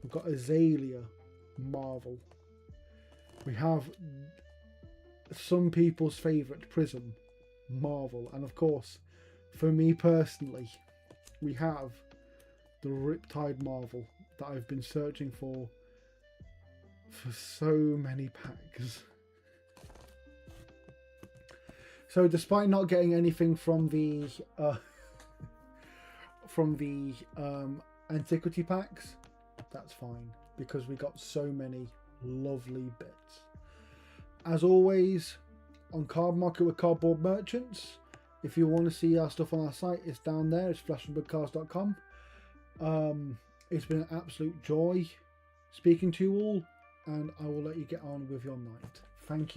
Speaker 1: We've got Azalea Marvel. We have some people's favourite Prism Marvel, and of course, for me personally, we have the Riptide Marvel that I've been searching for so many packs. So despite not getting anything from the antiquity packs, that's fine, because we got so many lovely bits. As always, on Card Market with Cardboard Merchants, if you want to see our stuff on our site, it's down there. It's flashandbookcars.com. It's been an absolute joy speaking to you all, and I will let you get on with your night. Thank you.